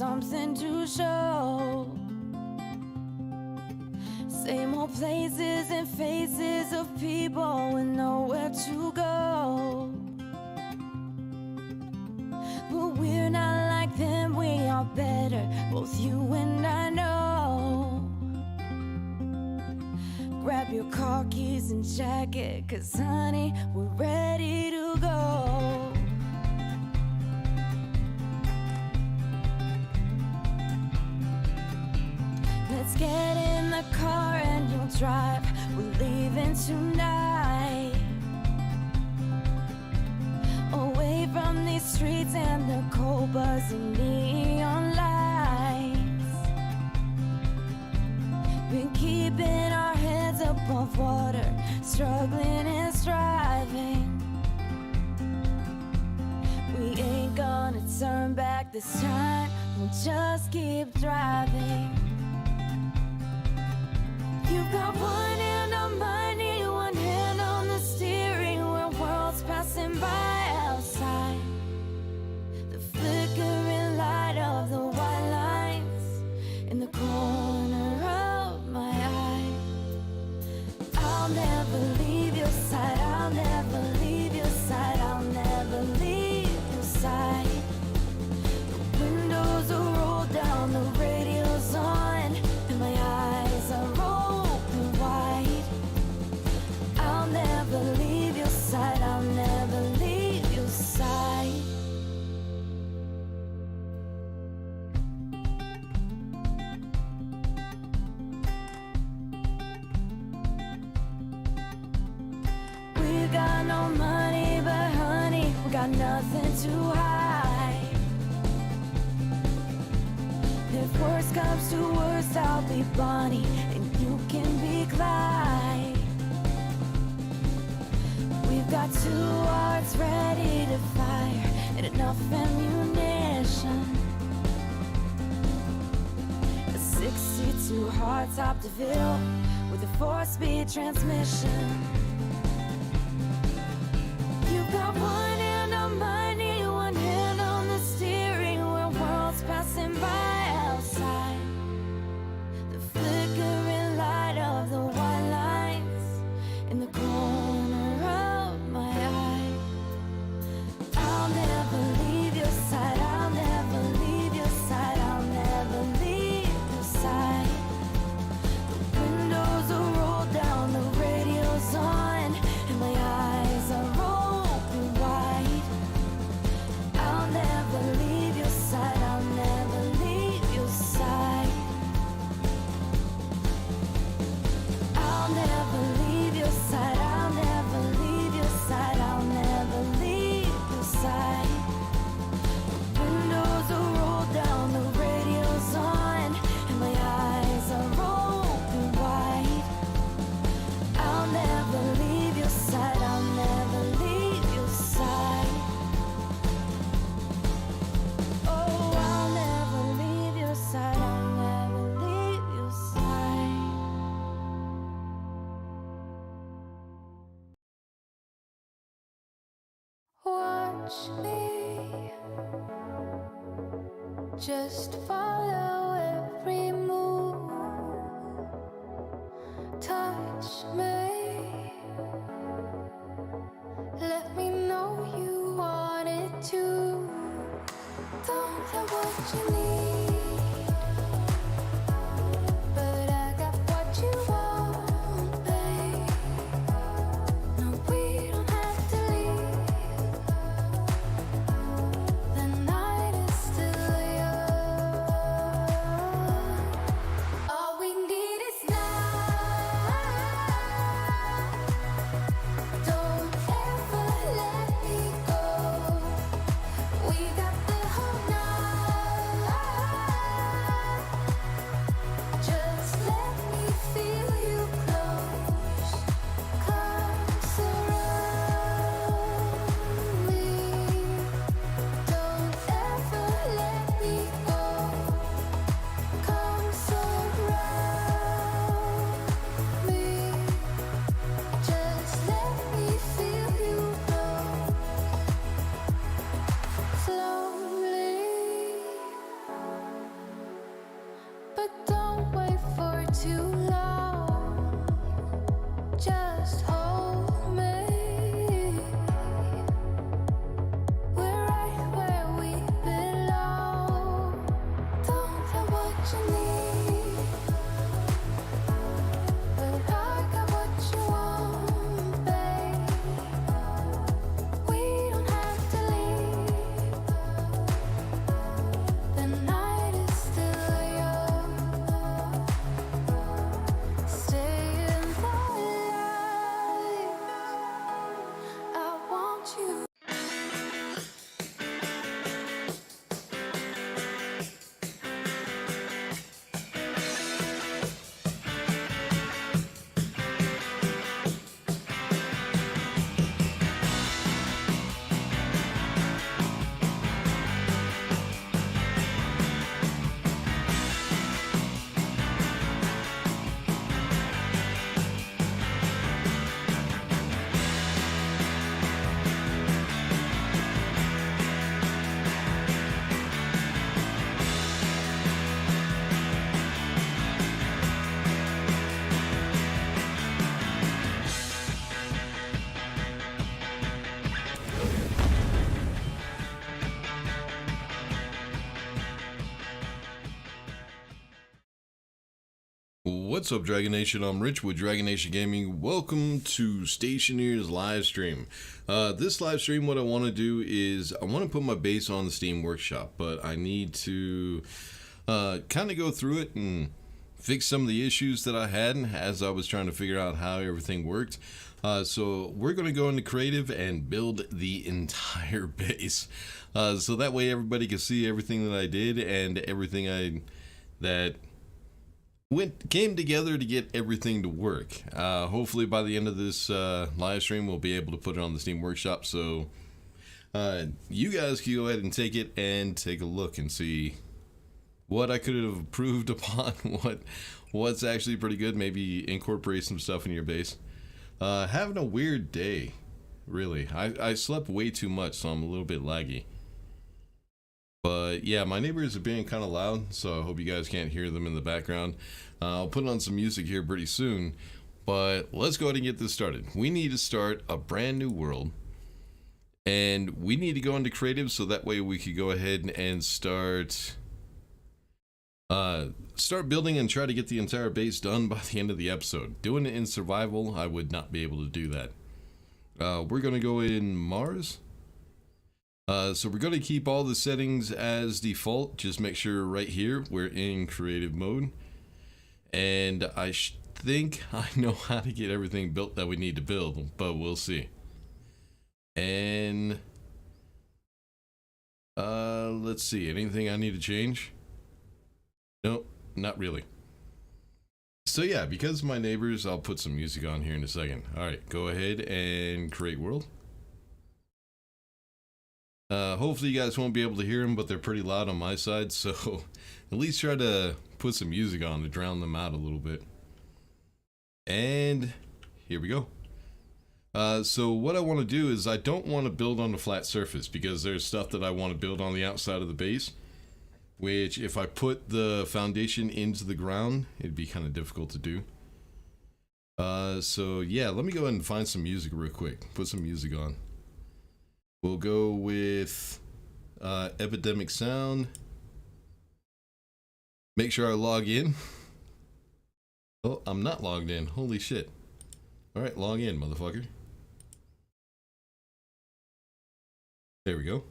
something to show. Same old places and faces of people with nowhere to go. But we're not like them, we are better, both you and I know. Grab your car keys and jacket, 'cause honey, we're ready to go. Let's get in the car and you'll drive. We're leaving tonight, away from these streets and the cold buzzing neon lights. Been keeping our heads above water, struggling and striving. We ain't gonna turn back this time, we'll just keep driving. You've got one hand on money, one hand on the steering wheel, worlds passing by outside. The flickering light of the white lines in the corner of my eye. I'll never leave your side, I'll never leave your side, I'll never leave your side. The windows are rolled down, the radio's on, and my eyes are open wide. I'll never leave your side, I'll never leave your side. We got no money, but honey, we got nothing to hide. If worst comes to worst, I'll be Bonnie and you can be Clyde. We've got two hearts ready to fire and enough ammunition. A 62 hardtop DeVille with a 4-speed transmission. You've got one hand on money, one hand on the steering wheel, worlds passing by outside. The flickering light of the white lines in the corner of my eye. I'll never leave your side, I'll never leave your side, I'll never leave your side. The windows are rolled down, the radio's on, and my eyes are open wide. I'll never leave your side, I'll never leave your side. I'll never leave your side, I'll never leave your side, I'll never leave your side. The windows are rolled down, the radio's on, and my eyes are open wide. I'll never leave your side, I'll never leave your side. Oh, I'll never leave your side, I'll never leave your side. Watch me, just follow every move. Touch me, let me know you want it too. Don't have what you need, but I got what you want, babe. No, we don't have to leave. The night is still young. All we need is now. Don't ever let me go. We got the whole night. What's up, Dragon Nation? I'm Rich with Dragon Nation Gaming. Welcome to Stationeers live stream. This live stream, what I want to do is I want to put my base on the Steam Workshop, but I need to kind of go through it and fix some of the issues that I had as I was trying to figure out how everything worked. So we're going to go into creative and build the entire base. So that way everybody can see everything that I did and everything that came together to get everything to work. Hopefully by the end of this live stream we'll be able to put it on the Steam Workshop, so you guys can go ahead and take it and take a look and see what I could have improved upon, what's actually pretty good, maybe incorporate some stuff in your base. Having a weird day, really. I slept way too much, so I'm a little bit laggy. But yeah, my neighbors are being kind of loud, so I hope you guys can't hear them in the background. I'll put on some music here pretty soon, but let's go ahead and get this started. We need to start a brand new world, and we need to go into creative so that way we could go ahead and start building and try to get the entire base done by the end of the episode. Doing it in survival, I would not be able to do that. We're going to go in Mars. So we're going to keep all the settings as default. Just make sure right here we're in creative mode. And I think I know how to get everything built that we need to build, but we'll see. And let's see, anything I need to change? Nope, not really. So yeah, because of my neighbors, I'll put some music on here in a second. Alright, go ahead and create world. Hopefully you guys won't be able to hear them, but they're pretty loud on my side, so at least try to put some music on to drown them out a little bit. And here we go. So what I want to do is I don't want to build on a flat surface because there's stuff that I want to build on the outside of the base, which if I put the foundation into the ground, it'd be kind of difficult to do. So yeah, let me go ahead and find some music real quick. Put some music on. We'll go with Epidemic Sound. Make sure I log in. Oh, I'm not logged in. Holy shit. Alright, log in, motherfucker. There we go.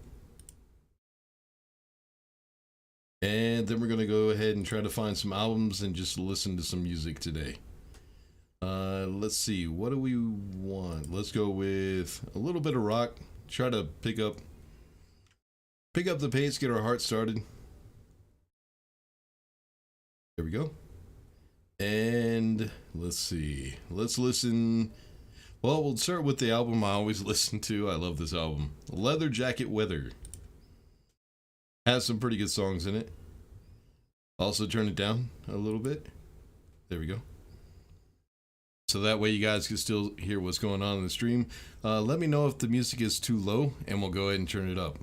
And then we're going to go ahead and try to find some albums and just listen to some music today. Let's see, what do we want? Let's go with a little bit of rock. Try to pick up the pace, get our heart started. There we go. And let's see. Let's listen. Well, we'll start with the album I always listen to. I love this album. Leather Jacket Weather. Has some pretty good songs in it. Also turn it down a little bit. There we go. So that way you guys can still hear what's going on in the stream. Let me know if the music is too low and we'll go ahead and turn it up.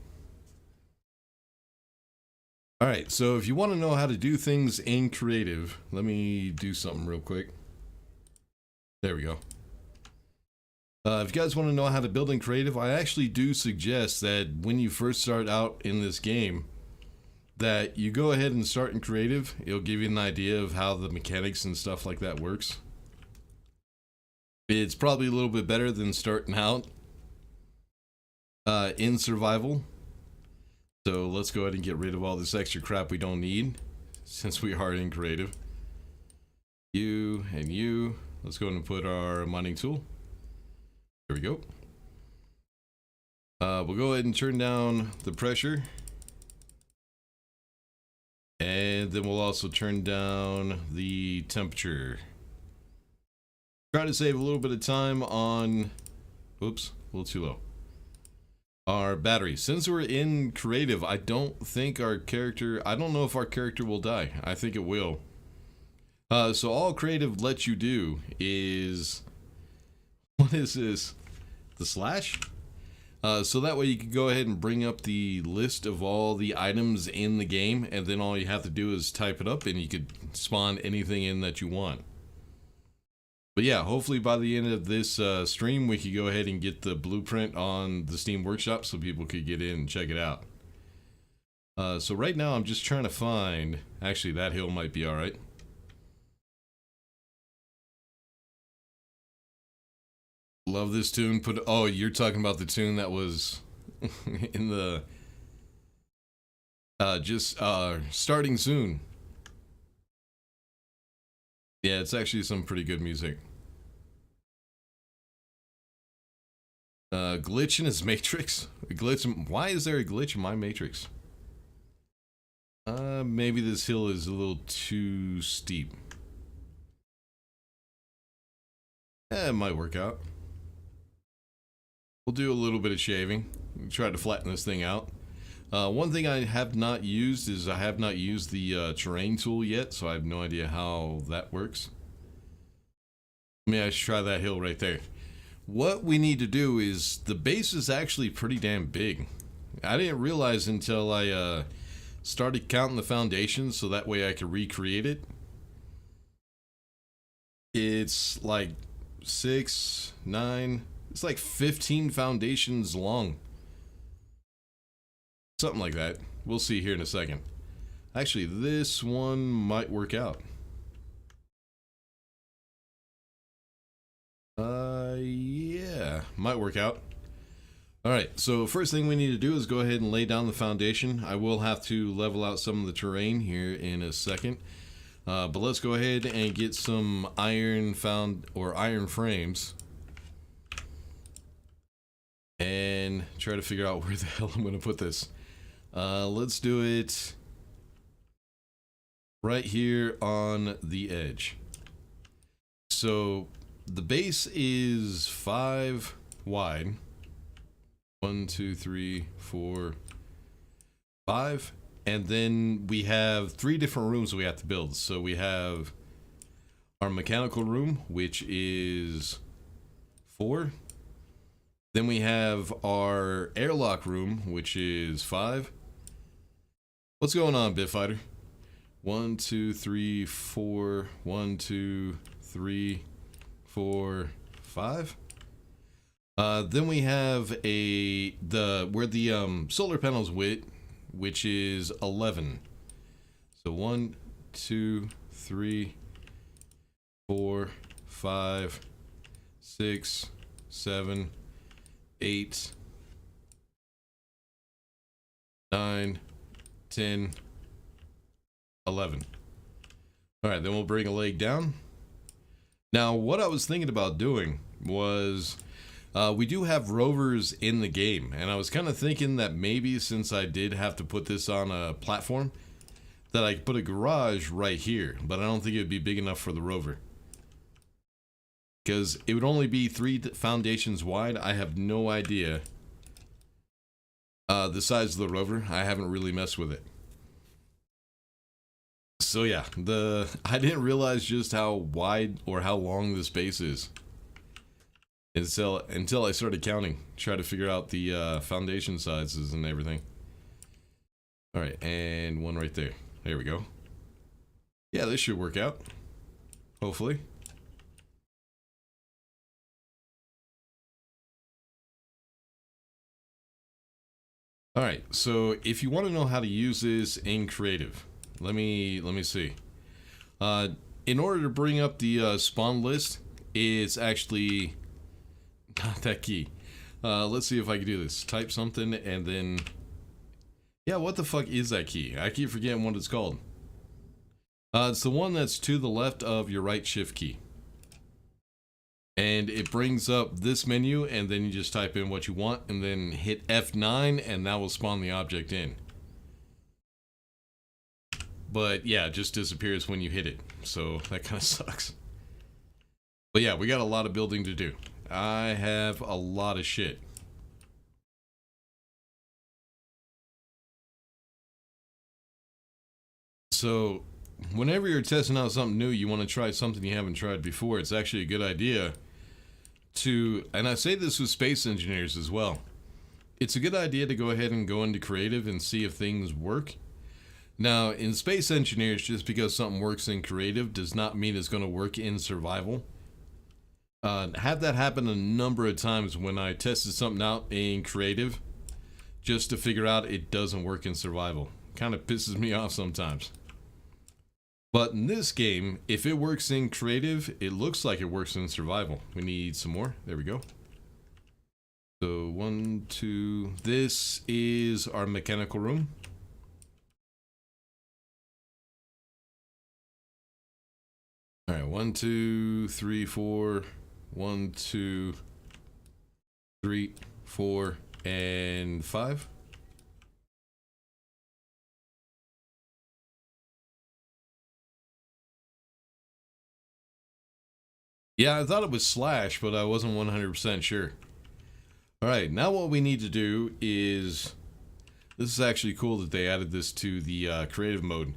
Alright, so if you want to know how to do things in creative, let me do something real quick. There we go. If you guys want to know how to build in creative, I actually do suggest that when you first start out in this game, that you go ahead and start in creative. It'll give you an idea of how the mechanics and stuff like that works. It's probably a little bit better than starting out in survival. So let's go ahead and get rid of all this extra crap we don't need since we are in creative. You and you. Let's go ahead and put our mining tool. There we go. We'll go ahead and turn down the pressure. And then we'll also turn down the temperature. Try to save a little bit of time on, oops, a little too low. Our battery. Since we're in creative, I don't think our character, I don't know if our character will die. I think it will. So all creative lets you do is, what is this? The slash? So that way you can go ahead and bring up the list of all the items in the game, and then all you have to do is type it up and you could spawn anything in that you want. But yeah, hopefully by the end of this stream, we could go ahead and get the blueprint on the Steam Workshop so people could get in and check it out. So right now I'm just trying to find, actually that hill might be alright. Love this tune. Oh, you're talking about the tune that was in the starting soon. Yeah, it's actually some pretty good music. Glitch in his matrix. Why is there a glitch in my matrix? Maybe this hill is a little too steep. It might work out. We'll do a little bit of shaving. Try to flatten this thing out. One thing I have not used is I have not used the terrain tool yet, so I have no idea how that works. Maybe I should try that hill right there. What we need to do is, the base is actually pretty damn big. I didn't realize until I started counting the foundations so that way I could recreate it. It's like 6, 9, it's like 15 foundations long. Something like that. We'll see here in a second. Actually, this one might work out. Yeah, might work out. Alright, so first thing we need to do is go ahead and lay down the foundation. I will have to level out some of the terrain here in a second. But let's go ahead and get some iron frames. And try to figure out where the hell I'm going to put this. Let's do it right here on the edge. So the base is 5 wide. 1, 2, 3, 4, 5. And then we have 3 different rooms we have to build. So we have our mechanical room, which is 4. Then we have our airlock room, which is 5. What's going on, Bitfighter? 1, 2, 3, 4. 1, 2, 3, 4, 5. Then we have where the solar panels wit, which is 11. So 1, 2, 3, 4, 5, 6, 7, 8, 9, 10, 11. All right, then we'll bring a leg down. Now, what I was thinking about doing was, we do have rovers in the game, and I was kind of thinking that maybe since I did have to put this on a platform, that I could put a garage right here, but I don't think it would be big enough for the rover. Because it would only be 3 foundations wide. I have no idea the size of the rover. I haven't really messed with it. So yeah, I didn't realize just how wide or how long this base is until I started counting, try to figure out the foundation sizes and everything. All right, and one right there. There we go. Yeah, this should work out. Hopefully. All right, so if you want to know how to use this in creative, let me see. In order to bring up the spawn list, it's actually not that key. Let's see if I can do this. Type something and then, yeah, what the fuck is that key? I keep forgetting what it's called. It's the one that's to the left of your right shift key. And it brings up this menu, and then you just type in what you want and then hit F9 and that will spawn the object in. But yeah, it just disappears when you hit it, so that kind of sucks. But yeah, we got a lot of building to do. I have a lot of shit. So whenever you're testing out something new, you want to try something you haven't tried before, it's actually a good idea to, and I say this with Space Engineers as well, it's a good idea to go ahead and go into creative and see if things work. Now, in Space Engineers, just because something works in creative does not mean it's going to work in survival. Had that happen a number of times when I tested something out in creative, just to figure out it doesn't work in survival. Kind of pisses me off sometimes. But in this game, if it works in creative, it looks like it works in survival. We need some more. There we go. So 1, 2, this is our mechanical room. All right, 1, 2, 3, 4, 1, 2, 3, 4, and 5. Yeah, I thought it was slash, but I wasn't 100% sure. All right, now what we need to do is, this is actually cool that they added this to the creative mode.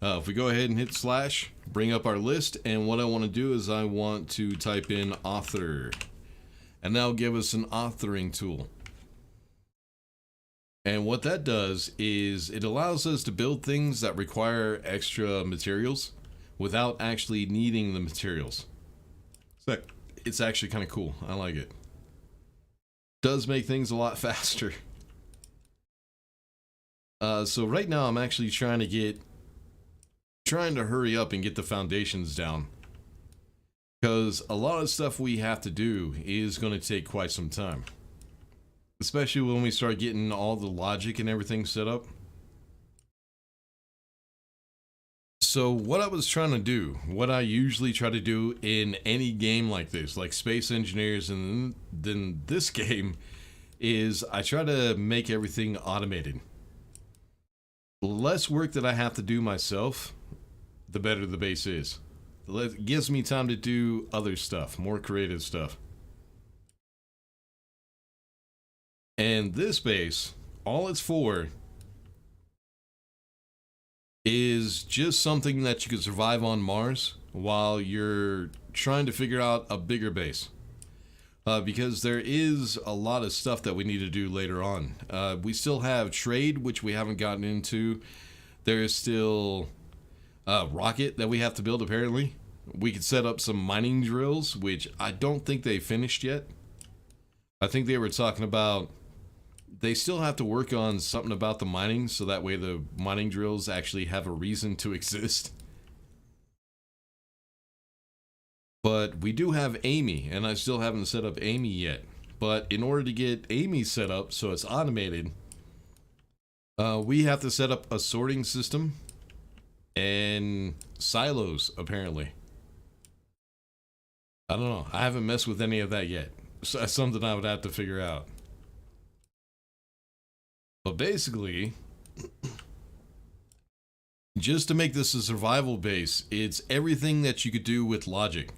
If we go ahead and hit slash, bring up our list, and what I want to do is I want to type in author, and that'll give us an authoring tool. And what that does is it allows us to build things that require extra materials without actually needing the materials. So it's actually kind of cool. I like it. Does make things a lot faster. So right now I'm actually trying to hurry up and get the foundations down, because a lot of stuff we have to do is going to take quite some time, especially when we start getting all the logic and everything set up. So what I was trying to do, what I usually try to do in any game like this, like Space Engineers and then this game, is I try to make everything automated. The less work that I have to do myself, the better the base is. It gives me time to do other stuff, more creative stuff. And this base, all it's for is just something that you can survive on Mars while you're trying to figure out a bigger base. Because there is a lot of stuff that we need to do later on. We still have trade, which we haven't gotten into. There is still rocket that we have to build, apparently. We could set up some mining drills, which I don't think they finished yet. I think they were talking about they still have to work on something about the mining, so that way the mining drills actually have a reason to exist. But we do have Amy, and I still haven't set up Amy yet. But in order to get Amy set up so it's automated, we have to set up a sorting system and silos, apparently. I don't know. I haven't messed with any of that yet. So that's something I would have to figure out. But basically, just to make this a survival base, it's everything that you could do with logic.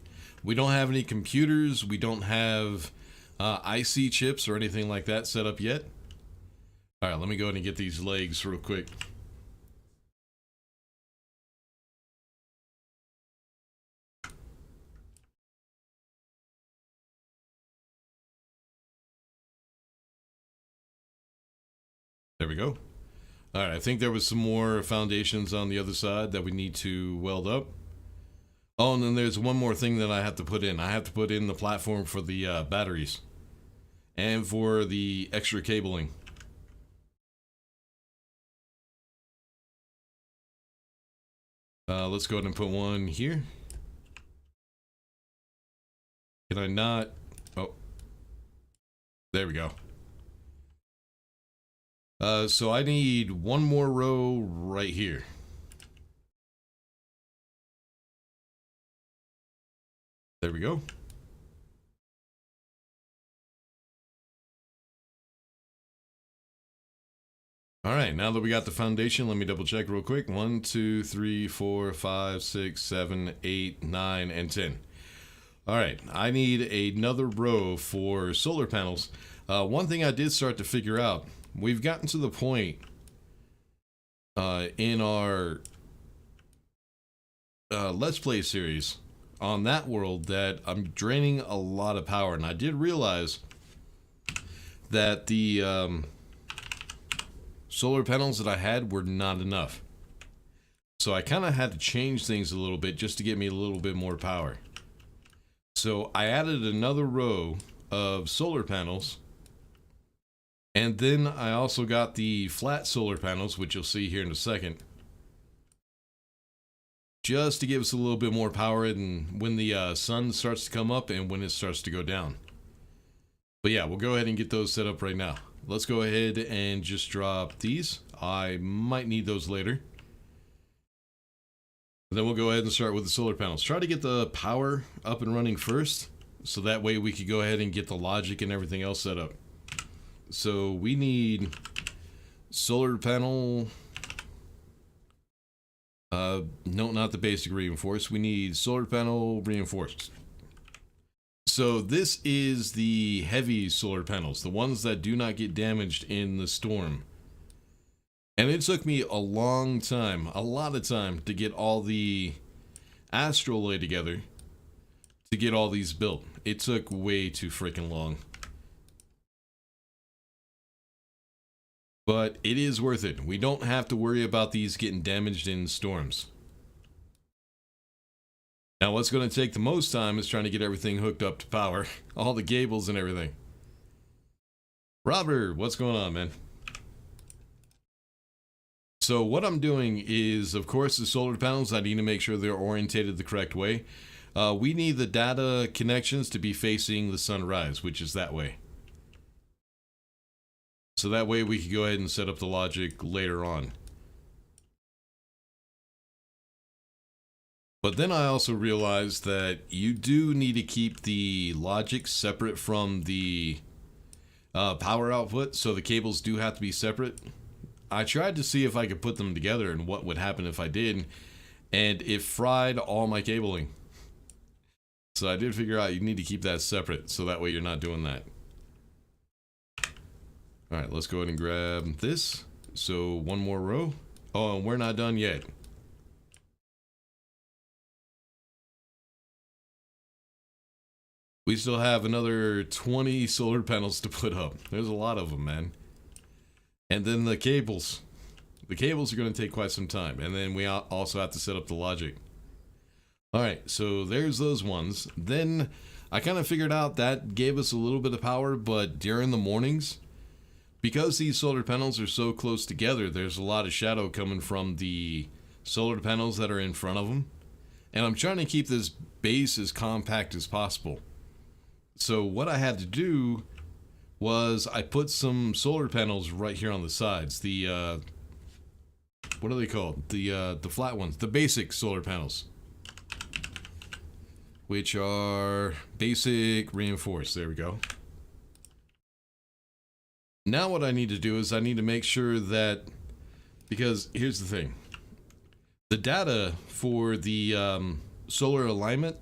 We don't have any computers. We don't have IC chips or anything like that set up yet. All right, let me go ahead and get these legs real quick. There we go. All right, I think there was some more foundations on the other side that we need to weld up. Oh, and then there's one more thing that I have to put in. I have to put in the platform for the batteries and for the extra cabling. Let's go ahead and put one here. Can I not? Oh, there we go. So I need one more row right here. There we go. All right, now that we got the foundation, let me double check real quick. 1, 2, 3, 4, 5, 6, 7, 8, 9, and 10. All right, I need another row for solar panels. One thing I did start to figure out, we've gotten to the point in our Let's Play series on that world that I'm draining a lot of power, and I did realize that the solar panels that I had were not enough. So I kind of had to change things a little bit just to get me a little bit more power. So I added another row of solar panels, and then I also got the flat solar panels, which you'll see here in a second, just to give us a little bit more power and when the sun starts to come up and when it starts to go down. But yeah, we'll go ahead and get those set up right now. Let's go ahead and just drop these. I might need those later. And then we'll go ahead and start with the solar panels. Try to get the power up and running first, so that way we could go ahead and get the logic and everything else set up. So we need solar panel. No, not the basic reinforced. We need solar panel reinforced. So this is the heavy solar panels, the ones that do not get damaged in the storm. And it took me a long time, a lot of time, to get all the astrolabe together to get all these built. It took way too freaking long. But it is worth it. We don't have to worry about these getting damaged in storms. Now what's going to take the most time is trying to get everything hooked up to power. All the cables and everything. Robert, what's going on, man? So what I'm doing is, of course, the solar panels, I need to make sure they're orientated the correct way. We need the data connections to be facing the sunrise, which is that way. So that way we can go ahead and set up the logic later on. But then I also realized that you do need to keep the logic separate from the power output, so the cables do have to be separate. I tried to see if I could put them together and what would happen if I did, and it fried all my cabling. So I did figure out you need to keep that separate, so that way you're not doing that. Alright, let's go ahead and grab this. So one more row. Oh, and we're not done yet. We still have another 20 solar panels to put up. There's a lot of them, man. And then the cables. The cables are going to take quite some time. And then we also have to set up the logic. Alright, so there's those ones. Then I kind of figured out that gave us a little bit of power, but during the mornings, because these solar panels are so close together, there's a lot of shadow coming from the solar panels that are in front of them. And I'm trying to keep this base as compact as possible. So what I had to do was I put some solar panels right here on the sides. The what are they called? The flat ones, the basic solar panels, which are basic reinforced. There we go. Now what I need to do is I need to make sure that, because here's the thing, the data for the solar alignment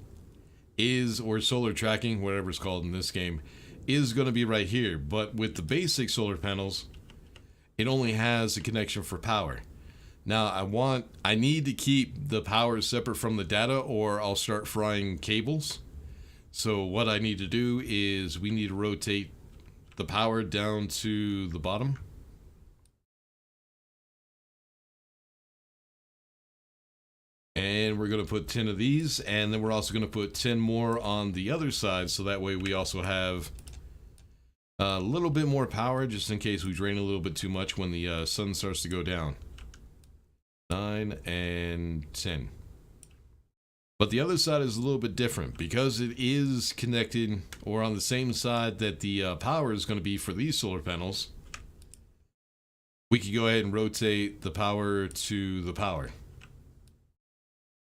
is, or solar tracking, whatever it's called in this game, is going to be right here. But with the basic solar panels, it only has a connection for power. Now I need to keep the power separate from the data, or I'll start frying cables. So what I need to do is we need to rotate the power down to the bottom. And we're going to put 10 of these, and then we're also going to put 10 more on the other side, so that way we also have a little bit more power, just in case we drain a little bit too much when the sun starts to go down. 9 and 10. But the other side is a little bit different, because it is connected, or on the same side that the power is going to be for these solar panels. We could go ahead and rotate the power to the power.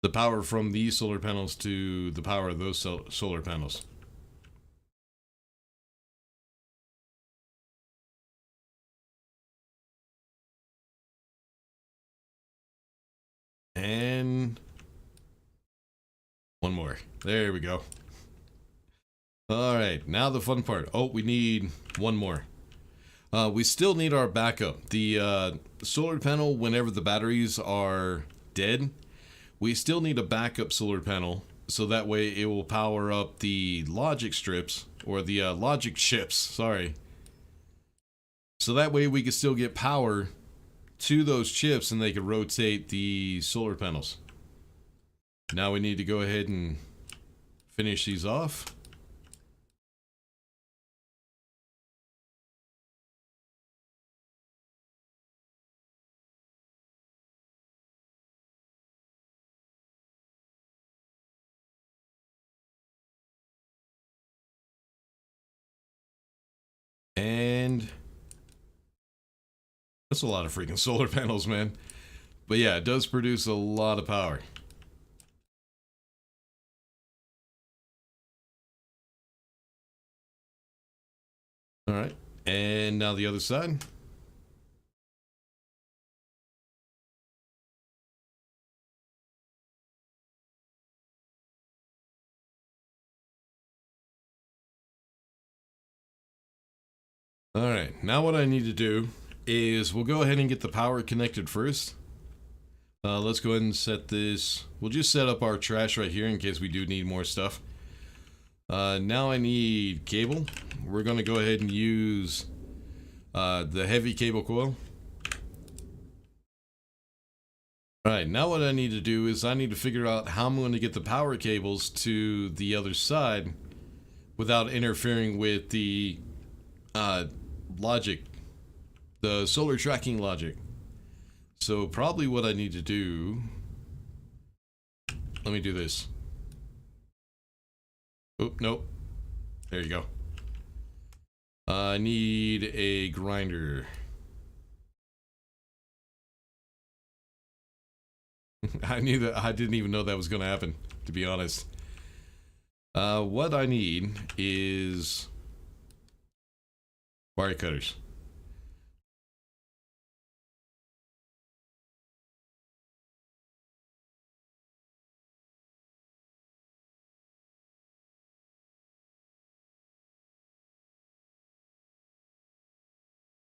The power from these solar panels to the power of those solar panels. And one more. There we go. All right, now the fun part. Oh, we need one more. We still need our backup. The solar panel, whenever the batteries are dead, we still need a backup solar panel, so that way it will power up the logic strips, or the logic chips, sorry. So that way we can still get power to those chips, and they can rotate the solar panels. Now we need to go ahead and finish these off. That's a lot of freaking solar panels, man. But yeah, it does produce a lot of power. Alright, and now the other side. Alright, now what I need to do is we'll go ahead and get the power connected first. Let's go ahead and set this. We'll just set up our trash right here in case we do need more stuff. Now I need cable. We're going to go ahead and use the heavy cable coil. Alright, now what I need to do is I need to figure out how I'm going to get the power cables to the other side without interfering with the logic, the solar tracking logic. So probably what I need to do, let me do this. Oh, nope. There you go. I need a grinder. I knew that. I didn't even know that was going to happen, to be honest. What I need is wire cutters.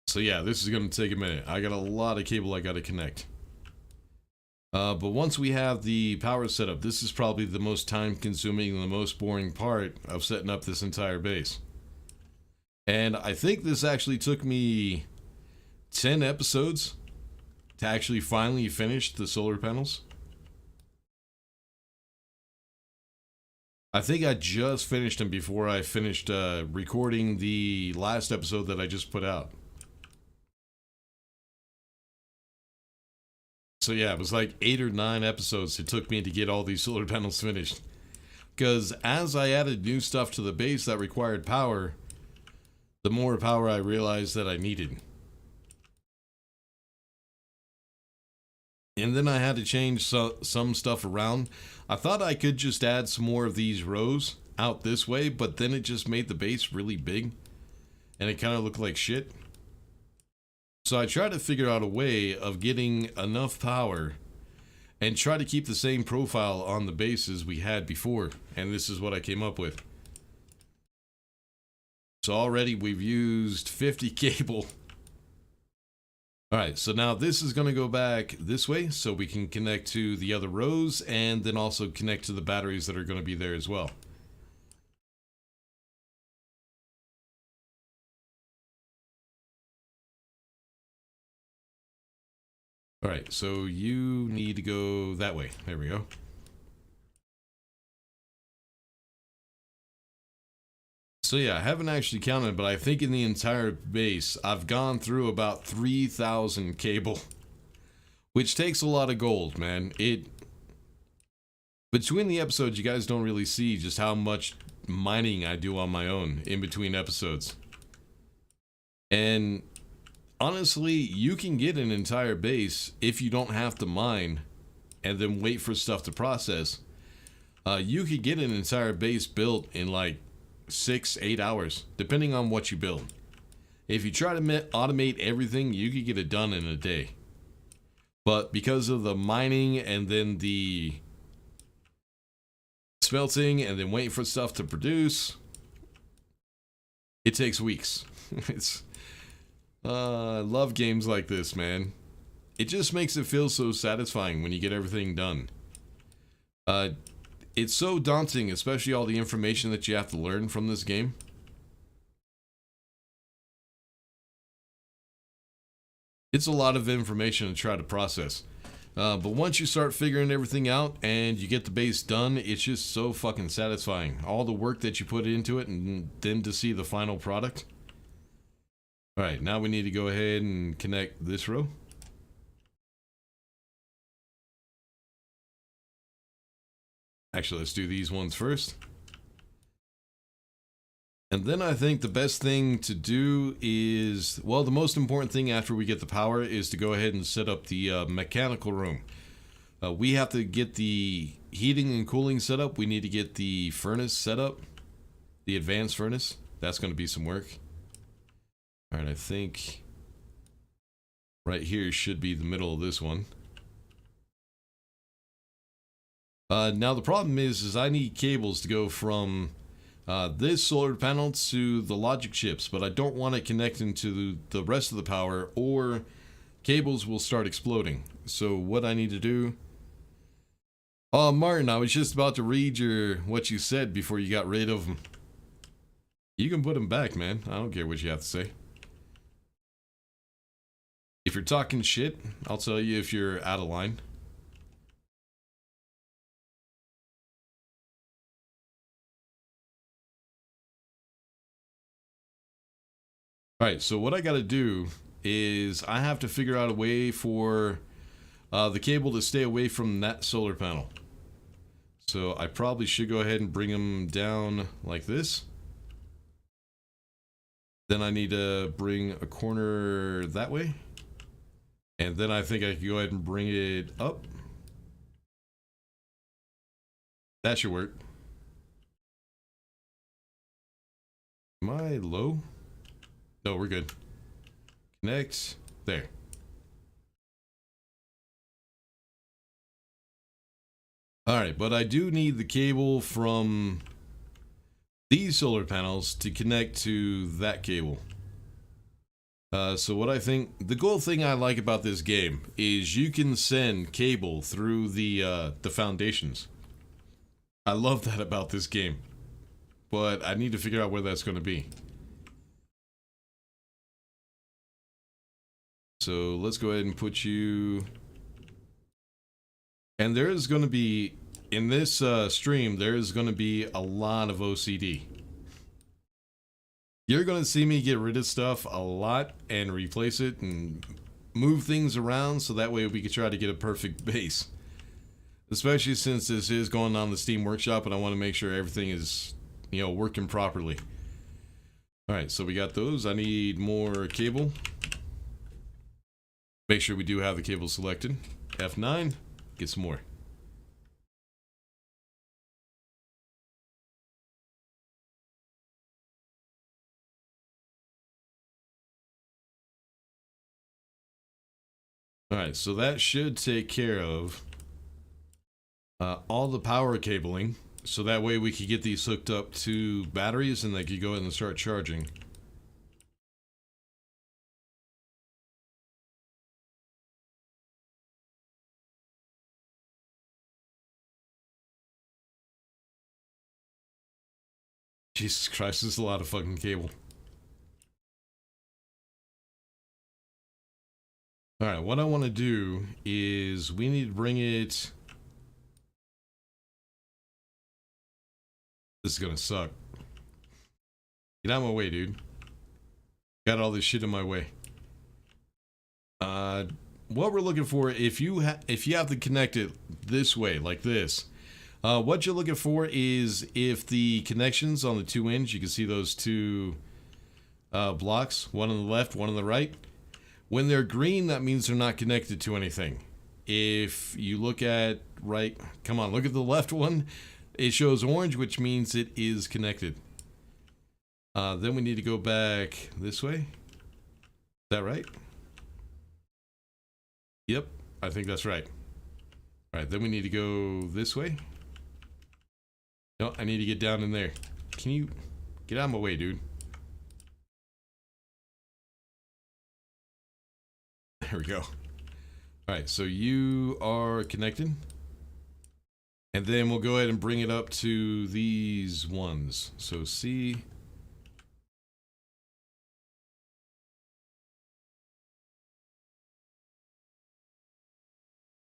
So yeah, this is going to take a minute. I got a lot of cable I got to connect. But once we have the power set up, this is probably the most time consuming and the most boring part of setting up this entire base. And I think this actually took me 10 episodes to actually finally finish the solar panels. I think I just finished them before I finished recording the last episode that I just put out. So yeah, it was like 8 or 9 episodes it took me to get all these solar panels finished. Because as I added new stuff to the base that required power, the more power I realized that I needed. And then I had to change some stuff around. I thought I could just add some more of these rows out this way, but then it just made the base really big. And it kind of looked like shit. So I tried to figure out a way of getting enough power and try to keep the same profile on the bases we had before. And this is what I came up with. So already we've used 50 cable. Alright, so now this is going to go back this way so we can connect to the other rows and then also connect to the batteries that are going to be there as well. Alright, so you need to go that way. There we go. So yeah, I haven't actually counted, but I think in the entire base, I've gone through about 3,000 cable. Which takes a lot of gold, man. Between the episodes, you guys don't really see just how much mining I do on my own in between episodes. And honestly, you can get an entire base if you don't have to mine and then wait for stuff to process. You could get an entire base built in like 6-8 hours, depending on what you build. If you try to automate everything, you could get it done in a day. But because of the mining and then the smelting and then waiting for stuff to produce, it takes weeks. I love games like this, man. It just makes it feel so satisfying when you get everything done. It's so daunting, especially all the information that you have to learn from this game. It's a lot of information to try to process. But once you start figuring everything out and you get the base done, it's just so fucking satisfying. All the work that you put into it and then to see the final product. Alright, now we need to go ahead and connect this row. Actually, let's do these ones first. And then I think the best thing to do is, well, the most important thing after we get the power is to go ahead and set up the mechanical room. We have to get the heating and cooling set up. We need to get the furnace set up, the advanced furnace. That's going to be some work. All right, I think right here should be the middle of this one. Now the problem is I need cables to go from this solar panel to the logic chips, but I don't want it connecting to the rest of the power, or cables will start exploding. So what I need to do... Oh, Martin, I was just about to read what you said before you got rid of them. You can put them back, man. I don't care what you have to say. If you're talking shit, I'll tell you if you're out of line. Alright, so what I gotta do is I have to figure out a way for the cable to stay away from that solar panel. So I probably should go ahead and bring them down like this. Then I need to bring a corner that way. And then I think I can go ahead and bring it up. That should work. Am I low? No, we're good. Connect. There. Alright, but I do need the cable from these solar panels to connect to that cable. So what I think, the cool thing I like about this game is you can send cable through the foundations. I love that about this game. But I need to figure out where that's going to be. So let's go ahead and put you... And there is going to be, in this stream, there is going to be a lot of OCD. You're going to see me get rid of stuff a lot and replace it and move things around so that way we can try to get a perfect base. Especially since this is going on the Steam Workshop and I want to make sure everything is, you know, working properly. Alright, so we got those. I need more cable. Make sure we do have the cable selected. F9, get some more. Alright, so that should take care of all the power cabling. So that way we could get these hooked up to batteries and they could go ahead and start charging. Jesus Christ, this is a lot of fucking cable. Alright, what I want to do is we need to bring it... This is gonna suck. Get out of my way, dude. Got all this shit in my way. What we're looking for, if you have to connect it this way, like this, what you're looking for is if the connections on the two ends, you can see those two blocks, one on the left, one on the right. When they're green, that means they're not connected to anything. If you look at right, come on, look at the left one. It shows orange, which means it is connected. Then we need to go back this way. Is that right? Yep, I think that's right. All right, then we need to go this way. No, I need to get down in there. Can you get out of my way, dude? There we go. All right, so you are connected. And then we'll go ahead and bring it up to these ones. So C.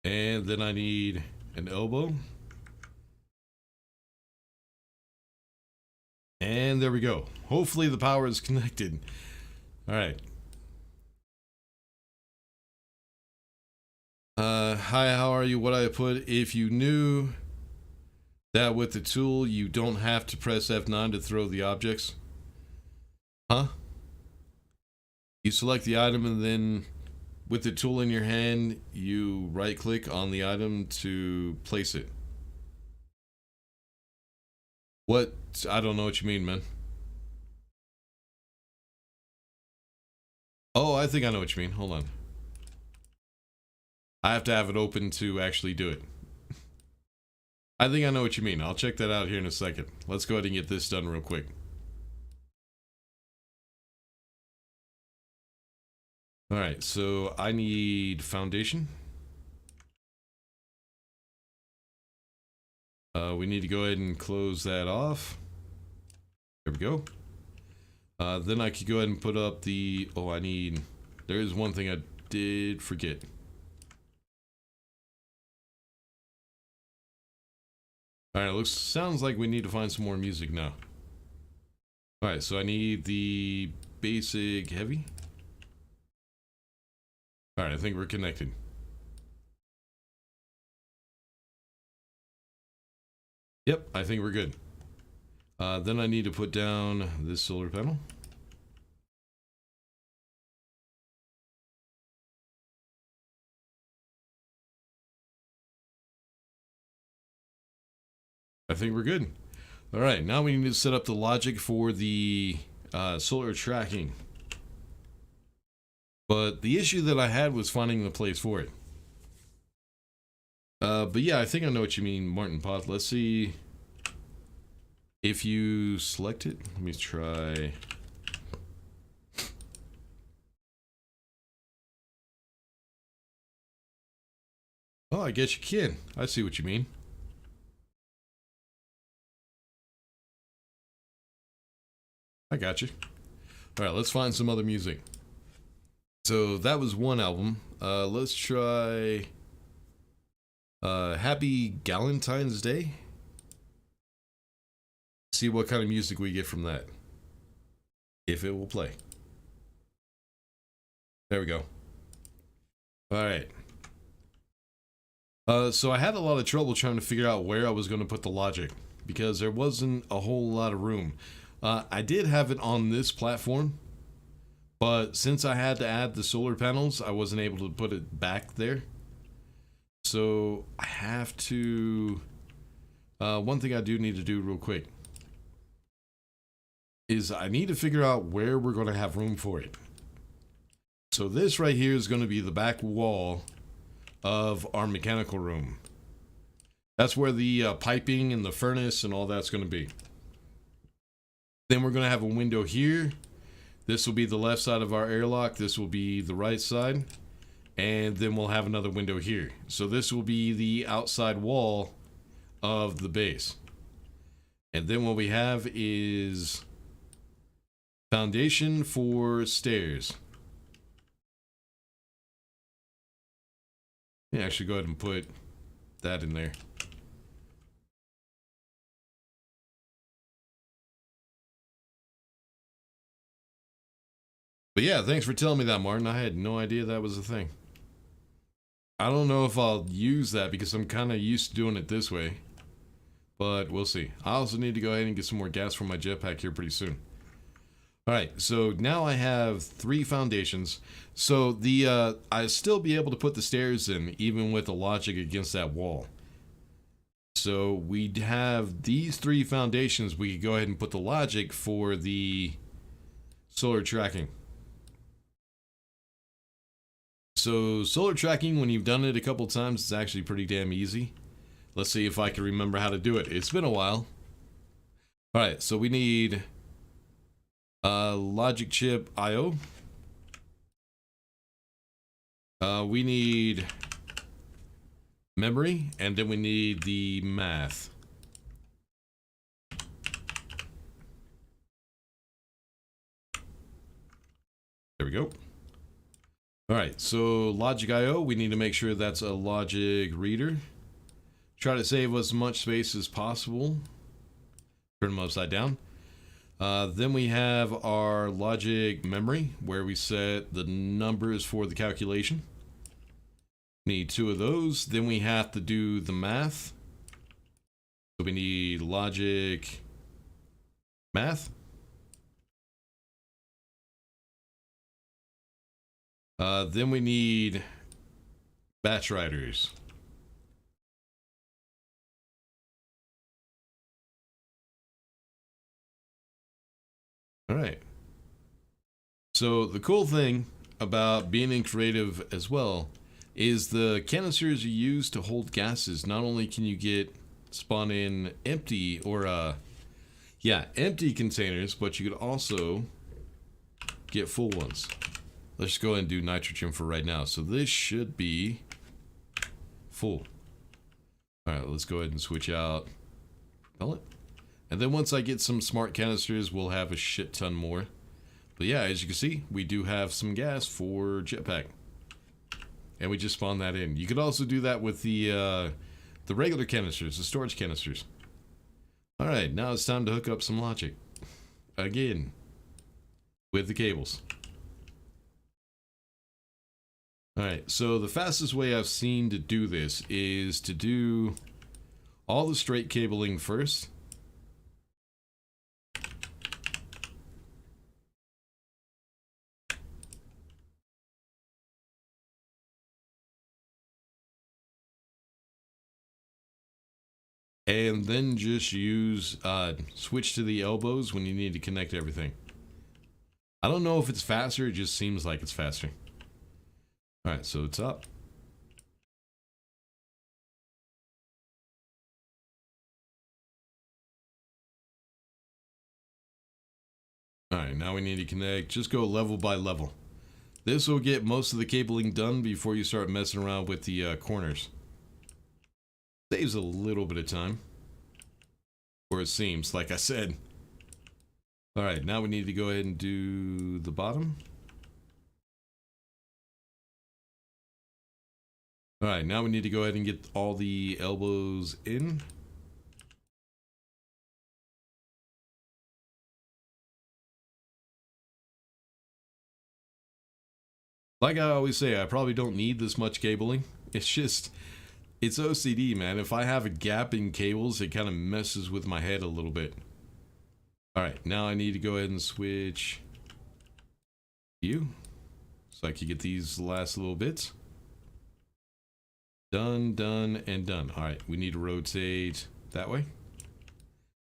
And then I need an elbow. And there we go. Hopefully the power is connected. All right. Hi, how are you? What I put, if you knew that with the tool you don't have to press F9 to throw the objects. Huh? You select the item and then with the tool in your hand, you right click on the item to place it. What? I don't know what you mean, man. Oh, I think I know what you mean. Hold on. I have to have it open to actually do it. I think I know what you mean. I'll check that out here in a second. Let's go ahead and get this done real quick. Alright, so I need foundation. We need to go ahead and close that off. There we go. Then I could go ahead and put up the... Oh, I need... There is one thing I did forget. Alright, sounds like we need to find some more music now. Alright, so I need the basic heavy. Alright, I think we're connected. Yep, I think we're good. Then I need to put down this solar panel. I think we're good. Alright, now we need to set up the logic for the solar tracking. But the issue that I had was finding the place for it. But yeah, I think I know what you mean, Martin Pot. Let's see if you select it. Let me try. Oh, I guess you can. I see what you mean. I got you. Alright, let's find some other music. So that was one album. Let's try Happy Galentine's Day. See what kind of music we get from that. If it will play. There we go. Alright. So I had a lot of trouble trying to figure out where I was going to put the logic, because there wasn't a whole lot of room. I did have it on this platform, but since I had to add the solar panels, I wasn't able to put it back there. So I have to... one thing I do need to do real quick is I need to figure out where we're going to have room for it. So this right here is going to be the back wall of our mechanical room. That's where the piping and the furnace and all that's going to be. Then we're going to have a window here. This will be the left side of our airlock. This will be the right side. And then we'll have another window here. So this will be the outside wall of the base. And then what we have is foundation for stairs. Yeah, I should go ahead and put that in there. But yeah, thanks for telling me that, Martin. I had no idea that was a thing. I don't know if I'll use that because I'm kind of used to doing it this way. But we'll see. I also need to go ahead and get some more gas from my jetpack here pretty soon. Alright, so now I have 3 foundations. So the I'll still be able to put the stairs in even with the logic against that wall. So we'd have these 3 foundations. We could go ahead and put the logic for the solar tracking. So solar tracking, when you've done it a couple times, it's actually pretty damn easy. Let's see if I can remember how to do it. It's been a while. Alright, so we need logic chip IO. We need memory, and then we need the math. There we go. Alright, so logic IO, we need to make sure that's a logic reader. Try to save as much space as possible. Turn them upside down. Then we have our logic memory, where we set the numbers for the calculation. Need 2 of those. Then we have to do the math. So we need logic math. Then we need batch riders. All right. So the cool thing about being in creative as well is the canisters you use to hold gases. Not only can you get spawn in empty or empty containers, but you could also get full ones. Let's just go ahead and do nitrogen for right now. So this should be full. All right, let's go ahead and switch out propellant. And then once I get some smart canisters, we'll have a shit ton more. But yeah, as you can see, we do have some gas for jetpack. And we just spawned that in. You could also do that with the regular canisters, the storage canisters. All right, now it's time to hook up some logic. Again, with the cables. All right, so the fastest way I've seen to do this is to do all the straight cabling first. And then just use, switch to the elbows when you need to connect everything. I don't know if it's faster, it just seems like it's faster. Alright, so it's up. Alright, now we need to connect, just go level by level. This will get most of the cabling done before you start messing around with the corners. Saves a little bit of time. Or it seems, like I said. Alright, now we need to go ahead and do the bottom. Alright, now we need to go ahead and get all the elbows in. Like I always say, I probably don't need this much cabling. It's just... it's OCD, man. If I have a gap in cables, it kind of messes with my head a little bit. Alright, now I need to go ahead and switch you. So I can get these last little bits. Done, done, and done. Alright, we need to rotate that way.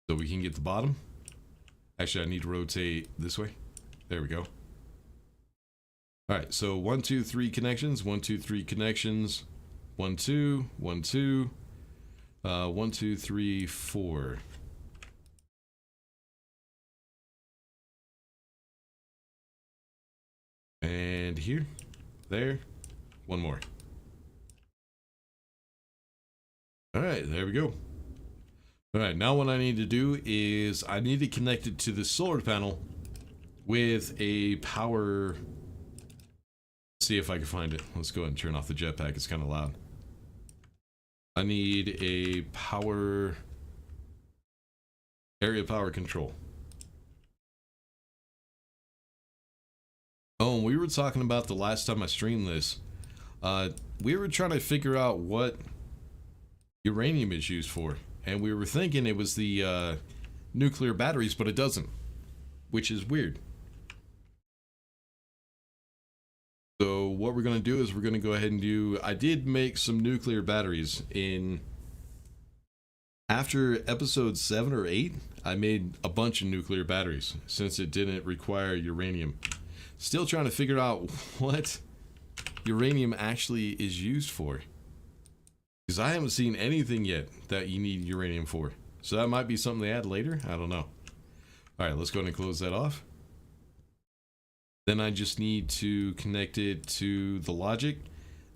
So we can get the bottom. Actually, I need to rotate this way. There we go. Alright, so 1, 2, 3 connections. 1, 2, 3 connections. 1, 2, 1, 2, 1, 2, 3, 4. And here, there, one more. All right, there we go. All right, now what I need to do is I need to connect it to the solar panel with a power. Let's see if I can find it. Let's go ahead and turn off the jetpack. It's kind of loud. I need a power, area power control. Oh, and we were talking about the last time I streamed this. We were trying to figure out what uranium is used for. And we were thinking it was the nuclear batteries, but it doesn't. Which is weird. So what we're going to do is we're going to go ahead and do... I did make some nuclear batteries in... After episode 7 or 8, I made a bunch of nuclear batteries since it didn't require uranium. Still trying to figure out what uranium actually is used for. Because I haven't seen anything yet that you need uranium for. So that might be something they add later. I don't know. Alright, let's go ahead and close that off. Then I just need to connect it to the logic.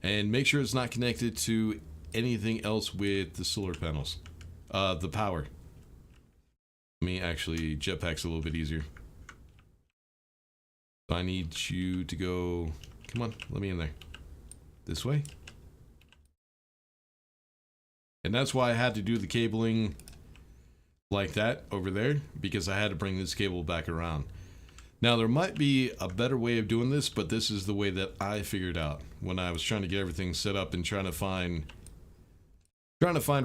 And make sure it's not connected to anything else with the solar panels. The power. Let me actually, jetpack's a little bit easier. So I need you to go... Come on, let me in there. This way. And that's why I had to do the cabling like that over there, because I had to bring this cable back around. Now there might be a better way of doing this, but this is the way that I figured out when I was trying to get everything set up and trying to find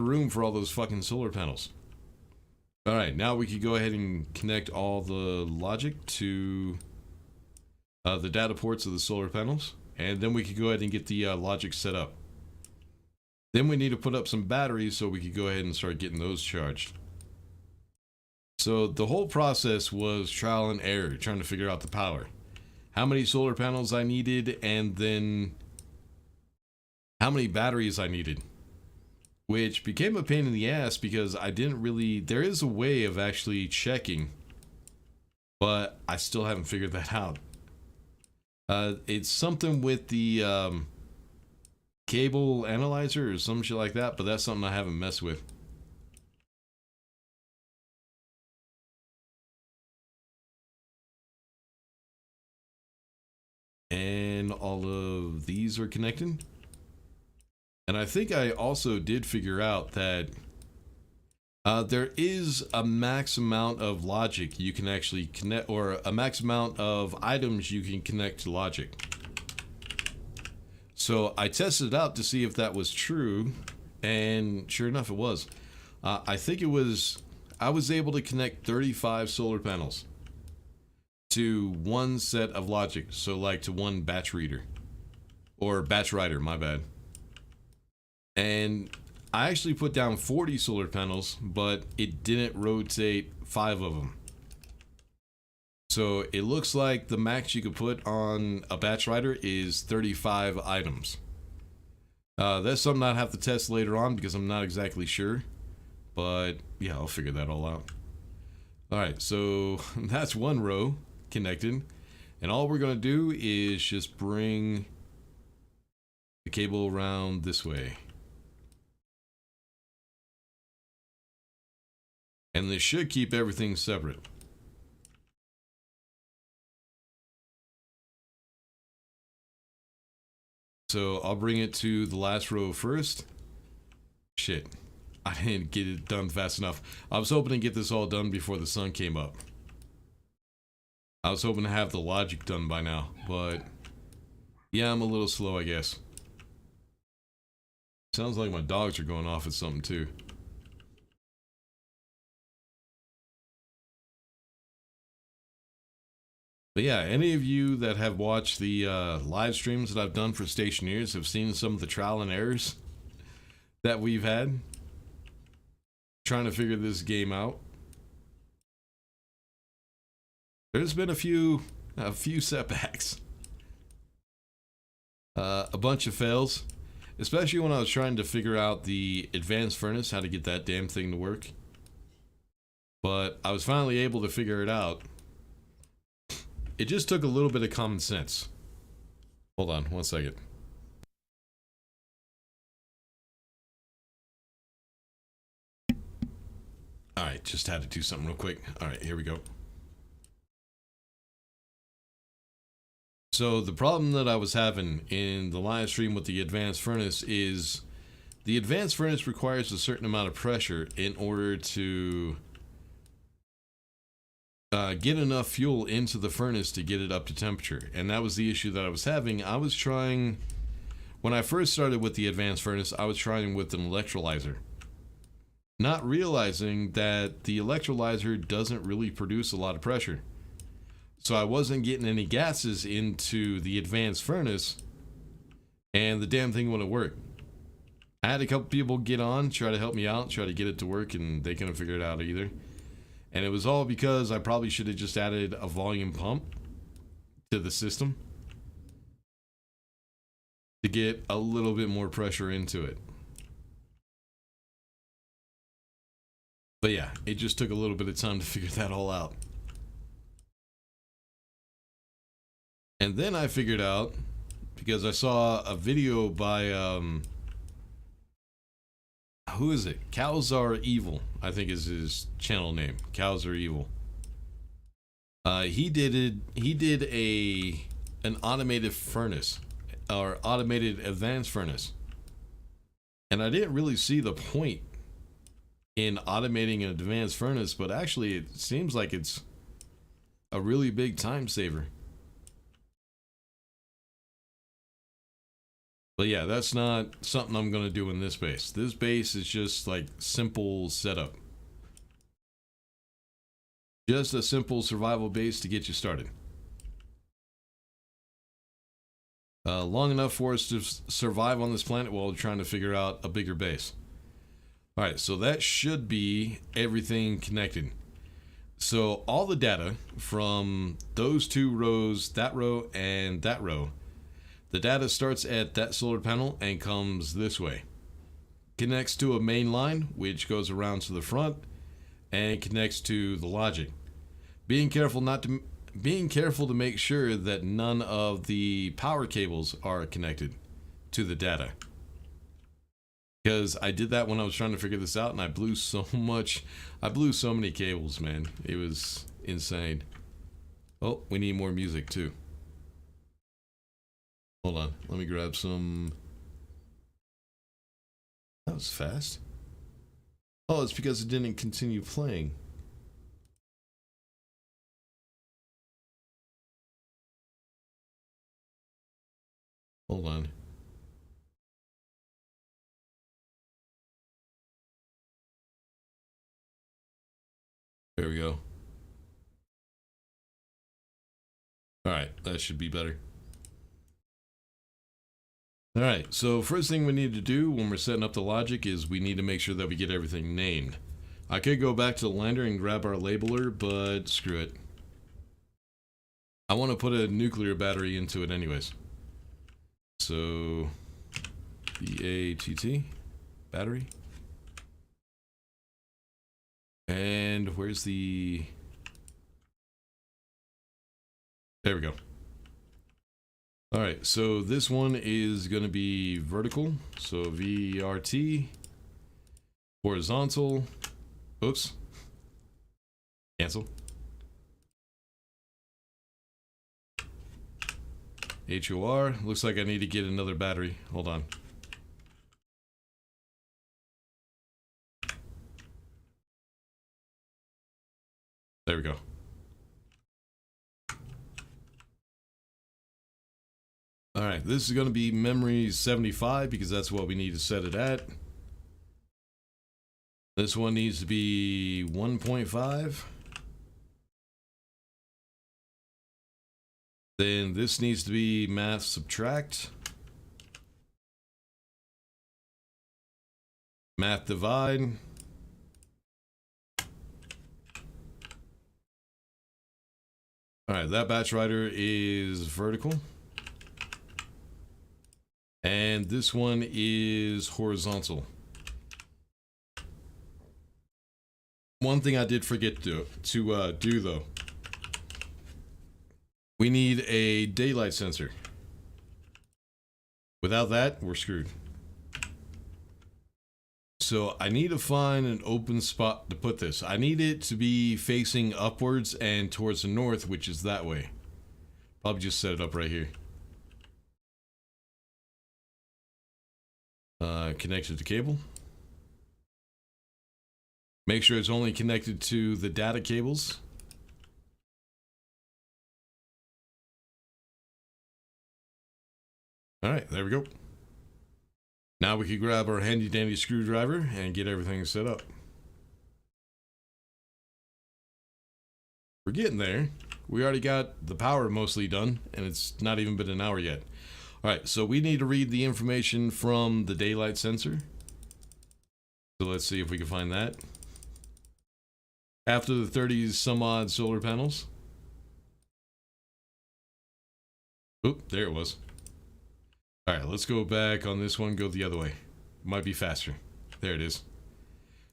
room for all those fucking solar panels. Alright, now we could go ahead and connect all the logic to the data ports of the solar panels. and then we could go ahead and get the logic set up. Then we need to put up some batteries so we could go ahead and start getting those charged. So the whole process was trial and error, trying to figure out the power, how many solar panels I needed, and then how many batteries I needed, which became a pain in the ass because I didn't really, there is a way of actually checking, but I still haven't figured that out. It's something with the cable analyzer or some shit like that, but that's something I haven't messed with. And all of these are connected. And I think I also did figure out that there is a max amount of logic you can actually connect, or a max amount of items you can connect to logic. So I tested it out to see if that was true, and sure enough it was. I think it was, I was able to connect 35 solar panels to one set of logic, so like to one batch reader, or batch writer, my bad. And I actually put down 40 solar panels, but it didn't rotate 5 of them. So it looks like the max you could put on a batch writer is 35 items. That's something I'd have to test later on because I'm not exactly sure, but yeah, I'll figure that all out. Alright, so that's one row connected, and all we're gonna do is just bring the cable around this way, and this should keep everything separate. So I'll bring it to the last row first. Shit, I didn't get it done fast enough. I was hoping to get this all done before the sun came up. I was hoping to have the logic done by now, but yeah, I'm a little slow, I guess. Sounds like my dogs are going off at something too. But yeah, any of you that have watched the live streams that I've done for Stationeers have seen some of the trial and errors that we've had trying to figure this game out. There's been a few setbacks, a bunch of fails, especially when I was trying to figure out the advanced furnace, how to get that damn thing to work. But I was finally able to figure it out. It just took a little bit of common sense. Hold on, 1 second. Alright, just had to do something real quick. Alright, here we go. So the problem that I was having in the live stream with the advanced furnace is the advanced furnace requires a certain amount of pressure in order to get enough fuel into the furnace to get it up to temperature. And that was the issue that I was having. I was trying, when I first started with the advanced furnace, I was trying with an electrolyzer, not realizing that the electrolyzer doesn't really produce a lot of pressure. So I wasn't getting any gases into the advanced furnace, and the damn thing wouldn't work. I had a couple people get on, try to help me out, try to get it to work, and they couldn't figure it out either. And it was all because I probably should have just added a volume pump to the system to get a little bit more pressure into it. But yeah, it just took a little bit of time to figure that all out. And then I figured out, because I saw a video by, who is it? Cows Are Evil, I think is his channel name. Cows Are Evil. He did an automated furnace, or automated advanced furnace. And I didn't really see the point in automating an advanced furnace, but actually it seems like it's a really big time saver. But yeah, that's not something I'm going to do in this base. This base is just like simple setup. Just a simple survival base to get you started. long enough for us to survive on this planet while we're trying to figure out a bigger base. Alright, so that should be everything connected. So all the data from those two rows, that row and that row, the data starts at that solar panel and comes this way. Connects to a main line, which goes around to the front and connects to the logic. Being careful to make sure that none of the power cables are connected to the data. Because I did that when I was trying to figure this out, and I blew so many cables, man. It was insane. Oh, we need more music too. Hold on, let me grab some. That was fast. Oh, it's because it didn't continue playing. Hold on. There we go. Alright, that should be better. Alright, so first thing we need to do when we're setting up the logic is we need to make sure that we get everything named. I could go back to the lander and grab our labeler, but screw it. I want to put a nuclear battery into it anyways. So, BATT, battery. And where's the... There we go. Alright, so this one is going to be vertical. So VRT. Horizontal. Oops. Cancel. HOR. Looks like I need to get another battery. Hold on. There we go. Alright, this is going to be memory 75 because that's what we need to set it at. This one needs to be 1.5. Then this needs to be math subtract. Math divide. Alright, that batch writer is vertical. And this one is horizontal. One thing I did forget to do though. We need a daylight sensor. Without that, we're screwed. So I need to find an open spot to put this. I need it to be facing upwards and towards the north, which is that way. Probably just set it up right here. Connected to cable. Make sure it's only connected to the data cables. Alright, there we go. Now we can grab our handy dandy screwdriver and get everything set up. We're getting there. We already got the power mostly done, and it's not even been an hour yet. Alright, so we need to read the information from the daylight sensor. So let's see if we can find that. After the 30 some odd solar panels. Oop, there it was. Alright, let's go back on this one, go the other way. Might be faster. There it is.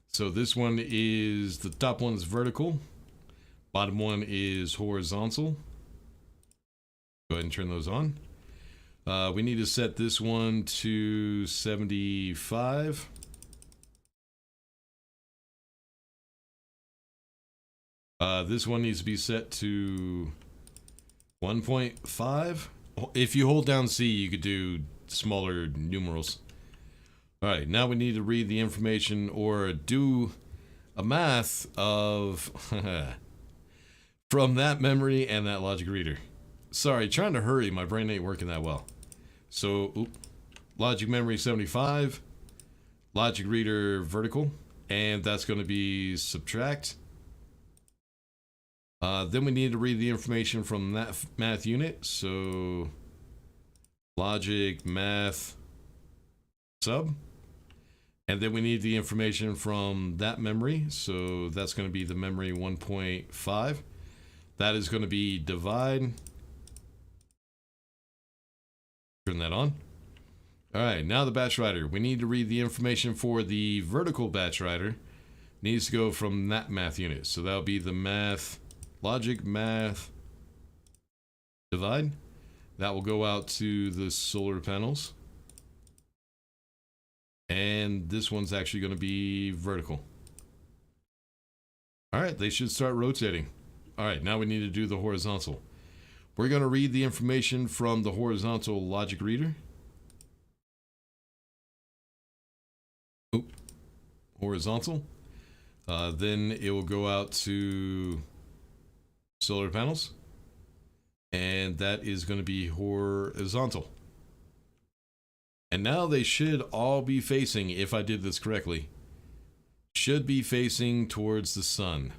So this one is, the top one is vertical. Bottom one is horizontal. Go ahead and turn those on. We need to set this one to 75. This one needs to be set to 1.5. If you hold down C, you could do smaller numerals. Alright, now we need to read the information or do a math of from that memory and that logic reader. Sorry, trying to hurry, my brain ain't working that well. So, logic memory 75, logic reader vertical, and that's going to be subtract. Then we need to read the information from that math unit, so logic, math, sub. And then we need the information from that memory. So that's going to be the memory 1.5. That is going to be divide. Turn that on. All right, now the batch writer. We need to read the information for the vertical batch writer. Needs to go from that math unit. So that'll be the math, logic, math, divide. That will go out to the solar panels. And this one's actually going to be vertical. All right, they should start rotating. All right, now we need to do the horizontal. We're going to read the information from the horizontal logic reader. Oop. Horizontal. Then it will go out to solar panels. And that is going to be horizontal. And now they should all be facing, if I did this correctly, should be facing towards the sun.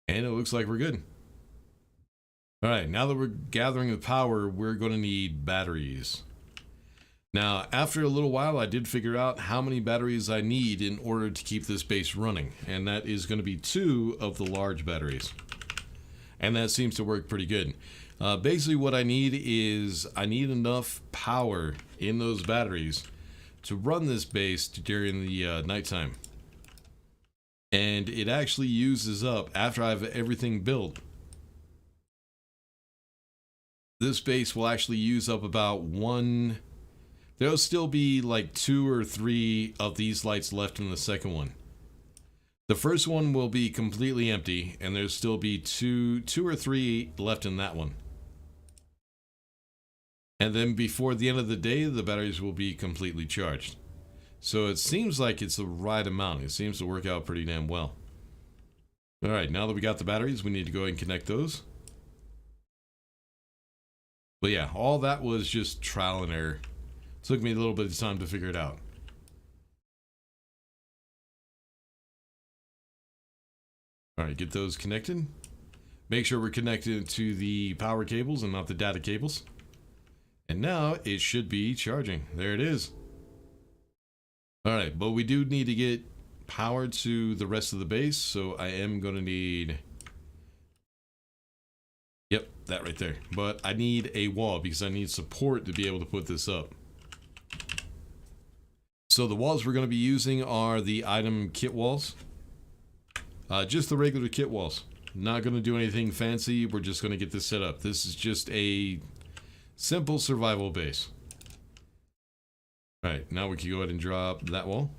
And it looks like we're good. All right, now that we're gathering the power, we're going to need batteries. Now, after a little while, I did figure out how many batteries I need in order to keep this base running. And that is going to be 2 of the large batteries. And that seems to work pretty good. Basically what I need is I need enough power in those batteries to run this base during the nighttime. And it actually uses up, after I have everything built, this base will actually use up about one. There'll still be like 2 or 3 of these lights left in the second one. The first one will be completely empty, and there'll still be two or 3 left in that one. And then before the end of the day, the batteries will be completely charged. So it seems like it's the right amount. It seems to work out pretty damn well. All right, now that we got the batteries, we need to go ahead and connect those. But yeah, all that was just trial and error. It took me a little bit of time to figure it out. All right, get those connected. Make sure we're connected to the power cables and not the data cables. And now it should be charging. There it is. All right, but we do need to get power to the rest of the base, so I am going to need... Yep, that right there. But I need a wall because I need support to be able to put this up. So the walls we're going to be using are the item kit walls. Just the regular kit walls. Not going to do anything fancy. We're just going to get this set up. This is just a simple survival base. Alright, now we can go ahead and drop that wall.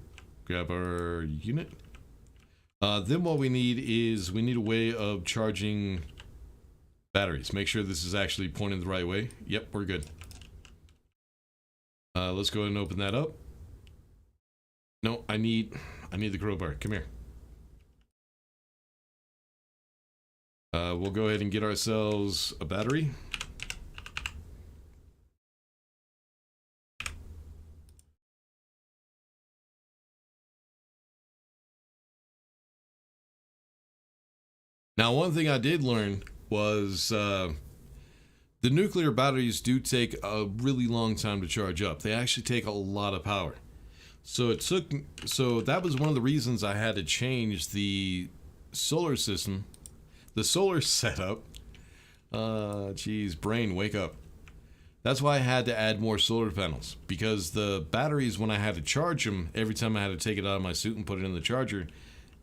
Grab our unit. Then what we need is we need a way of charging batteries. Make sure this is actually pointing the right way. Yep, we're good. Let's go ahead and open that up. No, I need the crowbar. Come here. We'll go ahead and get ourselves a battery. Now, one thing I did learn was the nuclear batteries do take a really long time to charge up. They actually take a lot of power. So that was one of the reasons I had to change the solar system, the solar setup. Geez, brain, wake up. That's why I had to add more solar panels, because the batteries, when I had to charge them, every time I had to take it out of my suit and put it in the charger,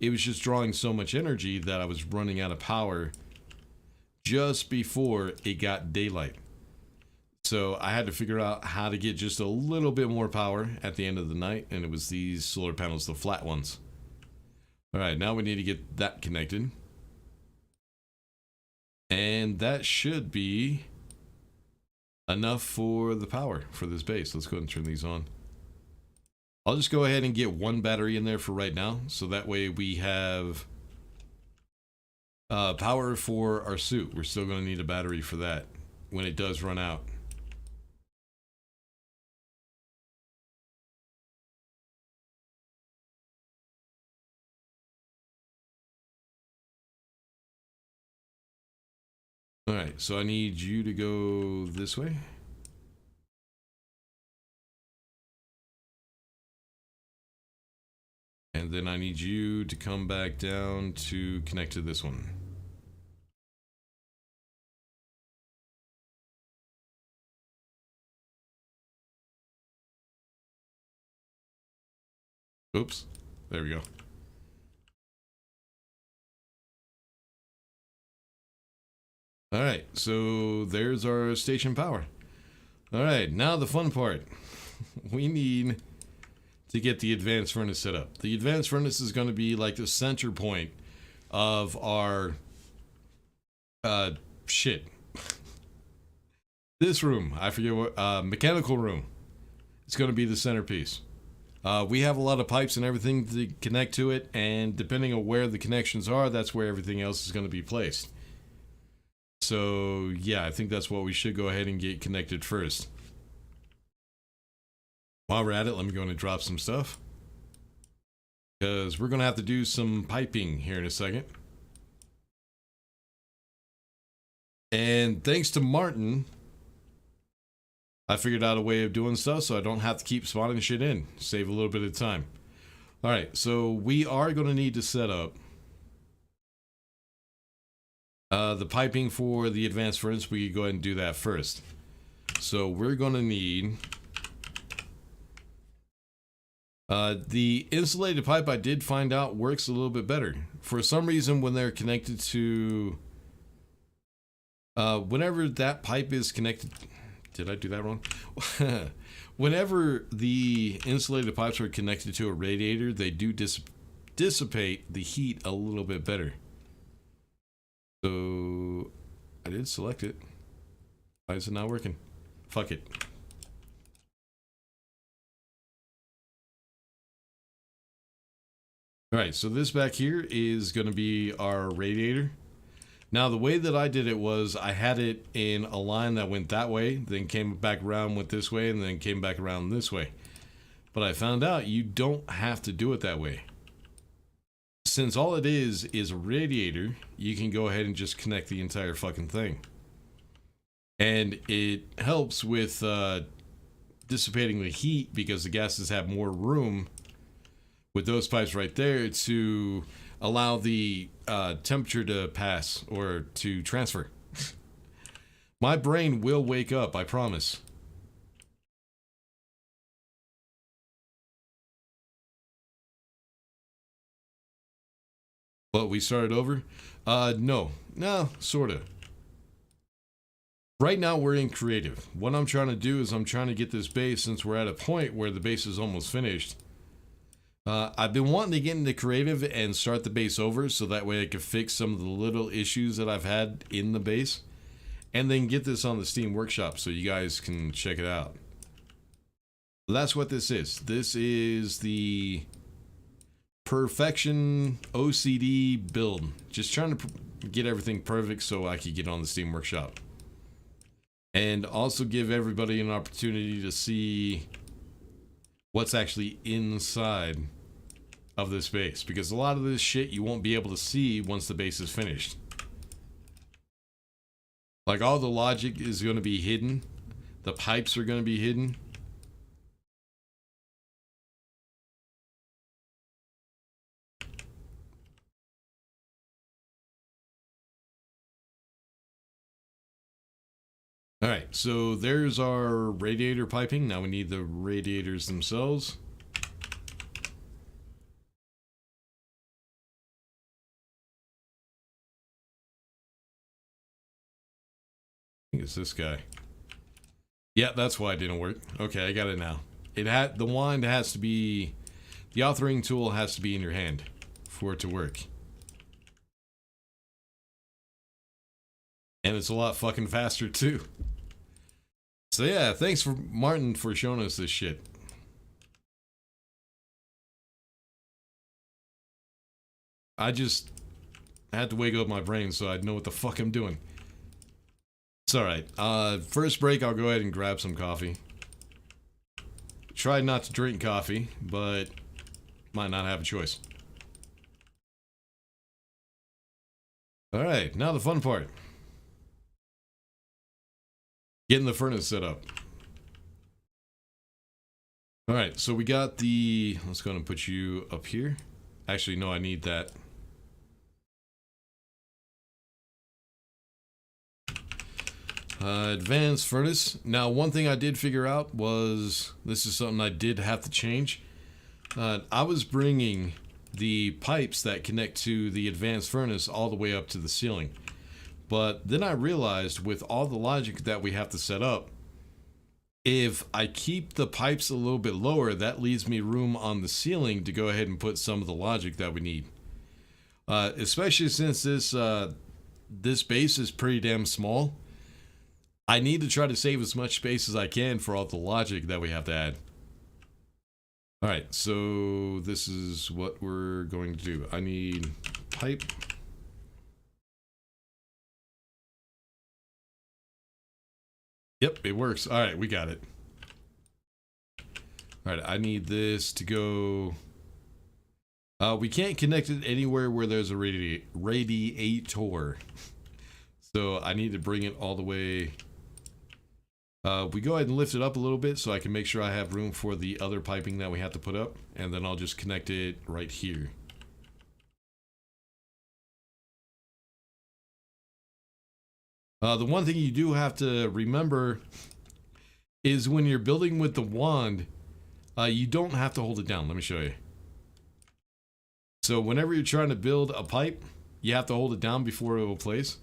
it was just drawing so much energy that I was running out of power just before it got daylight. So I had to figure out how to get just a little bit more power at the end of the night, and it was these solar panels, the flat ones. All right, now we need to get that connected. And that should be enough for the power for this base. Let's go ahead and turn these on. I'll just go ahead and get one battery in there for right now, so that way we have power for our suit. We're still going to need a battery for that when it does run out. Alright, so I need you to go this way. And then I need you to come back down to connect to this one. Oops. There we go. Alright, so there's our station power. Alright, now the fun part. We need to get the advanced furnace set up. The advanced furnace is going to be like the center point of our shit. This room, I forget what, mechanical room. It's going to be the centerpiece. We have a lot of pipes and everything to connect to it, and depending on where the connections are, that's where everything else is going to be placed. So yeah, I think that's what we should go ahead and get connected first. While we're at it, let me go and drop some stuff, because we're going to have to do some piping here in a second. And thanks to Martin, I figured out a way of doing stuff so I don't have to keep spawning shit in. Save a little bit of time. Alright, so we are going to need to set up the piping for the advanced furnace. We can go ahead and do that first. So we're going to need the insulated pipe. I did find out works a little bit better. For some reason, when they're connected to whenever that pipe is connected, did I do that wrong? Whenever the insulated pipes are connected to a radiator, they do dissipate the heat a little bit better. So I did select it. Why is it not working? Fuck it. Alright, so this back here is going to be our radiator. Now the way that I did it was I had it in a line that went that way, then came back around, went this way, and then came back around this way. But I found out you don't have to do it that way. Since all it is a radiator, you can go ahead and just connect the entire fucking thing. And it helps with dissipating the heat because the gases have more room with those pipes right there to allow the temperature to pass or to transfer. My brain will wake up, I promise. But we started over? No, sorta. Right now we're in creative. What I'm trying to do is I'm trying to get this base, since we're at a point where the base is almost finished. I've been wanting to get into creative and start the base over so that way I can fix some of the little issues that I've had in the base, and then get this on the Steam Workshop so you guys can check it out. That's what this is. This is the Perfection OCD build. Just trying to get everything perfect so I could get on the Steam Workshop. And also give everybody an opportunity to see what's actually inside of this base, because a lot of this shit you won't be able to see once the base is finished. Like, all the logic is going to be hidden, the pipes are going to be hidden. Alright, so there's our radiator piping. Now we need the radiators themselves. I think it's this guy. Yeah, that's why it didn't work. Okay, I got it now. The wand has to be, the authoring tool has to be in your hand for it to work. And it's a lot fucking faster too. So yeah, thanks for Martin for showing us this shit. I just had to wake up my brain so I'd know what the fuck I'm doing. It's alright. First break, I'll go ahead and grab some coffee. Try not to drink coffee, but might not have a choice. Alright, now the fun part. getting the furnace set up. All right, so we got the, let's go and put you up here. Actually, no, I need that. Advanced furnace. Now, one thing I did figure out was, this is something I did have to change. I was bringing the pipes that connect to the advanced furnace all the way up to the ceiling. But then I realized with all the logic that we have to set up, if I keep the pipes a little bit lower, that leaves me room on the ceiling to go ahead and put some of the logic that we need. Especially since this base is pretty damn small. I need to try to save as much space as I can for all the logic that we have to add. Alright, so this is what we're going to do. I need pipe. Yep, it works. Alright, we got it. Alright, I need this to go... we can't connect it anywhere where there's a radiator. So I need to bring it all the way... we go ahead and lift it up a little bit so I can make sure I have room for the other piping that we have to put up, and then I'll just connect it right here. The one thing you do have to remember is when you're building with the wand, you don't have to hold it down. Let me show you. So whenever you're trying to build a pipe, you have to hold it down before it will place.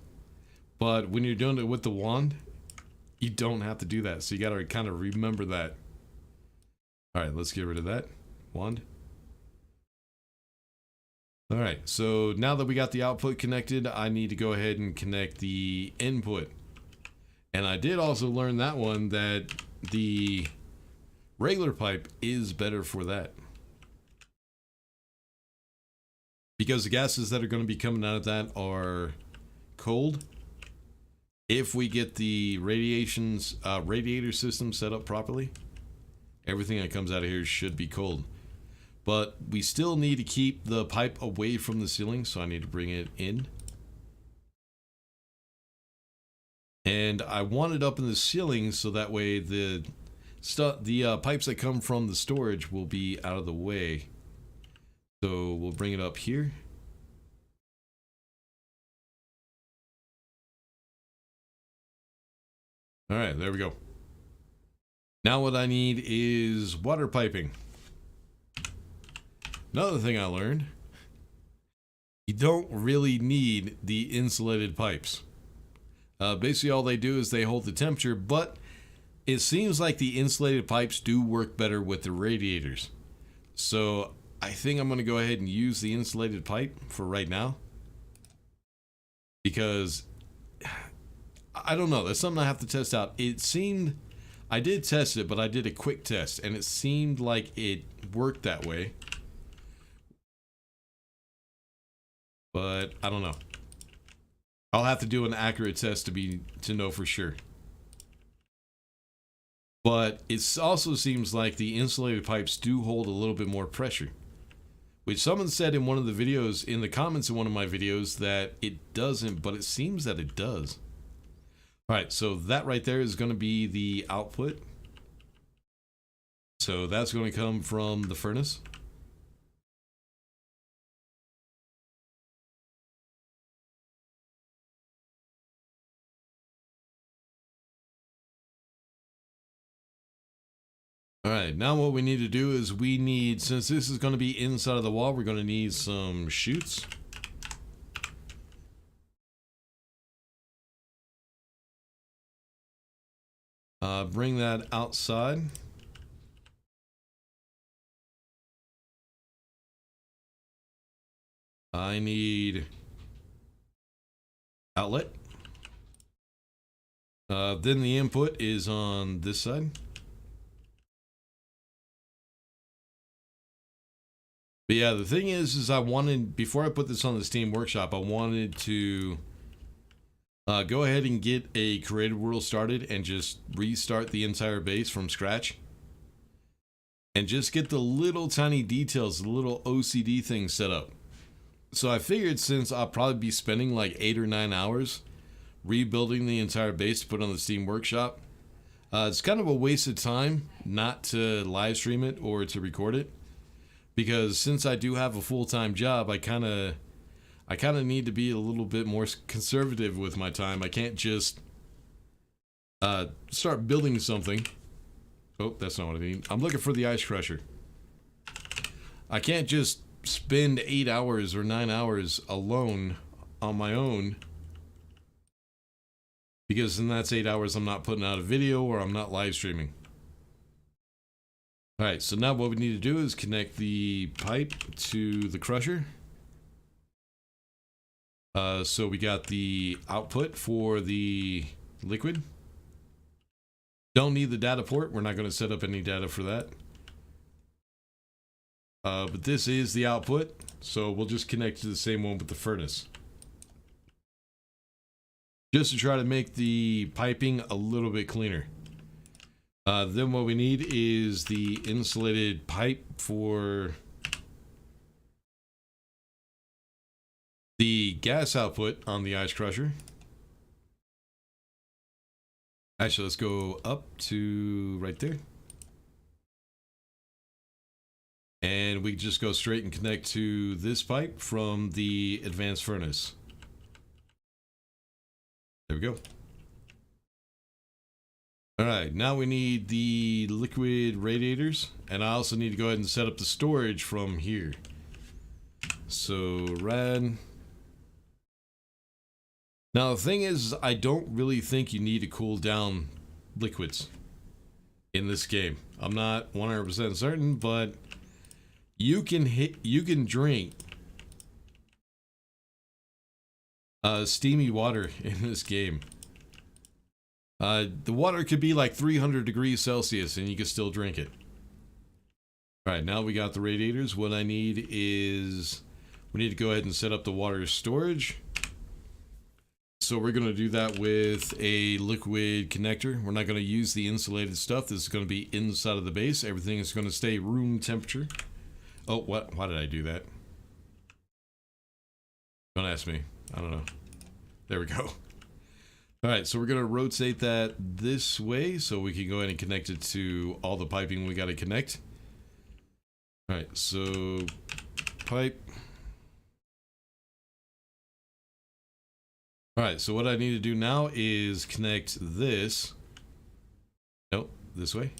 But when you're doing it with the wand, you don't have to do that, so you gotta kind of remember that. Alright, let's get rid of that. Wand. Alright, so now that we got the output connected, I need to go ahead and connect the input. And I did also learn that one, that the regular pipe is better for that. Because the gases that are going to be coming out of that are cold. If we get the radiator system set up properly, everything that comes out of here should be cold. But we still need to keep the pipe away from the ceiling, so I need to bring it in. And I want it up in the ceiling so that way the pipes that come from the storage will be out of the way. So we'll bring it up here. All right, there we go. Now what I need is water piping. Another thing I learned, you don't really need the insulated pipes. Basically all they do is they hold the temperature, but it seems like the insulated pipes do work better with the radiators. So I think I'm going to go ahead and use the insulated pipe for right now. Because I don't know, that's something I have to test out. It seemed, I did test it, but I did a quick test and it seemed like it worked that way. But I don't know. I'll have to do an accurate test to know for sure. But it also seems like the insulated pipes do hold a little bit more pressure. Which someone said in one of the videos, in the comments in one of my videos, that it doesn't, but it seems that it does. Alright, so that right there is going to be the output. So that's going to come from the furnace. Alright, now what we need to do is we need, since this is going to be inside of the wall, we're going to need some chutes. Bring that outside. I need outlet. Then the input is on this side. But yeah, the thing is I wanted, before I put this on the Steam Workshop, I wanted to go ahead and get a creative world started and just restart the entire base from scratch. And just get the little tiny details, the little OCD things set up. So I figured since I'll probably be spending like 8 or 9 hours rebuilding the entire base to put on the Steam Workshop, It's kind of a waste of time not to live stream it or to record it, because since I do have a full-time job, I kind of need to be a little bit more conservative with my time. I can't just start building something. Oh, that's not what I need. I'm looking for the ice crusher. I can't just spend 8 hours or 9 hours alone on my own, because then that's 8 hours I'm not putting out a video or I'm not live streaming. Alright, so now what we need to do is connect the pipe to the crusher. So we got the output for the liquid. Don't need the data port. We're not going to set up any data for that. But this is the output, so we'll just connect to the same one with the furnace. Just to try to make the piping a little bit cleaner. Then what we need is the insulated pipe for the gas output on the ice crusher. Actually, let's go up to right there. And we just go straight and connect to this pipe from the advanced furnace. There we go. Alright, now we need the liquid radiators, and I also need to go ahead and set up the storage from here. So, rad. Now, the thing is, I don't really think you need to cool down liquids in this game. I'm not 100% certain, but you can drink steamy water in this game. The water could be like 300 degrees Celsius and you can still drink it. Alright, now we got the radiators. What I need is, we need to go ahead and set up the water storage. So we're going to do that with a liquid connector. We're not going to use the insulated stuff. This is going to be inside of the base. Everything is going to stay room temperature. Oh, what? Why did I do that? Don't ask me. I don't know. There we go. Alright, so we're going to rotate that this way so we can go ahead and connect it to all the piping we got to connect. Alright, so pipe. Alright, so what I need to do now is connect this. Nope, this way.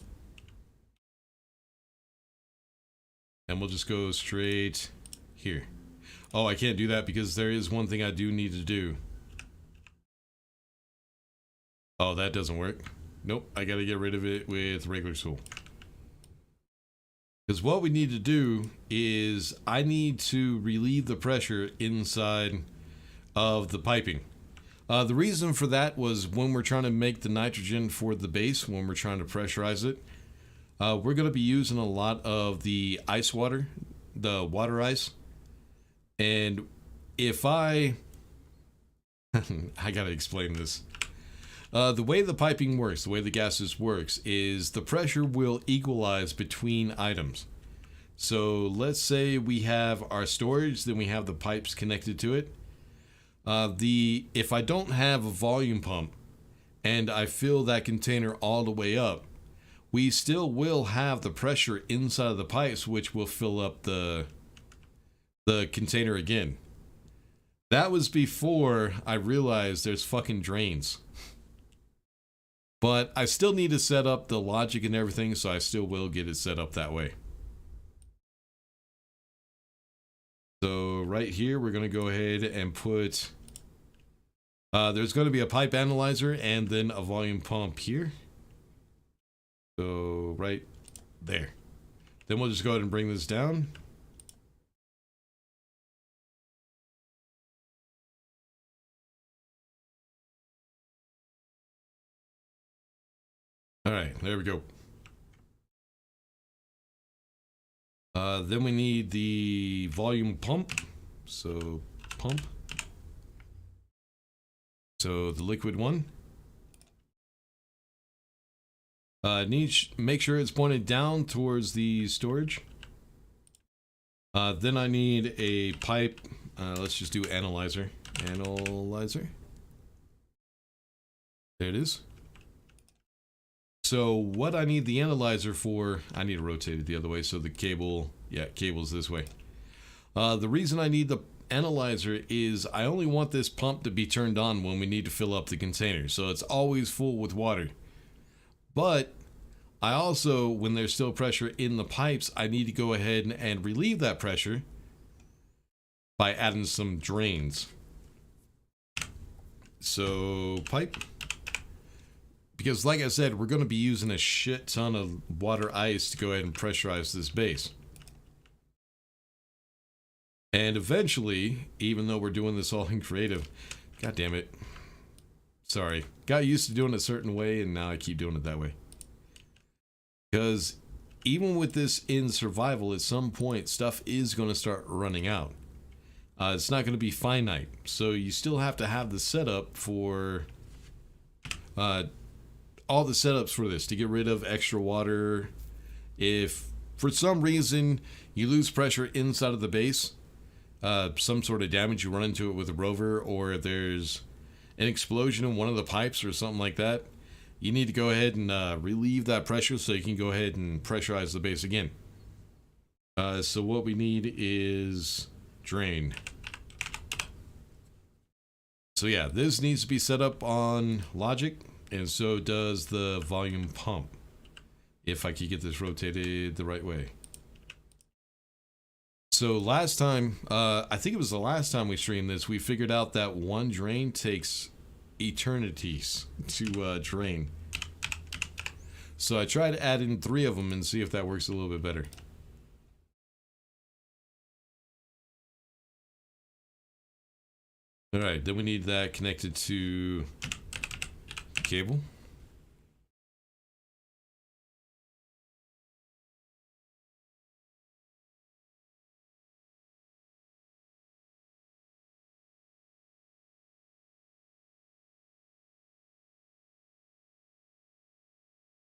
And we'll just go straight here. Oh, I can't do that because there is one thing I do need to do. Oh, that doesn't work. Nope, I gotta get rid of it with regular tool. Because what we need to do is I need to relieve the pressure inside of the piping. The reason for that was when we're trying to make the nitrogen for the base, when we're trying to pressurize it, we're going to be using a lot of the ice water, the water ice. And if I gotta explain this. The way the piping works, the way the gases works, is the pressure will equalize between items. So let's say we have our storage, then we have the pipes connected to it. If I don't have a volume pump and I fill that container all the way up, we still will have the pressure inside of the pipes, which will fill up the container again. That was before I realized there's fucking drains. But I still need to set up the logic and everything, so I still will get it set up that way. So right here, we're going to go ahead and put, there's going to be a pipe analyzer and then a volume pump here. So right there. Then we'll just go ahead and bring this down. All right, there we go. Then we need the volume pump. So pump. So the liquid one. Make sure it's pointed down towards the storage. Then I need a pipe. Let's just do analyzer. Analyzer. There it is. So what I need the analyzer for, I need to rotate it the other way so the cable, yeah, cable's this way. The reason I need the analyzer is I only want this pump to be turned on when we need to fill up the container, so it's always full with water. But I also, when there's still pressure in the pipes, I need to go ahead and relieve that pressure by adding some drains. So pipe, because like I said, we're going to be using a shit ton of water ice to go ahead and pressurize this base. And eventually, even though we're doing this all in creative, god damn it, sorry, got used to doing it a certain way and now I keep doing it that way. Because even with this in survival, at some point stuff is going to start running out. It's not going to be finite, so you still have to have the setup for all the setups for this to get rid of extra water. If for some reason you lose pressure inside of the base, some sort of damage, you run into it with a rover, or there's an explosion in one of the pipes or something like that, you need to go ahead and relieve that pressure so you can go ahead and pressurize the base again. So what we need is drain. So yeah, this needs to be set up on logic, and so does the volume pump, if I could get this rotated the right way. So last time, I think it was the last time we streamed this, we figured out that one drain takes eternities to drain. So I tried adding 3 of them and see if that works a little bit better. Alright, then we need that connected to cable.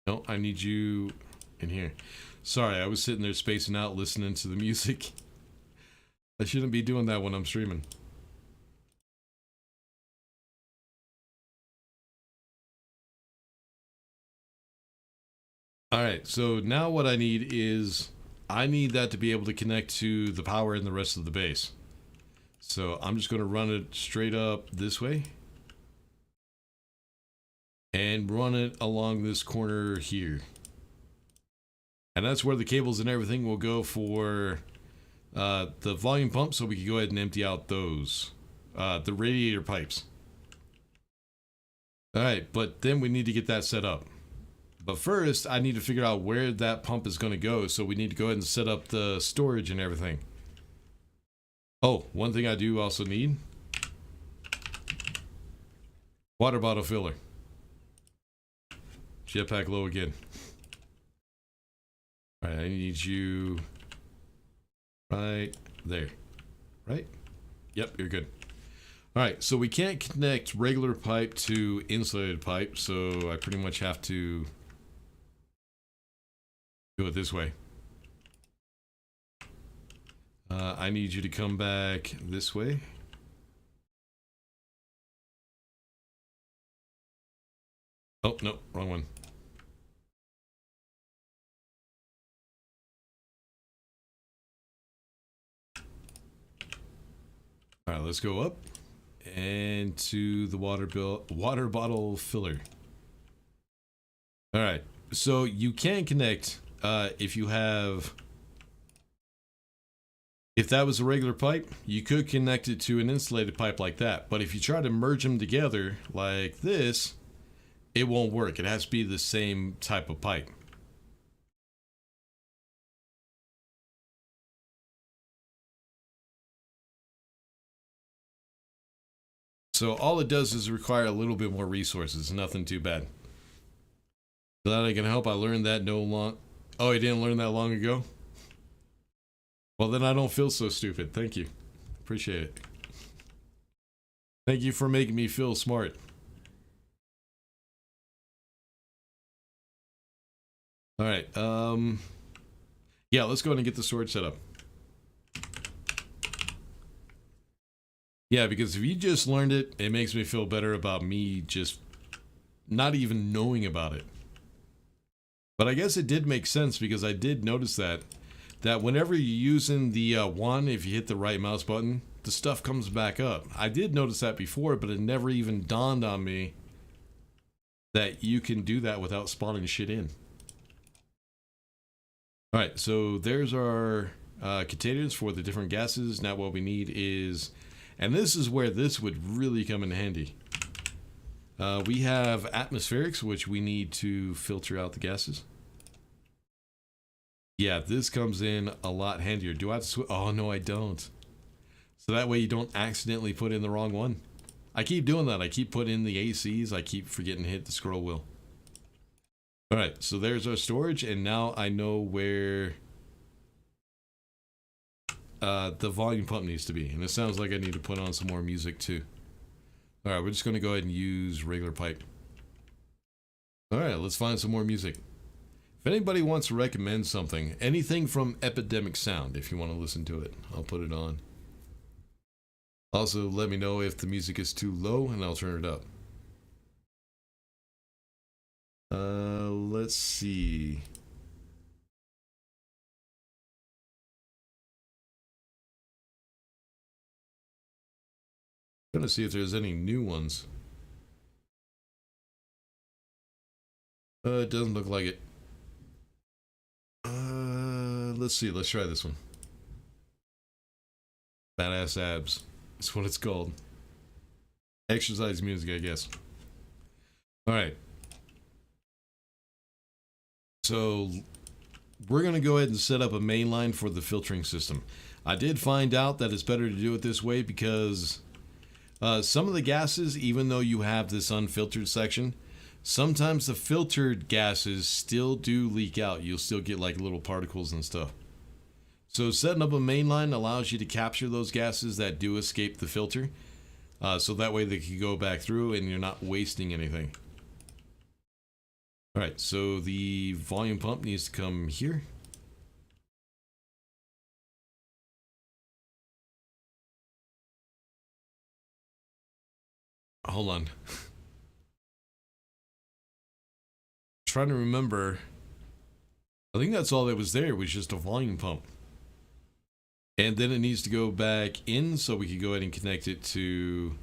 No, I need you in here. Sorry, I was sitting there spacing out listening to the music. I shouldn't be doing that when I'm streaming. Alright, so now what I need is, I need that to be able to connect to the power in the rest of the base. So I'm just going to run it straight up this way. And run it along this corner here. And that's where the cables and everything will go for the volume pump, so we can go ahead and empty out those. The radiator pipes. Alright, but then we need to get that set up. But first, I need to figure out where that pump is going to go, so we need to go ahead and set up the storage and everything. Oh, one thing I do also need. Water bottle filler. Jetpack low again. Alright, I need you right there. Right? Yep, you're good. Alright, so we can't connect regular pipe to insulated pipe, so I pretty much have to do it this way. I need you to come back this way. Oh, no, wrong one. All right, let's go up and to the water bottle filler. All right, so you can connect if you have, if that was a regular pipe, you could connect it to an insulated pipe like that. But if you try to merge them together like this, it won't work. It has to be the same type of pipe. So all it does is require a little bit more resources, nothing too bad. So that I can help, I learned that oh, I didn't learn that long ago? Well, then I don't feel so stupid. Thank you. Appreciate it. Thank you for making me feel smart. Alright, yeah, let's go ahead and get the storage set up. Yeah, because if you just learned it, it makes me feel better about me just not even knowing about it. But I guess it did make sense because I did notice that whenever you're using the one, if you hit the right mouse button, the stuff comes back up. I did notice that before, but it never even dawned on me that you can do that without spawning shit in. Alright, so there's our containers for the different gases. Now what we need is, and this is where this would really come in handy. We have atmospherics, which we need to filter out the gases. Yeah, this comes in a lot handier. Do I have to oh, no, I don't. So that way you don't accidentally put in the wrong one. I keep doing that. I keep putting in the ACs. I keep forgetting to hit the scroll wheel. Alright, so there's our storage, and now I know where the volume pump needs to be. And it sounds like I need to put on some more music too. Alright, we're just going to go ahead and use regular pipe. Alright, let's find some more music. If anybody wants to recommend something, anything from Epidemic Sound, if you want to listen to it, I'll put it on. Also, let me know if the music is too low and I'll turn it up. Let's see. I'm gonna see if there's any new ones. It doesn't look like it. Let's see. Let's try this one. Badass Abs. That's what it's called. Exercise music, I guess. Alright. So, we're going to go ahead and set up a main line for the filtering system. I did find out that it's better to do it this way because some of the gases, even though you have this unfiltered section, sometimes the filtered gases still do leak out. You'll still get like little particles and stuff. So setting up a main line allows you to capture those gases that do escape the filter. So that way they can go back through and you're not wasting anything. Alright, so the volume pump needs to come here. Hold on. Trying to remember. I think that's all that was there, was just a volume pump. And then it needs to go back in so we can go ahead and connect it to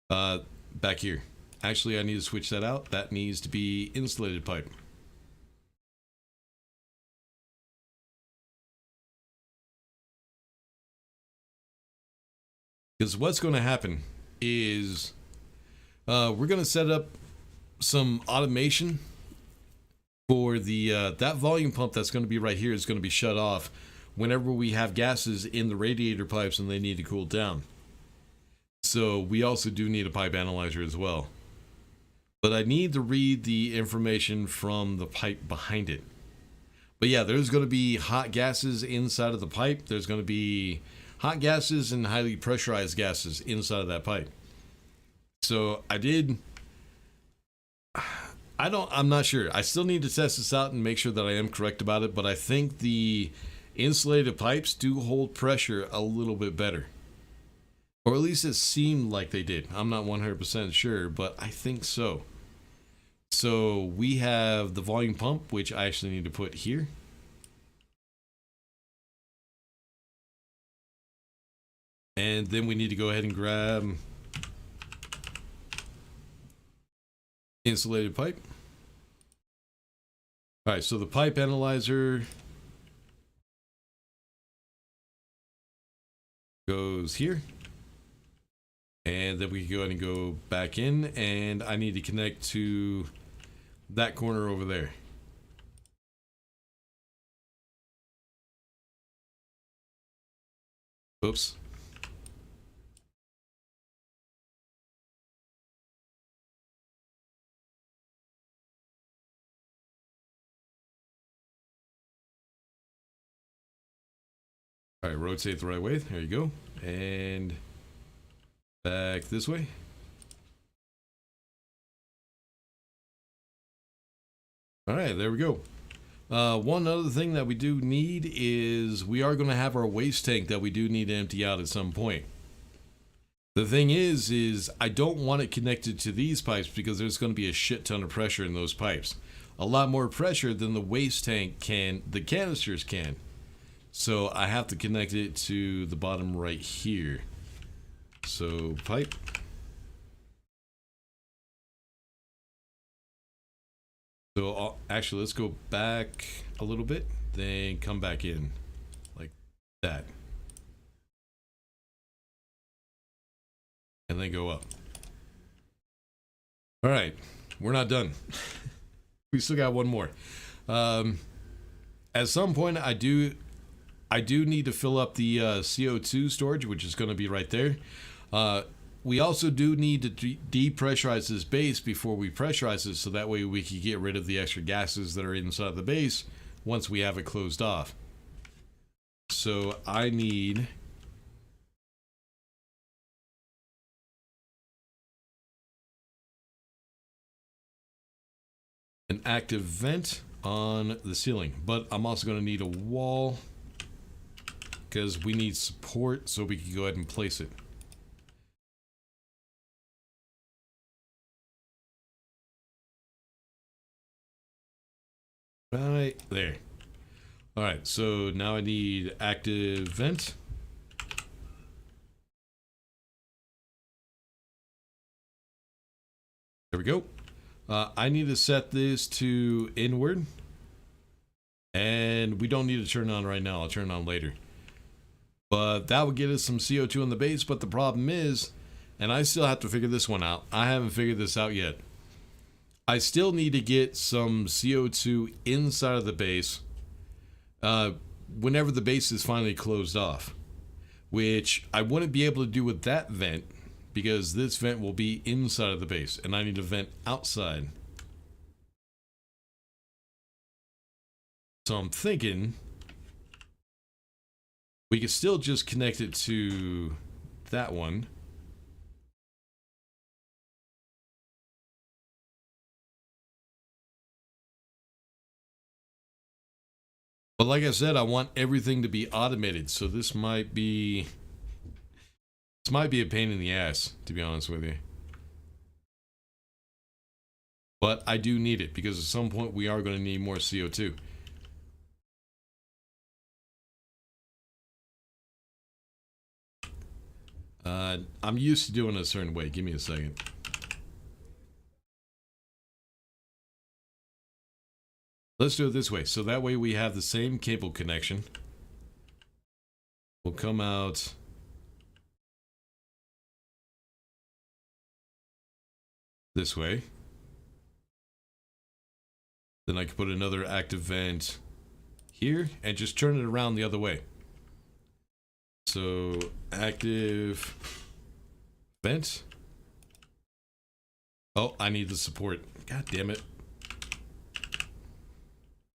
back here. Actually, I need to switch that out. That needs to be insulated pipe. Because what's going to happen is we're going to set up some automation for the that volume pump that's going to be right here is going to be shut off whenever we have gases in the radiator pipes and they need to cool down. So we also do need a pipe analyzer as well. But I need to read the information from the pipe behind it. But yeah, there's going to be hot gases inside of the pipe. There's going to be hot gases and highly pressurized gases inside of that pipe. So I'm not sure. I still need to test this out and make sure that I am correct about it, but I think the insulated pipes do hold pressure a little bit better. Or at least it seemed like they did. I'm not 100% sure, but I think so. So we have the volume pump, which I actually need to put here. And then we need to go ahead and grab insulated pipe. All right, so the pipe analyzer goes here. And then we can go ahead and go back in, and I need to connect to that corner over there. Oops. All right, rotate the right way. There you go. And back this way. All right, there we go. One other thing that we do need is we are going to have our waste tank that we do need to empty out at some point. The thing is I don't want it connected to these pipes because there's going to be a shit ton of pressure in those pipes. a lot more pressure than the waste tank can, the canisters can. So I have to connect it to the bottom right here. So pipe. So actually, let's go back a little bit, then come back in like that. And then go up. All right, we're not done. We still got one more. At some point, I do need to fill up the CO2 storage, which is going to be right there. We also do need to depressurize this base before we pressurize it, so that way we can get rid of the extra gases that are inside the base once we have it closed off. So I need an active vent on the ceiling, but I'm also going to need a wall because we need support so we can go ahead and place it. Right there. All right, so now I need active vent. There we go. I need to set this to inward, and we don't need to turn it on right now. I'll turn it on later. But that would get us some CO2 in the base, but the problem is, and I still have to figure this one out. I haven't figured this out yet. I still need to get some CO2 inside of the base whenever the base is finally closed off, which I wouldn't be able to do with that vent because this vent will be inside of the base and I need a vent outside. So I'm thinking we could still just connect it to that one. But like I said, I want everything to be automated, so this might be a pain in the ass, to be honest with you. But I do need it, because at some point we are going to need more CO2. I'm used to doing it a certain way. Give me a second. Let's do it this way. So that way we have the same cable connection. We'll come out this way. Then I can put another active vent here and just turn it around the other way. So active vent. Oh, I need the support. God damn it.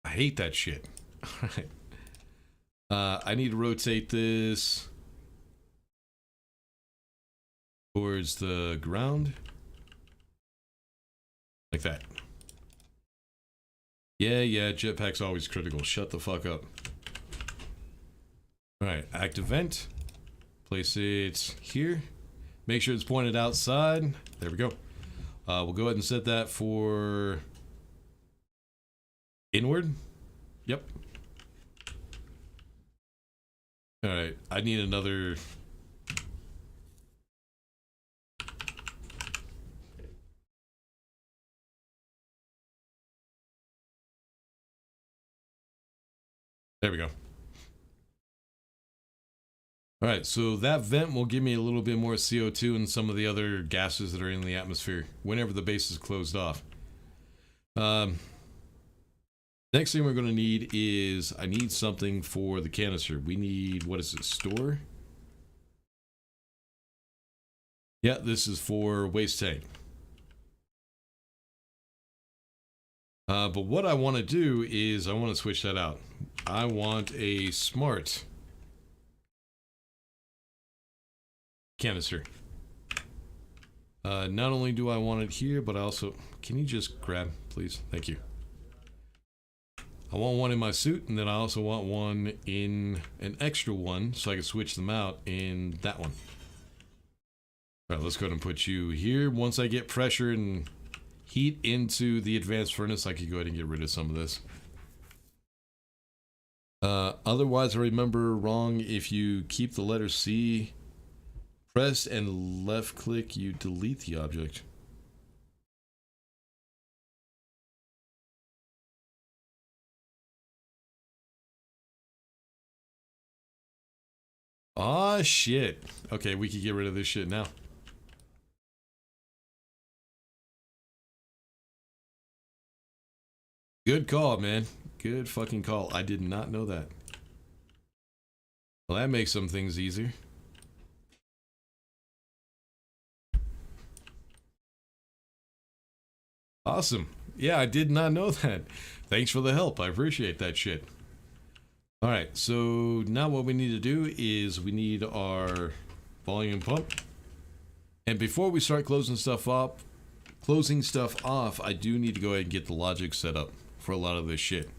I hate that shit. Alright. I need to rotate this towards the ground. Like that. Yeah, jetpack's always critical. Shut the fuck up. Alright, active vent. Place it here. Make sure it's pointed outside. There we go. We'll go ahead and set that for inward. Yep. Alright, I need another. There we go. Alright, so that vent will give me a little bit more CO2 and some of the other gases that are in the atmosphere whenever the base is closed off. Next thing we're going to need is, I need something for the canister. We need, what is it, store? Yeah, this is for waste tank. But what I want to do is, I want to switch that out. I want a smart canister. Not only do I want it here, but I also, can you just grab, please? Thank you. I want one in my suit, and then I also want one in an extra one, so I can switch them out in that one. Alright, let's go ahead and put you here. Once I get pressure in heat into the advanced furnace, I could go ahead and get rid of some of this. Otherwise, I remember wrong. If you keep the letter C pressed and left click, you delete the object. Ah, shit. Okay, we can get rid of this shit now. Good call, man. Good fucking call. I did not know that. Well, that makes some things easier. Awesome. Yeah, I did not know that. Thanks for the help. I appreciate that shit. Alright, so now what we need to do is we need our volume pump. And before we start closing stuff off, I do need to go ahead and get the logic set up for a lot of this shit.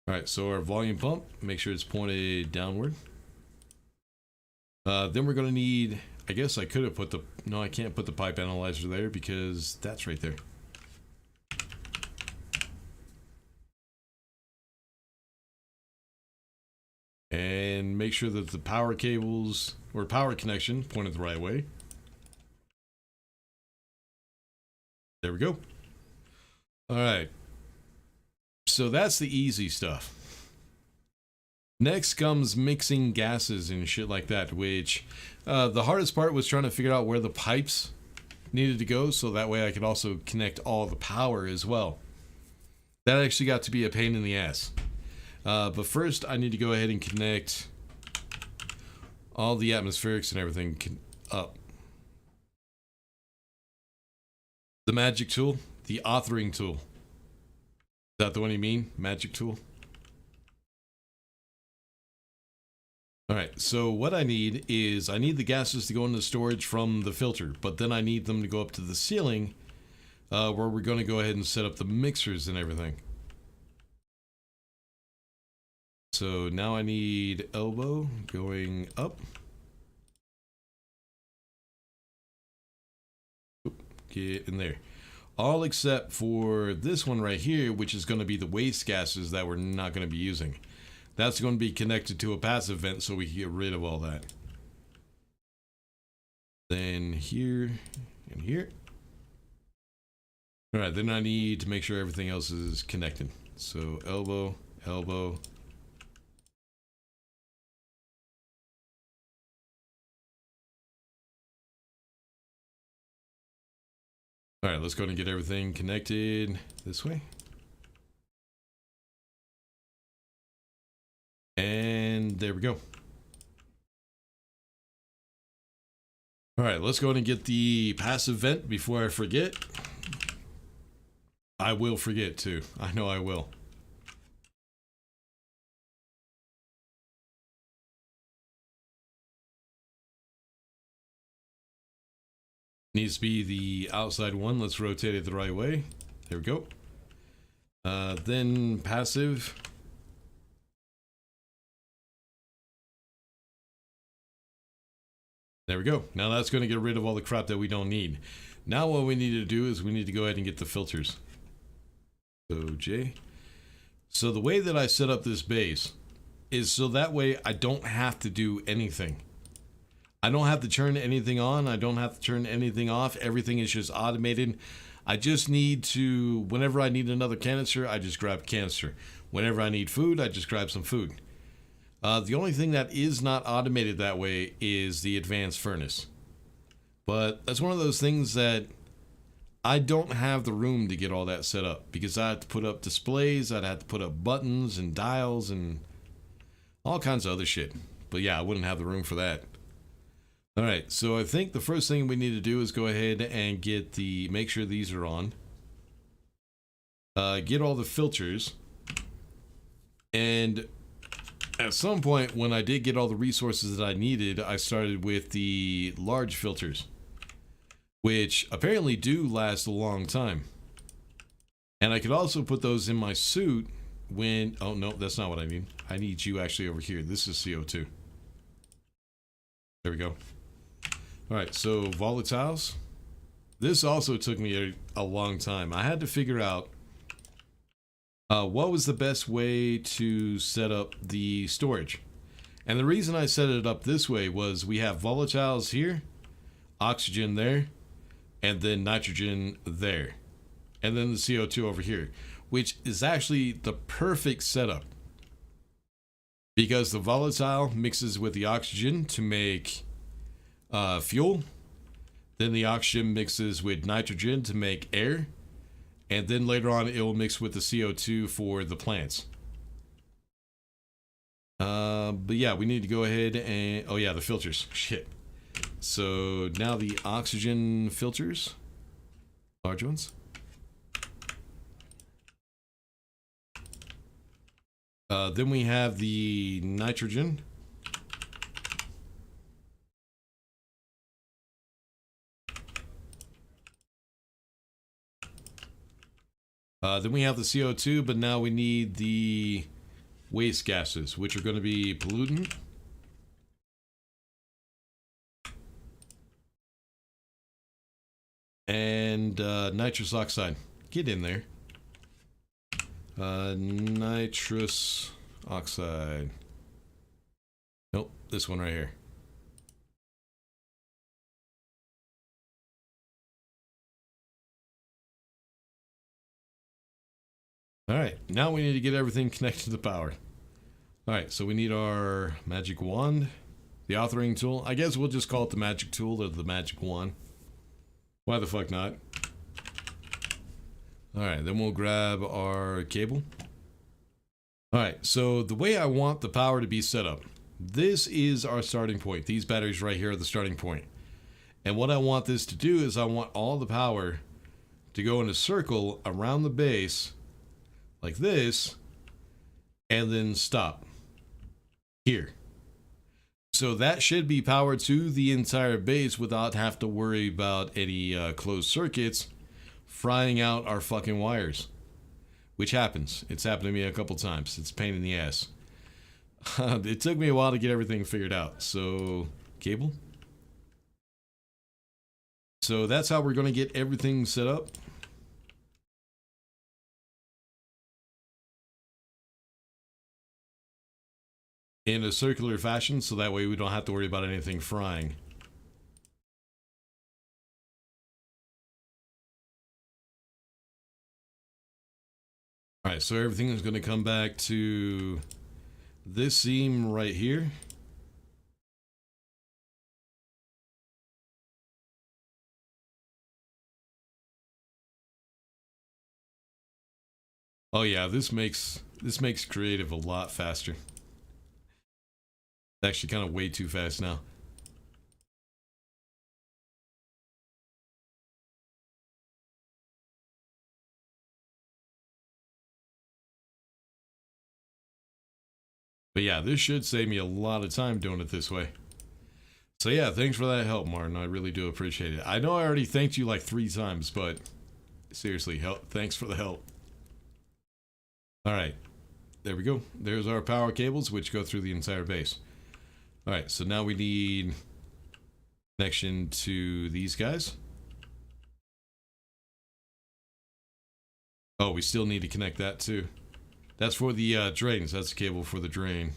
Alright, so our volume pump, make sure it's pointed downward. Then we're going to need, I guess I could have put the, no, I can't put the pipe analyzer there because that's right there. And make sure that the power cables or power connection pointed the right way. There we go. All right. So that's the easy stuff. Next comes mixing gases and shit like that, which the hardest part was trying to figure out where the pipes needed to go so that way I could also connect all the power as well. That actually got to be a pain in the ass. But first, I need to go ahead and connect all the atmospherics and everything up. The magic tool, the authoring tool. Is that the one you mean? Magic tool? Alright, so what I need is, I need the gases to go into storage from the filter, but then I need them to go up to the ceiling, where we're going to go ahead and set up the mixers and everything. So now I need elbow going up. Get in there. All except for this one right here, which is going to be the waste gases that we're not going to be using. That's going to be connected to a passive vent so we can get rid of all that. Then here and here. Alright, then I need to make sure everything else is connected. So elbow, elbow. Alright, let's go and get everything connected this way. And there we go. Alright, let's go and get the passive vent before I forget. I will forget too. I know I will. Needs to be the outside one. Let's rotate it the right way. There we go. Then passive. There we go. Now that's going to get rid of all the crap that we don't need. Now what we need to do is we need to go ahead and get the filters. So J. So the way that I set up this base is so that way I don't have to do anything. I don't have to turn anything on. I don't have to turn anything off. Everything is just automated. I just need to, whenever I need another canister, I just grab a canister. Whenever I need food, I just grab some food. The only thing that is not automated that way is the advanced furnace. But that's one of those things that I don't have the room to get all that set up because I have to put up displays, I'd have to put up buttons and dials and all kinds of other shit. But yeah, I wouldn't have the room for that. Alright, so I think the first thing we need to do is go ahead and get the, make sure these are on. Get all the filters. And at some point when I did get all the resources that I needed, I started with the large filters, which apparently do last a long time. And I could also put those in my suit when, oh no, that's not what I need. I need you actually over here. This is CO2. There we go. Alright, so volatiles. This also took me a long time. I had to figure out what was the best way to set up the storage. And the reason I set it up this way was we have volatiles here, oxygen there, and then nitrogen there. And then the CO2 over here, which is actually the perfect setup. Because the volatile mixes with the oxygen to make fuel. Then the oxygen mixes with nitrogen to make air. And then later on it will mix with the CO2 for the plants. But yeah, we need to go ahead and... Oh yeah, the filters. Shit. So now the oxygen filters. Large ones. Then we have the nitrogen. Then we have the CO2, but now we need the waste gases, which are going to be pollutant. And nitrous oxide. Get in there. Nitrous oxide. Nope, this one right here. Alright, now we need to get everything connected to the power. Alright, so we need our magic wand, the authoring tool. I guess we'll just call it the magic tool or the magic wand. Why the fuck not? Alright, then we'll grab our cable. Alright, so the way I want the power to be set up. This is our starting point. These batteries right here are the starting point. And what I want this to do is I want all the power to go in a circle around the base like this, and then stop here. So that should be power to the entire base without have to worry about any closed circuits frying out our fucking wires. Which happens. It's happened to me a couple times. It's a pain in the ass. It took me a while to get everything figured out. So, cable. So that's how we're going to get everything set up. In a circular fashion, so that way we don't have to worry about anything frying. Alright, so everything is going to come back to this seam right here. Oh yeah, this makes creative a lot faster. It's actually kind of way too fast now. But yeah, this should save me a lot of time doing it this way. So yeah, thanks for that help, Martin. I really do appreciate it. I know I already thanked you like 3 times, but seriously, thanks for the help. Alright, there we go. There's our power cables, which go through the entire base. Alright, so now we need connection to these guys. Oh, we still need to connect that too. That's for the drains. That's the cable for the drain.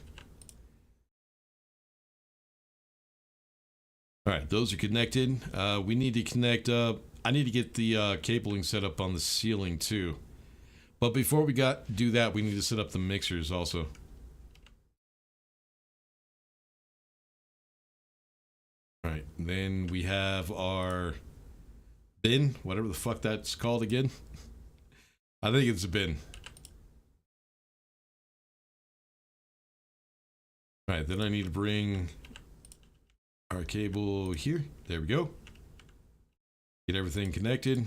Alright, those are connected. We need to connect up. I need to get the cabling set up on the ceiling too. But before we do that, we need to set up the mixers also. Alright, then we have our bin, whatever the fuck that's called again. I think it's a bin. Alright, then I need to bring our cable here. There we go. Get everything connected.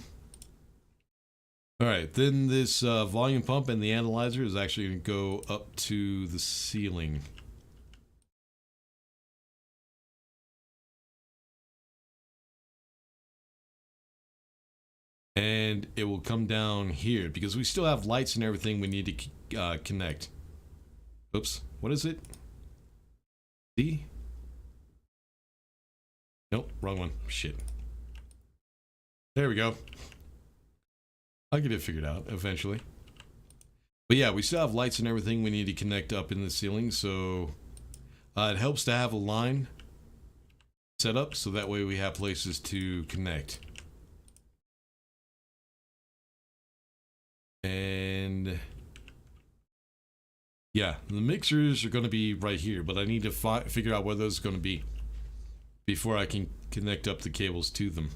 Alright, then this volume pump and the analyzer is actually going to go up to the ceiling. And it will come down here because we still have lights and everything we need to connect. Oops, what is it? D? Nope, wrong one. Shit. There we go. I'll get it figured out eventually. But yeah, we still have lights and everything we need to connect up in the ceiling, so it helps to have a line set up so that way we have places to connect. And yeah, the mixers are going to be right here, but I need to figure out where those are going to be before I can connect up the cables to them.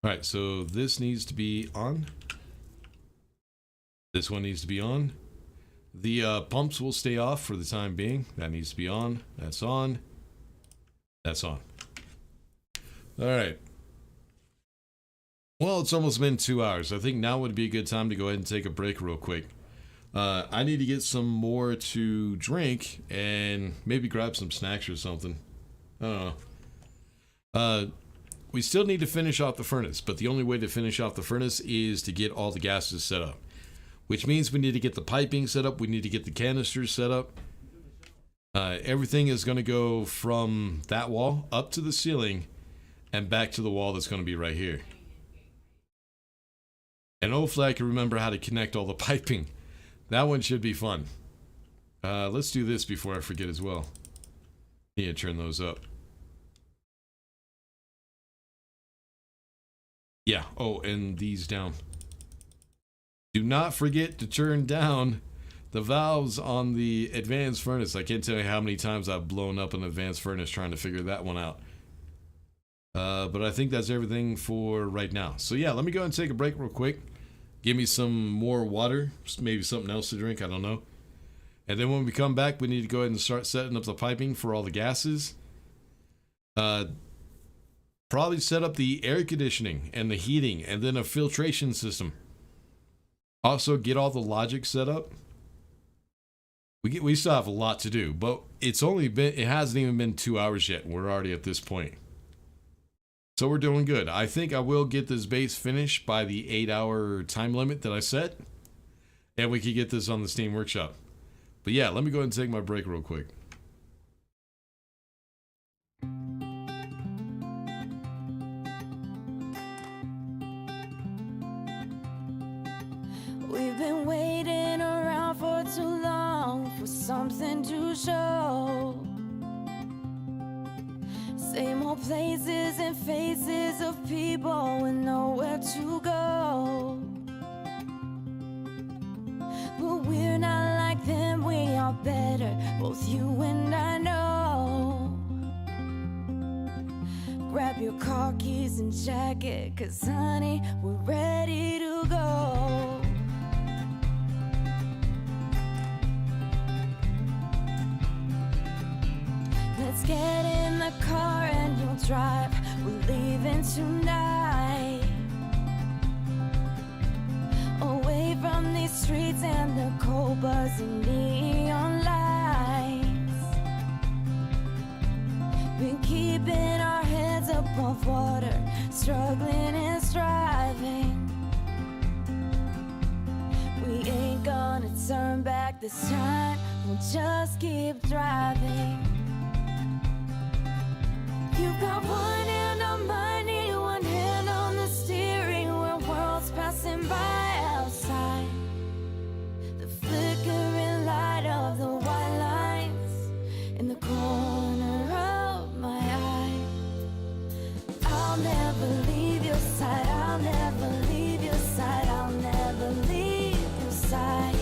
Alright, so this needs to be on. This one needs to be on. The pumps will stay off for the time being. That needs to be on. That's on. That's on. Alright. Well, it's almost been 2 hours. I think now would be a good time to go ahead and take a break real quick. I need to get some more to drink and maybe grab some snacks or something. I don't know. We still need to finish off the furnace, but the only way to finish off the furnace is to get all the gases set up. Which means we need to get the piping set up, we need to get the canisters set up. Everything is going to go from that wall up to the ceiling and back to the wall that's going to be right here. And hopefully I can remember how to connect all the piping. That one should be fun. Let's do this before I forget as well. Need to turn those up. Yeah, oh, and these down. Do not forget to turn down the valves on the advanced furnace. I can't tell you how many times I've blown up an advanced furnace trying to figure that one out. But I think that's everything for right now. So yeah, let me go and take a break real quick. Give me some more water, maybe something else to drink, I don't know. And then when we come back, we need to go ahead and start setting up the piping for all the gases. Probably set up the air conditioning and the heating and then a filtration system. Also get all the logic set up. We still have a lot to do, but it hasn't even been 2 hours yet. We're already at this point. So we're doing good. I think I will get this base finished by the 8-hour time limit that I set. And we can get this on the Steam Workshop. But yeah, let me go ahead and take my break real quick. We've been waiting around for too long for something to show. Same old places and faces of people with nowhere to go. But we're not like them, we are better, both you and I know. Grab your car keys and jacket, 'cause honey, we're ready to go. Let's get in the car and you'll drive. We're leaving tonight. Away from these streets and the cold buzzing neon lights. Been keeping our heads above water, struggling and striving. We ain't gonna turn back this time, we'll just keep driving. You've got one hand on money, one hand on the steering wheel, worlds passing by outside. The flickering light of the white lines in the corner of my eye. I'll never leave your side, I'll never leave your side, I'll never leave your side.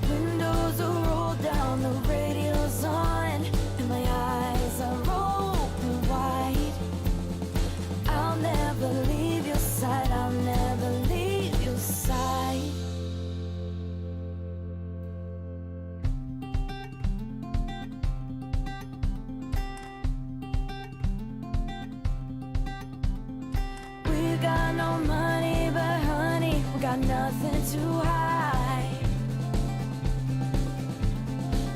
The windows are rolled down, the radio's on, and my eyes are open wide. I'll never leave your side, I'll never leave your side. We got no money, but honey, we got nothing to hide.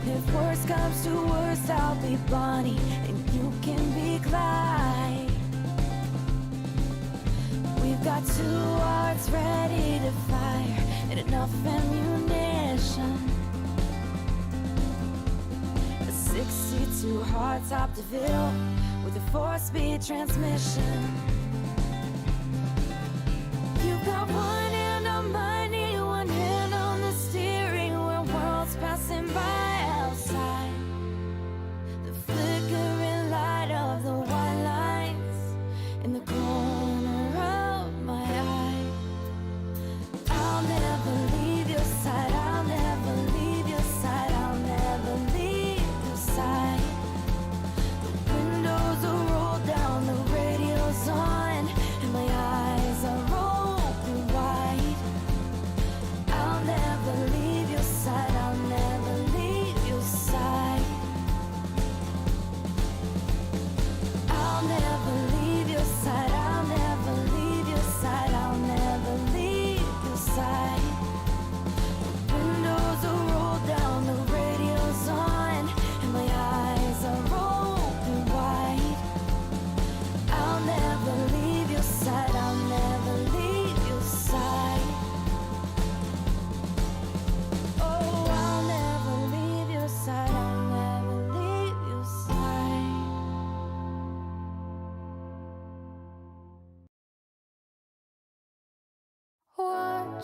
If worst comes to worst, I'll be Bonnie and you can be Clyde. We've got 2 hearts ready to fire and enough ammunition. A 62 hardtop DeVille with a 4-speed transmission.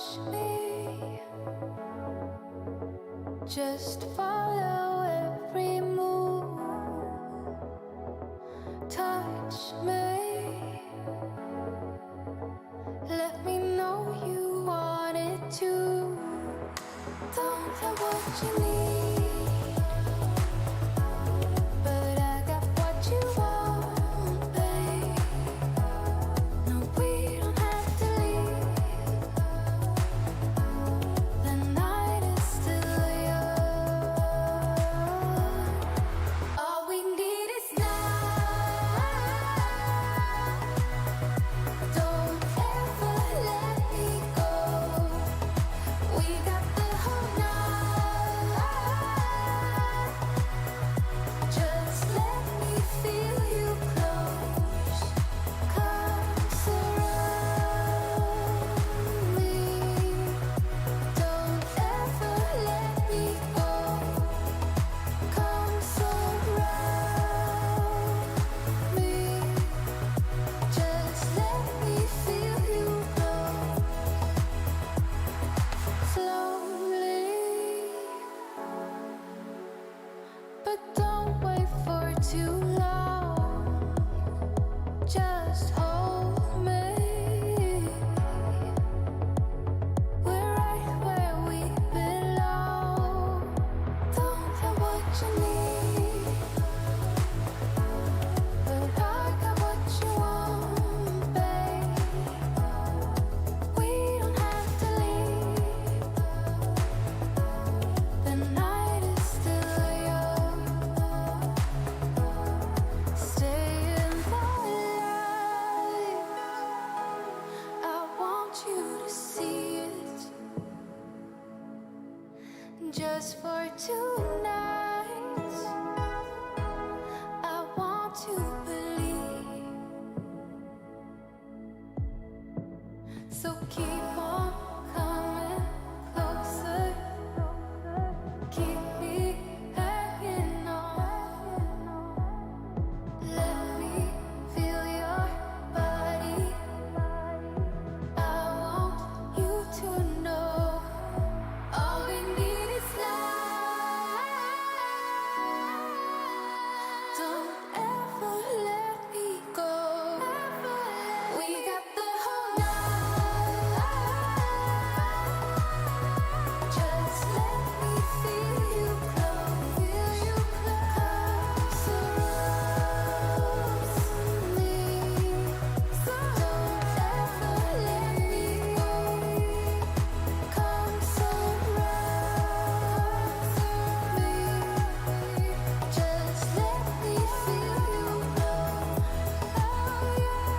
touch me. Just follow every move. Touch me. Let me know you want it too. Don't have what you need, but I got what you want, babe. No, we don't have to leave. The night is still young. All we need is now. Don't ever let me go. We got the whole night. Just let me feel you close. Come surround me. Don't ever let me go. Come surround me. Just let me feel you close. Slowly, but don't wait for too long. Just hold me. We're right where we belong. Don't have what you need, but I got what you want, babe. We don't have to leave. The night is still young. Stay in the light. I want you to see it. Just for tonight, I want to believe. So keep on coming closer. Keep me hanging on. Let me feel your body. I want you to know. All we need is love. Don't ever let me go. We got the whole night. Just let me feel you close. Come surround me. Don't ever let me go. Come surround me. Just let me feel you close. Oh yeah.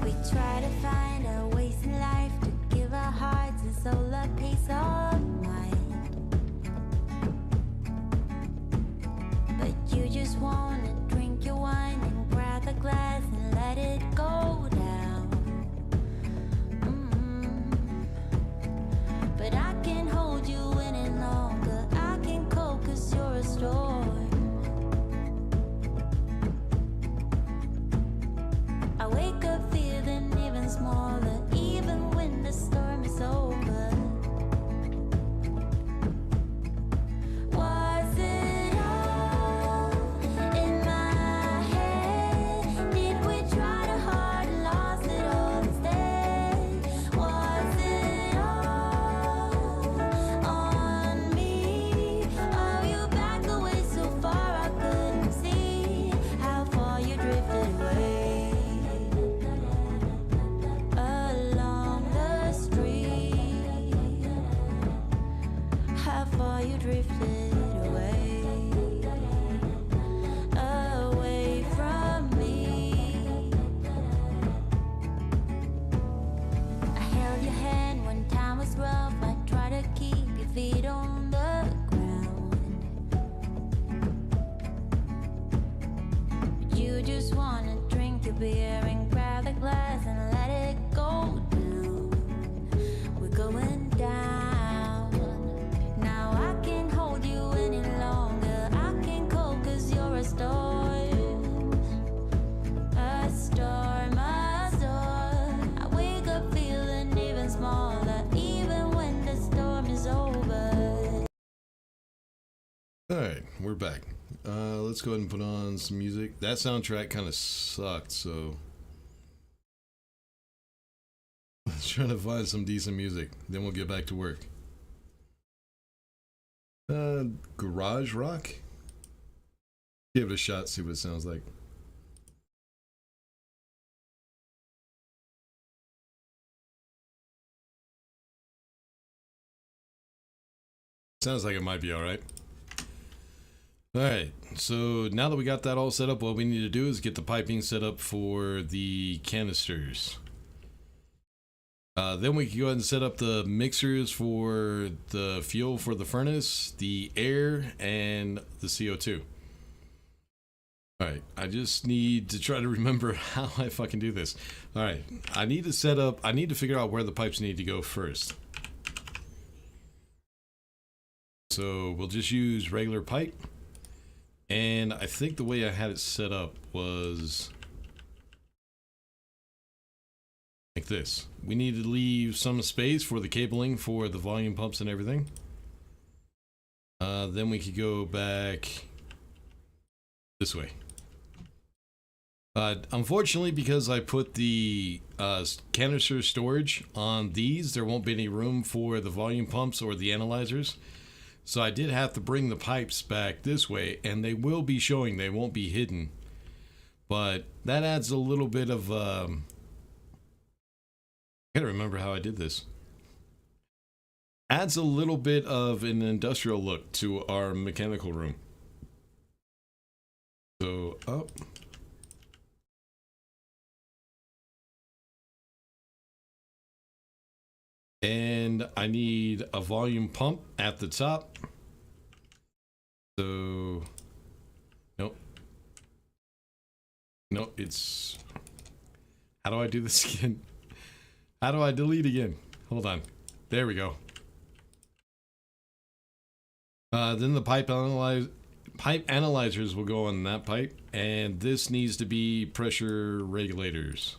We try to find our ways in life to give our hearts and soul a peace of mind. But you just wanna drink your wine and grab the glass and let it go down. But I can't hold you any longer. I can cope 'cause you're a storm. I wake up feeling even smaller, even when the storm is over. Was it all in my head? Did we try too hard and lost it all instead? Was it all on me? Oh, you backed away so far I couldn't see how far you drifted away. Along the street, how far you drifted away. Away from me. I held your hand when time was rough. I tried to keep your feet on the ground. But you just want beer and grab the glass and let it go down. We're going down. Now I can't hold you any longer. I can't cope 'cause you're a storm. A storm, a storm. I wake up feeling even smaller, even when the storm is over. Alright, we're back. Let's go ahead and put on some music. That soundtrack kind of sucked, so let's try to find some decent music. Then we'll get back to work. Garage rock? Give it a shot, see what it sounds like. Sounds like it might be alright. Alright, so now that we got that all set up, what we need to do is get the piping set up for the canisters. Then we can go ahead and set up the mixers for the fuel for the furnace, the air, and the CO2. Alright, I just need to try to remember how I fucking do this. Alright, I need to figure out where the pipes need to go first. So we'll just use regular pipe. And I think the way I had it set up was like this. We need to leave some space for the cabling for the volume pumps and everything. Then we could go back this way. Unfortunately, because I put the canister storage on these, there won't be any room for the volume pumps or the analyzers. So I did have to bring the pipes back this way, and they will be showing, they won't be hidden. But that adds a little bit of, I gotta remember how I did this. Adds a little bit of an industrial look to our mechanical room. So, up. And I need a volume pump at the top. So, nope. Nope, it's... How do I do this again? How do I delete again? Hold on. There we go. Then the pipe analyzers will go on that pipe. And this needs to be pressure regulators.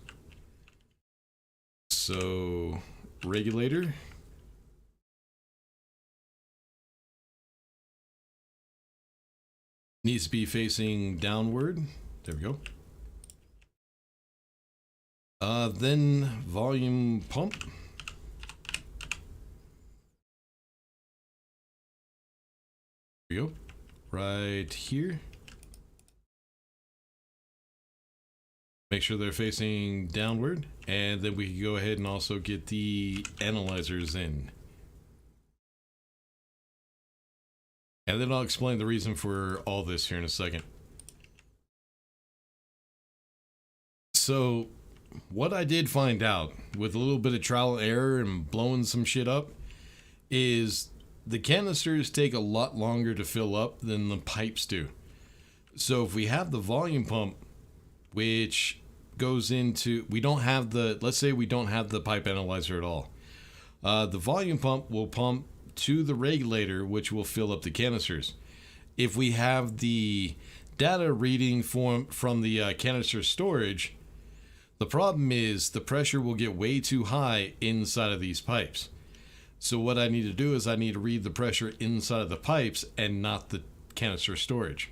So... regulator needs to be facing downward. There we go. Then volume pump. There we go. Right here. Make sure they're facing downward, and then we can go ahead and also get the analyzers in. And then I'll explain the reason for all this here in a second. So, what I did find out, with a little bit of trial and error and blowing some shit up, is the canisters take a lot longer to fill up than the pipes do. So if we have the volume pump, which goes into, we don't have the, let's say we don't have the pipe analyzer at all. The volume pump will pump to the regulator, which will fill up the canisters. If we have the data reading from the canister storage, the problem is the pressure will get way too high inside of these pipes. So what I need to do is I need to read the pressure inside of the pipes and not the canister storage.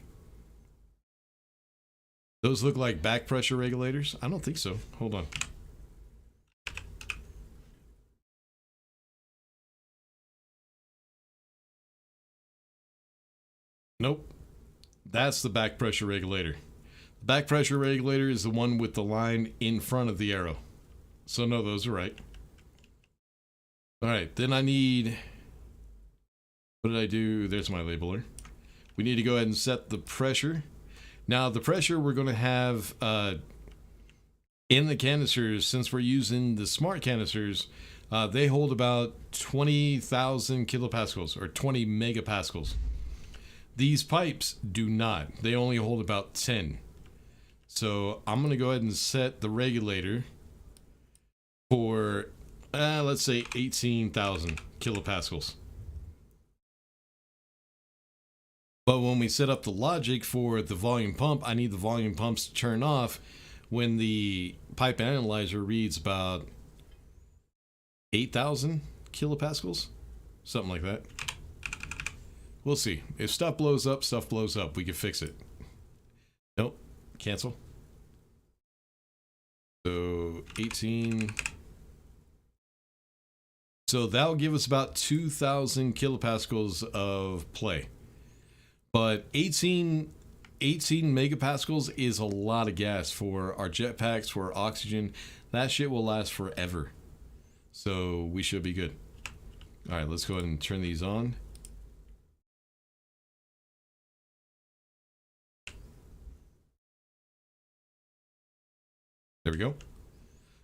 Those look like back pressure regulators? I don't think so. Hold on. Nope. That's the back pressure regulator. The back pressure regulator is the one with the line in front of the arrow. So no, those are right. Alright, then I need... What did I do? There's my labeler. We need to go ahead and set the pressure. Now, the pressure we're going to have in the canisters, since we're using the smart canisters, they hold about 20,000 kilopascals or 20 megapascals. These pipes do not. They only hold about 10. So I'm going to go ahead and set the regulator for, let's say 18,000 kilopascals. But when we set up the logic for the volume pump, I need the volume pumps to turn off when the pipe analyzer reads about 8,000 kilopascals, something like that. We'll see. If stuff blows up, stuff blows up. We can fix it. Nope. Cancel. So 18. So that'll give us about 2,000 kilopascals of play. But 18 megapascals is a lot of gas for our jetpacks, for our oxygen. That shit will last forever. So we should be good. All right, let's go ahead and turn these on. There we go.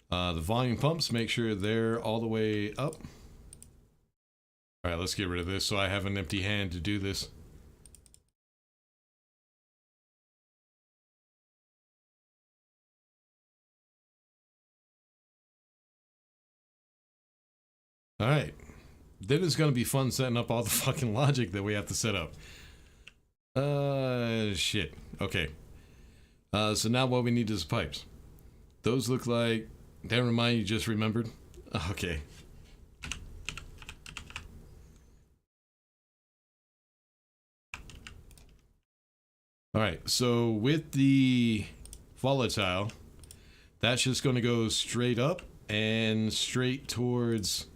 The volume pumps, make sure they're all the way up. All right, let's get rid of this so I have an empty hand to do this. All right. Then it's going to be fun setting up all the fucking logic that we have to set up. Shit. Okay. So now what we need is pipes. Those look like... Never mind, you just remembered? Okay. Alright, so with the volatile, that's just going to go straight up and straight towards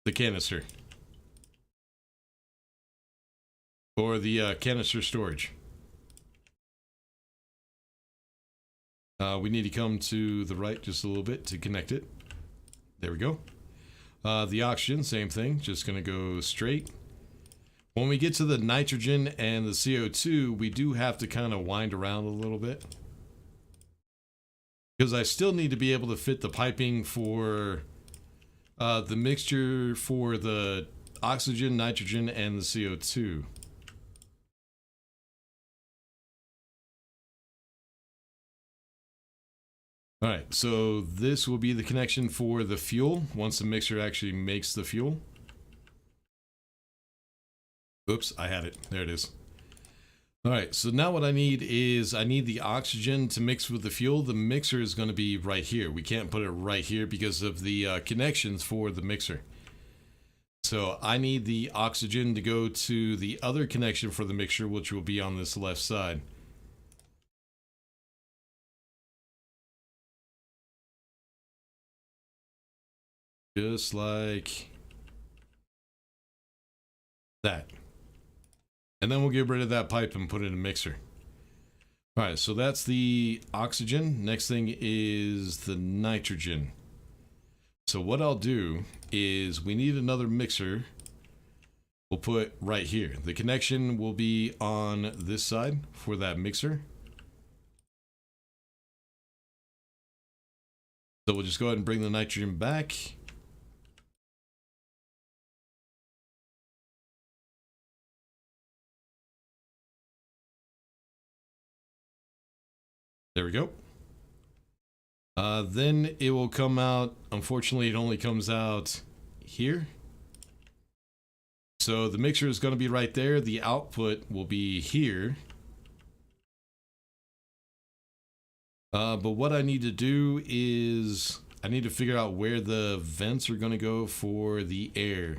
the canister. Or the canister storage. We need to come to the right just a little bit to connect it. There we go. The oxygen, same thing, just going to go straight. When we get to the nitrogen and the CO2, we do have to kind of wind around a little bit. Because I still need to be able to fit the piping for the mixture for the oxygen, nitrogen, and the CO2. Alright, so this will be the connection for the fuel once the mixer actually makes the fuel. Oops, I had it. There it is. Alright, so now what I need is I need the oxygen to mix with the fuel. The mixer is going to be right here. We can't put it right here because of the connections for the mixer. So I need the oxygen to go to the other connection for the mixture, which will be on this left side. Just like that. And then we'll get rid of that pipe and put it in a mixer. Alright, so that's the oxygen. Next thing is the nitrogen. So what I'll do is we need another mixer. We'll put right here. The connection will be on this side for that mixer. So we'll just go ahead and bring the nitrogen back. There we go. Then it will come out. Unfortunately, it only comes out here. So the mixture is going to be right there. The output will be here. But what I need to do is I need to figure out where the vents are going to go for the air.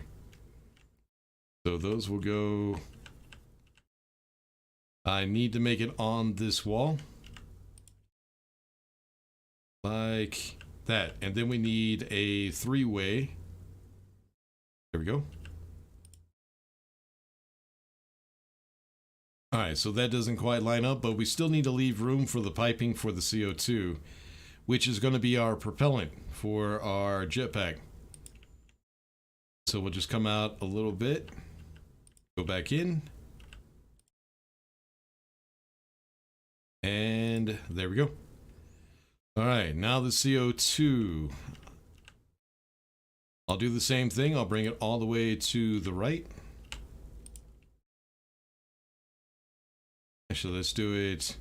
So those will go. I need to make it on this wall. Like that. And then we need a three-way. There we go. Alright, so that doesn't quite line up, but we still need to leave room for the piping for the CO2, which is going to be our propellant for our jetpack. So we'll just come out a little bit, go back in, and there we go. Alright, now the CO2. I'll do the same thing. I'll bring it all the way to the right. Actually, let's do it.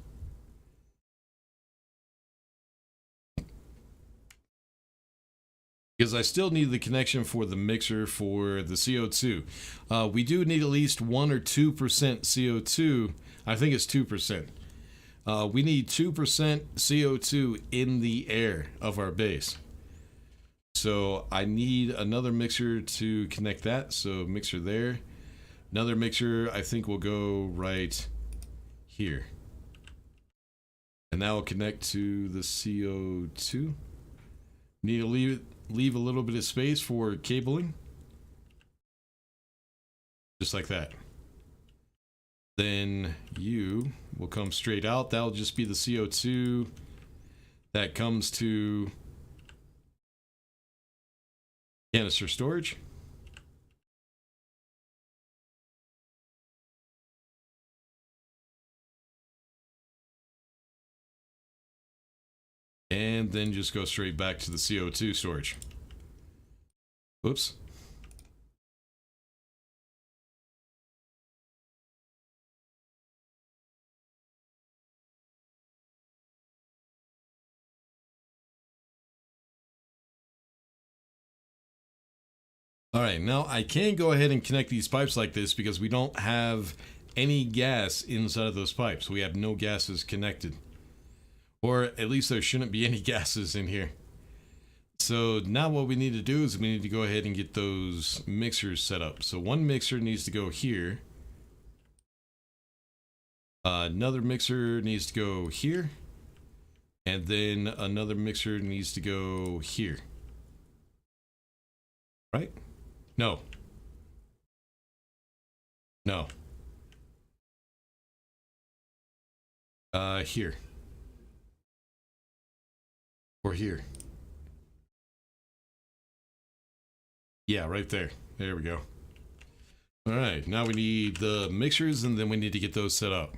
Because I still need the connection for the mixer for the CO2. We do need at least 1 or 2% CO2. I think it's 2%. We need 2% CO2 in the air of our base. So I need another mixer to connect that. So mixer there. Another mixer I think will go right here. And that will connect to the CO2. Need to leave a little bit of space for cabling. Just like that. Then you will come straight out. That'll just be the CO2 that comes to canister storage. And then just go straight back to the CO2 storage. Whoops. All right, now I can go ahead and connect these pipes like this because we don't have any gas inside of those pipes. We have no gases connected. Or at least there shouldn't be any gases in here. So now what we need to do is we need to go ahead and get those mixers set up. So one mixer needs to go here. Another mixer needs to go here. And then another mixer needs to go here. Right? No. No. Here. Or here. Yeah, right there. There we go. All right, now we need the mixers and then we need to get those set up.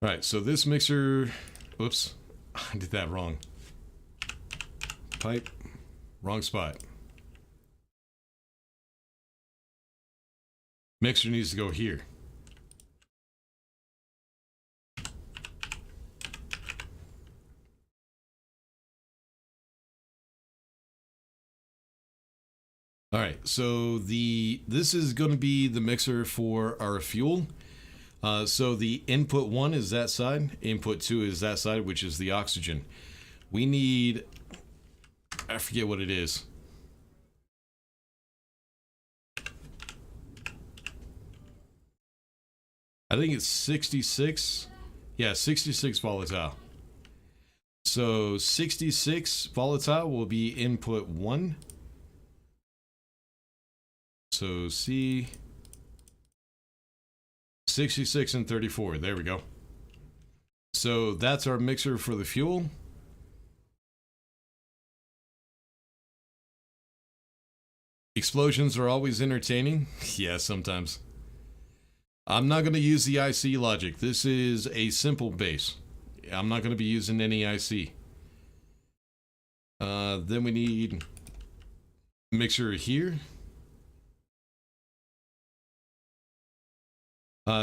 All right, so this mixer, whoops, I did that wrong. Pipe, wrong spot. Mixer needs to go here. All right, so this is going to be the mixer for our fuel. So the input 1 is that side, input 2 is that side, which is the oxygen. We need, I forget what it is. I think it's 66. Yeah, 66 volatile. So 66 volatile will be input 1. So C 66 and 34. There we go. So that's our mixer for the fuel. Explosions are always entertaining. Yeah, sometimes. I'm not going to use the IC logic. This is a simple base. I'm not going to be using any IC. Then we need mixer here.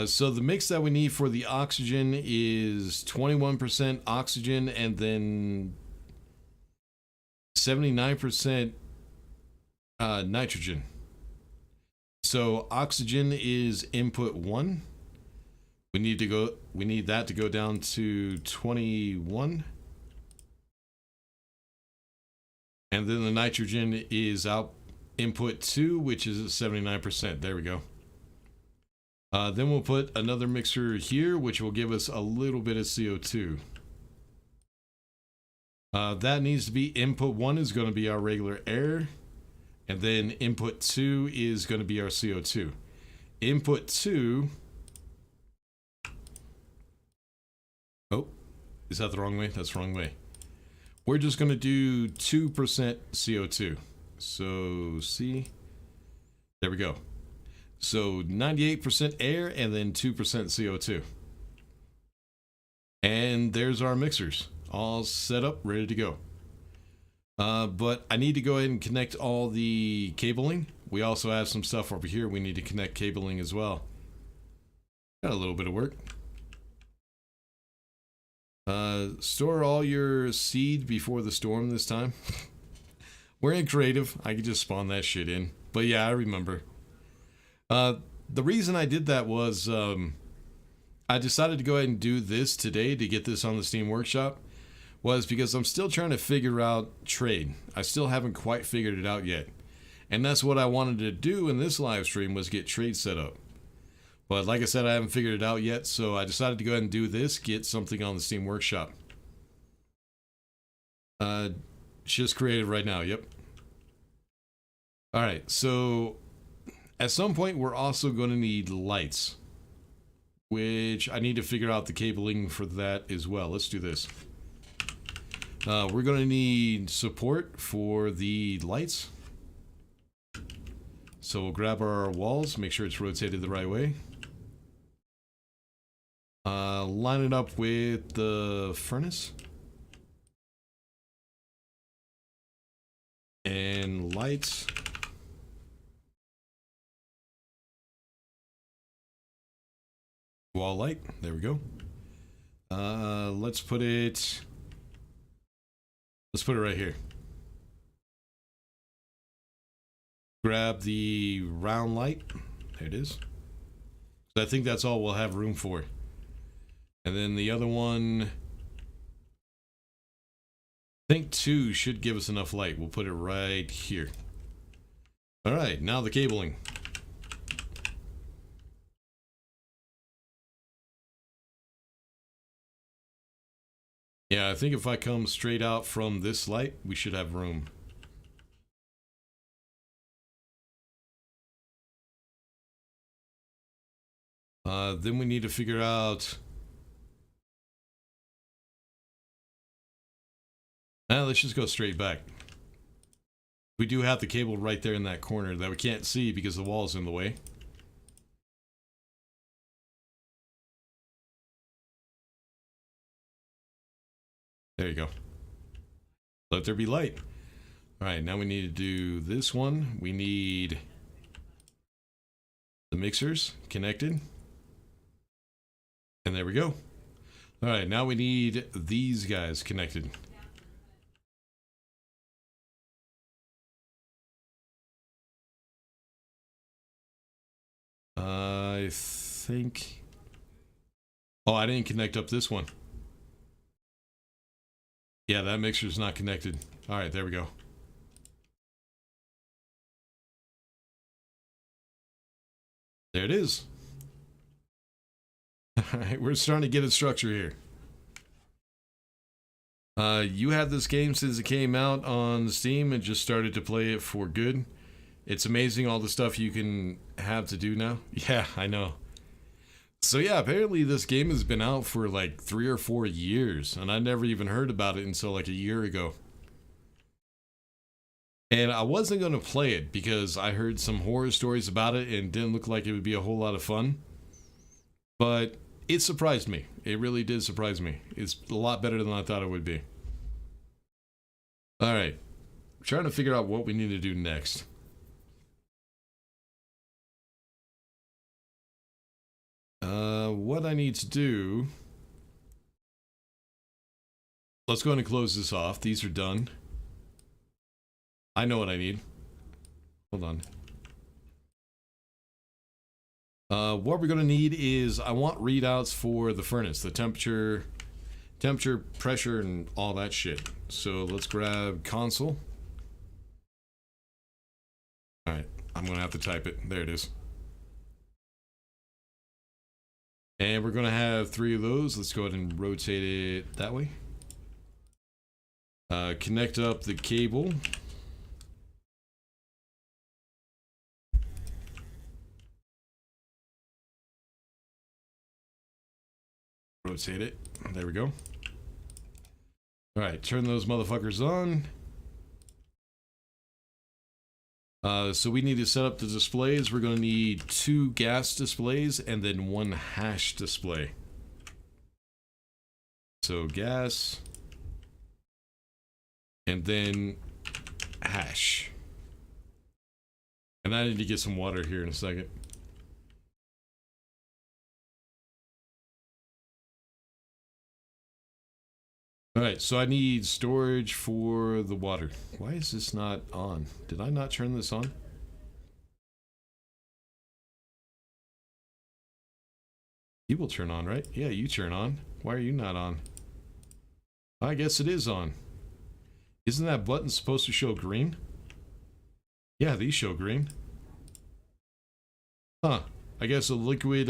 So the mix that we need for the oxygen is 21% oxygen and then 79% nitrogen. So oxygen is input 1. We need that to go down to 21. And then the nitrogen is out input 2, which is at 79%. There we go. Then we'll put another mixer here, which will give us a little bit of CO2. That needs to be input 1 is going to be our regular air. And then input 2 is going to be our CO2. Input 2... Oh, is that the wrong way? That's the wrong way. We're just going to do 2% CO2. So, see? There we go. So 98% air and then 2% CO2. And there's our mixers all set up, ready to go. But I need to go ahead and connect all the cabling. We also have some stuff over here we need to connect cabling as well. Got a little bit of work. Store all your seed before the storm this time. We're in creative. I could just spawn that shit in. But yeah, I remember. The reason I did that was I decided to go ahead and do this today to get this on the Steam Workshop was because I'm still trying to figure out trade. I still haven't quite figured it out yet. And that's what I wanted to do in this live stream was get trade set up. But like I said, I haven't figured it out yet, so I decided to go ahead and do this, get something on the Steam Workshop. Just created right now, yep. Alright, so at some point we're also going to need lights, which I need to figure out the cabling for that as well. Let's do this. We're going to need support for the lights. So we'll grab our walls, make sure it's rotated the right way. Line it up with the furnace. And lights. Wall light, there we go. Let's put it right here. Grab the round light. There it is. So I think that's all we'll have room for. And then the other one, I think 2 should give us enough light. We'll put it right here. All right, now the cabling. Yeah, I think if I come straight out from this light, we should have room. Then we need to figure out... let's just go straight back. We do have the cable right there in that corner that we can't see because the wall's in the way. There you go. Let there be light. Alright, now we need to do this one. We need the mixers connected. And there we go. Alright, now we need these guys connected. I think... Oh, I didn't connect up this one. Yeah, that mixer's not connected. Alright, there we go. There it is. Alright, we're starting to get a structure here. You had this game since it came out on Steam and just started to play it for good. It's amazing all the stuff you can have to do now. Yeah, I know. So yeah, apparently this game has been out for like 3 or 4 years, and I never even heard about it until like a year ago. And I wasn't going to play it because I heard some horror stories about it and didn't look like it would be a whole lot of fun. But it surprised me. It really did surprise me. It's a lot better than I thought it would be. Alright. I'm trying to figure out what we need to do next. What I need to do... Let's go ahead and close this off. These are done. I know what I need. Hold on. What we're going to need is, I want readouts for the furnace, the temperature, pressure, and all that shit. So let's grab console. Alright, I'm going to have to type it. There it is. And we're going to have 3 of those. Let's go ahead and rotate it that way. Connect up the cable. Rotate it. There we go. Alright, turn those motherfuckers on. So we need to set up the displays. We're going to need 2 gas displays and then 1 hash display. So gas. And then hash. And I need to get some water here in a second. Alright, so I need storage for the water. Why is this not on? Did I not turn this on? You will turn on, right? Yeah, you turn on. Why are you not on? I guess it is on. Isn't that button supposed to show green? Yeah, these show green. Huh. I guess a liquid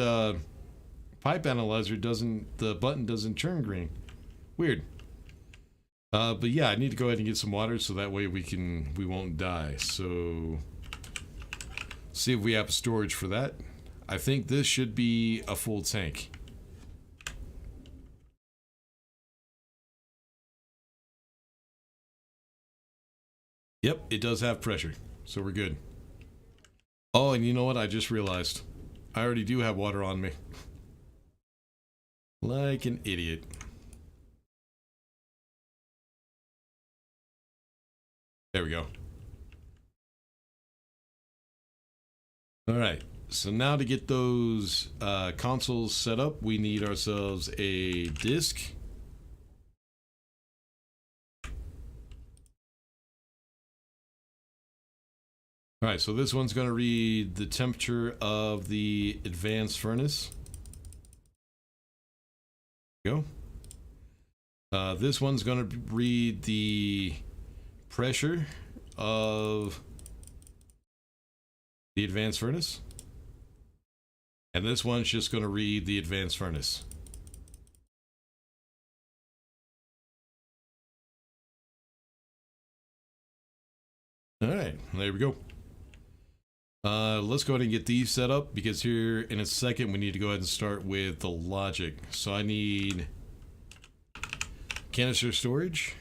pipe analyzer doesn't, the button doesn't turn green. Weird. But yeah, I need to go ahead and get some water so that way we won't die. So see if we have storage for that. I think this should be a full tank. Yep, it does have pressure, so we're good. Oh, and you know what? I just realized. I already do have water on me. Like an idiot. There we go. Alright, so now to get those consoles set up, we need ourselves a disk. Alright, so this one's going to read the temperature of the advanced furnace. Go. This one's going to read the pressure of the advanced furnace. And this one's just going to read the advanced furnace. Alright, there we go. Let's go ahead and get these set up because here in a second we need to go ahead and start with the logic. So I need canister storage.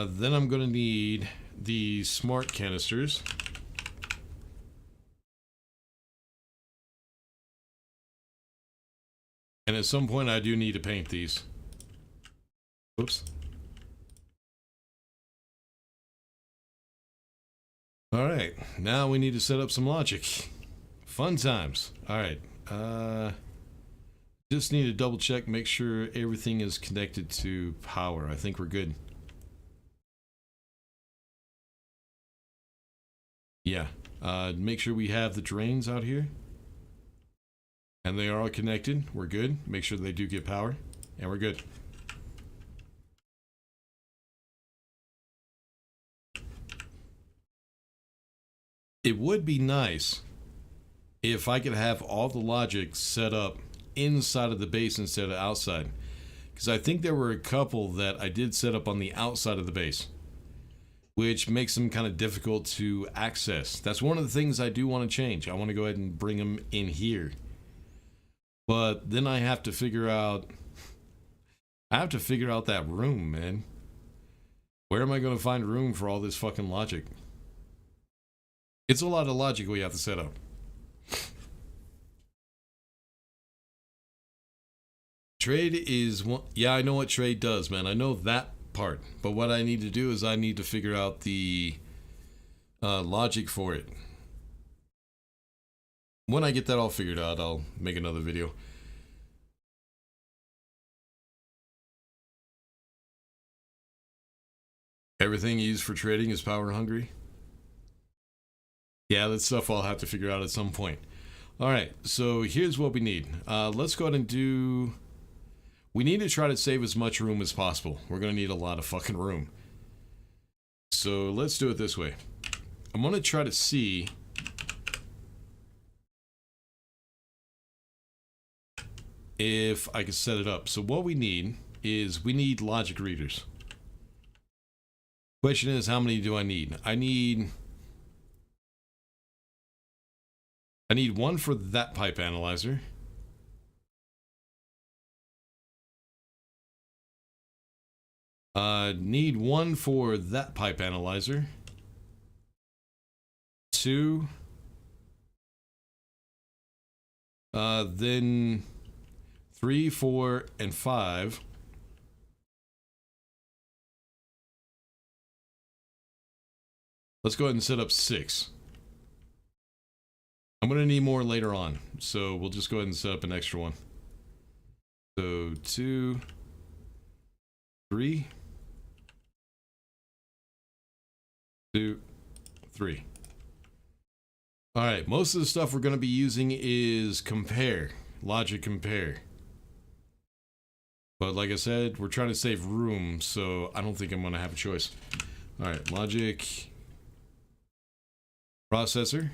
Then I'm going to need the smart canisters. And at some point I do need to paint these. Oops. Alright, now we need to set up some logic. Fun times. Alright, just need to double check, make sure everything is connected to power. I think we're good. Yeah, make sure we have the drains out here. And they are all connected. We're good. Make sure they do get power. And we're good. It would be nice if I could have all the logic set up inside of the base instead of outside. Because I think there were a couple that I did set up on the outside of the base, which makes them kind of difficult to access. That's one of the things I do want to change. I want to go ahead and bring them in here. But then I have to figure out that room, man. Where am I going to find room for all this fucking logic? It's a lot of logic we have to set up. Trade is one. Yeah, I know what trade does, man. I know that part. But what I need to do is I need to figure out the logic for it. When I get that all figured out, I'll make another video. Everything used for trading is power hungry. Yeah, that's stuff I'll have to figure out at some point. Alright, so here's what we need. Let's go ahead and do... We need to try to save as much room as possible. We're going to need a lot of fucking room. So let's do it this way. I'm going to try to see... if I can set it up. So what we need is we need logic readers. Question is, how many do I need? I need one for that pipe analyzer. Need one for that pipe analyzer. 2. Then 3, 4, and 5. Let's go ahead and set up 6. I'm going to need more later on, so we'll just go ahead and set up an extra one. So 2, 3, 2, 3. All right, most of the stuff we're going to be using is compare, logic compare. But like I said, we're trying to save room, so I don't think I'm going to have a choice. All right, logic processor.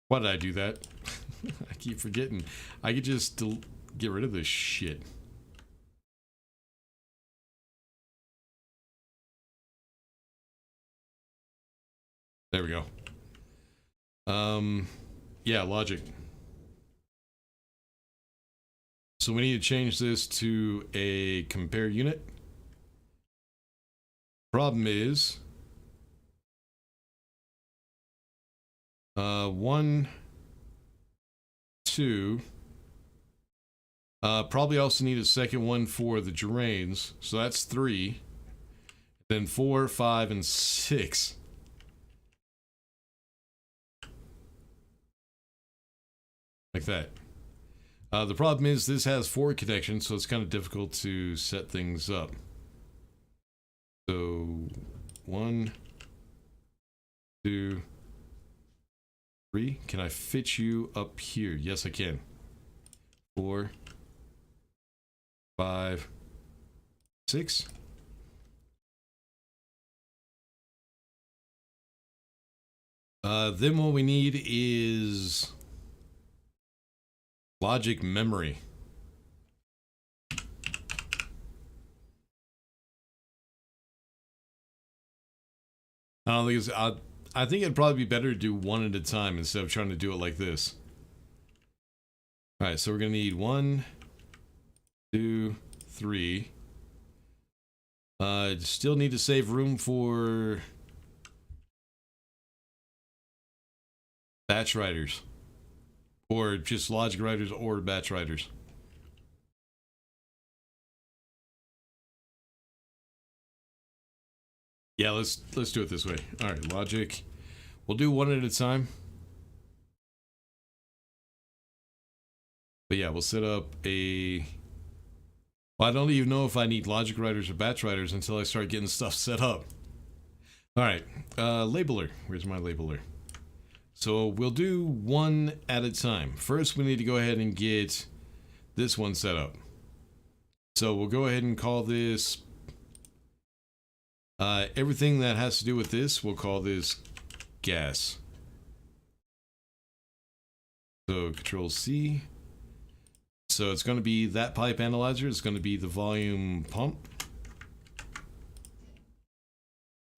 Why did I do that? I keep forgetting. I could just get rid of this shit. There we go. Yeah, logic. So we need to change this to a compare unit. Problem is, 1, 2. Probably also need a second one for the drains. So that's 3. Then 4, 5, and 6. Like that. The problem is this has 4 connections, so it's kind of difficult to set things up. So 1, 2, 3. Can I fit you up here? Yes, I can. 4, 5, 6. Then what we need is logic memory. I don't think it's. I think it'd probably be better to do one at a time instead of trying to do it like this. All right, so we're gonna need 1, 2, 3. Still need to save room for batch writers, or just logic writers or batch writers. Yeah, let's do it this way. All right, logic. We'll do one at a time. But yeah, we'll set up a. Well, I don't even know if I need logic writers or batch writers until I start getting stuff set up. All right, labeler. Where's my labeler? So we'll do one at a time. First, we need to go ahead and get this one set up. So we'll go ahead and call this. Everything that has to do with this, we'll call this gas. So Control C. So it's going to be that pipe analyzer. It's going to be the volume pump.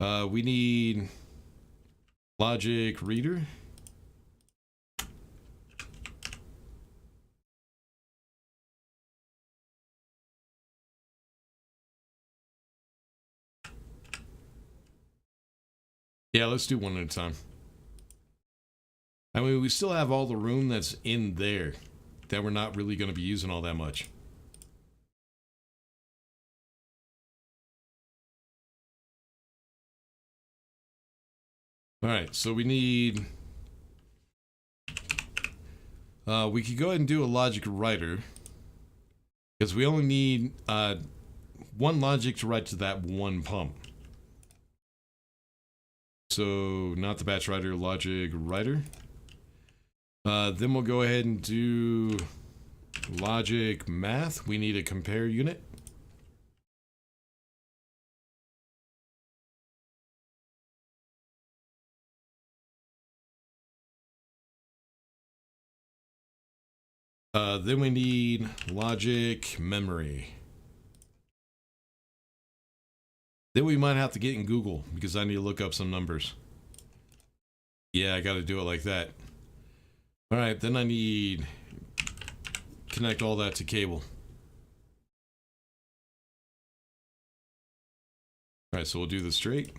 We need logic reader. Yeah, let's do one at a time. I mean, we still have all the room that's in there that we're not really going to be using all that much. All right, so we need. We could go ahead and do a logic writer because we only need one logic to write to that one pump. So not the batch writer, logic writer. Then we'll go ahead and do logic math. We need a compare unit. Then we need logic memory. Then we might have to get in Google because I need to look up some numbers. Yeah, I got to do it like that. All right, then I need connect all that to cable. All right, so we'll do this straight.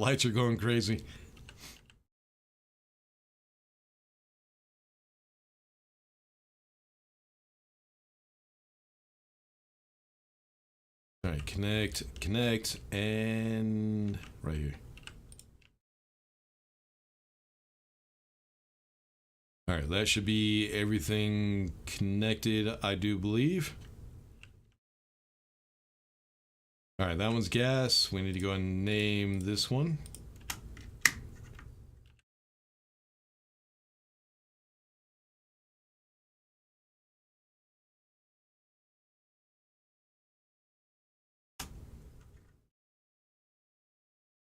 lights are going crazy. All right, connect, and right here. All right, that should be everything connected, I do believe. All right, that one's gas. We need to go and name this one.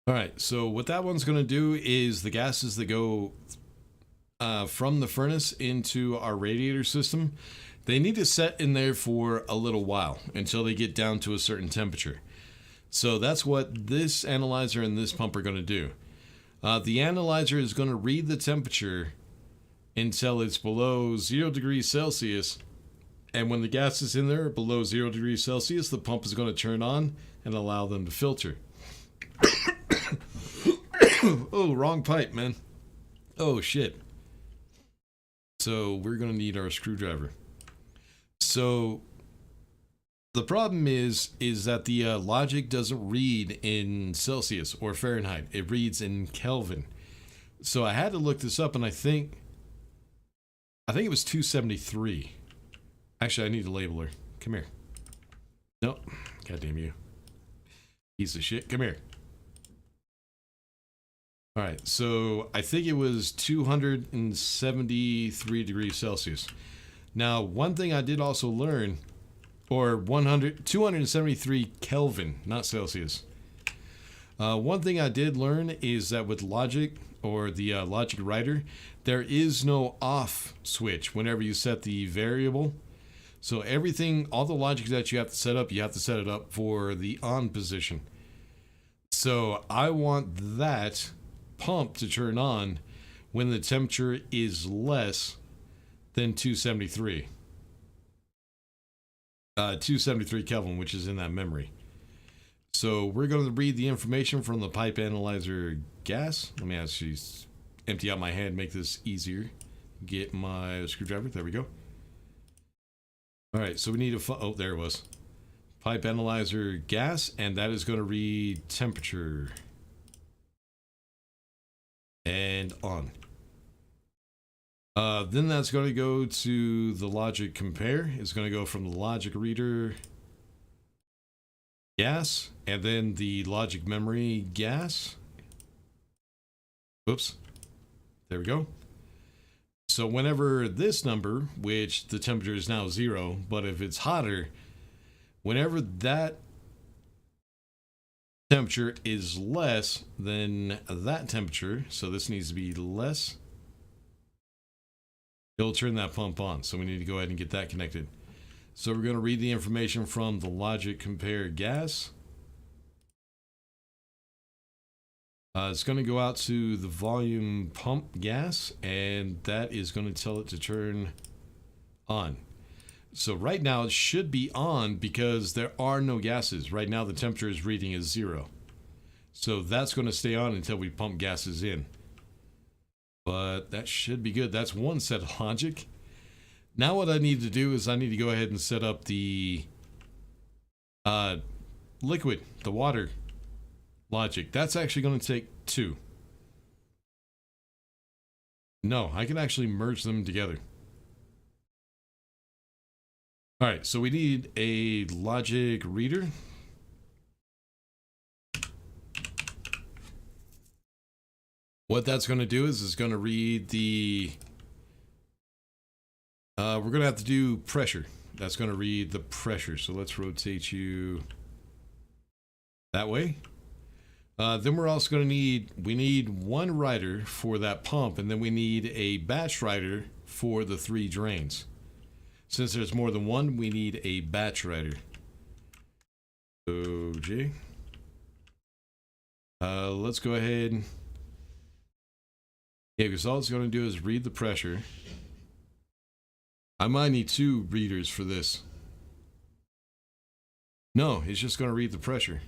All right, so what that one's going to do is the gases that go from the furnace into our radiator system, they need to set in there for a little while until they get down to a certain temperature. So that's what this analyzer and this pump are going to do. The analyzer is going to read the temperature until it's below 0 degrees Celsius. And when the gas is in there below 0 degrees Celsius, the pump is going to turn on and allow them to filter. Oh, wrong pipe, man. Oh, shit. So we're going to need our screwdriver. So the problem is that the logic doesn't read in Celsius or Fahrenheit. It reads in Kelvin. So I had to look this up, and I think it was 273. Actually, I need a labeler. Come here. Nope. Goddamn you. Piece of shit. Come here. All right, so I think it was 273 degrees Celsius. Now, one thing I did also learn, or 273 Kelvin, not Celsius. One thing I did learn is that with logic, or the logic writer, there is no off switch whenever you set the variable. So everything, all the logic that you have to set up it up for the on position. So I want that pump to turn on when the temperature is less than 273. 273 Kelvin, which is in that memory. So we're going to read the information from the pipe analyzer gas. Let me actually empty out my hand, make this easier. Get my screwdriver. There we go. All right, so we need a... oh, there it was. Pipe analyzer gas, and that is going to read temperature. And on. Then that's going to go to the logic compare. It's going to go from the logic reader gas, and then the logic memory gas. Whoops. There we go. So whenever this number, which the temperature is now 0, but if it's hotter, whenever that temperature is less than that temperature, so this needs to be less, it'll turn that pump on. So we need to go ahead and get that connected. So we're going to read the information from the logic compare gas. It's going to go out to the volume pump gas, and that is going to tell it to turn on. So right now it should be on because there are no gases. Right now the temperature is reading is 0. So that's going to stay on until we pump gases in. But that should be good. That's one set of logic. Now what I need to do is I need to go ahead and set up the liquid, the water logic. That's actually going to take 2. No, I can actually merge them together. All right, so we need a logic reader. What that's going to do is it's going to read the... we're going to have to do pressure. That's going to read the pressure. So let's rotate you that way. Then we're also going to need... we need one writer for that pump, and then we need a batch writer for the 3 drains. Since there's more than one, we need a batch writer. OJ. Let's go ahead. Yeah, because all it's going to do is read the pressure. I might need 2 readers for this. No, it's just going to read the pressure.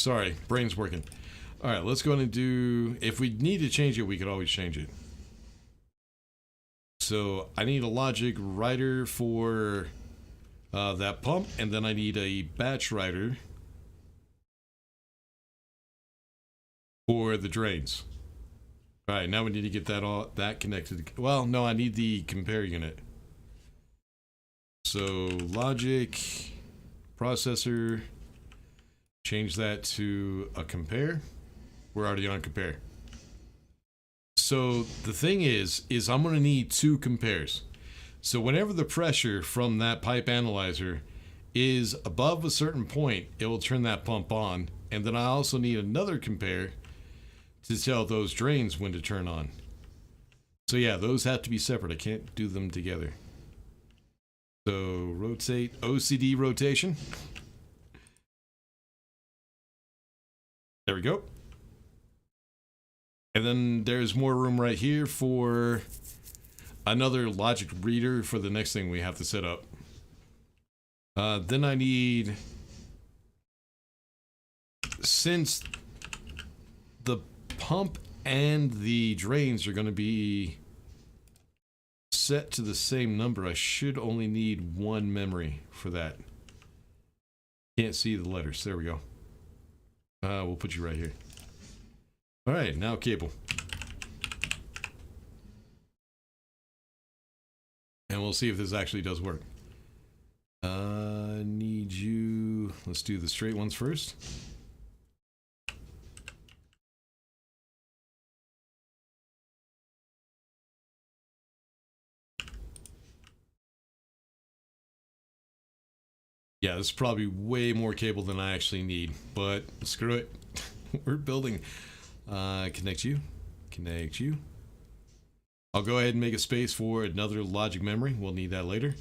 Sorry, brain's working. All right, let's go ahead and do, if we need to change it, we could always change it. So I need a logic writer for that pump, and then I need a batch writer for the drains. All right, now we need to get that connected. Well, no, I need the compare unit. So logic, processor, change that to a compare. We're already on compare. So the thing is I'm going to need 2 compares. So whenever the pressure from that pipe analyzer is above a certain point, it will turn that pump on. And then I also need another compare to tell those drains when to turn on. So yeah, those have to be separate. I can't do them together. So rotate, OCD rotation. There we go. And then there's more room right here for another logic reader for the next thing we have to set up. Then I need, since the pump and the drains are going to be set to the same number, I should only need 1 memory for that. Can't see the letters. There we go. We'll put you right here. All right, now cable. And we'll see if this actually does work. Need you, let's do the straight ones first. Yeah, this is probably way more cable than I actually need, but screw it. We're building. Connect you. Connect you. I'll go ahead and make a space for another logic memory. We'll need that later.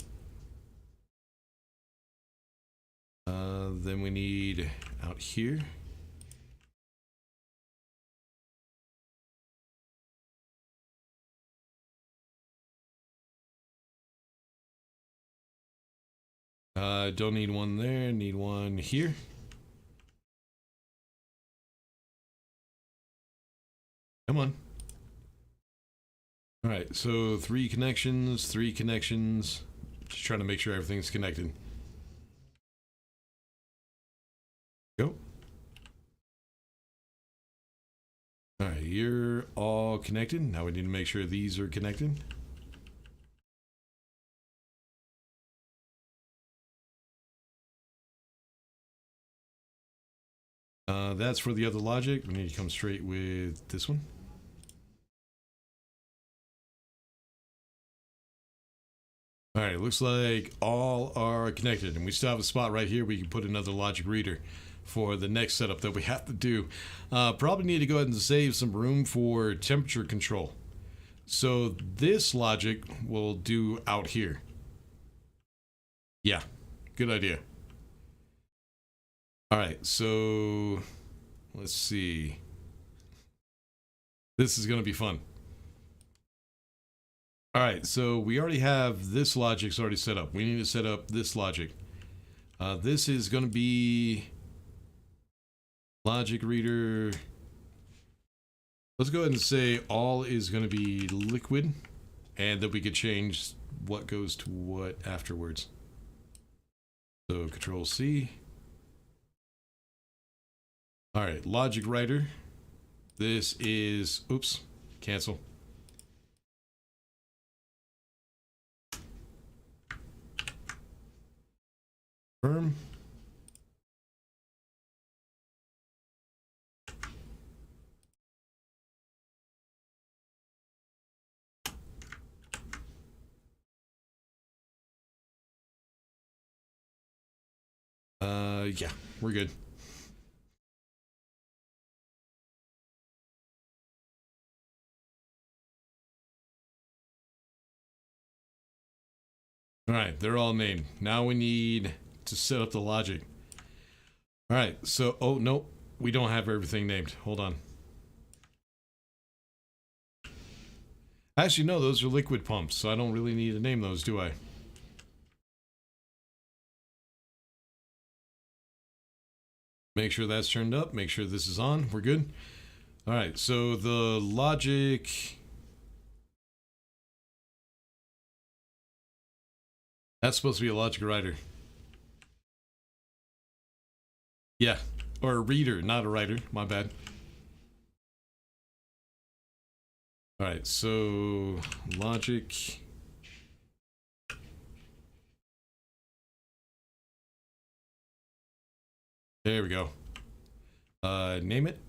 Then we need out here. Don't need one there, need one here. Come on. All right, so 3 connections, 3 connections. Just trying to make sure everything's connected. Go. All right, you're all connected. Now we need to make sure these are connected. That's for the other logic. We need to come straight with this one. All right, looks like all are connected, and we still have a spot right here we can put another logic reader for the next setup that we have to do. Probably need to go ahead and save some room for temperature control. So this logic will do out here. Yeah, good idea. All right, so let's see. This is going to be fun. All right, so we already have this logic's already set up. We need to set up this logic. This is going to be logic reader. Let's go ahead and say all is going to be liquid, and then we could change what goes to what afterwards. So Control C. All right, logic writer. This is, oops, cancel. Confirm. Yeah, we're good. All right, they're all named. Now we need to set up the logic. All right, so, oh, nope, we don't have everything named. Hold on. Actually, no, those are liquid pumps, so I don't really need to name those, do I? Make sure that's turned up. Make sure this is on. We're good. All right, so the logic... That's supposed to be a logic writer. Yeah, or a reader, not a writer. My bad. All right, so logic... There we go. Name it.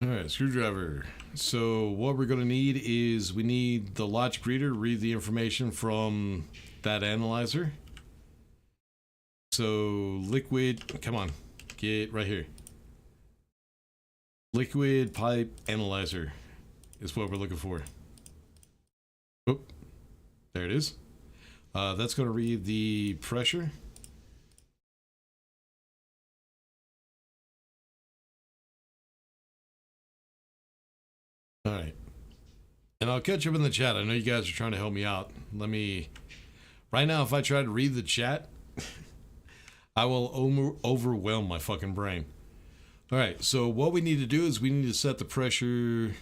All right, screwdriver. So what we're going to need is we need the logic reader to read the information from that analyzer. So liquid, come on, get right here. Liquid pipe analyzer is what we're looking for. Oop, there it is. That's going to read the pressure. All right. And I'll catch up in the chat. I know you guys are trying to help me out. Let me... Right now, if I try to read the chat, I will overwhelm my fucking brain. All right, so what we need to do is we need to set the pressure...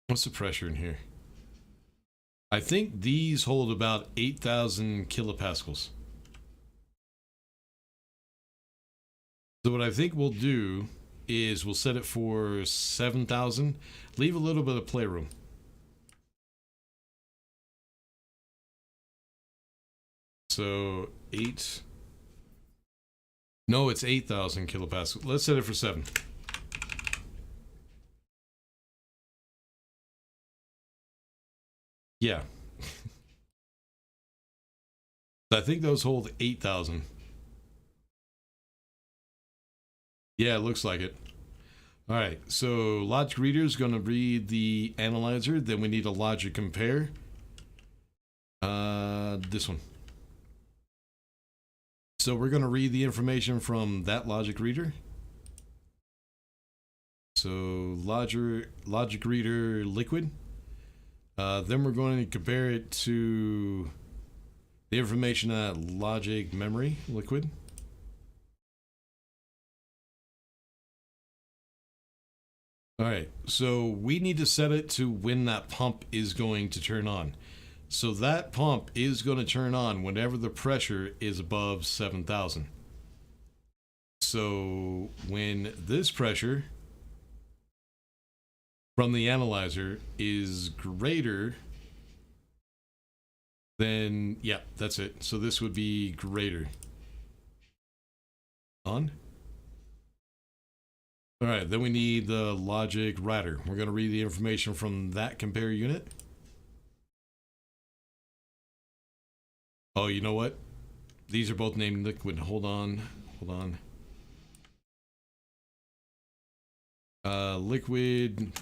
What's the pressure in here? I think these hold about 8,000 kilopascals. So what I think we'll do is we'll set it for 7,000. Leave a little bit of playroom. So 8. No, it's 8,000 kilopascals. Let's set it for 7. Yeah. I think those hold 8,000. Yeah, it looks like it. All right, so logic reader is going to read the analyzer. Then we need a logic compare. This one. So we're going to read the information from that logic reader. So logic reader liquid. Then we're going to compare it to the information at logic memory liquid. All right, so we need to set it to when that pump is going to turn on. So that pump is going to turn on whenever the pressure is above 7,000. So when this pressure from the analyzer is greater than, yeah, that's it. So this would be greater. On. All right, then we need the logic writer. We're going to read the information from that compare unit. Oh, you know what? These are both named liquid. Hold on. Liquid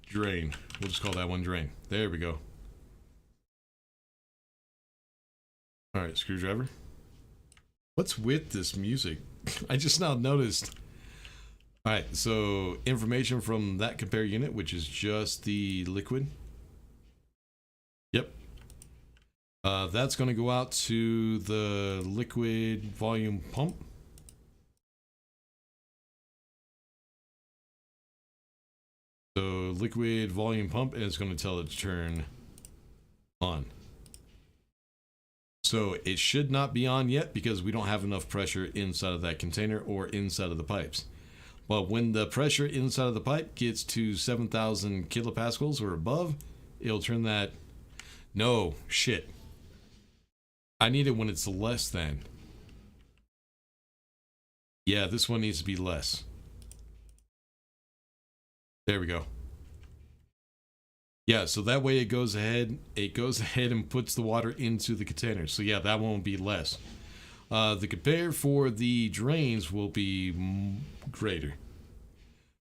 drain. We'll just call that one drain. There we go. All right, screwdriver. What's with this music? I just now noticed. All right, so information from that compare unit, which is just the liquid. Yep. That's going to go out to the liquid volume pump. So liquid volume pump, and it's going to tell it to turn on. So it should not be on yet because we don't have enough pressure inside of that container or inside of the pipes. But when the pressure inside of the pipe gets to 7,000 kilopascals or above, it'll turn that... No, shit. I need it when it's less than. Yeah, this one needs to be less. There we go. Yeah, so that way it goes ahead and puts the water into the container. So yeah, that won't be less. The compare for the drains will be greater.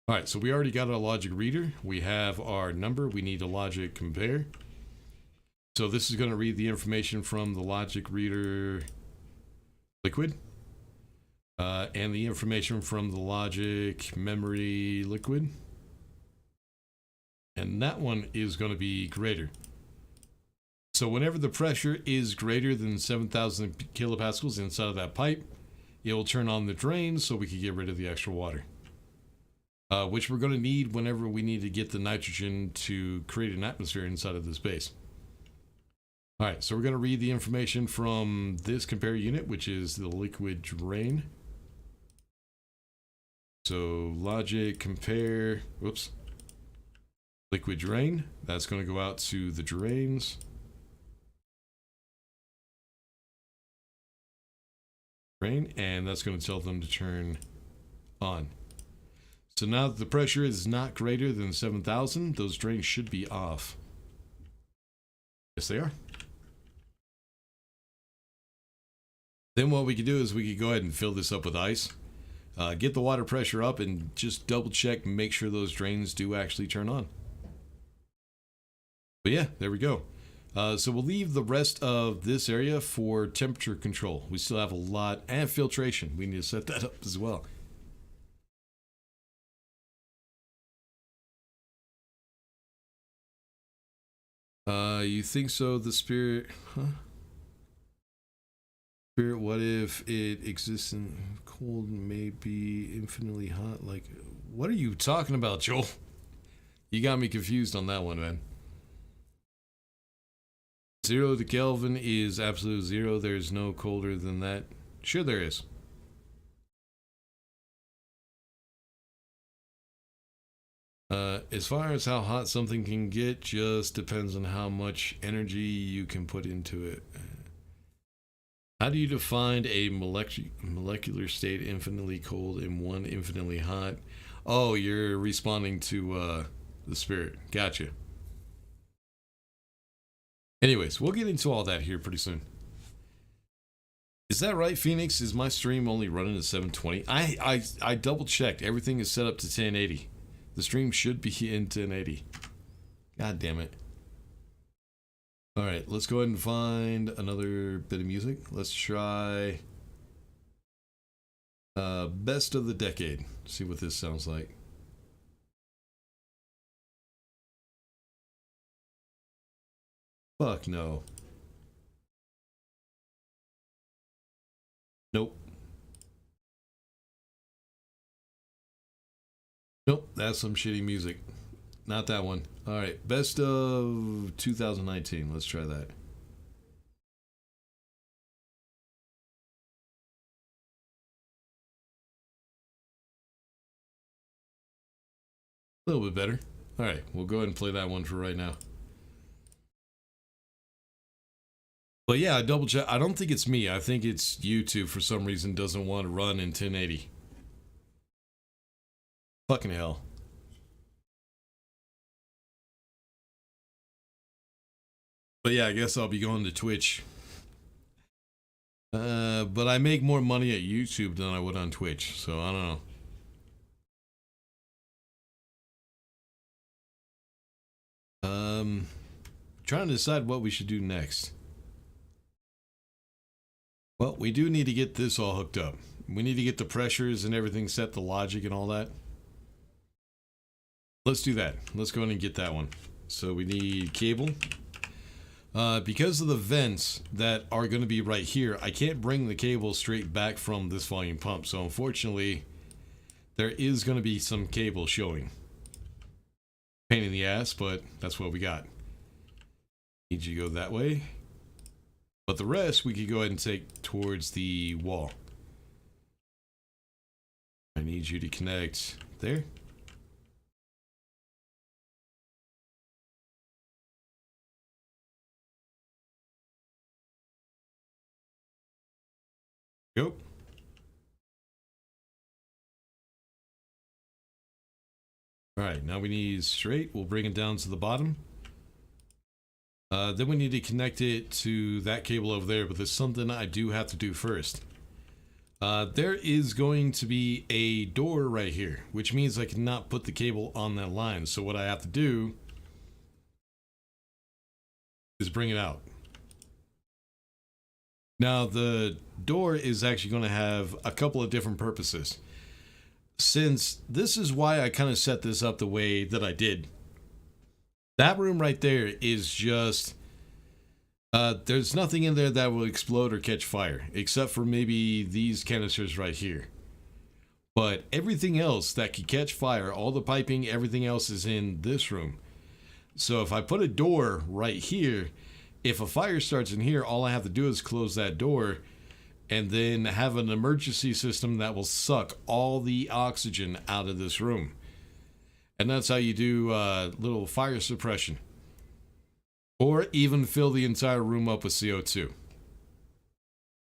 All right, so we already got our logic reader. We have our number. We need a logic compare. So this is going to read the information from the logic reader liquid. And the information from the logic memory liquid. And that one is going to be greater. So whenever the pressure is greater than 7,000 kilopascals inside of that pipe, it will turn on the drain so we can get rid of the extra water. Which we're going to need whenever we need to get the nitrogen to create an atmosphere inside of this base. Alright, so we're going to read the information from this compare unit, which is the liquid drain. So logic compare, whoops, liquid drain, that's going to go out to the drains. Drain, and that's going to tell them to turn on. So now that the pressure is not greater than 7,000, those drains should be off. Yes, they are. Then what we could do is we could go ahead and fill this up with ice. Get the water pressure up and just double check and make sure those drains do actually turn on. But yeah, there we go. So we'll leave the rest of this area for temperature control. We still have a lot, and filtration. We need to set that up as well. You think so? The spirit, huh? Spirit, what if it exists in cold, maybe infinitely hot? Like, what are you talking about, Joel? You got me confused on that one, man. 0 to Kelvin is absolute 0. There's no colder than that. Sure there is. As far as how hot something can get, just depends on how much energy you can put into it. How do you define a molecular state infinitely cold and one infinitely hot? Oh, you're responding to the spirit. Gotcha. Anyways, we'll get into all that here pretty soon. Is that right, Phoenix? Is my stream only running at 720? I double checked. Everything is set up to 1080. The stream should be in 1080. God damn it. Alright, let's go ahead and find another bit of music. Let's try Best of the Decade. See what this sounds like. Fuck no. Nope. Nope, that's some shitty music. Not that one. Alright, best of 2019. Let's try that. A little bit better. Alright, we'll go ahead and play that one for right now. But yeah, I double check. I don't think it's me. I think it's YouTube for some reason doesn't want to run in 1080. Fucking hell. But yeah, I guess I'll be going to Twitch. But I make more money at YouTube than I would on Twitch, so I don't know. Trying to decide what we should do next. Well, we do need to get this all hooked up. We need to get the pressures and everything set, the logic and all that. Let's do that. Let's go ahead and get that one. So we need cable. Because of the vents that are going to be right here, I can't bring the cable straight back from this volume pump. So unfortunately, there is going to be some cable showing. Pain in the ass, but that's what we got. Need you to go that way. But the rest we could go ahead and take towards the wall. I need you to connect there. Go. Alright, now we need straight. We'll bring it down to the bottom. Then we need to connect it to that cable over there, but there's something I do have to do first. There is going to be a door right here, which means I cannot put the cable on that line. So what I have to do is bring it out. Now the door is actually going to have a couple of different purposes. Since this is why I kind of set this up the way that I did. That room right there is just there's nothing in there that will explode or catch fire, except for maybe these canisters right here. But everything else that could catch fire, all the piping, everything else is in this room. So if I put a door right here, if a fire starts in here, all I have to do is close that door and then have an emergency system that will suck all the oxygen out of this room. And that's how you do little fire suppression. Or even fill the entire room up with CO2.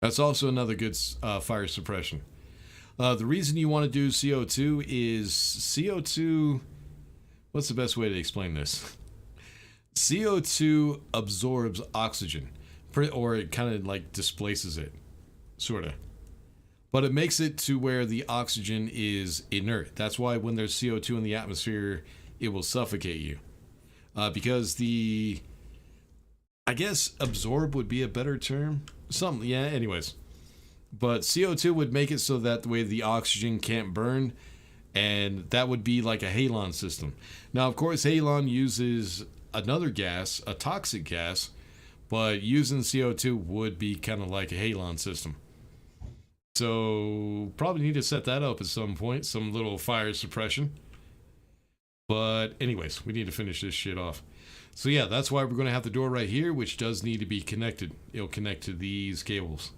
That's also another good fire suppression. The reason you want to do CO2 is CO2... What's the best way to explain this? CO2 absorbs oxygen. Or it kind of like displaces it. Sort of. But it makes it to where the oxygen is inert. That's why when there's CO2 in the atmosphere, it will suffocate you. Because the... I guess absorb would be a better term. Something, yeah, anyways. But CO2 would make it so that the way the oxygen can't burn, and that would be like a halon system. Now, of course, halon uses another gas, a toxic gas, but using CO2 would be kind of like a halon system. So, probably need to set that up at some point, some little fire suppression. But anyways, we need to finish this shit off. So yeah, that's why we're going to have the door right here, which does need to be connected. It'll connect to these cables.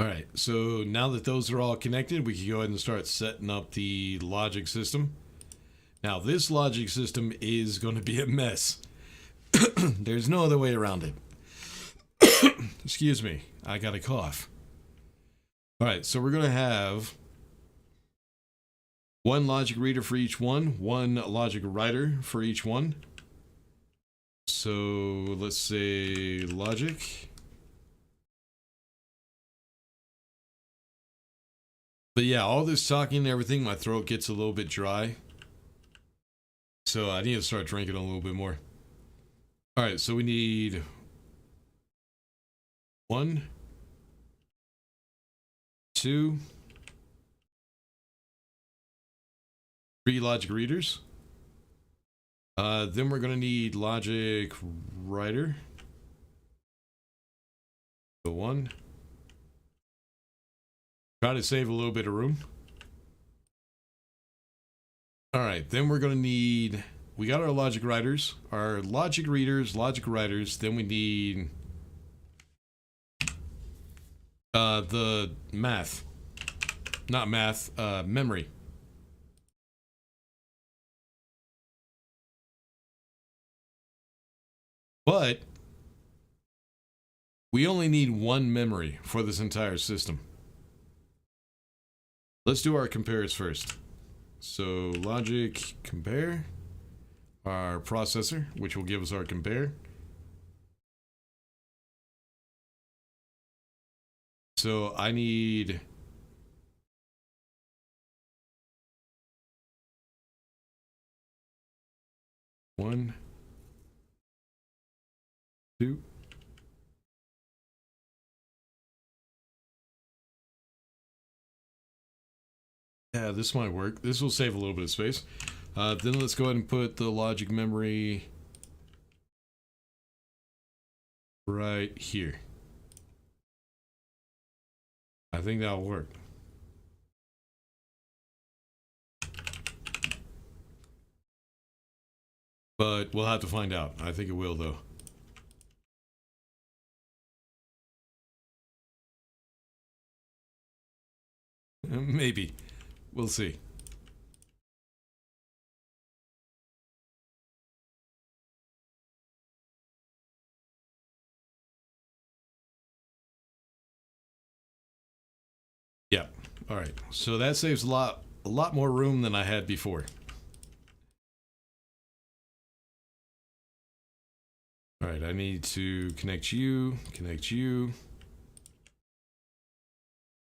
Alright, so now that those are all connected, we can go ahead and start setting up the logic system. Now, this logic system is going to be a mess. There's no other way around it. Excuse me, I got a cough. Alright, so we're going to have one logic reader for each one logic writer for each one. So let's say logic. But yeah, all this talking and everything, my throat gets a little bit dry. So I need to start drinking a little bit more. Alright, so we need 1, 2, 3 logic readers. Then we're going to need logic writer. So 1. Try to save a little bit of room. Alright, then we're going to need... We got our logic writers, our logic readers, logic writers. Then we need... the math. Not math, memory. But we only need one memory for this entire system. Let's do our compares first. So logic compare, our processor, which will give us our compare. So I need one, 2. Yeah, this might work. This will save a little bit of space. Then let's go ahead and put the logic memory right here. I think that'll work. But we'll have to find out. I think it will, though. Maybe. We'll see. Yeah. All right. So that saves a lot more room than I had before. All right. I need to connect you. Connect you.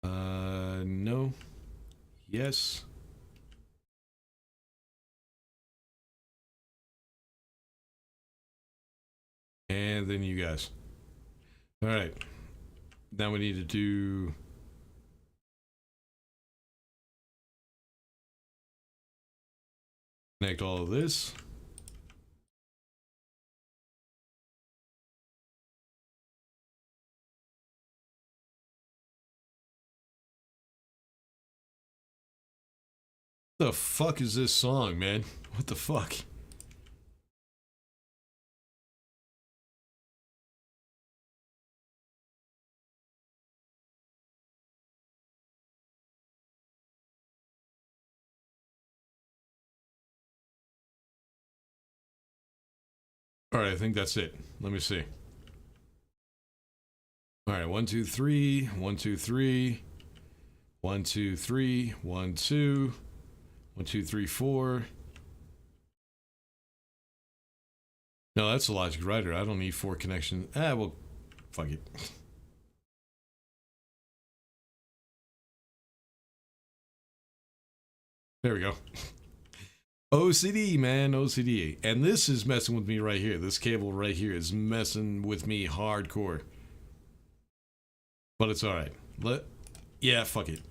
No. Yes. And then you guys. All right. Now we need to do Connect all of this. What the fuck is this song, man? What the fuck? Alright, I think that's it. Let me see. Alright, 1, 2, 3, 1, 2, 3, 1, 2, 3, 1, 2, 1, 2, 3, 4. No, that's a logic writer. I don't need 4 connections. Ah, well, fuck it. There we go. OCD, man, OCD. And this is messing with me right here. This cable right here is messing with me hardcore. But it's alright. Yeah, fuck it.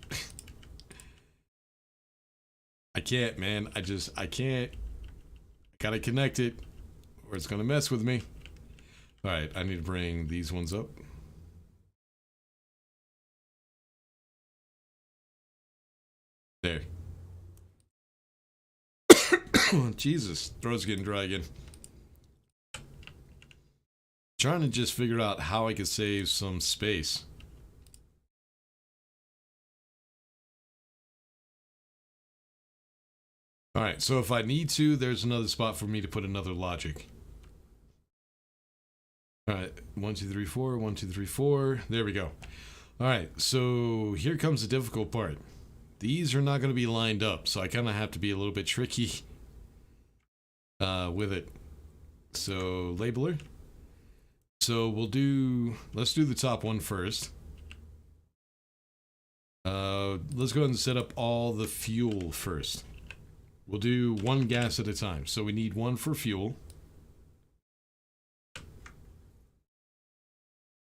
I can't, man. I can't. I gotta connect it, or it's gonna mess with me. Alright, I need to bring these ones up. There. Jesus, throat's getting dry again. Trying to just figure out how I could save some space. Alright, so if I need to, there's another spot for me to put another logic. Alright, 1, 2, 3, 4, 1, 2, 3, 4. There we go. Alright, so here comes the difficult part. These are not going to be lined up, so I kind of have to be a little bit tricky with it. So, labeler. So let's do the top one first. Let's go ahead and set up all the fuel first. We'll do one gas at a time. So we need one for fuel.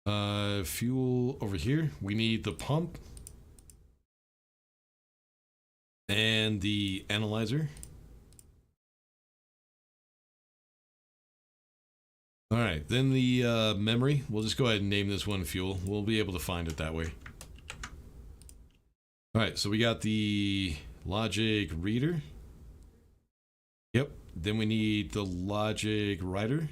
Fuel over here. We need the pump. And the analyzer. Alright, then the memory. We'll just go ahead and name this one fuel. We'll be able to find it that way. Alright, so we got the logic reader. Yep, then we need the logic writer.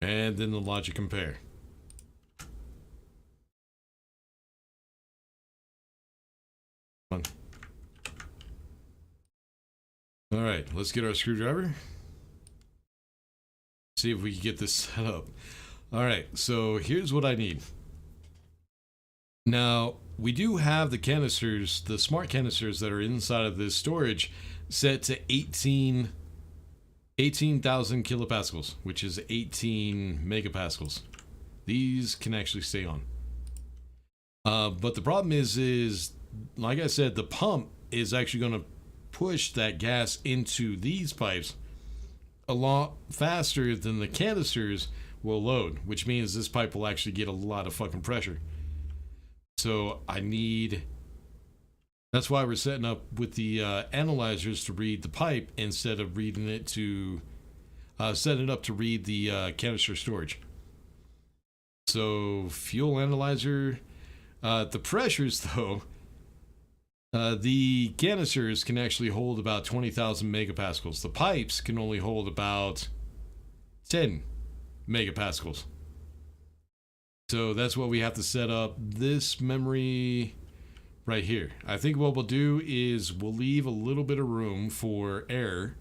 And then the logic compare. Come on. All right, let's get our screwdriver. See if we can get this set up. All right, so here's what I need. Now, we do have the canisters, the smart canisters that are inside of this storage set to 18,000 kilopascals, which is 18 megapascals. These can actually stay on. But the problem is like I said, the pump is actually going to push that gas into these pipes a lot faster than the canisters will load, which means this pipe will actually get a lot of fucking pressure. So that's why we're setting up with the analyzers to read the pipe instead of reading it to set it up to read the canister storage. So fuel analyzer, the pressures though, the canisters can actually hold about 20,000 megapascals. The pipes can only hold about 10 megapascals. So that's what we have to set up this memory right here. I think what we'll do is we'll leave a little bit of room for air.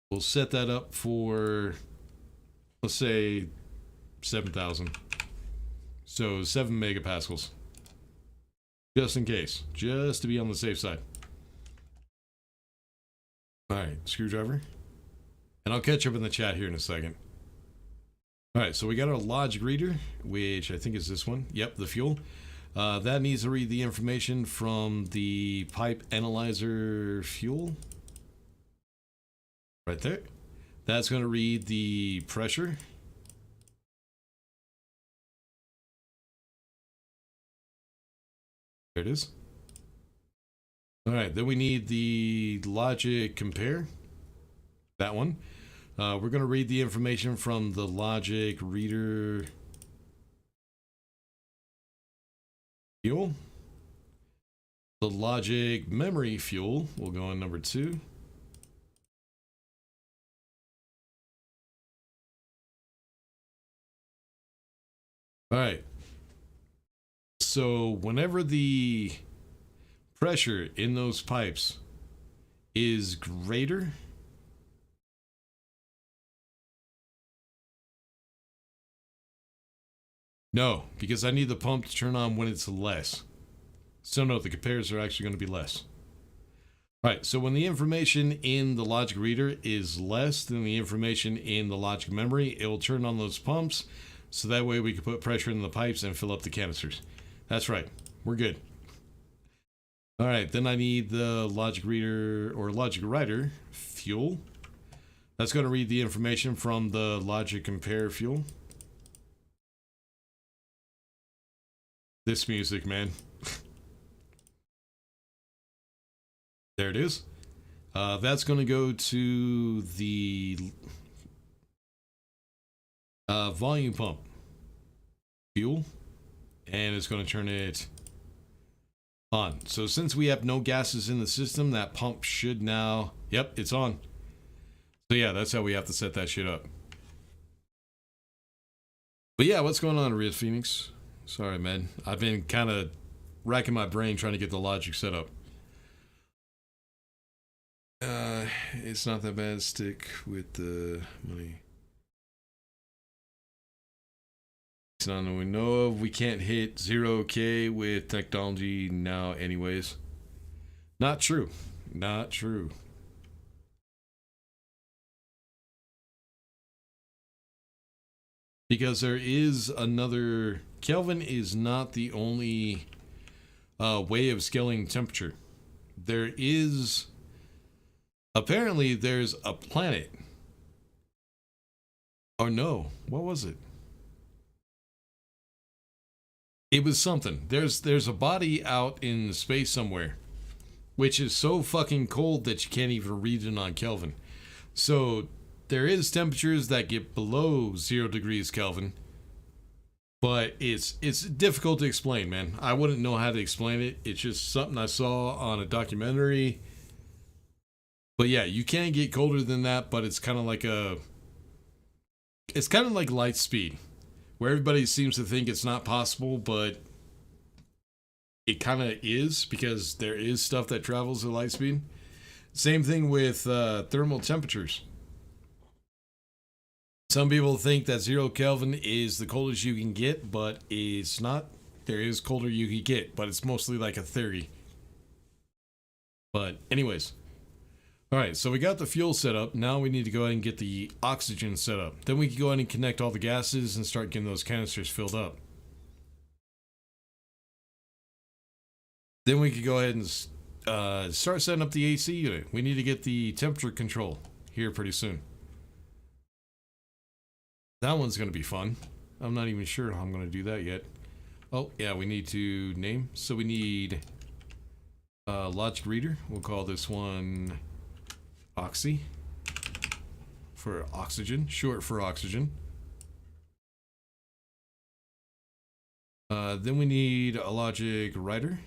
We'll set that up for, let's say, 7,000. So 7 megapascals. Just in case. Just to be on the safe side. Alright, screwdriver. And I'll catch up in the chat here in a second. Alright, so we got our logic reader, which I think is this one. Yep, the fuel. That needs to read the information from the pipe analyzer fuel. Right there. That's going to read the pressure. There it is. All right, then we need the logic compare. That one. We're going to read the information from the logic reader fuel. The logic memory fuel will go on number 2. All right. So whenever the pressure in those pipes is greater, no, because I need the pump to turn on when it's less. So no, the compares are actually going to be less. All right, so when the information in the logic reader is less than the information in the logic memory, it will turn on those pumps, so that way we can put pressure in the pipes and fill up the canisters. That's right, we're good. All right, then I need the logic reader or logic writer fuel. That's going to read the information from the logic compare fuel. This music, man. There it is. That's going to go to the volume pump fuel, and it's going to turn it on. So since we have no gases in the system, that pump should now, yep, it's on. So yeah, that's how we have to set that shit up. But yeah, what's going on, Real Phoenix? Sorry, man. I've been kind of racking my brain trying to get the logic set up. It's not that bad. Stick with the money. It's not that we know of. We can't hit 0K with technology now anyways. Not true. Not true. Because there is another... Kelvin is not the only way of scaling temperature. There is... Apparently there's a planet. Or no, what was it? It was something. There's a body out in space somewhere, which is so fucking cold that you can't even read it on Kelvin. So there is temperatures that get below 0 degrees Kelvin, but it's difficult to explain, man. I wouldn't know how to explain it. It's just something I saw on a documentary. But yeah, you can get colder than that, but it's kind of like light speed, where everybody seems to think it's not possible, but it kind of is, because there is stuff that travels at light speed. Same thing with thermal temperatures. Some people think that 0 Kelvin is the coldest you can get, but it's not. There is colder you can get, but it's mostly like a theory. But anyways. All right, so we got the fuel set up. Now we need to go ahead and get the oxygen set up. Then we can go ahead and connect all the gases and start getting those canisters filled up. Then we can go ahead and start setting up the AC unit. We need to get the temperature control here pretty soon. That one's going to be fun. I'm not even sure how I'm going to do that yet. Oh, yeah, we need to name. So we need logic reader. We'll call this one Oxy for oxygen, short for oxygen. Then we need a logic writer.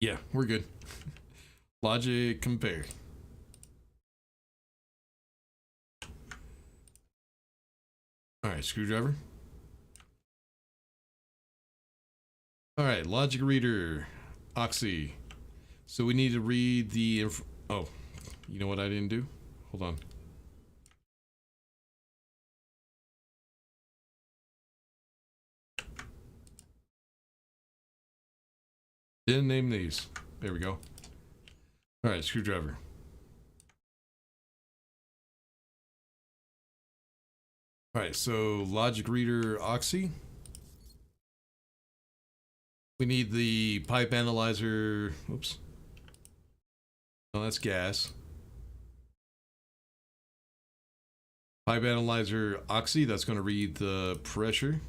Yeah, we're good. Logic compare. All right, screwdriver. All right, logic reader, Oxy. So we need to read the oh, you know what I didn't do? Hold on. Didn't name these. There we go. All right, screwdriver. All right, so logic reader Oxy. We need the pipe analyzer. Oops. Oh, that's gas. Pipe analyzer oxy, that's going to read the pressure.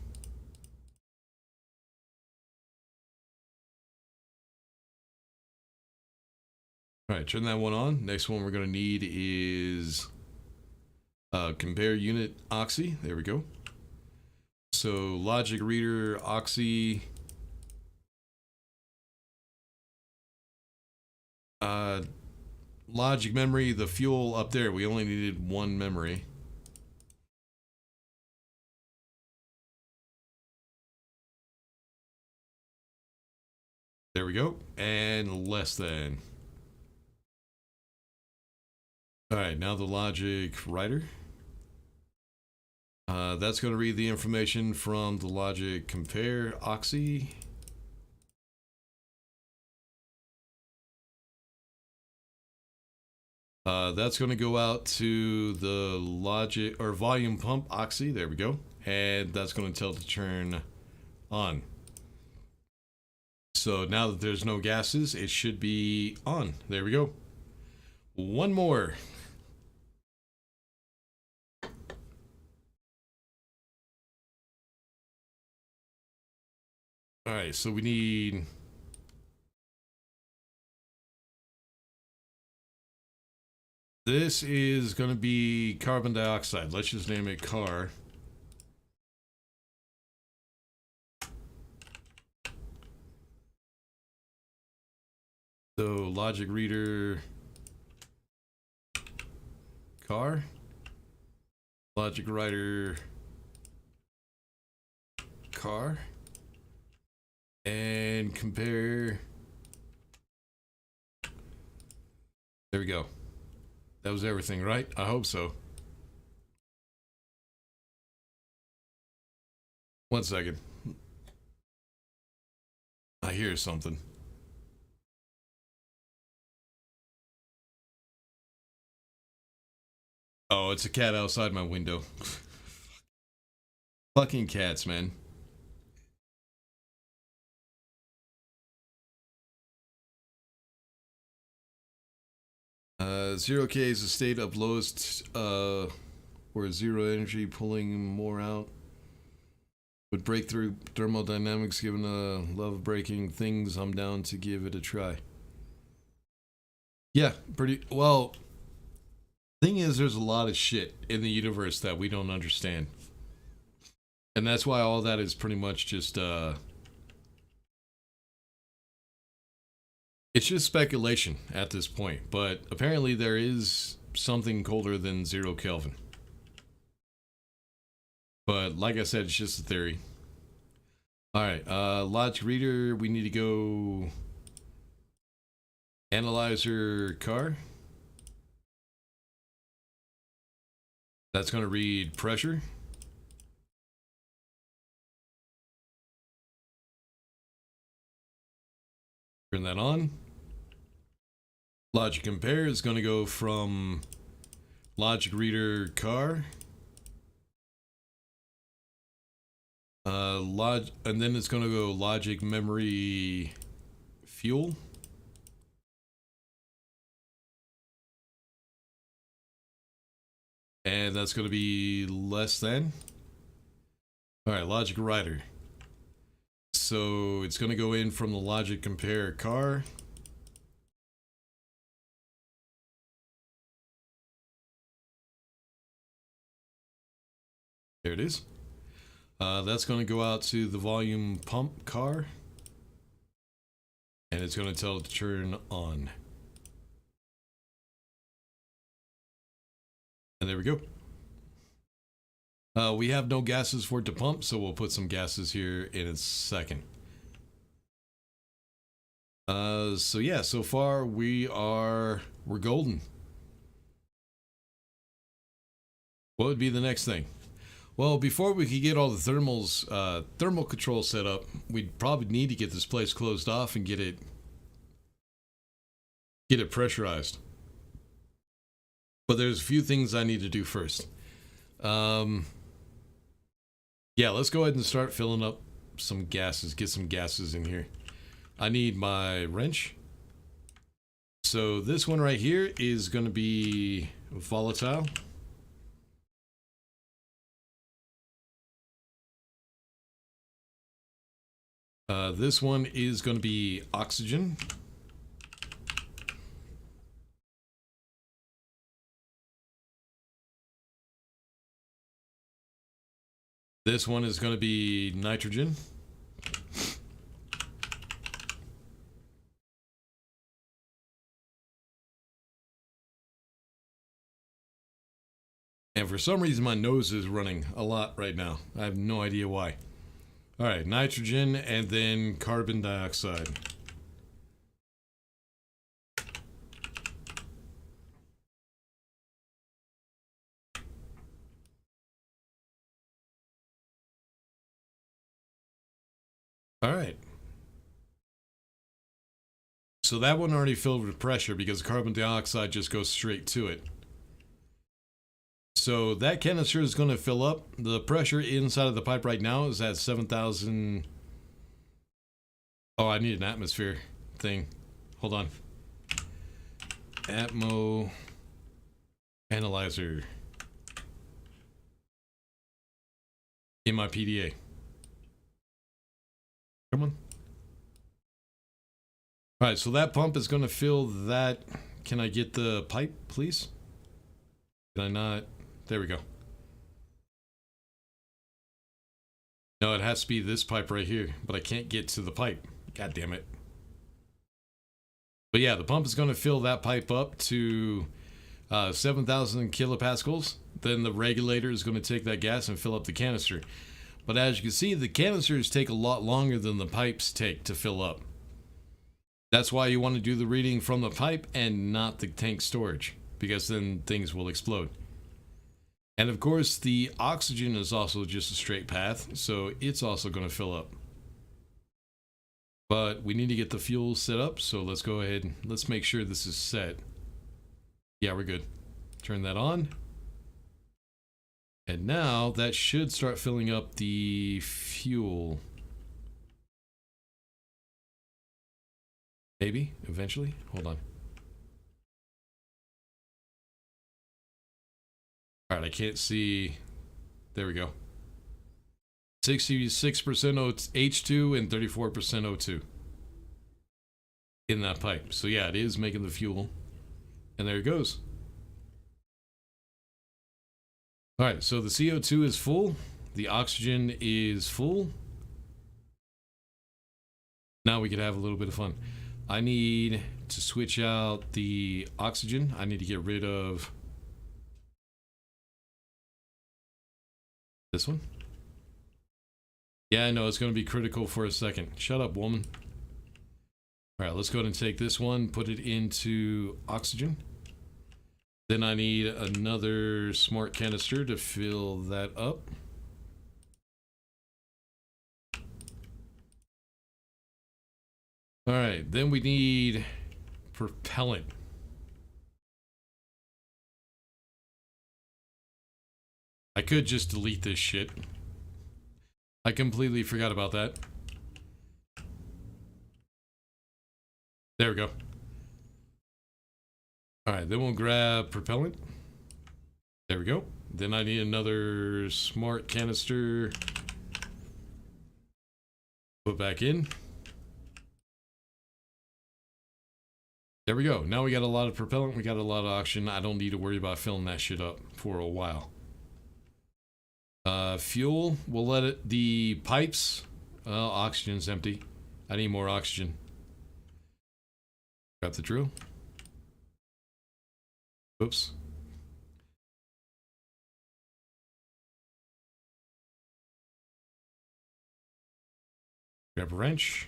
All right, turn that one on. Next one we're going to need is compare unit oxy. There we go. So logic reader oxy. Logic memory, the fuel up there. We only needed one memory. There we go. And less than. All right, now the logic writer. That's going to read the information from the logic compare oxy. That's going to go out to the logic or volume pump oxy. There we go. And that's going to tell it to turn on. So now that there's no gases, it should be on. There we go. One more. All right, so we need this is going to be carbon dioxide. Let's just name it car. So logic reader car, logic writer car, and compare. There we go. That was everything, right? I hope so. One second. I hear something. Oh, it's a cat outside my window. Fucking cats, man. Zero K is a state of lowest, or zero energy, pulling more out. Would break through thermodynamics, given a love of breaking things. I'm down to give it a try. Yeah, pretty well. Thing is, there's a lot of shit in the universe that we don't understand. And that's why all that is pretty much just, it's just speculation at this point. But apparently there is something colder than 0 Kelvin. But like I said, it's just a theory. Alright, logic reader, we need to go analyzer car. That's going to read pressure. Turn that on. Logic compare is going to go from logic reader car. And then it's going to go logic memory fuel. And that's going to be less than. All right, logic writer. So it's going to go in from the logic compare car. There it is. That's going to go out to the volume pump car. And it's going to tell it to turn on. And there we go. We have no gases for it to pump, so we'll put some gases here in a second. So yeah, so far we're golden. What would be the next thing? Well, before we could get all the thermal control set up, we'd probably need to get this place closed off and get it pressurized. But there's a few things I need to do first. Yeah, let's go ahead and start filling up some gases. Get some gases in here. I need my wrench. So this one right here is going to be volatile. This one is going to be oxygen. This one is going to be nitrogen. And for some reason, my nose is running a lot right now. I have no idea why. All right, nitrogen and then carbon dioxide. All right. So that one already filled with pressure because carbon dioxide just goes straight to it. So that canister is going to fill up. The pressure inside of the pipe right now is at 7,000. Oh, I need an atmosphere thing. Hold on. Atmo analyzer in my PDA. Come on. All right, so that pump is going to fill that. Can I get the pipe, please? Can I not? There we go. No, it has to be this pipe right here, but I can't get to the pipe. God damn it. But yeah, the pump is going to fill that pipe up to 7,000 kilopascals. Then the regulator is going to take that gas and fill up the canister. But as you can see, the canisters take a lot longer than the pipes take to fill up. That's why you want to do the reading from the pipe and not the tank storage, because then things will explode. And of course, the oxygen is also just a straight path, so it's also going to fill up. But we need to get the fuel set up, so let's go ahead and let's make sure this is set. Yeah, we're good. Turn that on. And now that should start filling up the fuel. Maybe, eventually. Hold on. All right, I can't see. There we go. 66% H2 and 34% O2 in that pipe. So yeah, it is making the fuel. And there it goes. All right, so the CO2 is full. The oxygen is full. Now we can have a little bit of fun. I need to switch out the oxygen. I need to get rid of this one. Yeah, I know it's going to be critical for a second. Shut up, woman. All right, let's go ahead and take this one, put it into oxygen. Then I need another smart canister to fill that up. All right, then we need propellant. I could just delete this shit. I completely forgot about that. There we go. All right, then we'll grab propellant. There we go. Then I need another smart canister. Put back in. There we go. Now we got a lot of propellant. We got a lot of oxygen. I don't need to worry about filling that shit up for a while. Fuel, we'll let it, the pipes, oxygen's empty. I need more oxygen. Grab the drill. Oops. Grab a wrench.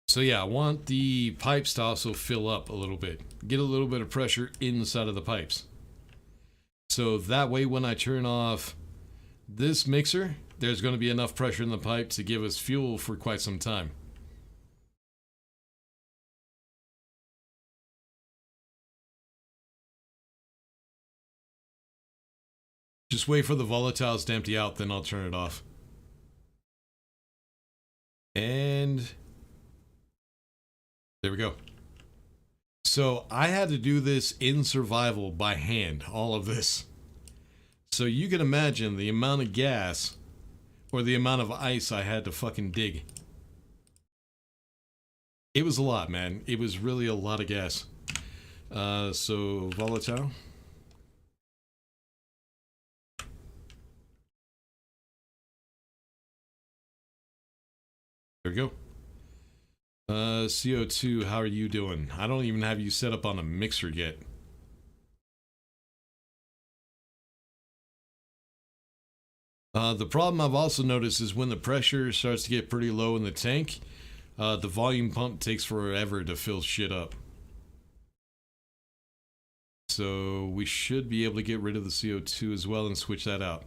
So yeah, I want the pipes to also fill up a little bit. Get a little bit of pressure inside of the pipes. So that way when I turn off this mixer, there's going to be enough pressure in the pipe to give us fuel for quite some time. Just wait for the volatiles to empty out, then I'll turn it off. And there we go. So I had to do this in survival by hand, all of this. So you can imagine the amount of gas or the amount of ice I had to fucking dig. It was a lot, man. It was really a lot of gas. So volatile. There we go. CO2, how are you doing? I don't even have you set up on a mixer yet. The problem I've also noticed is when the pressure starts to get pretty low in the tank, the volume pump takes forever to fill shit up. So we should be able to get rid of the CO2 as well and switch that out.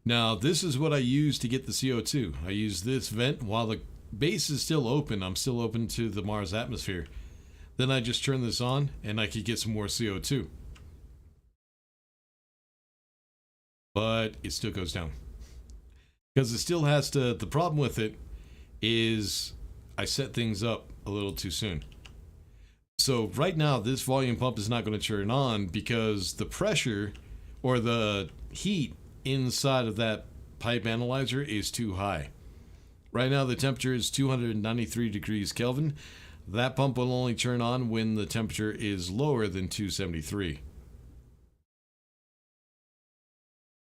Now, this is what I use to get the CO2. I use this vent while the base is still open. I'm still open to the Mars atmosphere. Then I just turn this on and I could get some more CO2. But it still goes down. Because it still has to... The problem with it is I set things up a little too soon. So right now, this volume pump is not going to turn on because the pressure or the heat inside of that pipe analyzer is too high. Right now, the temperature is 293 degrees Kelvin. That pump will only turn on when the temperature is lower than 273.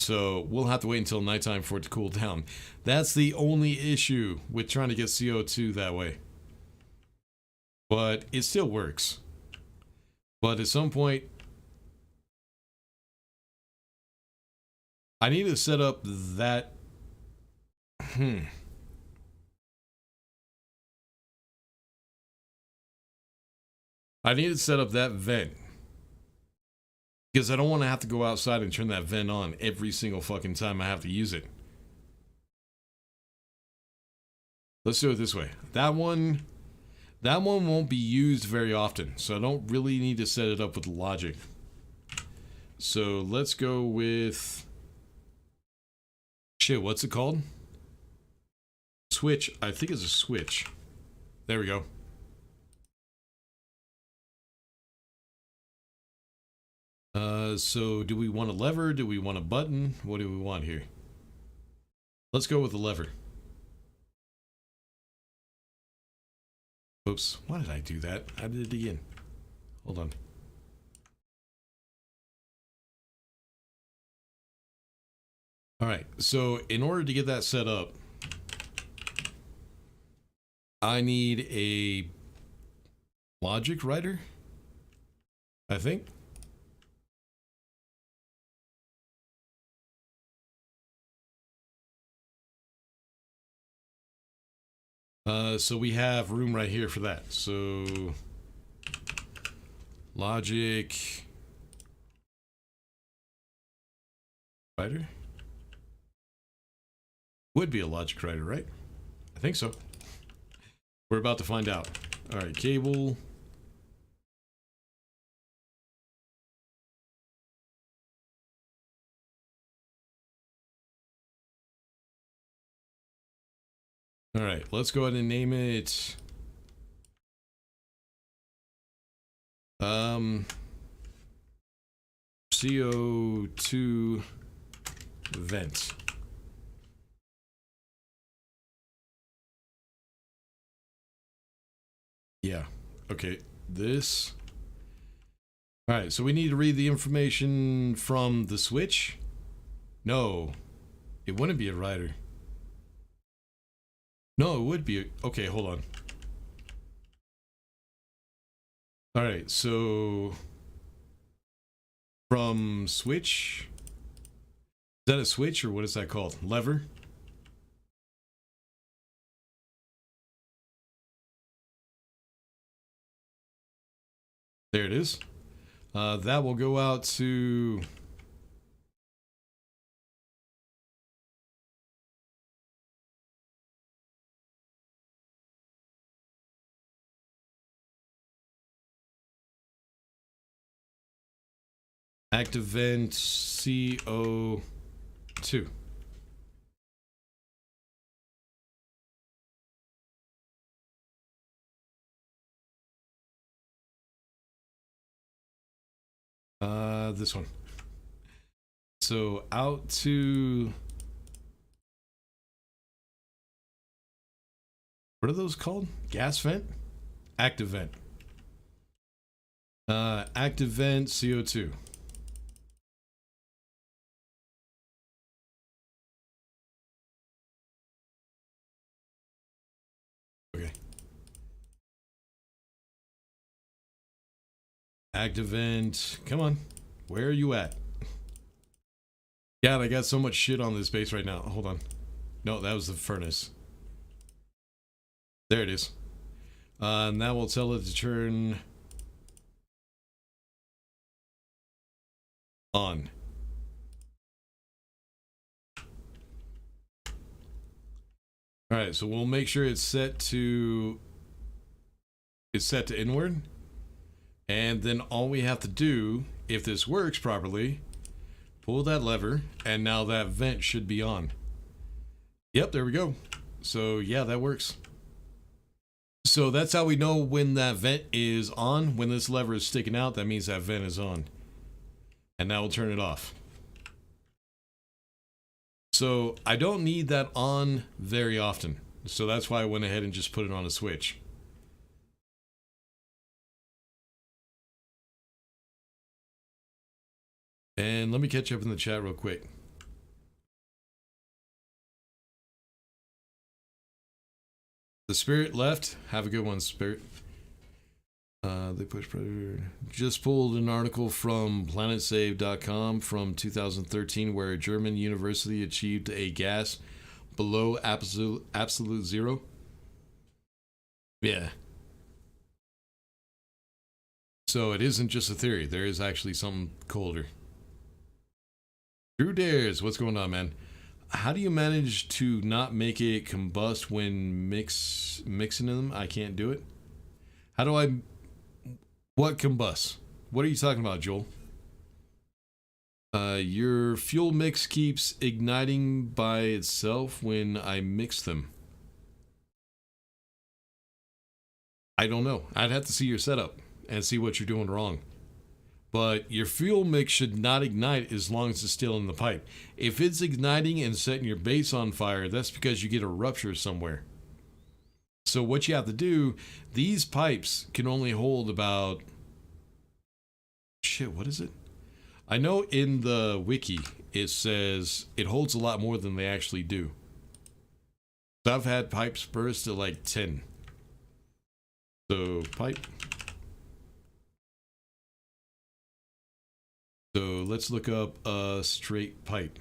So we'll have to wait until nighttime for it to cool down. That's the only issue with trying to get CO2 that way. But it still works. But at some point, I need to set up that... I need to set up that vent. Because I don't want to have to go outside and turn that vent on every single fucking time I have to use it. Let's do it this way. That one won't be used very often, so I don't really need to set it up with logic. So let's go with... Shit, what's it called? Switch. I think it's a switch. There we go. So do we want a lever? Do we want a button? What do we want here? Let's go with the lever. Oops, why did I do that? I did it again. Hold on. Alright, so in order to get that set up, I need a logic writer, I think. So we have room right here for that. So logic writer would be a logic writer, right? I think so. We're about to find out. All right, cable. All right, let's go ahead and name it CO2 vent. Yeah, okay, this. All right, so we need to read the information from the switch. No, it wouldn't be a writer. No, it would be. Okay, hold on. All right, so from switch. Is that a switch or what is that called? Lever? There it is. That will go out to... active vent CO2. This one. So out to, what are those called? Gas vent? Active vent. Active vent CO2. Okay. Active vent. Come on. Where are you at? God, I got so much shit on this base right now. Hold on. No, that was the furnace. There it is. And that will tell it to turn on. Alright, so we'll make sure it's set to inward. And then all we have to do, if this works properly, pull that lever, and now that vent should be on. Yep, there we go. So yeah, that works. So that's how we know when that vent is on. When this lever is sticking out, that means that vent is on. And now we'll turn it off. So I don't need that on very often. So that's why I went ahead and just put it on a switch. And let me catch up in the chat real quick. The Spirit left. Have a good one, Spirit. They push Predator. Just pulled an article from planetsave.com from 2013 where a German university achieved a gas below absolute zero. Yeah. So it isn't just a theory. There is actually something colder. Drew Dares, what's going on, man? How do you manage to not make it combust when mixing them? I can't do it. How do I... What combust? What are you talking about, Joel? Your fuel mix keeps igniting by itself when I mix them. I don't know. I'd have to see your setup and see what you're doing wrong. But your fuel mix should not ignite as long as it's still in the pipe. If it's igniting and setting your base on fire, that's because you get a rupture somewhere. So what you have to do, these pipes can only hold about... Shit, what is it? I know in the wiki it says it holds a lot more than they actually do. So I've had pipes burst at like 10. So pipe. So let's look up a straight pipe.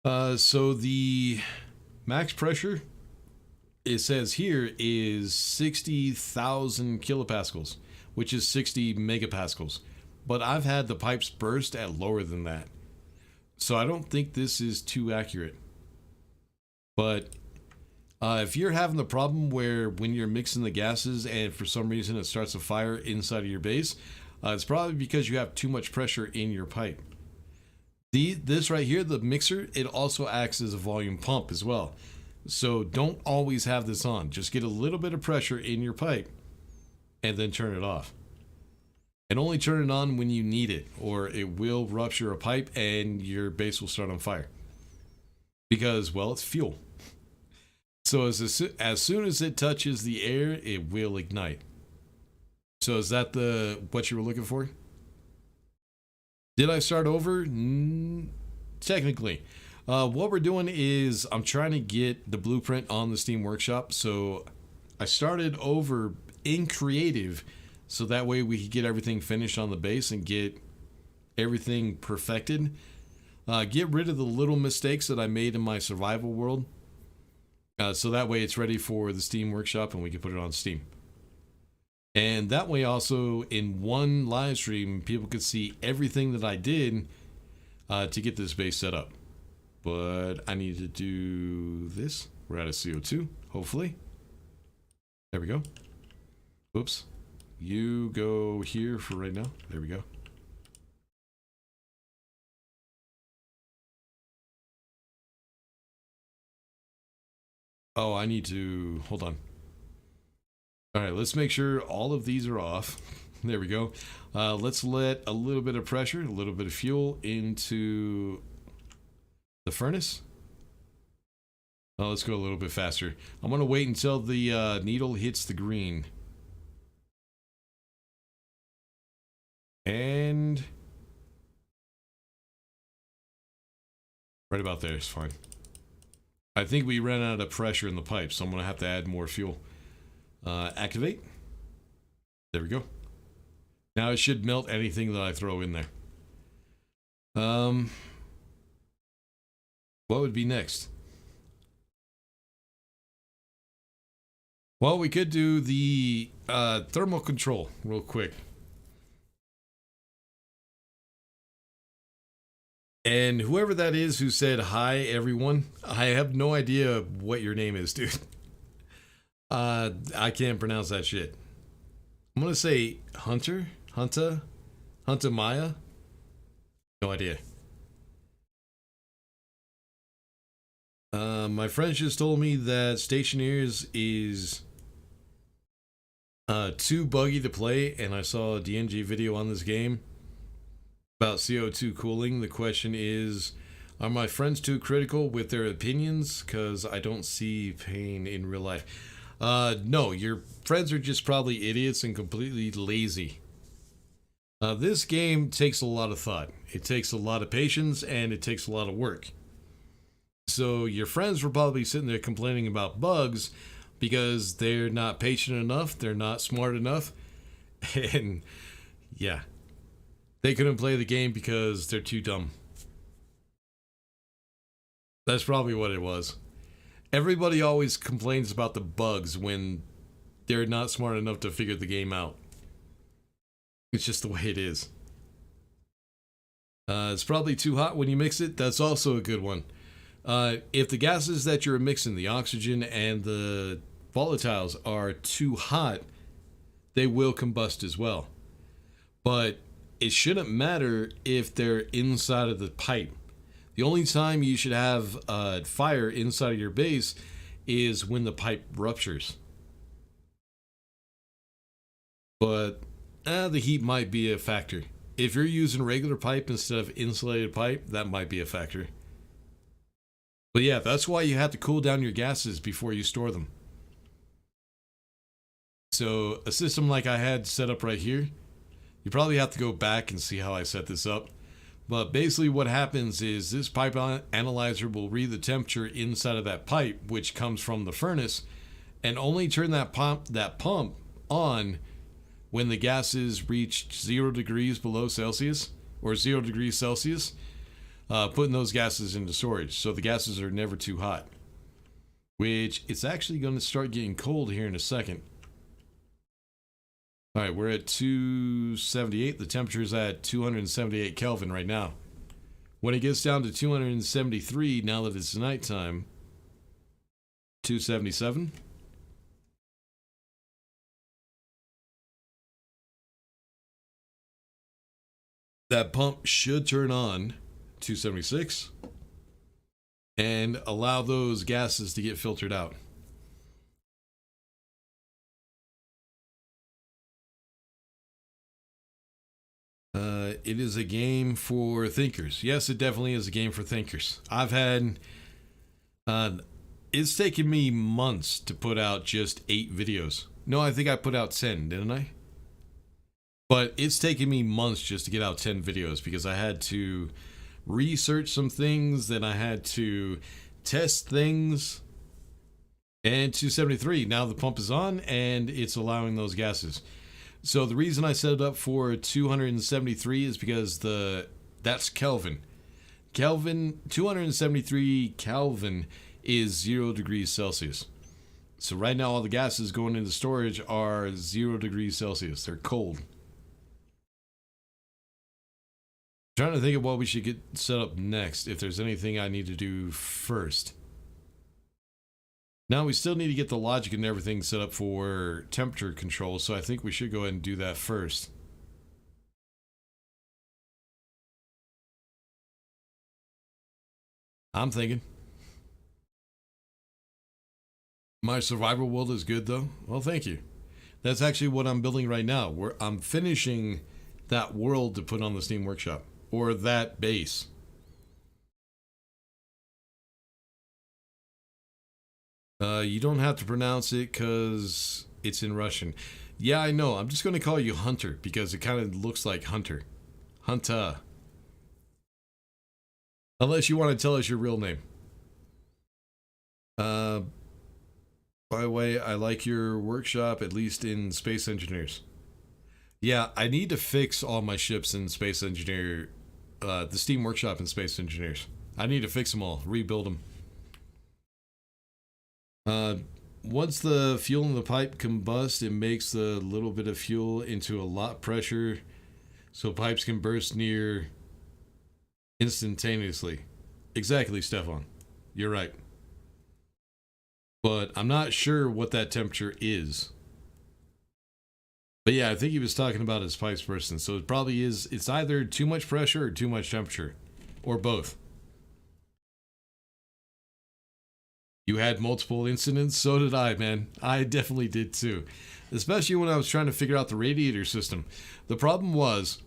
So the max pressure, it says here, is 60,000 kilopascals, which is 60 megapascals. But I've had the pipes burst at lower than that. So I don't think this is too accurate. But if you're having the problem where when you're mixing the gases and for some reason it starts a fire inside of your base, it's probably because you have too much pressure in your pipe. This right here, the mixer, it also acts as a volume pump as well. So don't always have this on. Just get a little bit of pressure in your pipe and then turn it off. And only turn it on when you need it, or it will rupture a pipe and your base will start on fire. Because, well, it's fuel. So as soon as it touches the air, it will ignite. So is that what you were looking for? Did I start over? Technically. What we're doing is I'm trying to get the blueprint on the Steam Workshop. So I started over in creative so that way we could get everything finished on the base and get everything perfected. Get rid of the little mistakes that I made in my survival world. So that way it's ready for the Steam Workshop and we can put it on Steam. And that way also in one live stream, people could see everything that I did to get this base set up. But I need to do this. We're out of CO2, hopefully. There we go. Oops. You go here for right now. There we go. Oh, I need to... Hold on. All right, let's make sure all of these are off. There we go. Let's let a little bit of pressure, a little bit of fuel into the furnace. Oh, let's go a little bit faster. I'm going to wait until the needle hits the green. And right about there is fine. I think we ran out of pressure in the pipe, so I'm going to have to add more fuel. Activate. There we go. Now it should melt anything that I throw in there. What would be next? Well, we could do the thermal control real quick. And whoever that is who said hi, everyone, I have no idea what your name is, dude. I can't pronounce that shit. I'm gonna say Hunter Maya. No idea. My friend just told me that Stationeers is too buggy to play, and I saw a DNG video on this game about CO2 cooling. The question is, are my friends too critical with their opinions? Because I don't see pain in real life. No, your friends are just probably idiots and completely lazy. This game takes a lot of thought. It takes a lot of patience, and it takes a lot of work. So your friends were probably sitting there complaining about bugs because they're not patient enough, they're not smart enough, and yeah. They couldn't play the game because they're too dumb. That's probably what it was. Everybody always complains about the bugs when they're not smart enough to figure the game out. It's just the way it is. It's probably too hot when you mix it. That's also a good one. If the gases that you're mixing, the oxygen and the volatiles, are too hot, they will combust as well. But it shouldn't matter if they're inside of the pipe. The only time you should have fire inside of your base is when the pipe ruptures. But the heat might be a factor. If you're using regular pipe instead of insulated pipe, that might be a factor. But yeah, that's why you have to cool down your gases before you store them. So a system like I had set up right here, you probably have to go back and see how I set this up. But basically what happens is this pipe analyzer will read the temperature inside of that pipe, which comes from the furnace, and only turn that pump on when the gases reach 0 degrees below Celsius, or 0 degrees Celsius, putting those gases into storage. So the gases are never too hot, which it's actually going to start getting cold here in a second. All right, we're at 278. The temperature is at 278 Kelvin right now. When it gets down to 273, now that it's nighttime, 277. That pump should turn on 276 and allow those gases to get filtered out. It is a game for thinkers. Yes, it definitely is a game for thinkers. I've had... it's taken me months to put out just 8 videos. No, I think I put out 10, didn't I? But it's taken me months just to get out 10 videos because I had to research some things, then I had to test things. And 273, now the pump is on and it's allowing those gases. So the reason I set it up for 273 is because that's Kelvin. 273 Kelvin is 0 degrees Celsius. So right now all the gases going into storage are 0 degrees Celsius. They're cold. I'm trying to think of what we should get set up next, if there's anything I need to do first. Now we still need to get the logic and everything set up for temperature control, so I think we should go ahead and do that first. I'm thinking. My survival world is good though. Well, thank you. That's actually what I'm building right now. Where I'm finishing that world to put on the Steam Workshop, or that base. You don't have to pronounce it because it's in Russian. Yeah, I know. I'm just going to call you Hunter because it kind of looks like Hunter. Hunter. Unless you want to tell us your real name. By the way, I like your workshop, at least in Space Engineers. Yeah, I need to fix all my ships in Space Engineer, the Steam Workshop in Space Engineers. I need to fix them all, rebuild them. Once the fuel in the pipe combusts, it makes the little bit of fuel into a lot pressure, so pipes can burst near instantaneously. Exactly, Stefan. You're right. But I'm not sure what that temperature is. But yeah, I think he was talking about his pipes bursting, so it probably is, it's either too much pressure or too much temperature, or both. You had multiple incidents? So did I, man. I definitely did too. Especially when I was trying to figure out the radiator system. The problem was,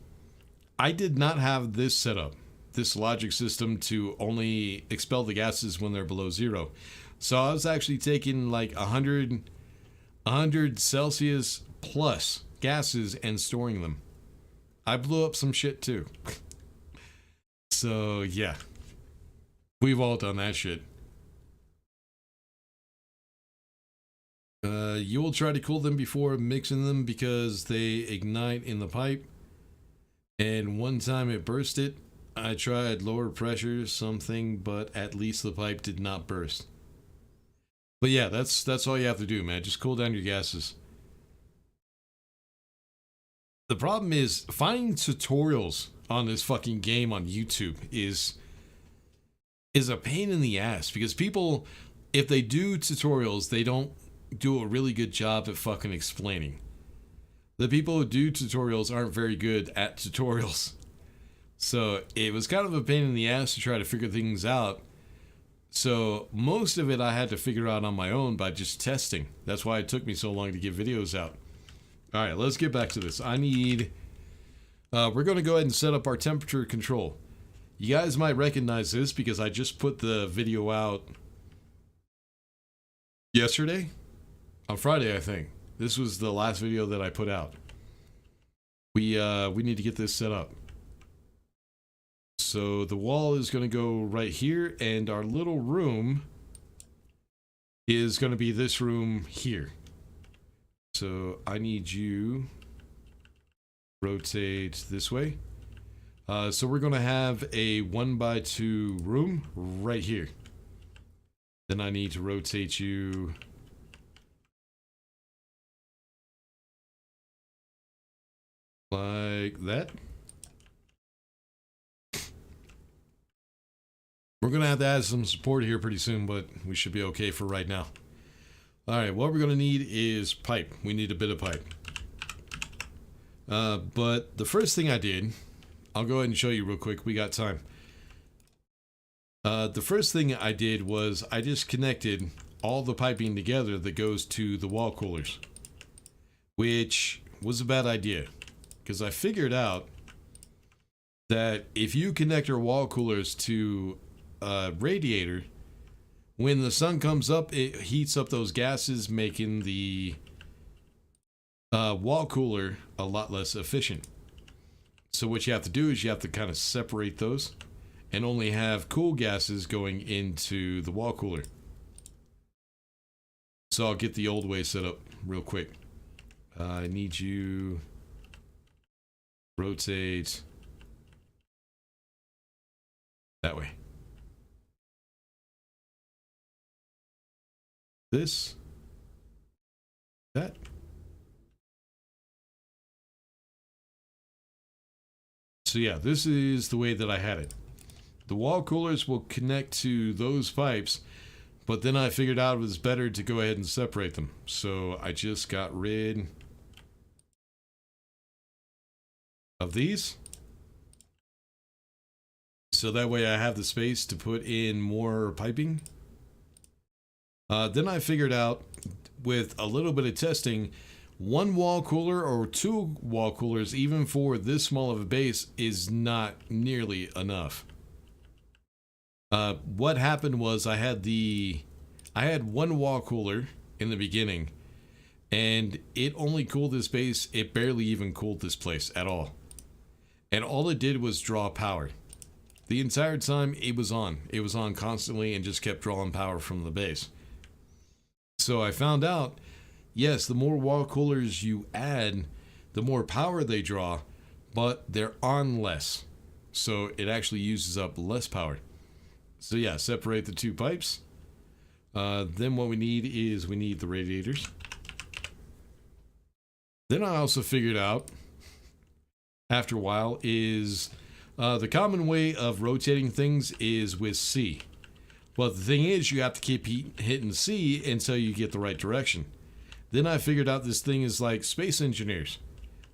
I did not have this setup, this logic system to only expel the gases when they're below zero. So I was actually taking like 100 Celsius plus gases and storing them. I blew up some shit too. So yeah, we've all done that shit. You will try to cool them before mixing them because they ignite in the pipe. And one time it bursted. I tried lower pressure something, but at least the pipe did not burst. But yeah, that's all you have to do, man. Just cool down your gases. The problem is finding tutorials on this fucking game on YouTube is a pain in the ass because people, if they do tutorials, they don't do a really good job at fucking explaining. The people who do tutorials aren't very good at tutorials. So it was kind of a pain in the ass to try to figure things out. So most of it I had to figure out on my own by just testing. That's why it took me so long to get videos out. All right, let's get back to this. I need... we're going to go ahead and set up our temperature control. You guys might recognize this because I just put the video out yesterday? On Friday, I think. This was the last video that I put out. We need to get this set up. So the wall is going to go right here, and our little room is going to be this room here. So I need you rotate this way. So we're going to have a 1x2 room right here. Then I need to rotate you like that. We're going to have to add some support here pretty soon, but we should be okay for right now. Alright, what we're going to need is pipe. We need a bit of pipe. But the first thing I did, I'll go ahead and show you real quick. We got time. The first thing I did was I just connected all the piping together that goes to the wall coolers. Which was a bad idea. Because I figured out that if you connect your wall coolers to a radiator, when the sun comes up, it heats up those gases, making the wall cooler a lot less efficient. So what you have to do is you have to kind of separate those and only have cool gases going into the wall cooler. So I'll get the old way set up real quick. I need you rotate that way. This, that. So yeah, this is the way that I had it. The wall coolers will connect to those pipes, but then I figured out it was better to go ahead and separate them. So I just got rid of these. So that way I have the space to put in more piping. Then I figured out with a little bit of testing, one wall cooler or two wall coolers, even for this small of a base, is not nearly enough. What happened was I had one wall cooler in the beginning, and it only cooled this base. It barely even cooled this place at all. And all it did was draw power. The entire time it was on. It was on constantly and just kept drawing power from the base. So I found out, yes, the more wall coolers you add, the more power they draw, but they're on less. So it actually uses up less power. So yeah, separate the two pipes. Then what we need is we need the radiators. Then I also figured out, after a while, is the common way of rotating things is with C. But the thing is, you have to keep hitting C until you get the right direction. Then I figured out this thing is like Space Engineers,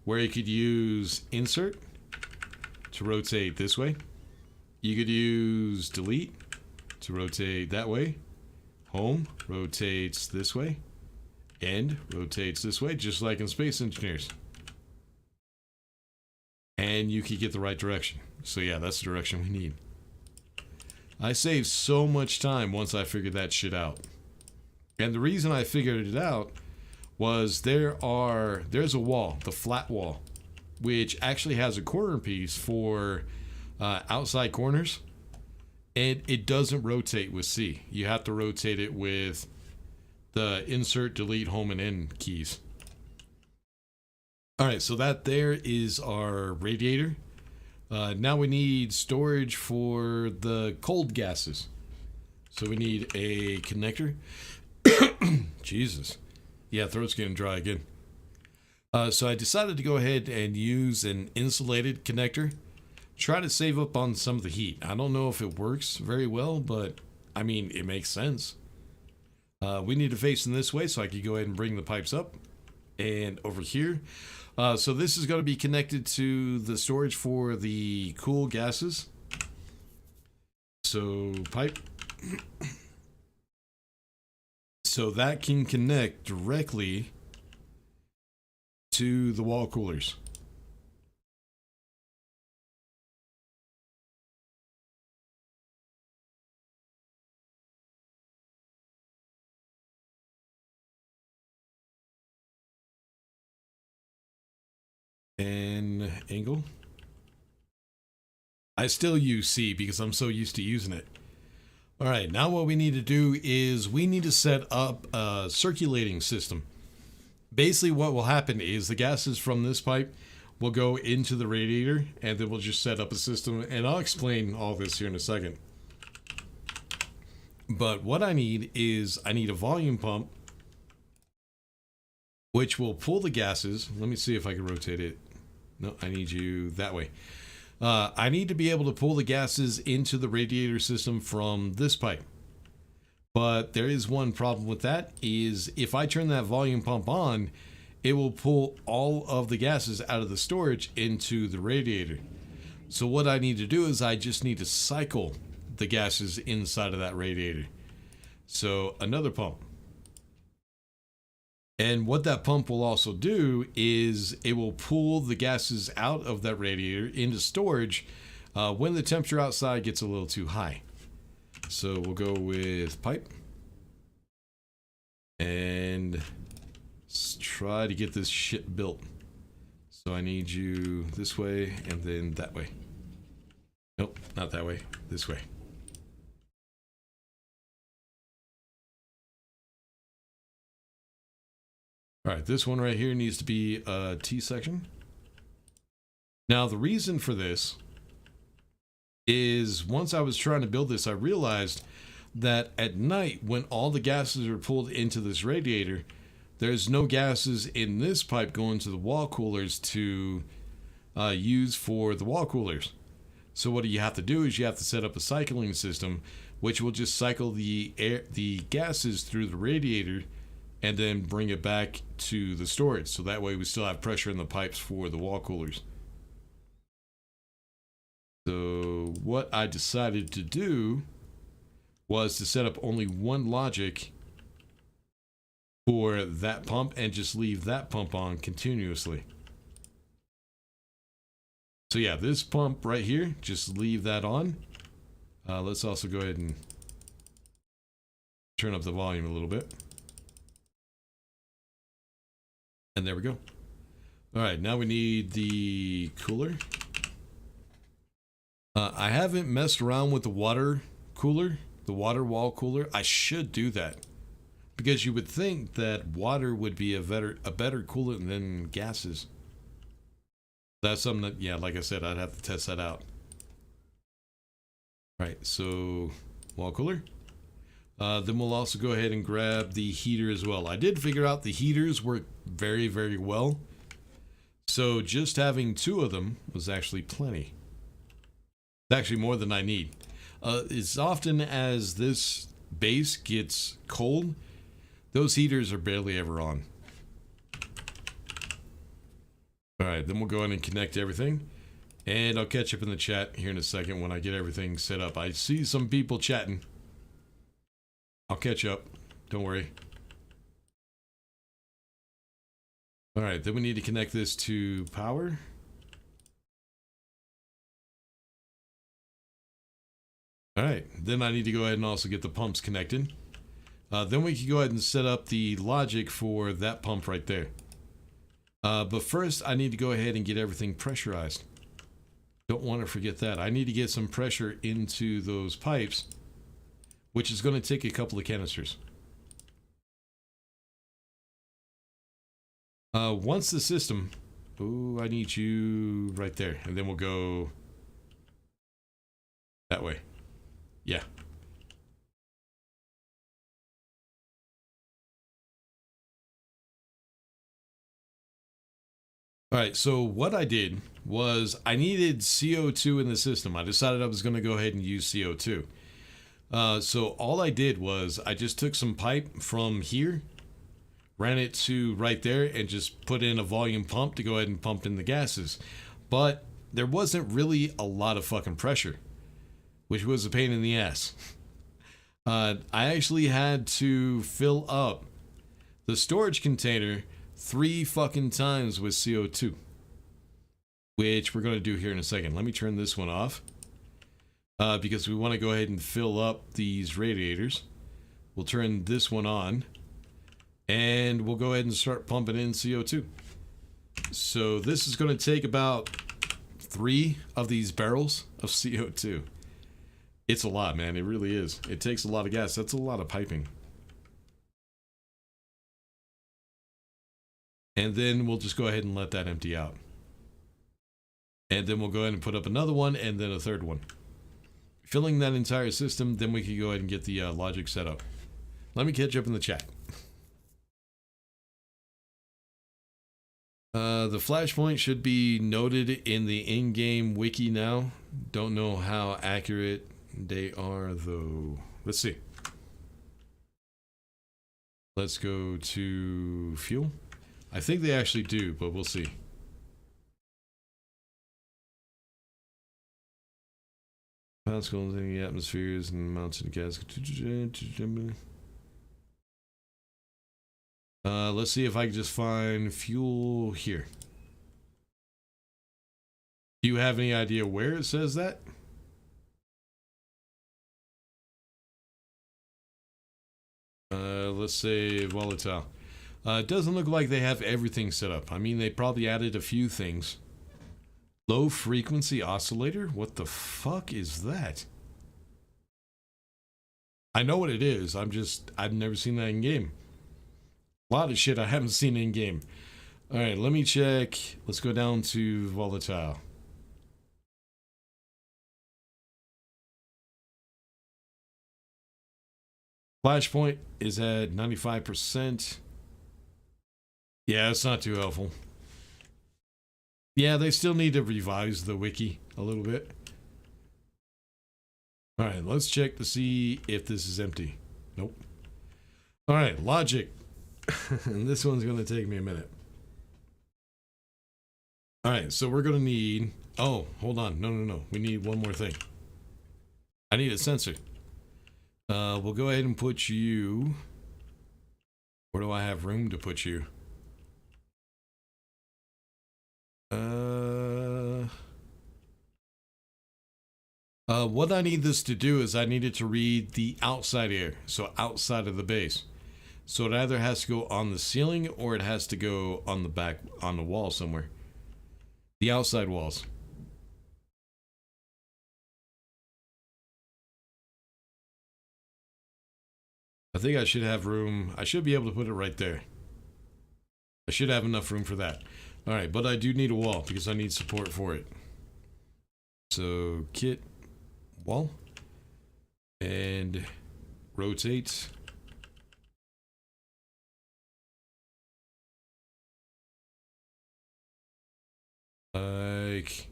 where you could use insert to rotate this way. You could use delete to rotate that way. Home rotates this way. End rotates this way, just like in Space Engineers. And you could get the right direction. So yeah, that's the direction we need. I saved so much time once I figured that shit out. And the reason I figured it out was there's a wall, the flat wall, which actually has a corner piece for outside corners, and it doesn't rotate with C. You have to rotate it with the insert, delete, home, and end keys. All right, so that there is our radiator. Now we need storage for the cold gases. So we need a connector. Jesus. Yeah, throat's getting dry again. So I decided to go ahead and use an insulated connector. Try to save up on some of the heat. I don't know if it works very well, but I mean, it makes sense. We need to face in this way, so I could go ahead and bring the pipes up and over here. So this is going to be connected to the storage for the cool gases. So pipe. So that can connect directly to the wall coolers. And angle. I still use C because I'm so used to using it. All right, now what we need to do is we need to set up a circulating system. Basically what will happen is the gases from this pipe will go into the radiator, and then we'll just set up a system, and I'll explain all this here in a second. But what I need is I need a volume pump which will pull the gases. Let me see if I can rotate it. No, I need you that way. I need to be able to pull the gases into the radiator system from this pipe. But there is one problem with that, is if I turn that volume pump on, it will pull all of the gases out of the storage into the radiator. So what I need to do is I just need to cycle the gases inside of that radiator. So another pump. And what that pump will also do is it will pull the gases out of that radiator into storage when the temperature outside gets a little too high. So we'll go with pipe. And let's try to get this shit built. So I need you this way and then that way. Nope, not that way. This way. All right, this one right here needs to be a T section. Now, the reason for this is once I was trying to build this, I realized that at night, when all the gases are pulled into this radiator, there's no gases in this pipe going to the wall coolers to use for the wall coolers. So what you have to do is you have to set up a cycling system, which will just cycle the gases through the radiator and then bring it back to the storage. So that way we still have pressure in the pipes for the wall coolers. So what I decided to do was to set up only one logic for that pump and just leave that pump on continuously. So yeah, this pump right here, just leave that on. Let's also go ahead and turn up the volume a little bit. And there we go. All right, now we need the cooler. I haven't messed around with the water cooler, the water wall cooler. I should do that, because you would think that water would be a better coolant than gases. That's something that, yeah, like I said, I'd have to test that out. All right, so wall cooler. Then we'll also go ahead and grab the heater as well. I did figure out the heaters work very, very well. So just having 2 of them was actually plenty. It's actually more than I need. As often as this base gets cold, those heaters are barely ever on. All right, then we'll go ahead and connect everything. And I'll catch up in the chat here in a second when I get everything set up. I see some people chatting. I'll catch up. Don't worry. All right, then we need to connect this to power. All right, then I need to go ahead and also get the pumps connected. Then we can go ahead and set up the logic for that pump right there. But first, I need to go ahead and get everything pressurized. Don't want to forget that. I need to get some pressure into those pipes, which is going to take a couple of canisters. Once the system... Oh, I need you right there. And then we'll go that way. Yeah. All right, so what I did was I needed CO2 in the system. I decided I was going to go ahead and use CO2. So all I did was I just took some pipe from here, ran it to right there, and just put in a volume pump to go ahead and pump in the gases. But there wasn't really a lot of fucking pressure, which was a pain in the ass. I actually had to fill up the storage container 3 fucking times with CO2, which we're going to do here in a second. Let me turn this one off because we want to go ahead and fill up these radiators. We'll turn this one on and we'll go ahead and start pumping in CO2. So this is going to take about 3 of these barrels of CO2. It's a lot, man. It really is. It takes a lot of gas. That's a lot of piping. And then we'll just go ahead and let that empty out. And then we'll go ahead and put up another one and then a third one. Filling that entire system, then we can go ahead and get the logic set up. Let me catch up in the chat. The flashpoint should be noted in the in-game wiki now. Don't know how accurate they are though. Let's see. Let's go to fuel. I think they actually do, but we'll see. Particles in the atmospheres and amounts of gas. Let's see if I can just find fuel here. Do you have any idea where it says that? Let's say volatile. It doesn't look like they have everything set up. I mean, they probably added a few things. Low frequency oscillator? What the fuck is that? I know what it is. I've never seen that in game. A lot of shit I haven't seen in game. All right, let me check. Let's go down to volatile. Flashpoint is at 95%. Yeah, it's not too helpful. Yeah, they still need to revise the wiki a little bit. All right, let's check to see if this is empty. Nope. All right, logic. And this one's going to take me a minute. All right, so we're going to need... Oh, hold on. No. We need one more thing. I need a sensor. We'll go ahead and put you Where do I have room to put you? What I need this to do is I need it to read the outside air, so outside of the base. So it either has to go on the ceiling or it has to go on the back, on the wall somewhere. The outside walls. I think I should have room. I should be able to put it right there. I should have enough room for that. Alright, but I do need a wall because I need support for it. So, kit, wall, and rotate. Like,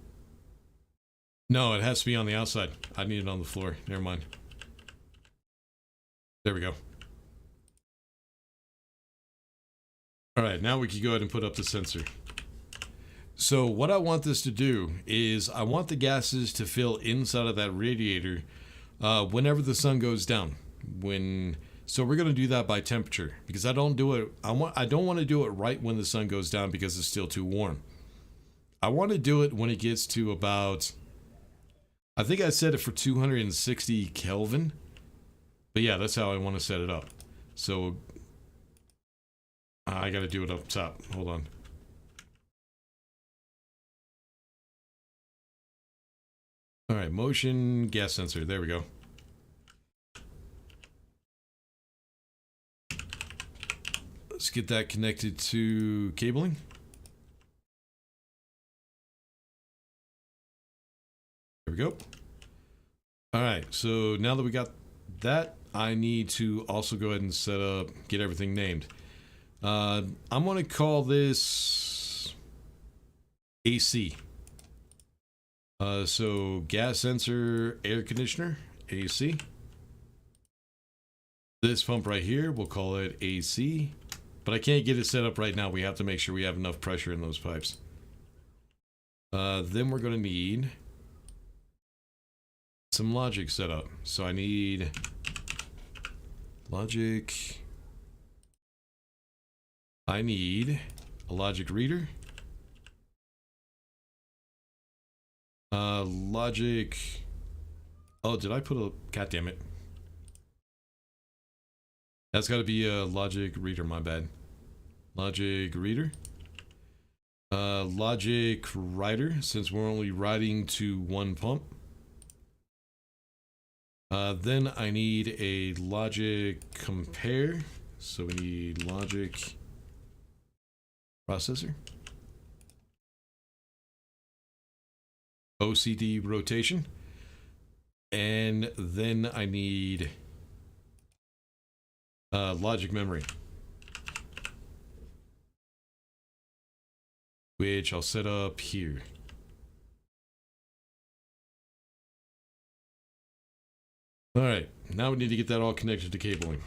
no, it has to be on the outside. I need it on the floor. Never mind. There we go. Alright, now we can go ahead and put up the sensor. So what I want this to do is I want the gases to fill inside of that radiator whenever the sun goes down. So we're going to do that by temperature because I don't want to do it right when the sun goes down because it's still too warm. I want to do it when it gets to about, I think I set it for 260 Kelvin. But yeah, that's how I want to set it up. So I got to do it up top. Hold on. All right, motion gas sensor. There we go. Let's get that connected to cabling. There we go. All right, so now that we got that, I need to also go ahead and set up, get everything named. I'm going to call this AC. So gas sensor, air conditioner, AC. This pump right here, we'll call it AC. But I can't get it set up right now. We have to make sure we have enough pressure in those pipes. Then we're going to need some logic set up. So I need logic. I need a logic reader. Logic. Oh, did I put a... God damn it. That's got to be a logic reader, my bad. Logic reader. Logic writer, since we're only writing to one pump. Then I need a logic compare. So we need logic processor. OCD rotation. And then I need logic memory, which I'll set up here. All right, now we need to get that all connected to cabling.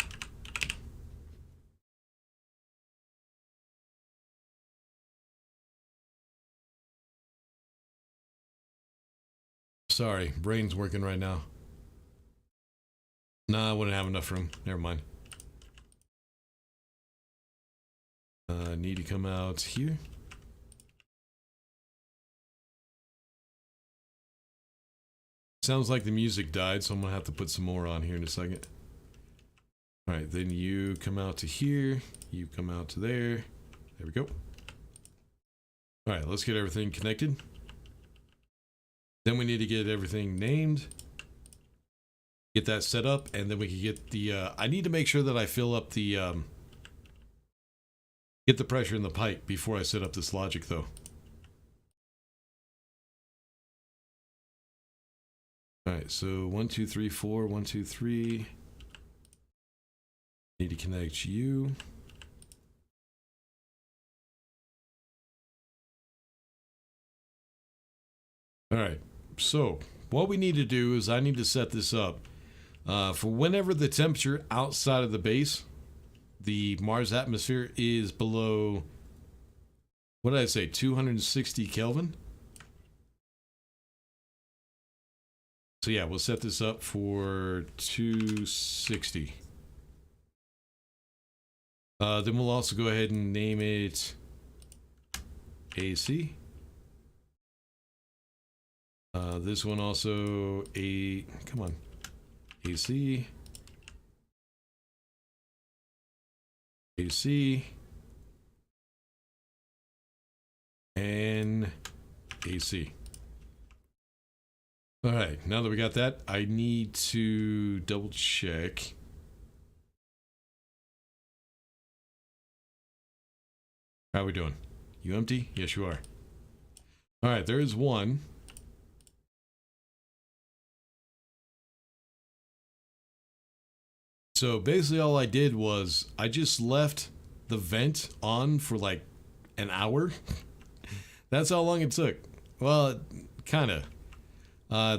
Sorry, brain's working right now. Nah, I wouldn't have enough room. Never mind. Need to come out here. Sounds like the music died, so I'm gonna have to put some more on here in a second. Alright, then you come out to here. You come out to there. There we go. Alright, let's get everything connected. Then we need to get everything named. Get that set up, and then we can get the... I need to make sure that I fill up the... get the pressure in the pipe before I set up this logic, though. Alright, so 1, 2, 3, 4, 1, 2, 3. Need to connect you. Alright, so what we need to do is I need to set this up for whenever the temperature outside of the base, the Mars atmosphere, is below, what did I say, 260 Kelvin? So yeah, we'll set this up for 260. Then we'll also go ahead and name it AC. This one also come on, AC, AC, and AC. All right, now that we got that, I need to double check. How are we doing? You empty? Yes, you are. All right, there is one. So basically all I did was I just left the vent on for like an hour. That's how long it took. Well, kind of.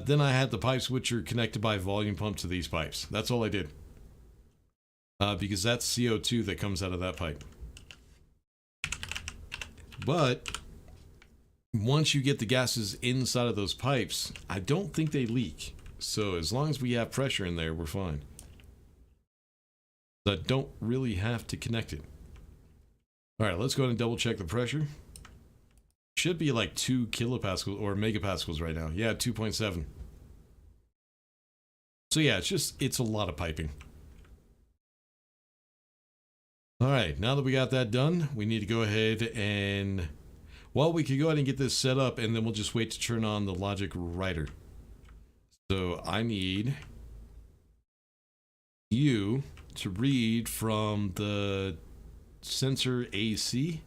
Then I had the pipe switcher connected by volume pump to these pipes. That's all I did. Because that's CO2 that comes out of that pipe. But once you get the gases inside of those pipes, I don't think they leak. So as long as we have pressure in there, we're fine. I don't really have to connect it. All right, let's go ahead and double check the pressure. Should be like 2 kilopascals or megapascals right now. Yeah, 2.7. So yeah, it's a lot of piping. All right, now that we got that done, we need to go ahead and, well, we could go ahead and get this set up and then we'll just wait to turn on the logic writer. So I need you to read from the sensor AC.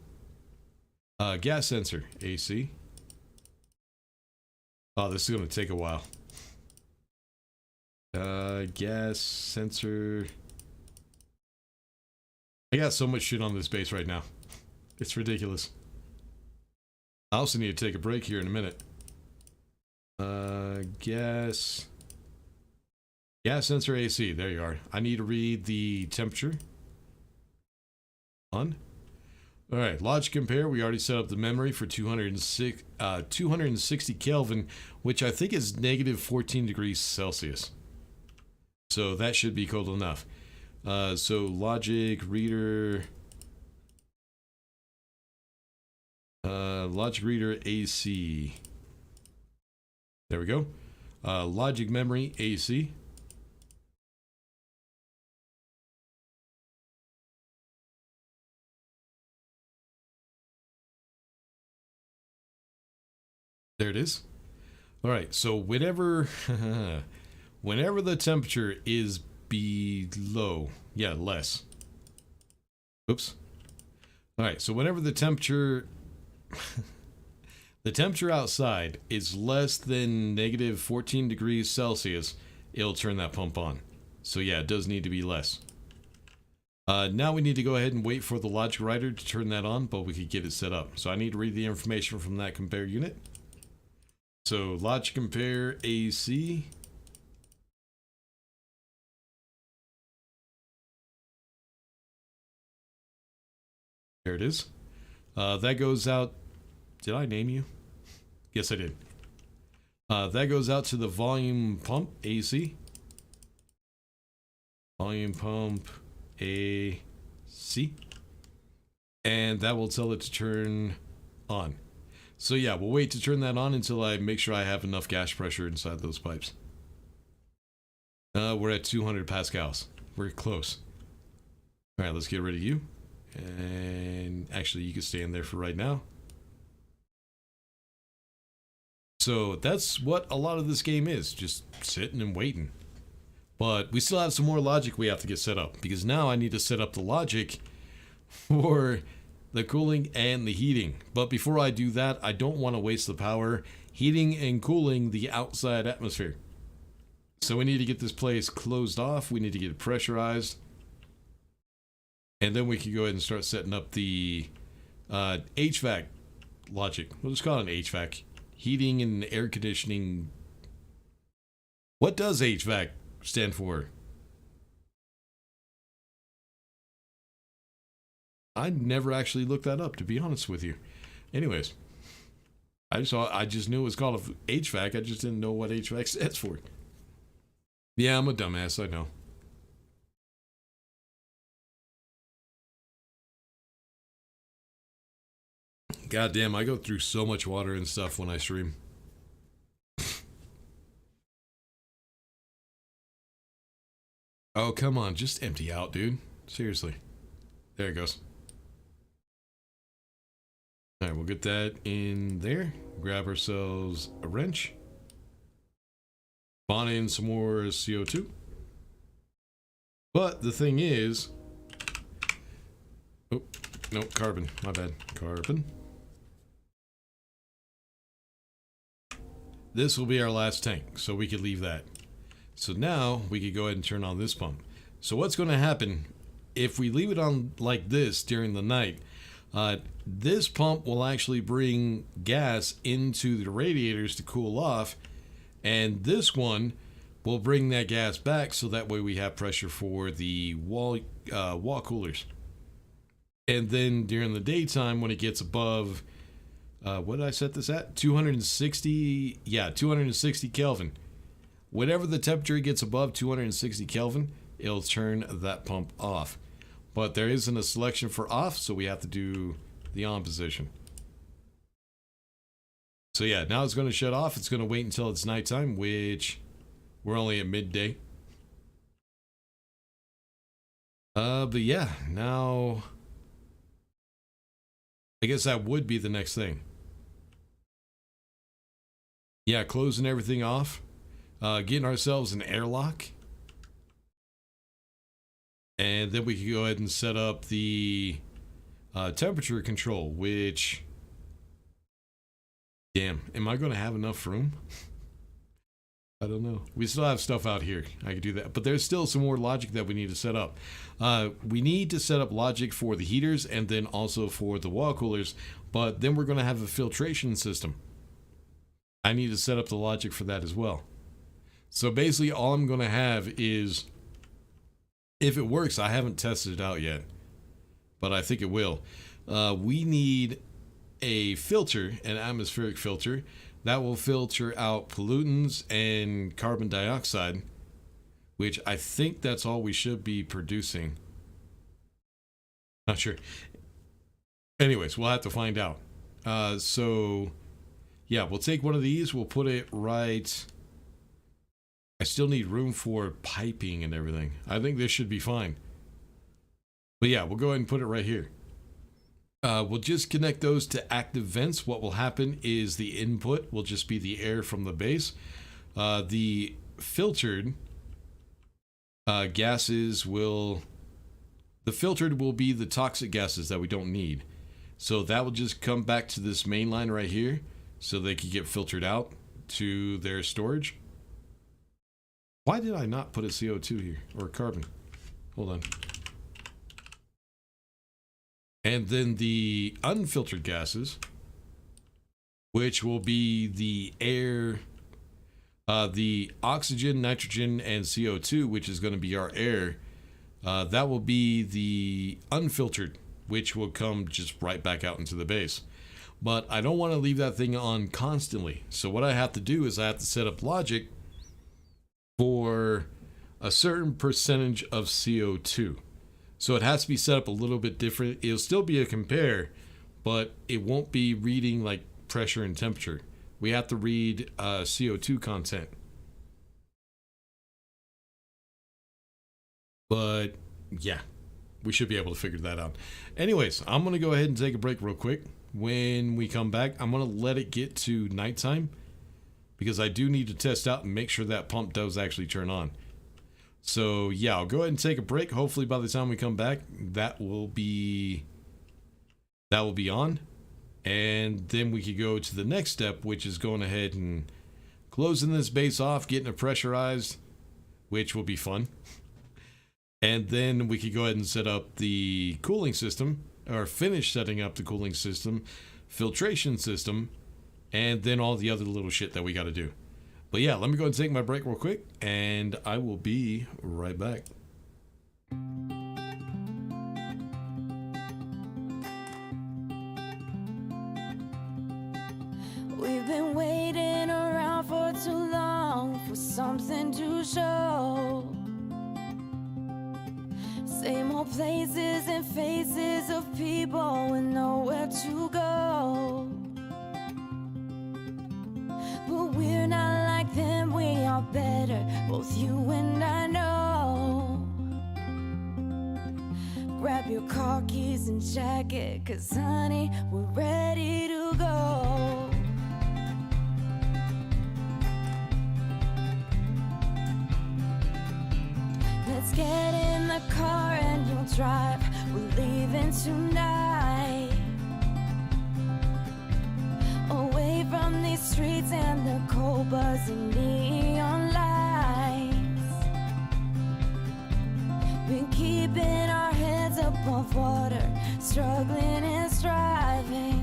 Gas sensor AC. Oh, this is going to take a while. Gas sensor. I got so much shit on this base right now. It's ridiculous. I also need to take a break here in a minute. Gas sensor AC. There you are. I need to read the temperature. On. All right, logic compare. We already set up the memory for 260 Kelvin, which I think is negative 14 degrees Celsius. So that should be cold enough. So logic reader, AC. There we go. Logic memory AC. There it is. All right, so whenever the temperature is below, less. Oops. All right, so whenever the temperature outside is less than negative 14 degrees Celsius, it'll turn that pump on. So yeah, it does need to be less. Now we need to go ahead and wait for the logic writer to turn that on, but we could get it set up. So I need to read the information from that compare unit. So logic compare AC. There it is. That goes out. Did I name you? Yes, I did. That goes out to the volume pump AC. Volume pump AC. And that will tell it to turn on. So yeah, we'll wait to turn that on until I make sure I have enough gas pressure inside those pipes. We're at 200 pascals. We're close. All right, let's get rid of you. And actually, you can stay in there for right now. So that's what a lot of this game is, just sitting and waiting. But we still have some more logic we have to get set up, because now I need to set up the logic for the cooling and the heating. But before I do that, I don't want to waste the power heating and cooling the outside atmosphere. So we need to get this place closed off. We need to get it pressurized. And then we can go ahead and start setting up the HVAC logic. We'll just call it an HVAC. Heating and air conditioning. What does HVAC stand for? I never actually looked that up, to be honest with you. Anyways, I just knew it was called HVAC. I just didn't know what HVAC stands for. Yeah, I'm a dumbass, I know. God damn, I go through so much water and stuff when I stream. Oh, come on. Just empty out, dude. Seriously. There it goes. All right, we'll get that in there. Grab ourselves a wrench. Spawn in some more CO2. But the thing is... Oh, no, carbon. My bad. Carbon. This will be our last tank, so we could leave that. So now we could go ahead and turn on this pump. So what's going to happen if we leave it on like this during the night? This pump will actually bring gas into the radiators to cool off, and this one will bring that gas back, so that way we have pressure for the wall coolers. And then during the daytime, when it gets above, what did I set this at? 260, yeah, 260 Kelvin. Whatever the temperature gets above 260 Kelvin, it'll turn that pump off. But there isn't a selection for off, so we have to do the on position. So yeah, now it's going to shut off. It's going to wait until it's nighttime, which we're only at midday. But yeah, now I guess that would be the next thing. Yeah, closing everything off. Getting ourselves an airlock. And then we can go ahead and set up the temperature control, which... Damn, am I going to have enough room? I don't know. We still have stuff out here. I could do that. But there's still some more logic that we need to set up. We need to set up logic for the heaters and then also for the wall coolers. But then we're going to have a filtration system. I need to set up the logic for that as well. So basically all I'm going to have is... If it works, I haven't tested it out yet, but I think it will. We need a filter, an atmospheric filter, that will filter out pollutants and carbon dioxide, which I think that's all we should be producing. Not sure. Anyways, we'll have to find out. So, yeah, we'll take one of these. We'll put it right... I still need room for piping and everything. I think this should be fine. But yeah, we'll go ahead and put it right here. We'll just connect those to active vents. What will happen is the input will just be the air from the base. The filtered gases will... The filtered will be the toxic gases that we don't need. So that will just come back to this main line right here, so they can get filtered out to their storage. Why did I not put a CO2 here, or carbon? Hold on. And then the unfiltered gases, which will be the air, the oxygen, nitrogen, and CO2, which is going to be our air. That will be the unfiltered, which will come just right back out into the base. But I don't want to leave that thing on constantly. So what I have to do is I have to set up logic for a certain percentage of CO2. So it has to be set up a little bit different. It'll still be a compare, but it won't be reading like pressure and temperature. We have to read CO2 content. But yeah, we should be able to figure that out. Anyways, I'm going to go ahead and take a break real quick. When we come back, I'm going to let it get to nighttime, because I do need to test out and make sure that pump does actually turn on. So yeah, I'll go ahead and take a break. Hopefully by the time we come back, that will be on. And then we could go to the next step, which is going ahead and closing this base off, getting it pressurized, which will be fun. And then we could go ahead and set up the cooling system, or finish setting up the cooling system, filtration system, and then all the other little shit that we got to do. But yeah, let me go ahead and take my break real quick, and I will be right back. We've been waiting around for too long for something to show. Same old places and faces of people with nowhere to go. But we're not like them, we are better, both you and I know. Grab your car keys and jacket, 'cause honey, we're ready to go. Let's get in the car and you'll drive. We're leaving tonight, away from these streets and the cold buzzing neon lights. Been keeping our heads above water, struggling and striving.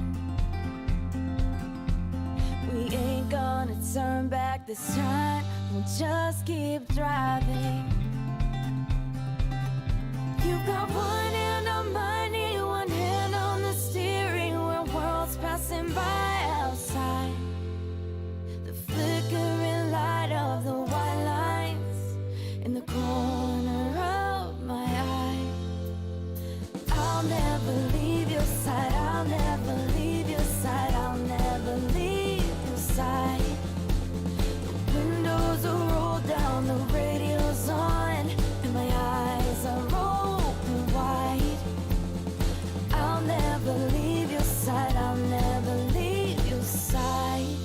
We ain't gonna turn back this time, we'll just keep driving. You've got one hand on my knee, one hand on the steering wheel, worlds passing by outside. The flickering light of the white lines in the corner of my eye. I'll never leave your side, I'll never leave your side, I'll never leave your side. The windows are rolled down, the radio's on, and my eyes are open wide. I'll never leave your side, I'll never leave your side.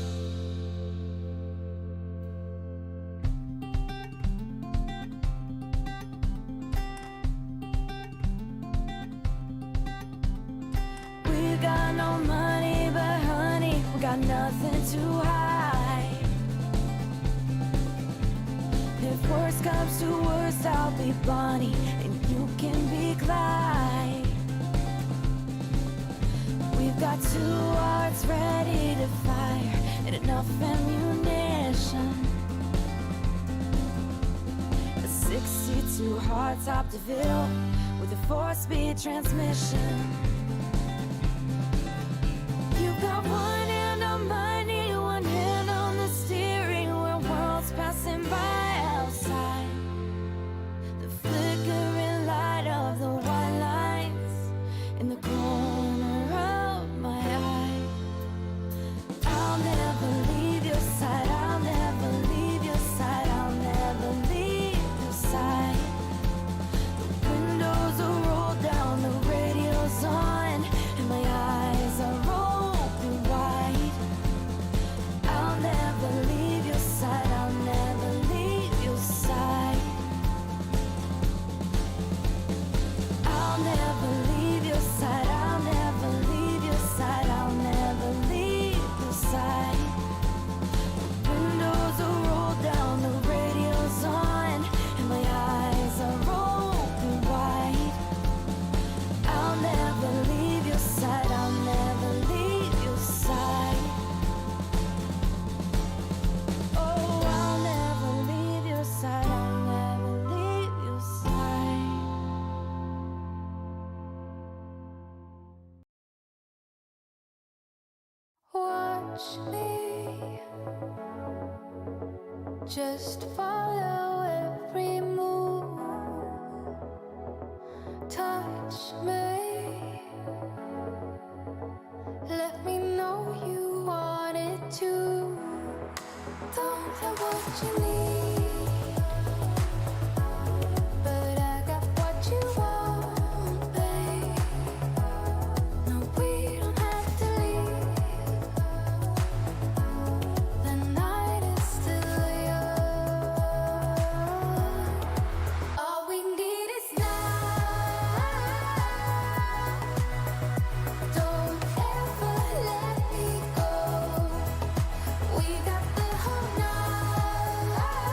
We got no money, but honey, we got nothing to hide. If worst comes to worst, I'll be Bonnie and you can be Clyde. We've got two hearts ready to fire and enough ammunition. A 62 hardtop DeVille with a 4-speed transmission. You've got one hand on my knee, one hand on the steering wheel, worlds passing by outside. The flickering light of the white lines in the corner of my eye. I'll never leave your side, I'll never leave your side, I'll never leave your side. The windows are rolled down, the radio's on, and my eyes are open wide. I'll never leave your side, I'll never leave your side. I'll never leave your side, I'll never leave your side, I'll never leave your side. The windows are rolled down, the radio's on, and my eyes are open wide. I'll never leave your side, I'll never leave your side. Oh, I'll never leave your side, I'll never leave your side. Watch me, just follow every move. Touch me, let me know you want it too. Don't know what you need, but I got what you want, babe. No, we don't have to leave. The night is still young. All we need is night. Don't ever let me go. We got the whole night.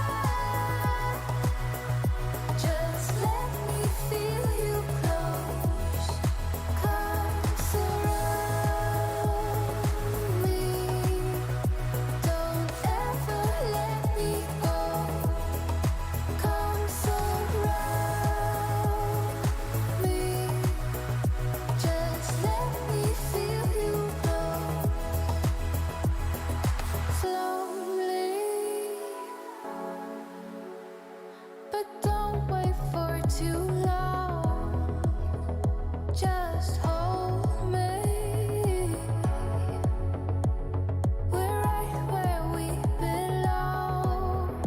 Just hold me. We're right where we belong.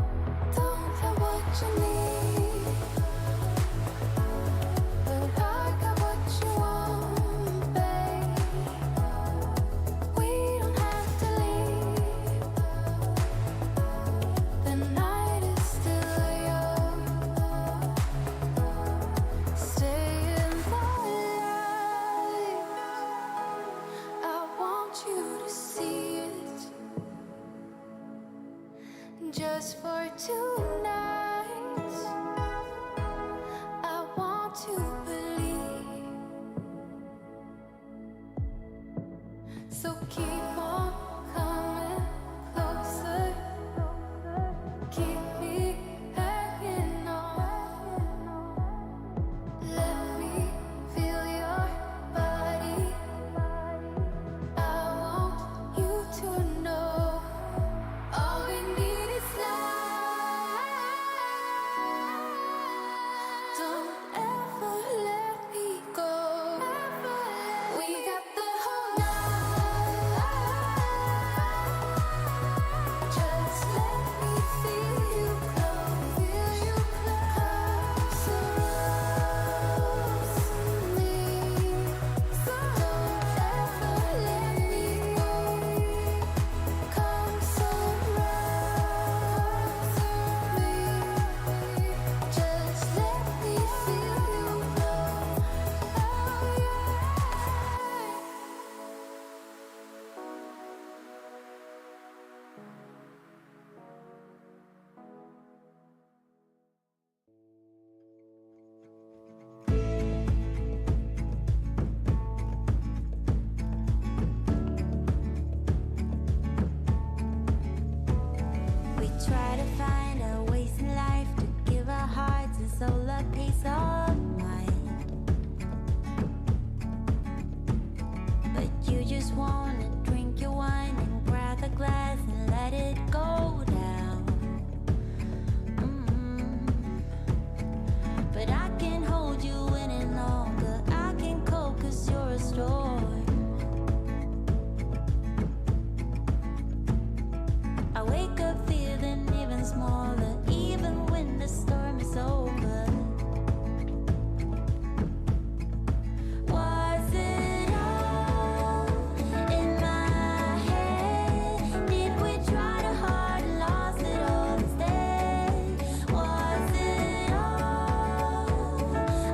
Don't know what you need, but I got what you want, babe. We don't have to leave. The night is still young. Stay in the light. I want you to see it. Just for tonight, I want to believe. So keep on coming closer. Keep me hanging on. Let me feel your body. I want you to know. All we need is love. Don't ever let me go. We got the whole night. Just let me feel you close, close to me. Don't ever let me go. Come surround me. Just let me feel you blow. Oh We try to find our ways in life to give our hearts and soul a peace of mind. But you just wanna drink your wine and grab the glass and let it go down. But I can't hold you any longer. I can't cope 'cause you're a storm. I wake up feeling even smaller, even when the storm is over. Was it all in my head? Did we try too hard and lost it all instead? Was it all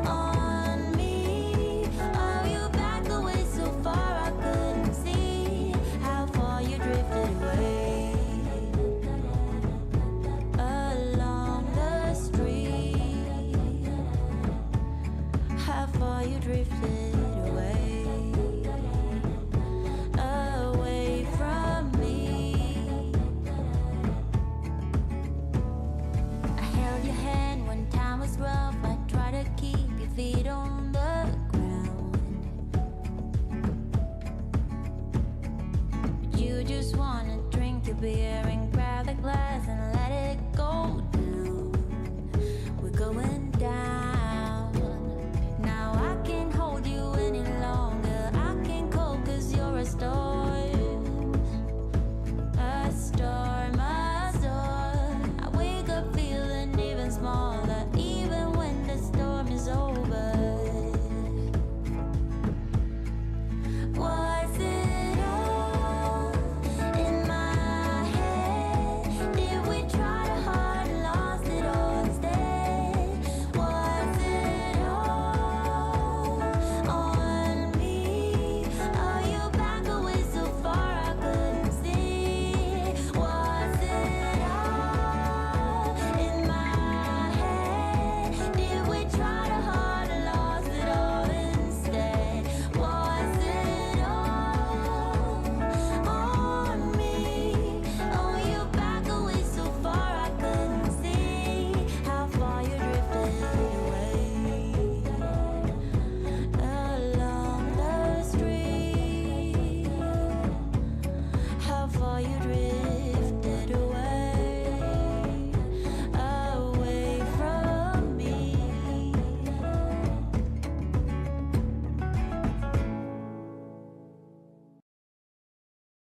on me? Oh, you back away so far I couldn't see how far you drifted away. Along the street, how far you drifted away, away from me. I held your hand when time was rough. I tried to keep your feet on the ground. But you just wanna drink your beer and grab the glass and let it go down. We're going down. Now I can't hold you any longer. I can't cope 'cause you're a storm. A storm, a storm. I wake up feeling even smaller, even when the storm is over. Was it all in my head?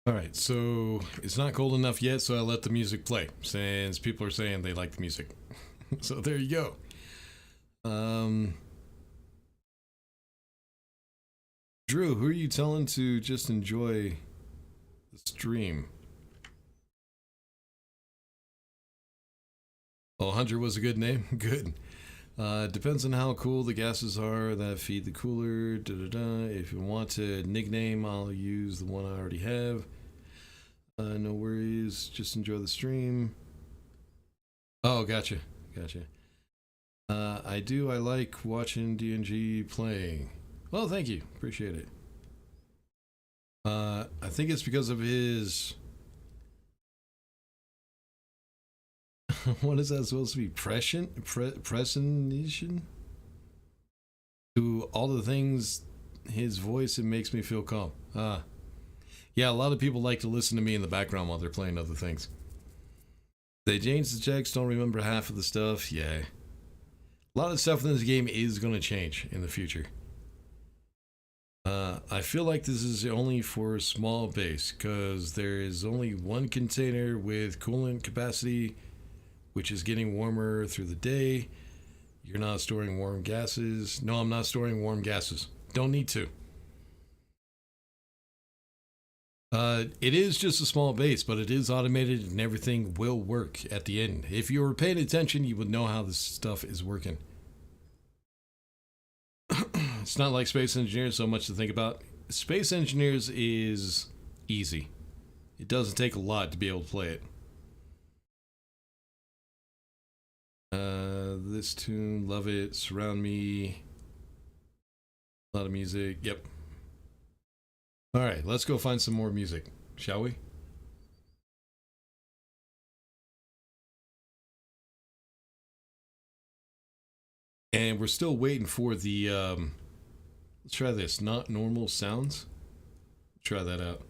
All right, so it's not cold enough yet, so I let the music play since people are saying they like the music. So there you go. Drew, who are you telling to just enjoy the stream? Oh, Hunter was a good name. Good. Depends on how cool the gases are that feed the cooler. Da, da, da. If you want a nickname, I'll use the one I already have. No worries. Just enjoy the stream. Oh, gotcha. Gotcha. I do. I like watching DNG playing. Well, thank you. Appreciate it. I think it's because of his... What is that supposed to be? Presentation? To all the things, his voice, it makes me feel calm. Yeah, a lot of people like to listen to me in the background while they're playing other things. They changed the checks, don't remember half of the stuff. Yeah. A lot of stuff in this game is going to change in the future. I feel like this is only for a small base, because there is only one container with coolant capacity, which is getting warmer through the day. You're not storing warm gases. No, I'm not storing warm gases. Don't need to. It is just a small base, but it is automated and everything will work at the end. If you were paying attention, you would know how this stuff is working. It's not like Space Engineers, so much to think about. Space Engineers is easy. It doesn't take a lot to be able to play it. This tune, love it. Surround me. A lot of music. Yep. All right, let's go find some more music, shall we? And we're still waiting for the, let's try this, not normal sounds. Try that out.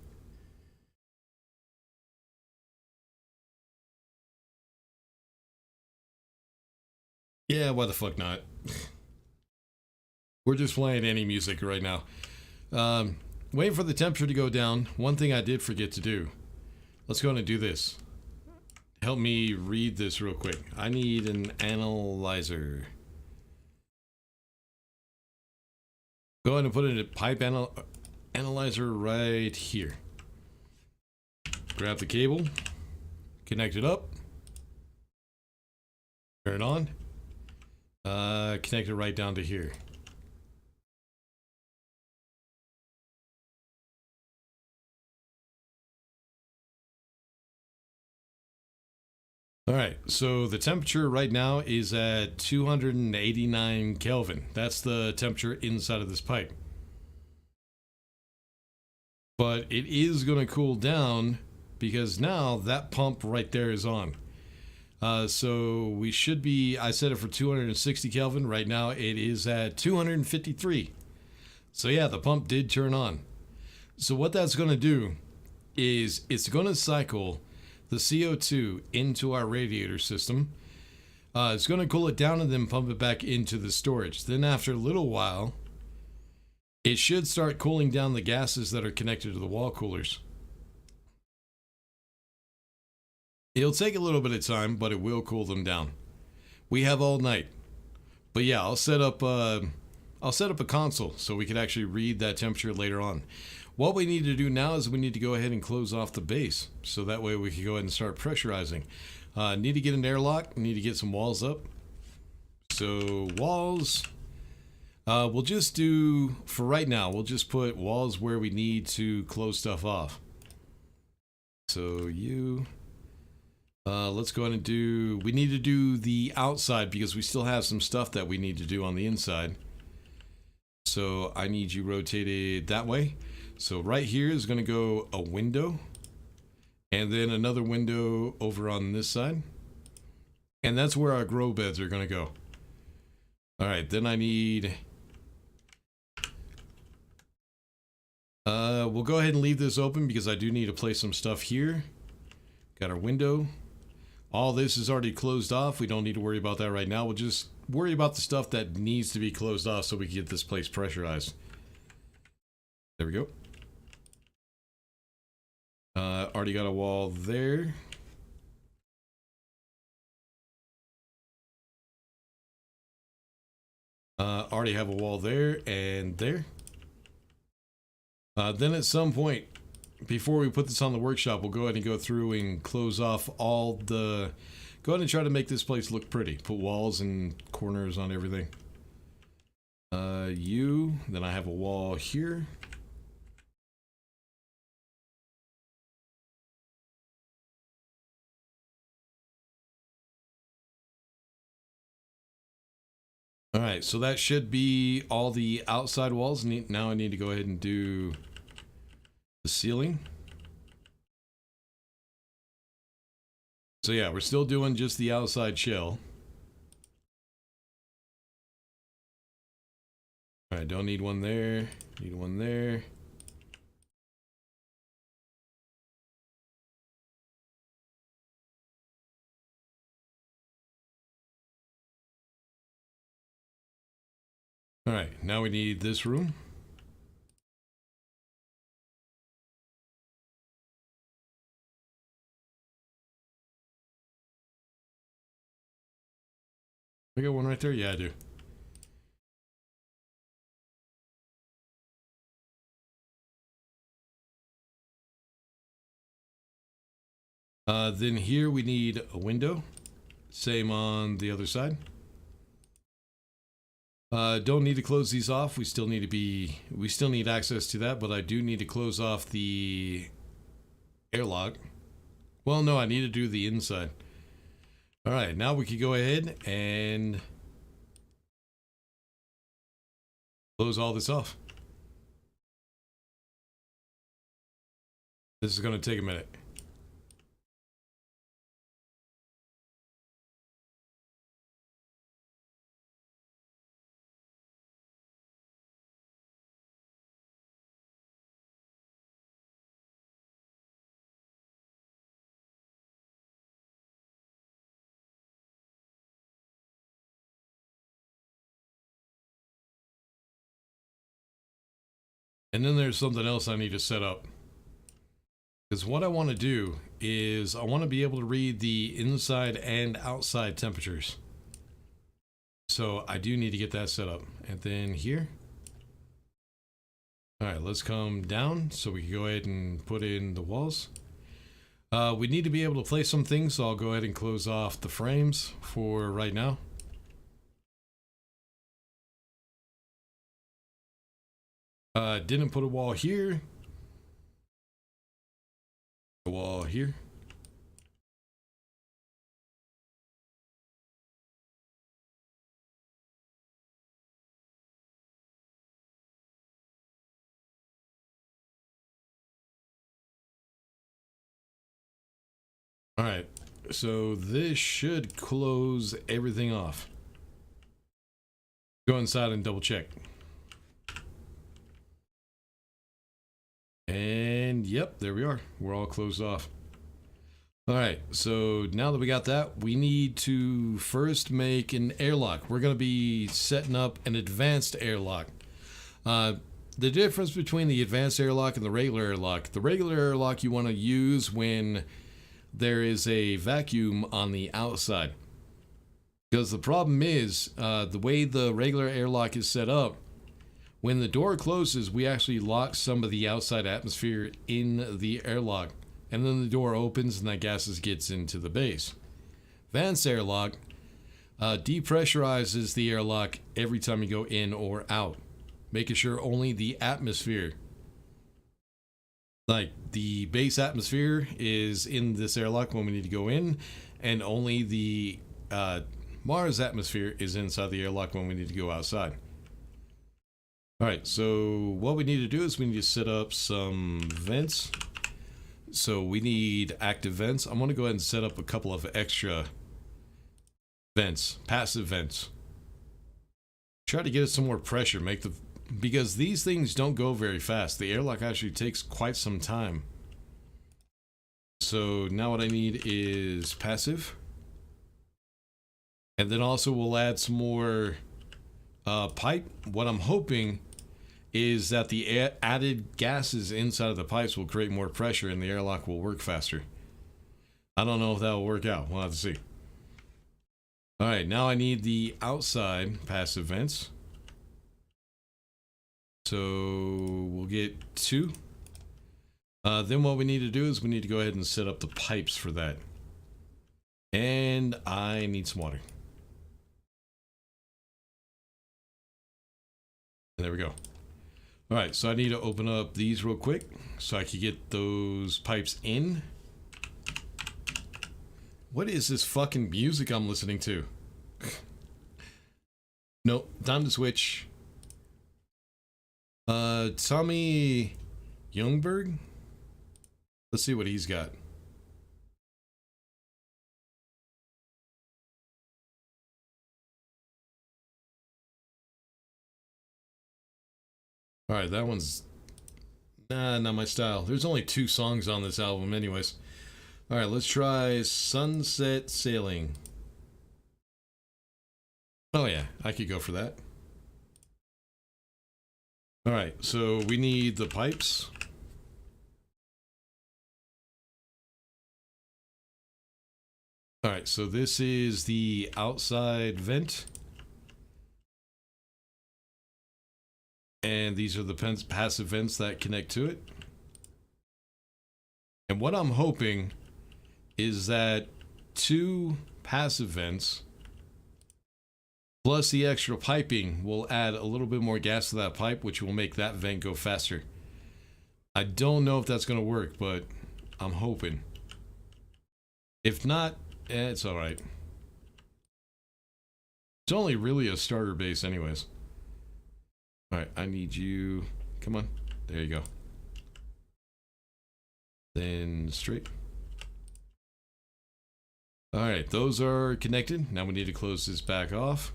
Yeah, why the fuck not? We're just playing any music right now. Waiting for the temperature to go down. One thing I did forget to do. Let's go and do this. Help me read this real quick. I need an analyzer. Go ahead and put in a pipe analyzer right here. Grab the cable. Connect it up. Turn it on. Connect it right down to here. All right, so the temperature right now is at 289 Kelvin. That's the temperature inside of this pipe. But it is going to cool down because now that pump right there is on. So we should be, I set it for 260 Kelvin. Right now it is at 253. So yeah, the pump did turn on. So what that's going to do is it's going to cycle the CO2 into our radiator system. It's going to cool it down and then pump it back into the storage. Then after a little while, it should start cooling down the gases that are connected to the wall coolers. It'll take a little bit of time, but it will cool them down. We have all night. But yeah, I'll set up a console so we can actually read that temperature later on. What we need to do now is we need to go ahead and close off the base. So that way we can go ahead and start pressurizing. Need to get an airlock. Need to get some walls up. So walls. We'll just do, for right now, we'll just put walls where we need to close stuff off. So let's go ahead and do, we need to do the outside because we still have some stuff that we need to do on the inside. So I need you rotated that way. So right here is going to go a window and then another window over on this side. And that's where our grow beds are going to go. All right, then I need, we'll go ahead and leave this open because I do need to place some stuff here. Got our window. All this is already closed off. We don't need to worry about that right now. We'll just worry about the stuff that needs to be closed off so we can get this place pressurized. There we go. Already got a wall there. Already have a wall there and there. Then at some point, before we put this on the workshop, we'll go ahead and go through and close off all the... Go ahead and try to make this place look pretty. Put walls and corners on everything. Then I have a wall here. All right, so that should be all the outside walls. Now I need to go ahead and do the ceiling. So yeah, we're still doing just the outside shell. All right, don't need one there. Need one there. All right, now we need this room. I got one right there? Yeah, I do. Then here we need a window. Same on the other side. Don't need to close these off. We still need access to that, but I do need to close off the airlock. Well, no, I need to do the inside. All right, now we can go ahead and close all this off. This is going to take a minute. And then there's something else I need to set up. Because what I want to do is I want to be able to read the inside and outside temperatures. So I do need to get that set up. And then here. All right, let's come down so we can go ahead and put in the walls. We need to be able to place some things, so I'll go ahead and close off the frames for right now. Didn't put a wall here. A wall here. All right, so this should close everything off. Go inside and double check. And yep, there we are. We're all closed off. All right, so now that we got that, we need to first make an airlock. We're going to be setting up an advanced airlock. The difference between the advanced airlock and the regular airlock you want to use when there is a vacuum on the outside. Because the problem is, the way the regular airlock is set up, when the door closes, we actually lock some of the outside atmosphere in the airlock. And then the door opens and that gases gets into the base. Advanced airlock depressurizes the airlock every time you go in or out, making sure only the atmosphere, like the base atmosphere, is in this airlock when we need to go in, and only the Mars atmosphere is inside the airlock when we need to go outside. Alright, so what we need to do is we need to set up some vents. So we need active vents. I'm going to go ahead and set up a couple of extra vents, passive vents. Try to get some more pressure, because these things don't go very fast. The airlock actually takes quite some time. So now what I need is passive. And then also we'll add some more pipe. What I'm hoping is that the added gases inside of the pipes will create more pressure and the airlock will work faster. I don't know if that will work out. We'll have to see. All right, now I need the outside passive vents. So we'll get 2. Then what we need to do is we need to go ahead and set up the pipes for that. And I need some water. There we go. All right, so I need to open up these real quick so I can get those pipes in. What is this fucking music I'm listening to? Nope, time to switch. Tommy Youngberg? Let's see what he's got. Alright, that one's... Nah, not my style. There's only 2 songs on this album anyways. Alright, let's try Sunset Sailing. Oh yeah, I could go for that. Alright, so we need the pipes. Alright, so this is the outside vent. And these are the passive vents that connect to it. And what I'm hoping is that 2 passive vents plus the extra piping will add a little bit more gas to that pipe, which will make that vent go faster. I don't know if that's going to work, but I'm hoping. If not, it's alright. It's only really a starter base anyways. Alright, I need you... Come on. There you go. Then straight. Alright, those are connected. Now we need to close this back off.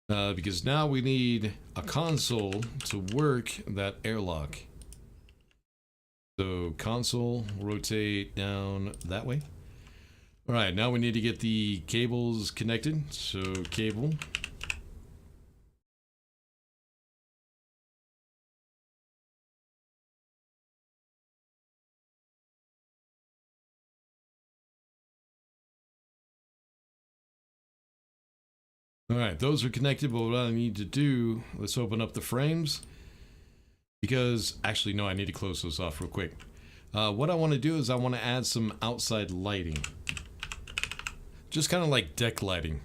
Because now we need a console to work that airlock. So console, rotate down that way. Alright, now we need to get the cables connected. So cable. Alright, those are connected, but what I need to do, let's open up the frames. Because, actually no, I need to close those off real quick. What I want to do is I want to add some outside lighting. Just kind of like deck lighting.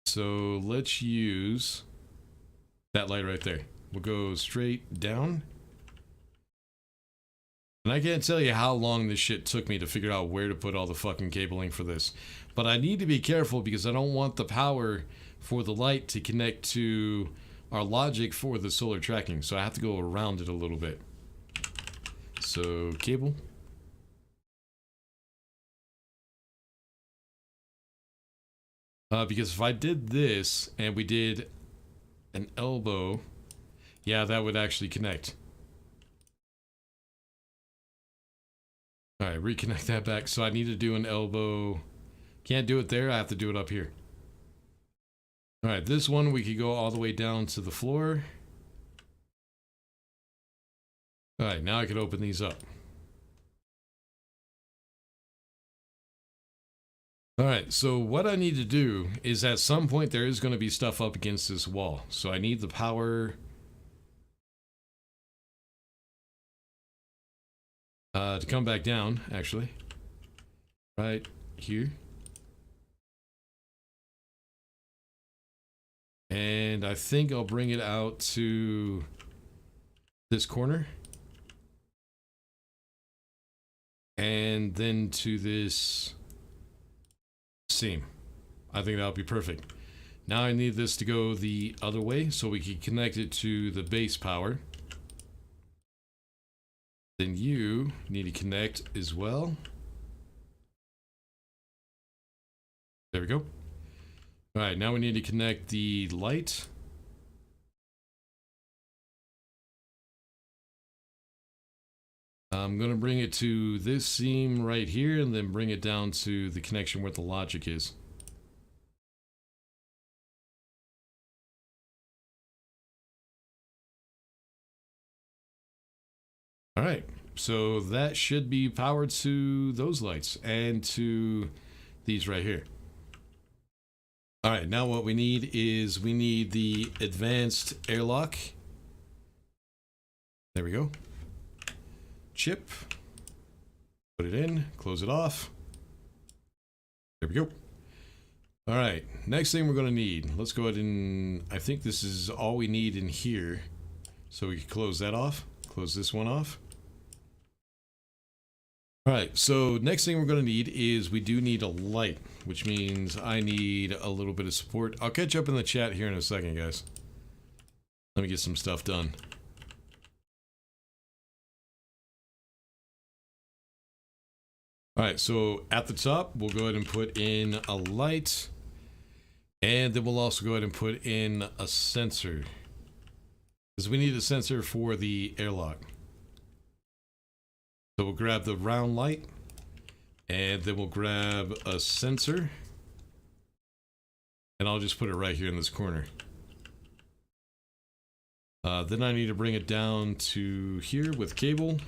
So let's use that light right there. We'll go straight down. And I can't tell you how long this shit took me to figure out where to put all the fucking cabling for this. But I need to be careful because I don't want the power for the light to connect to our logic for the solar tracking. So I have to go around it a little bit. So cable. Because if I did this and we did an elbow, yeah, that would actually connect. Alright, reconnect that back. So I need to do an elbow. Can't do it there, I have to do it up here. Alright, this one we could go all the way down to the floor. Alright, now I can open these up. Alright, so what I need to do is at some point there is going to be stuff up against this wall. So I need the power to come back down, actually. Right here. And I think I'll bring it out to this corner. And then to this seam. I think that'll be perfect. Now I need this to go the other way so we can connect it to the base power. Then you need to connect as well. There we go. Alright, now we need to connect the light. I'm going to bring it to this seam right here and then bring it down to the connection where the logic is. All right, so that should be powered to those lights and to these right here. All right, now what we need is we need the advanced airlock. There we go. Chip. Put it in, close it off. There we go. All right, next thing we're going to need. Let's go ahead and I think this is all we need in here. So we can close that off. Close this one off. All right, so next thing we're going to need is we do need a light, which means I need a little bit of support. I'll catch up in the chat here in a second, guys. Let me get some stuff done. All right, so at the top, we'll go ahead and put in a light, and then we'll also go ahead and put in a sensor, because we need a sensor for the airlock. So we'll grab the round light, and then we'll grab a sensor, and I'll just put it right here in this corner. Then I need to bring it down to here with cable.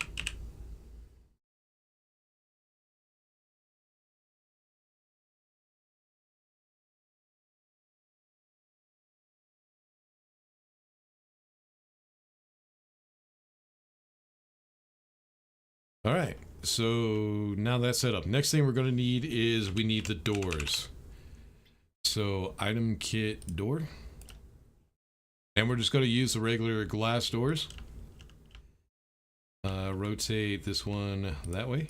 All right, so now that's set up. Next thing we're going to need is we need the doors. So item kit door. And we're just going to use the regular glass doors. Rotate this one that way.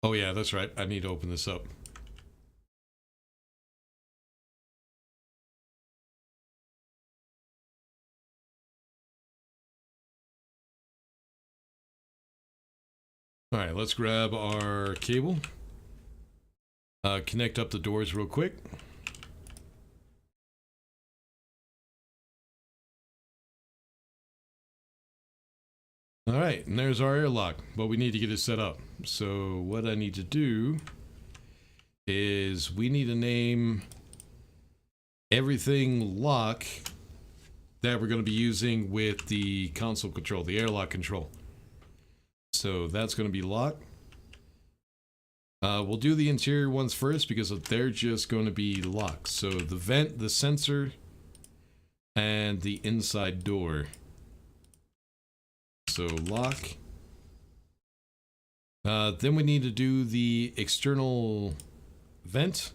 Oh yeah, that's right. I need to open this up. All right, let's grab our cable. Connect up the doors real quick. All right, and there's our airlock, but we need to get it set up. So what I need to do is we need to name everything lock that we're going to be using with the console control, the airlock control. So that's going to be lock. We'll do the interior ones first because they're just going to be locked. So the vent, the sensor, and the inside door. So lock. Then we need to do the external vent.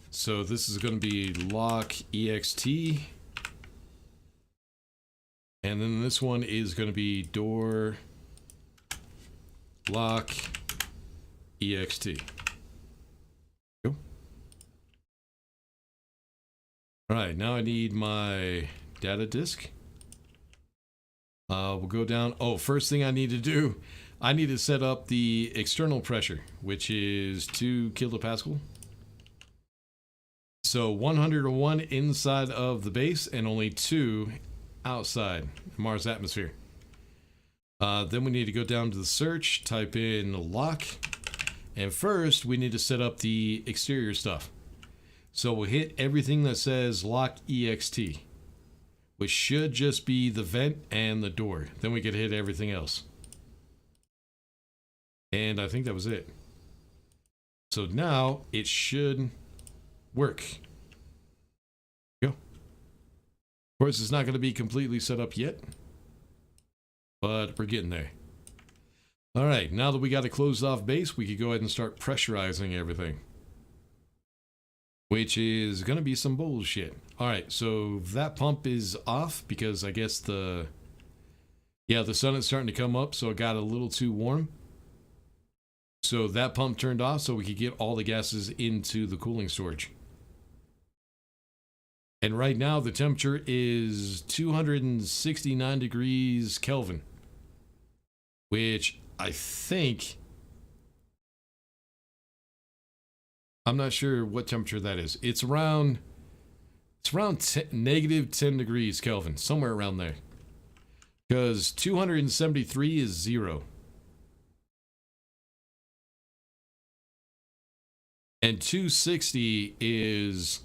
So this is going to be lock EXT. And then this one is going to be door lock EXT. Go. All right, now I need my data disk. We'll go down. Oh, first thing I need to do, I need to set up the external pressure, which is 2 kilopascal. So 101 inside of the base and only 2 outside Mars atmosphere. Then we need to go down to the search, type in lock, and first we need to set up the exterior stuff. So we'll hit everything that says lock EXT, which should just be the vent and the door. Then we could hit everything else. And I think that was it. So now it should work. Go. Of course, it's not going to be completely set up yet, but we're getting there. All right, now that we got a closed off base, we could go ahead and start pressurizing everything, which is going to be some bullshit. All right, so that pump is off because I guess the sun is starting to come up, so it got a little too warm. So that pump turned off so we could get all the gases into the cooling storage. And right now the temperature is 269 degrees Kelvin, which I think, I'm not sure what temperature that is. It's around negative 10 degrees Kelvin, somewhere around there. Because 273 is 0. And 260 is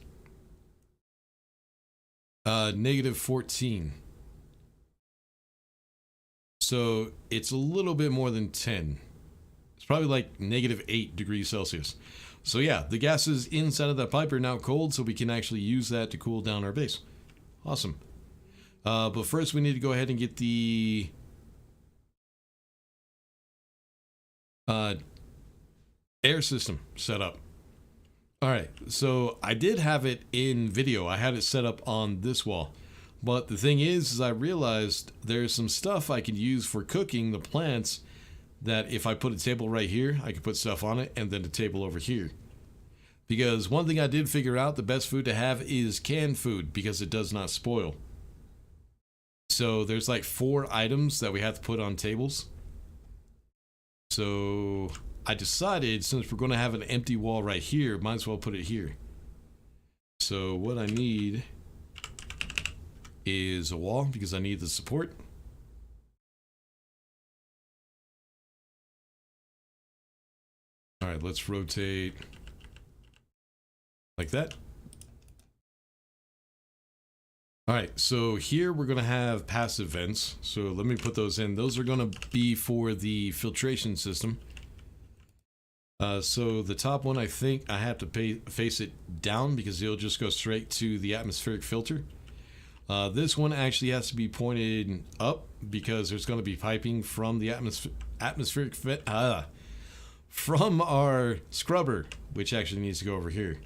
Negative 14. So it's a little bit more than 10. It's probably like negative 8 degrees Celsius. So yeah, the gases inside of that pipe are now cold, so we can actually use that to cool down our base. Awesome. But first we need to go ahead and get the air system set up. Alright, so I did have it in video. I had it set up on this wall. But the thing is I realized there's some stuff I could use for cooking the plants that if I put a table right here, I could put stuff on it and then a table over here. Because one thing I did figure out, the best food to have is canned food because it does not spoil. So there's like 4 items that we have to put on tables. So I decided since we're going to have an empty wall right here, might as well put it here. So what I need is a wall because I need the support. All right, let's rotate like that. All right, so here we're gonna have passive vents. So let me put those in. Those are gonna be for the filtration system. So the top one, I think I have to face it down because it'll just go straight to the atmospheric filter. This one actually has to be pointed up because there's going to be piping from the atmospheric from our scrubber, which actually needs to go over here.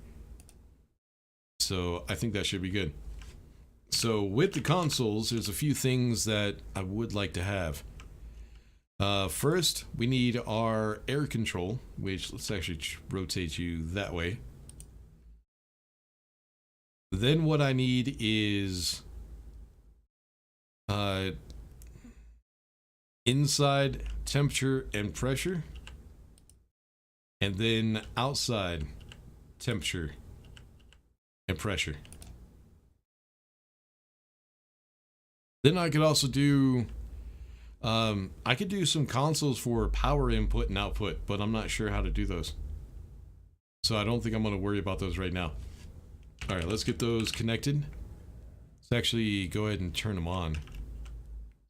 So I think that should be good. So with the consoles, there's a few things that I would like to have. First, we need our air control, which let's actually rotate you that way. Then what I need is inside temperature and pressure, and then outside temperature and pressure. Then I could also do I could do some consoles for power input and output, but I'm not sure how to do those. So I don't think I'm going to worry about those right now. All right, let's get those connected. Let's actually go ahead and turn them on.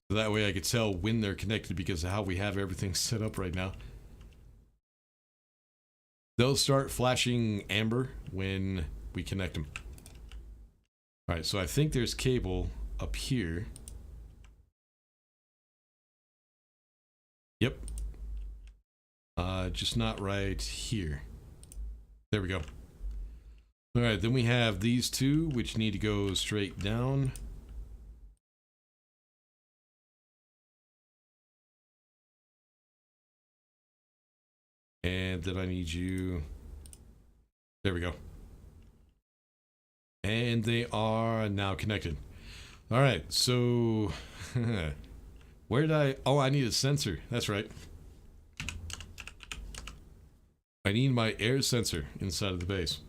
So that way I could tell when they're connected because of how we have everything set up right now. They'll start flashing amber when we connect them. All right, so I think there's cable up here. Yep. Just not right here. There we go. All right, then we have these two, which need to go straight down. And then I need you. There we go. And they are now connected. All right, so where did I? Oh, I need a sensor. That's right. I need my air sensor inside of the base.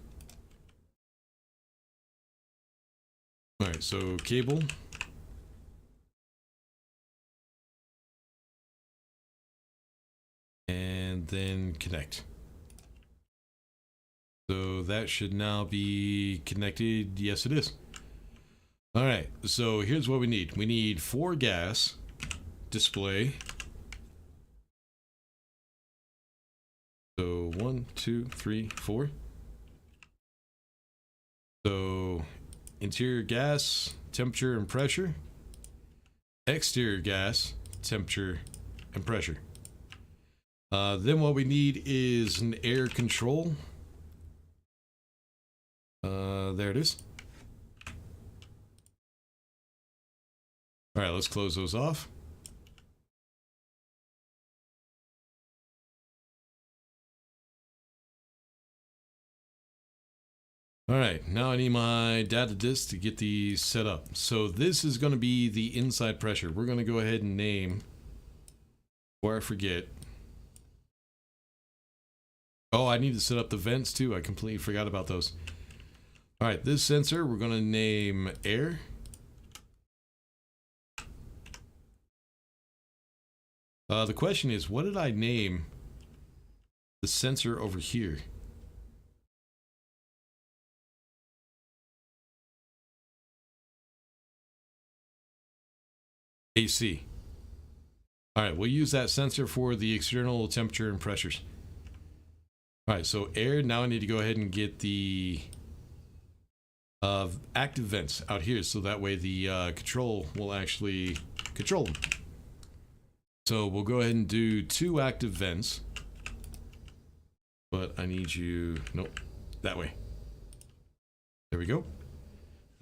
All right, so cable. And then connect. So that should now be connected. Yes, it is. All right, so here's what we need. We need 4 gas display. So 1, 2, 3, 4. So interior gas, temperature and pressure. Exterior gas, temperature and pressure. Then what we need is an air control. There it is. All right, let's close those off. All right, now I need my data disk to get these set up. So this is going to be the inside pressure. We're going to go ahead and name, before I forget. Oh, I need to set up the vents too. I completely forgot about those. All right, this sensor we're going to name air. The question is, what did I name the sensor over here? AC. All right, we'll use that sensor for the external temperature and pressures. All right, so air. Now I need to go ahead and get the active vents out here, so that way the control will actually control them. So we'll go ahead and do 2 active vents. But I need you... Nope. That way. There we go.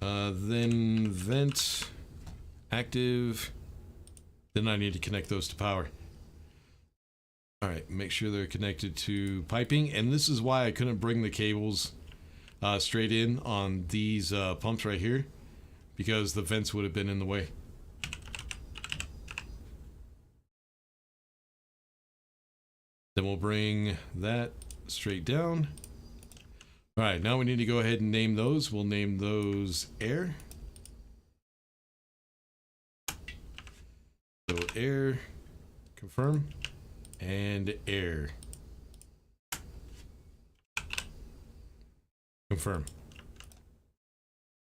Then vent. Active. Then I need to connect those to power. Alright, make sure they're connected to piping. And this is why I couldn't bring the cables straight in on these pumps right here. Because the vents would have been in the way. Then we'll bring that straight down. Alright, now we need to go ahead and name those. We'll name those air. So air, confirm, and air. Confirm.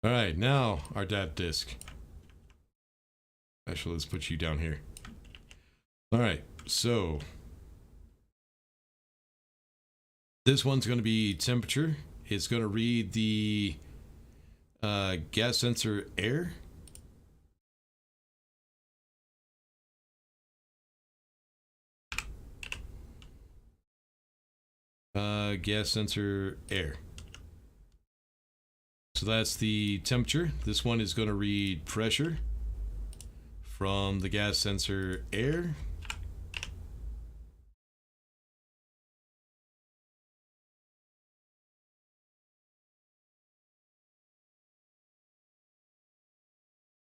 Alright, now our data disk. Actually, let's put you down here. Alright, so this one's going to be temperature. It's going to read the gas sensor air. Gas sensor air. So that's the temperature. This one is going to read pressure from the gas sensor air.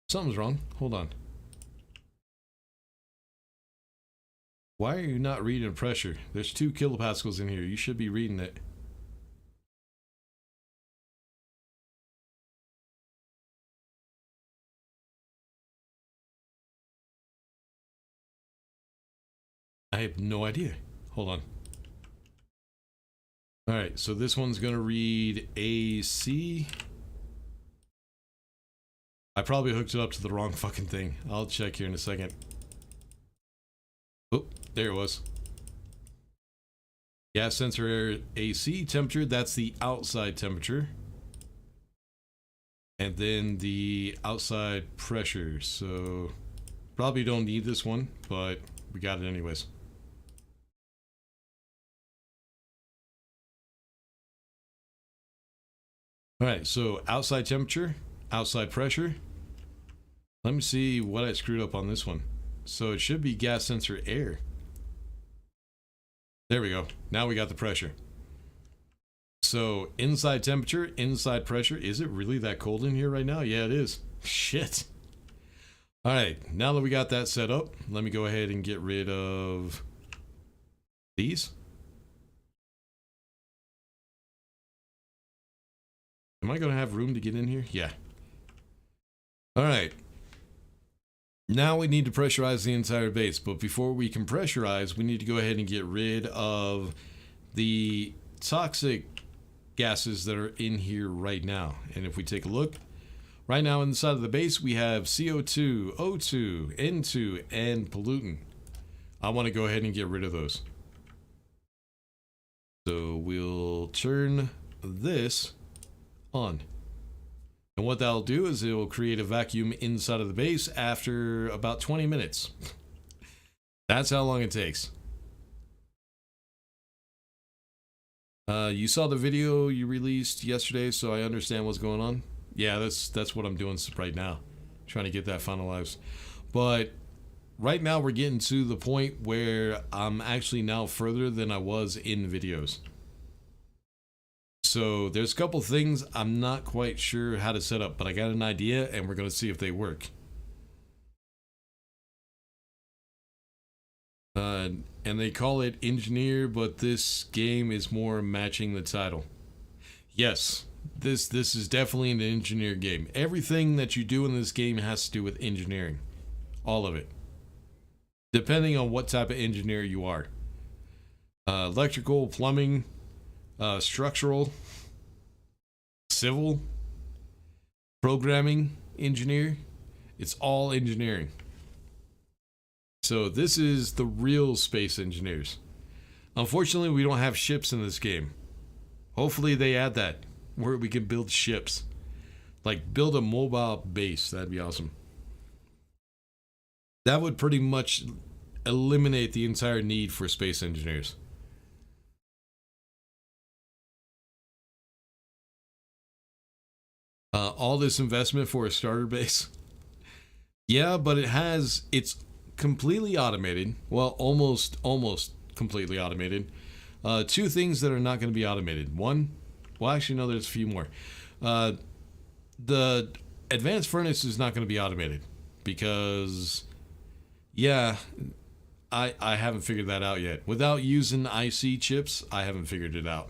Something's wrong. Hold on. Why are you not reading pressure? There's 2 kilopascals in here. You should be reading it. I have no idea. Hold on. Alright, so this one's going to read AC. I probably hooked it up to the wrong fucking thing. I'll check here in a second. Oh, there it was. Gas sensor air AC temperature, that's the outside temperature. And then the outside pressure. So probably don't need this one, but we got it anyways. Alright, so outside temperature, outside pressure. Let me see what I screwed up on this one. So it should be gas sensor air. There we go. Now we got the pressure. So inside temperature, inside pressure. Is it really that cold in here right now? Yeah, it is. Shit. All right. Now that we got that set up, let me go ahead and get rid of these. Am I going to have room to get in here? Yeah. All right. Now we need to pressurize the entire base, but before we can pressurize, we need to go ahead and get rid of the toxic gases that are in here right now. And if we take a look, right now inside of the base, we have CO2, O2, N2, and pollutant. I want to go ahead and get rid of those. So we'll turn this on. And what that'll do is it will create a vacuum inside of the base after about 20 minutes. That's how long it takes. You saw the video you released yesterday, so I understand what's going on. Yeah, that's what I'm doing right now. Trying to get that finalized. But right now we're getting to the point where I'm actually now further than I was in videos. So there's a couple things I'm not quite sure how to set up, but I got an idea and we're going to see if they work. And they call it engineer, but this game is more matching the title. Yes, this is definitely an engineer game. Everything that you do in this game has to do with engineering. All of it. Depending on what type of engineer you are. Electrical, plumbing, structural, civil, programming engineer. It's all engineering. So this is the real Space Engineers. Unfortunately, we don't have ships in this game. Hopefully they add that, where we can build ships. Like, build a mobile base. That'd be awesome. That would pretty much eliminate the entire need for Space Engineers. All this investment for a starter base. Yeah, but it's completely automated. Well, almost completely automated. Two things that are not going to be automated. One, well, actually, no, there's a few more. The advanced furnace is not going to be automated because, yeah, I haven't figured that out yet. Without using IC chips, I haven't figured it out.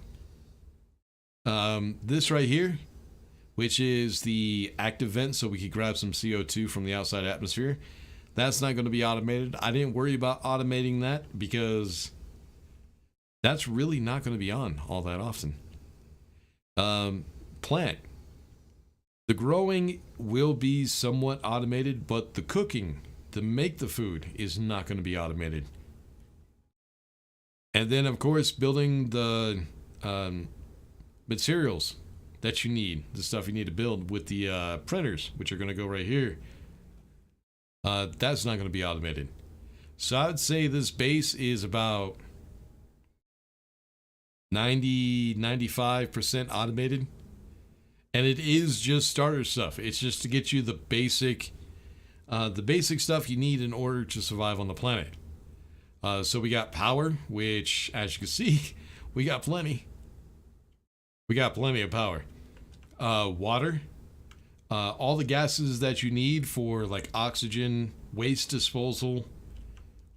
This right here, which is the active vent, so we could grab some CO2 from the outside atmosphere, that's not going to be automated. I didn't worry about automating that because that's really not going to be on all that often. Plant. The growing will be somewhat automated, but the cooking to make the food is not going to be automated. And then, of course, building the materials that you need, the stuff you need to build with the printers, which are going to go right here. That's not going to be automated. So I'd say this base is about 90-95% automated. And it is just starter stuff. It's just to get you the basic stuff you need in order to survive on the planet. So we got power, which, as you can see, we got plenty. We got plenty of power. Water. All the gases that you need for like oxygen, waste disposal,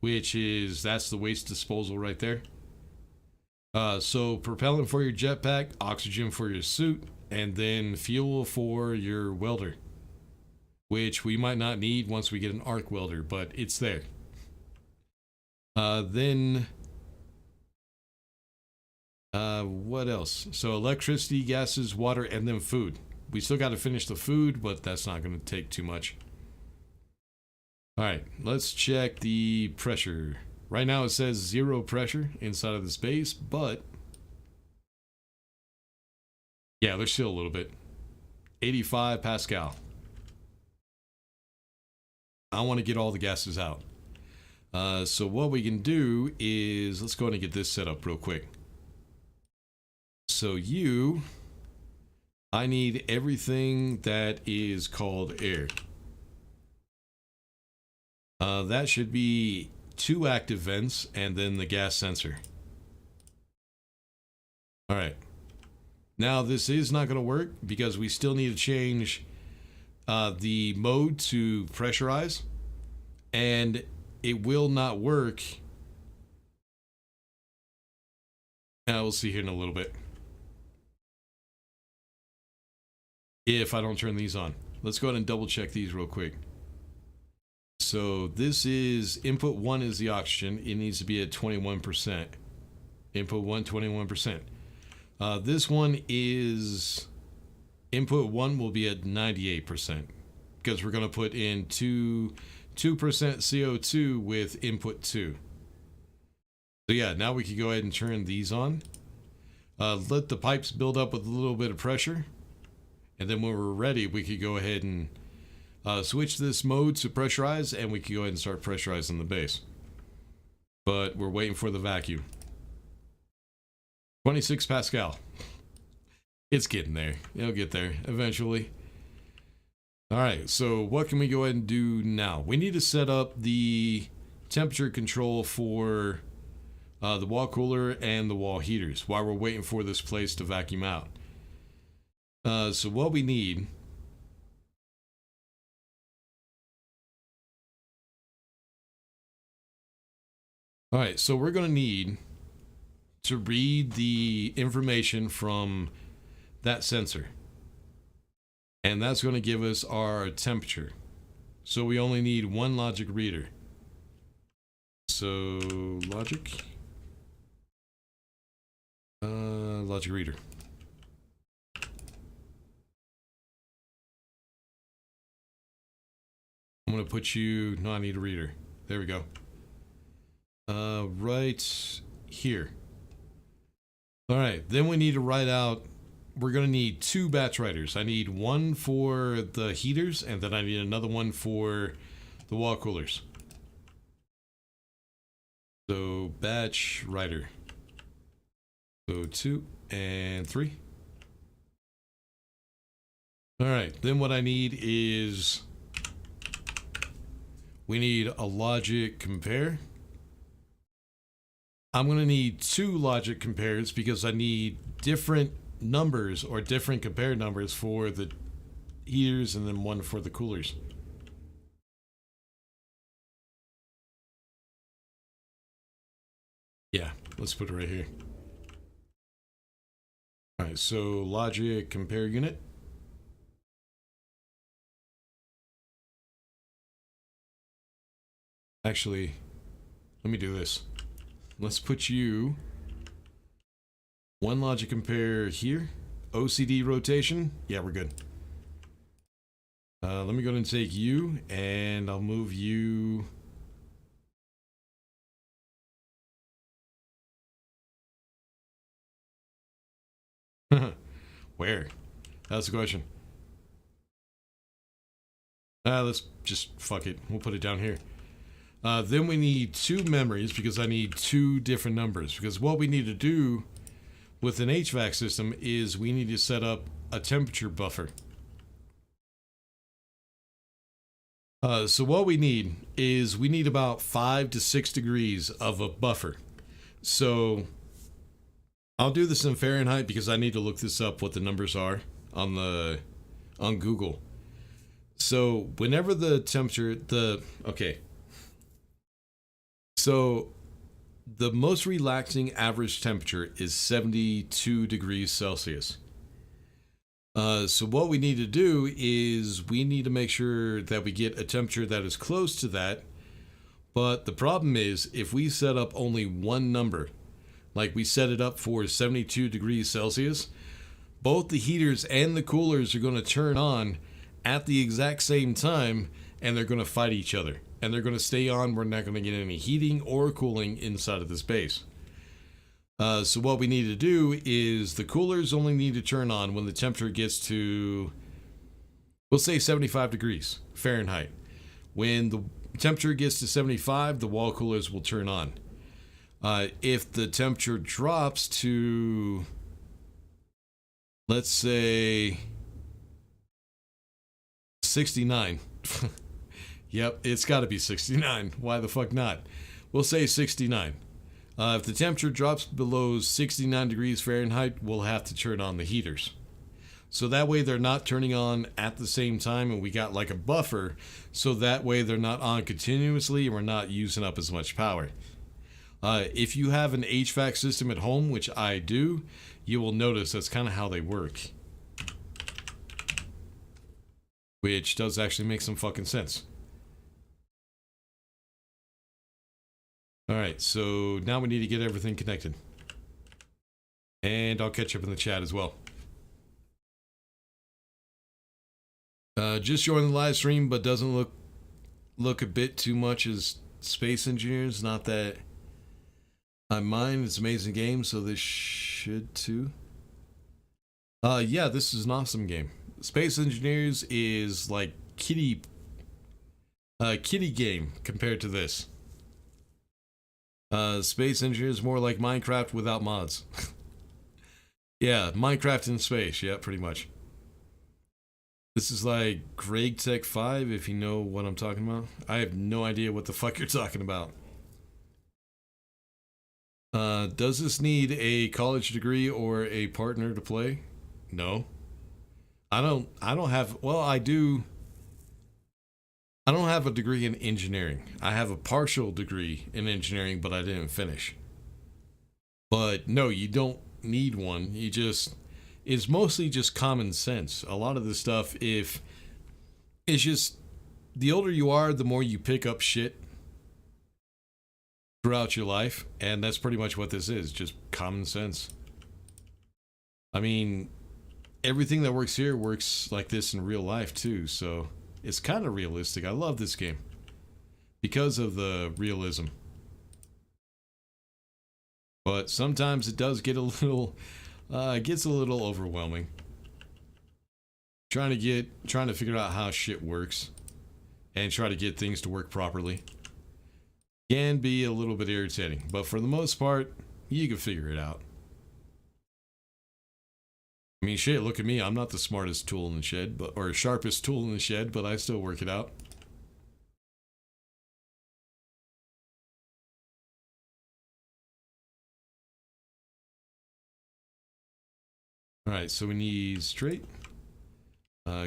that's the waste disposal right there. So propellant for your jetpack, oxygen for your suit, and then fuel for your welder, which we might not need once we get an arc welder, but it's there. Then what else? So electricity, gases, water, and then food. We still got to finish the food, but that's not going to take too much. All right, let's check the pressure. Right now it says 0 pressure inside of the space, but yeah, there's still a little bit. 85 Pascal. I want to get all the gases out. So what we can do is, let's go ahead and get this set up real quick. So I need everything that is called air. That should be 2 active vents and then the gas sensor. All right. Now this is not going to work because we still need to change the mode to pressurize, and it will not work. We'll see here in a little bit if I don't turn these on. Let's go ahead and double check these real quick. So this is input 1 is the oxygen. It needs to be at 21%. Input 1, 21%. This one is input 1 will be at 98% because we're going to put in 2% CO2 with input 2. So yeah, now we can go ahead and turn these on. Let the pipes build up with a little bit of pressure, and then when we're ready, we could go ahead and switch this mode to pressurize, and we can go ahead and start pressurizing the base. But we're waiting for the vacuum. 26 Pascal. It's getting there. It'll get there eventually. All right, so what can we go ahead and do now? We need to set up the temperature control for the wall cooler and the wall heaters while we're waiting for this place to vacuum out. So what we need... All right, so we're going to need to read the information from that sensor. And that's going to give us our temperature. So we only need 1 logic reader. So logic. Logic reader. I'm going to put you... No, I need a reader. There we go. Right here. All right, then we need to write out, we're going to need 2 batch writers. I need one for the heaters, and then I need another one for the wall coolers. So batch writer. So 2 and 3. All right, then what I need is, we need a logic compare. I'm going to need 2 logic compares because I need different numbers or different compare numbers for the heaters and then one for the coolers. Yeah, let's put it right here. All right, so logic compare unit. Actually, let me do this. Let's put you one logic compare here. OCD rotation. Yeah, we're good. Let me go ahead and take you, and I'll move you. Where? That's the question. Let's just fuck it. We'll put it down here. Then we need 2 memories because I need 2 different numbers. Because what we need to do with an HVAC system is we need to set up a temperature buffer. So what we need is we need about 5 to 6 degrees of a buffer. So I'll do this in Fahrenheit because I need to look this up what the numbers are on Google. So whenever the temperature, so the most relaxing average temperature is 72 degrees Celsius. So what we need to do is we need to make sure that we get a temperature that is close to that. But the problem is if we set up only one number, like we set it up for 72 degrees Celsius, both the heaters and the coolers are going to turn on at the exact same time, and they're going to fight each other. And they're going to stay on. We're not going to get any heating or cooling inside of this base. So what we need to do is the coolers only need to turn on when the temperature gets to, we'll say 75 degrees Fahrenheit. When the temperature gets to 75, the wall coolers will turn on. If the temperature drops to, let's say, 69. Yep, it's got to be 69. Why the fuck not? We'll say 69. If the temperature drops below 69 degrees Fahrenheit, we'll have to turn on the heaters. So that way they're not turning on at the same time, and we got like a buffer, so that way they're not on continuously and we're not using up as much power. If you have an HVAC system at home, which I do, you will notice that's kind of how they work. Which does actually make some fucking sense. Alright, so now we need to get everything connected. And I'll catch up in the chat as well. Just joined the live stream, but doesn't look a bit too much as Space Engineers. Not that I mind, it's an amazing game, so this should too. Yeah, this is an awesome game. Space Engineers is like kiddie game compared to this. Space Engineers is more like Minecraft without mods. Yeah, Minecraft in space. Yeah, pretty much. This is like Greg Tech 5, if you know what I'm talking about. I have no idea what the fuck you're talking about. Does this need a college degree or a partner to play? No. I don't have, well, I do. I don't have a degree in engineering. I have a partial degree in engineering, but I didn't finish. But no, you don't need one. You just, it's mostly just common sense. A lot of the stuff, if it's just, the older you are, the more you pick up shit throughout your life. And that's pretty much what this is, just common sense. I mean, everything that works here works like this in real life too, so it's kind of realistic. I love this game because of the realism. But sometimes it does get a little, it gets a little overwhelming. Trying to figure out how shit works and try to get things to work properly can be a little bit irritating, but for the most part, you can figure it out. I mean, shit, look at me. I'm not the smartest tool in the shed, or sharpest tool in the shed, but I still work it out. All right, so we need straight.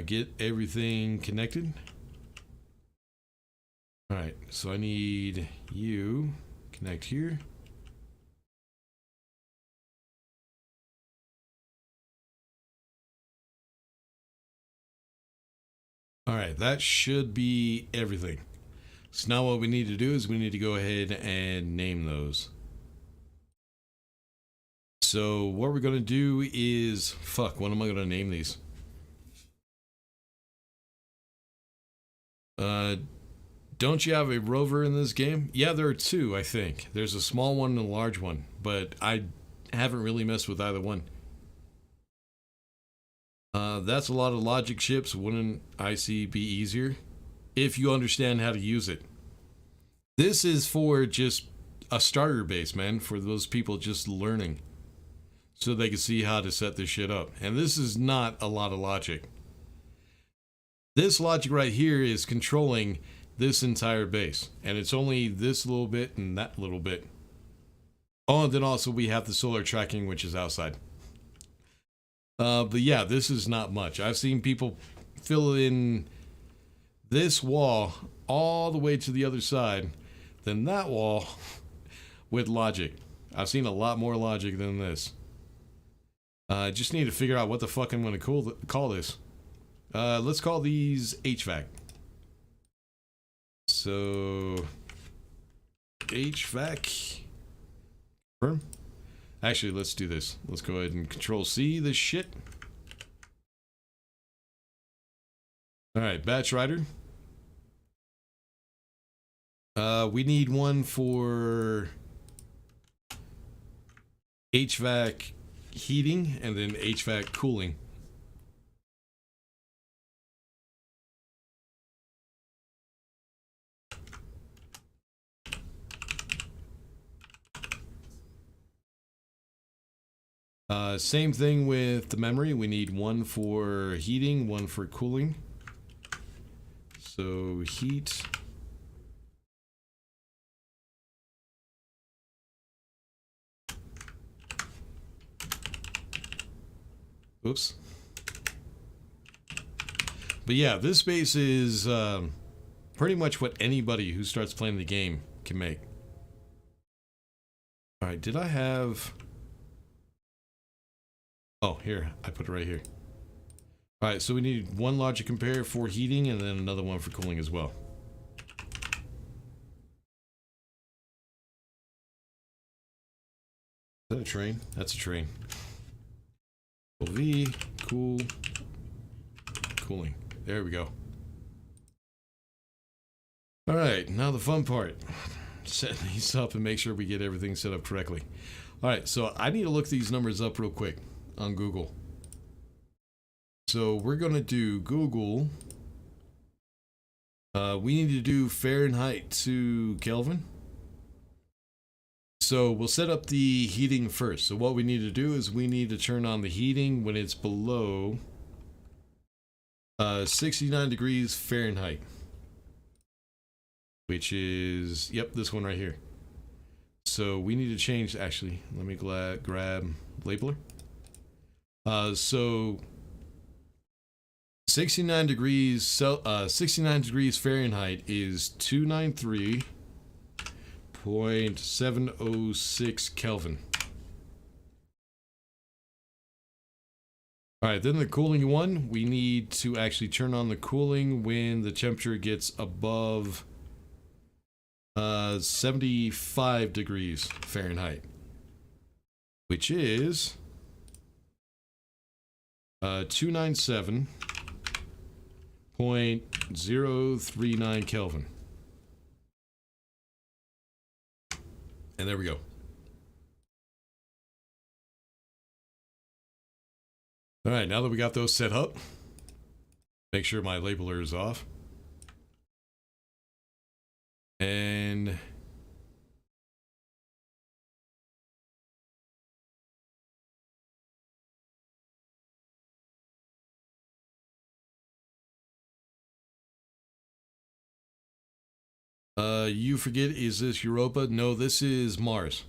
Get everything connected. All right, so I need you connect here. All right, that should be everything. So now what we need to do is we need to go ahead and name those. So what we're going to do is, fuck, what am I going to name these? Don't you have a rover in this game? Yeah, there are two, I think. There's a small one and a large one, but I haven't really messed with either one. That's a lot of logic chips. Wouldn't IC be easier if you understand how to use it? This is for just a starter base, man, for those people just learning so they can see how to set this shit up. And this is not a lot of logic. This logic right here is controlling this entire base, and it's only this little bit and that little bit. Oh, and then also we have the solar tracking, which is outside. But yeah, this is not much. I've seen people fill in this wall all the way to the other side, then that wall with logic. I've seen a lot more logic than this. I just need to figure out what the fuck I'm going to call this. Let's call these HVAC. So HVAC. Confirm. Actually, let's do this. Let's go ahead and Control C this shit. All right, batch writer. We need one for HVAC heating and then HVAC cooling. Same thing with the memory. We need one for heating, one for cooling. So heat. Oops. But yeah, this base is pretty much what anybody who starts playing the game can make. Alright, did I have... Oh, here. I put it right here. Alright, so we need one logic compare for heating and then another one for cooling as well. Is that a train? That's a train. V, cool, cooling. There we go. Alright, now the fun part. Setting these up and make sure we get everything set up correctly. Alright, so I need to look these numbers up real quick on Google. So we're going to do Google. We need to do Fahrenheit to Kelvin. So we'll set up the heating first. So what we need to do is we need to turn on the heating when it's below 69 degrees Fahrenheit. Which is, yep, this one right here. So we need to change, actually, let me grab labeler. So 69 degrees 69 degrees Fahrenheit is 293.706 Kelvin. All right, then the cooling one, we need to actually turn on the cooling when the temperature gets above 75 degrees Fahrenheit, which is 297.039 Kelvin. And there we go. All right, now that we got those set up, make sure my labeler is off. And you forget, is this Europa? No, this is Mars.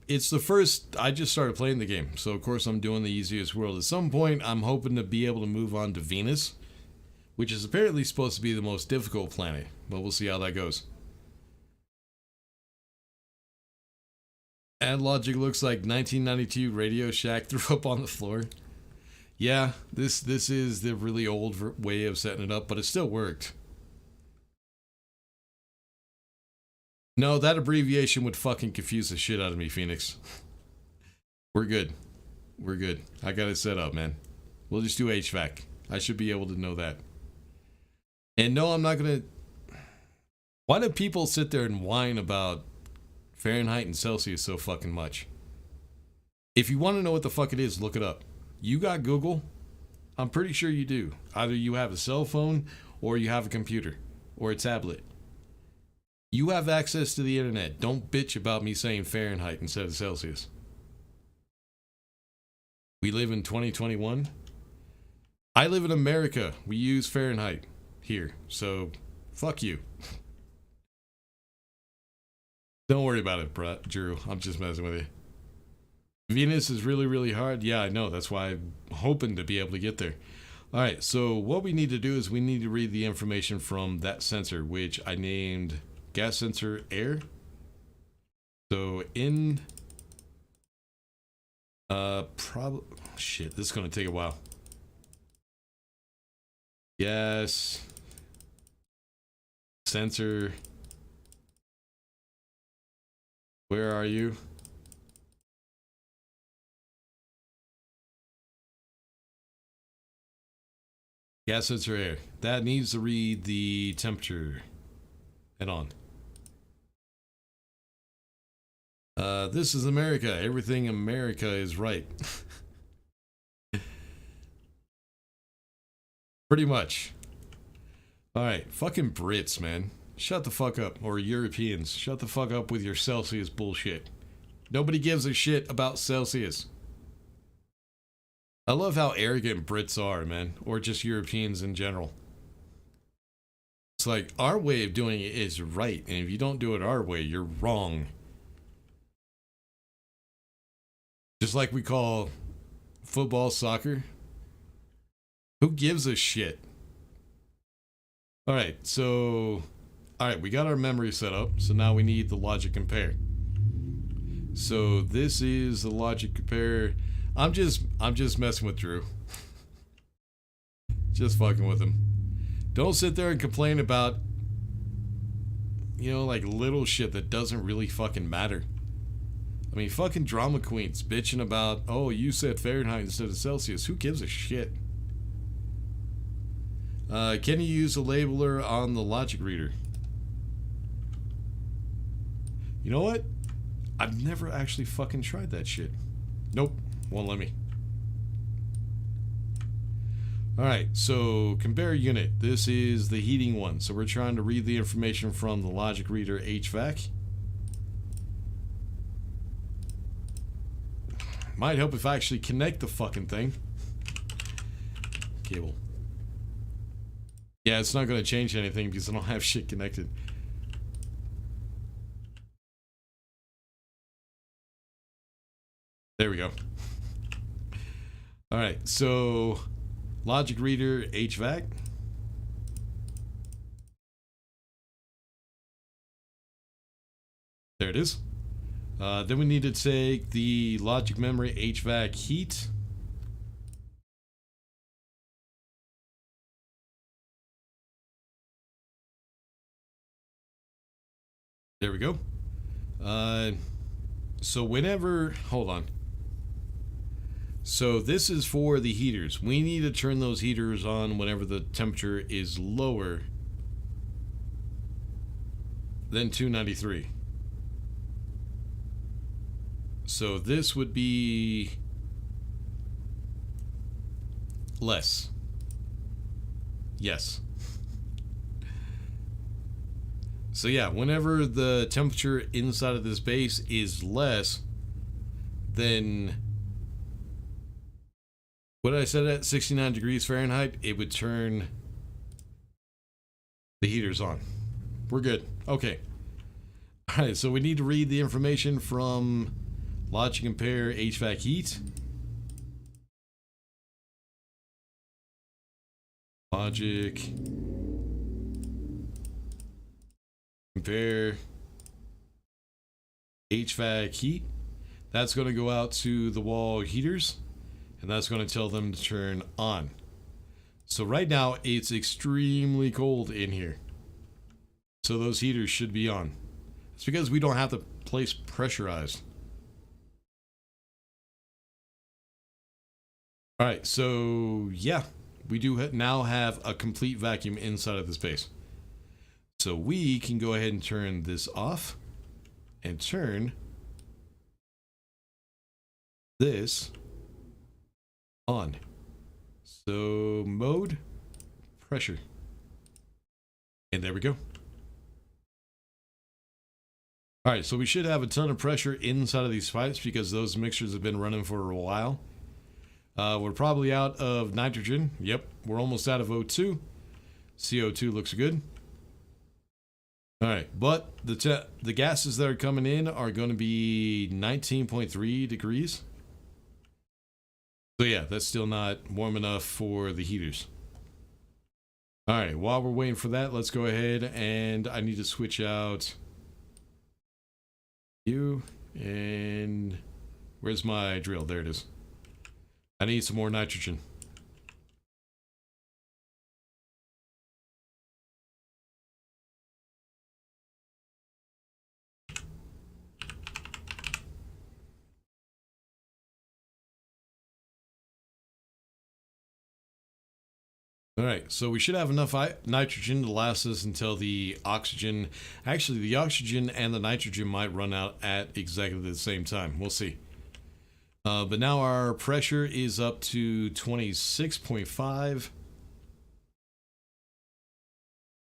It's the first, I just started playing the game, so of course I'm doing the easiest world. At some point, I'm hoping to be able to move on to Venus, which is apparently supposed to be the most difficult planet, but we'll see how that goes. And logic looks like 1992 Radio Shack threw up on the floor. Yeah, this is the really old way of setting it up, but it still worked. No, that abbreviation would fucking confuse the shit out of me, Phoenix. We're good. We're good. I got it set up, man. We'll just do HVAC. I should be able to know that. And no, I'm not gonna... Why do people sit there and whine about Fahrenheit and Celsius so fucking much? If you want to know what the fuck it is, look it up. You got Google? I'm pretty sure you do. Either you have a cell phone, or you have a computer, or a tablet. You have access to the internet. Don't bitch about me saying Fahrenheit instead of Celsius. We live in 2021. I live in America. We use Fahrenheit here. So, fuck you. Don't worry about it, Drew. I'm just messing with you. Venus is really, really hard. Yeah, I know. That's why I'm hoping to be able to get there. All right, so what we need to do is we need to read the information from that sensor, which I named gas sensor air. So in shit, this is gonna take a while. Gas sensor, where are you? Gas sensor air. That needs to read the temperature. Head on. This is America. Everything America is right. Pretty much. Alright, fucking Brits, man. Shut the fuck up. Or Europeans. Shut the fuck up with your Celsius bullshit. Nobody gives a shit about Celsius. I love how arrogant Brits are, man. Or just Europeans in general. It's like, our way of doing it is right, and if you don't do it our way, you're wrong. Just like we call football soccer. Who gives a shit? Alright, so... Alright, we got our memory set up, so now we need the logic compare. So this is the logic compare. I'm just messing with Drew. Just fucking with him. Don't sit there and complain about, you know, like little shit that doesn't really fucking matter. I mean, fucking drama queens bitching about, oh, you said Fahrenheit instead of Celsius. Who gives a shit? Can you use a labeler on the logic reader? You know what? I've never actually fucking tried that shit. Nope, won't let me. Alright, so compare unit. This is the heating one. So we're trying to read the information from the logic reader HVAC. Might help if I actually connect the fucking thing. Cable. Yeah, it's not going to change anything because I don't have shit connected. There we go. Alright, so logic reader HVAC. There it is. Then we need to take the logic memory HVAC heat. There we go. So whenever, hold on. So this is for the heaters. We need to turn those heaters on whenever the temperature is lower than 293. So this would be less. Yes. So yeah, whenever the temperature inside of this base is less than what I said at 69 degrees Fahrenheit, it would turn the heaters on. We're good. Okay. All right, so we need to read the information from Logic Compare HVAC heat. Logic Compare HVAC heat. That's going to go out to the wall heaters, and that's going to tell them to turn on. So right now it's extremely cold in here, so those heaters should be on. It's because we don't have the place pressurized. All right, so yeah, we do now have a complete vacuum inside of the space. So we can go ahead and turn this off and turn this on. So mode, pressure. And there we go. All right, so we should have a ton of pressure inside of these pipes because those mixtures have been running for a while. We're probably out of nitrogen. Yep, we're almost out of O2. CO2 looks good. All right, but the gases that are coming in are going to be 19.3 degrees. So yeah, that's still not warm enough for the heaters. All right, while we're waiting for that, let's go ahead and I need to switch out you and where's my drill? There it is. I need some more nitrogen. All right, so we should have enough nitrogen to last us until the oxygen. Actually, the oxygen and the nitrogen might run out at exactly the same time. We'll see. But now our pressure is up to 26.5.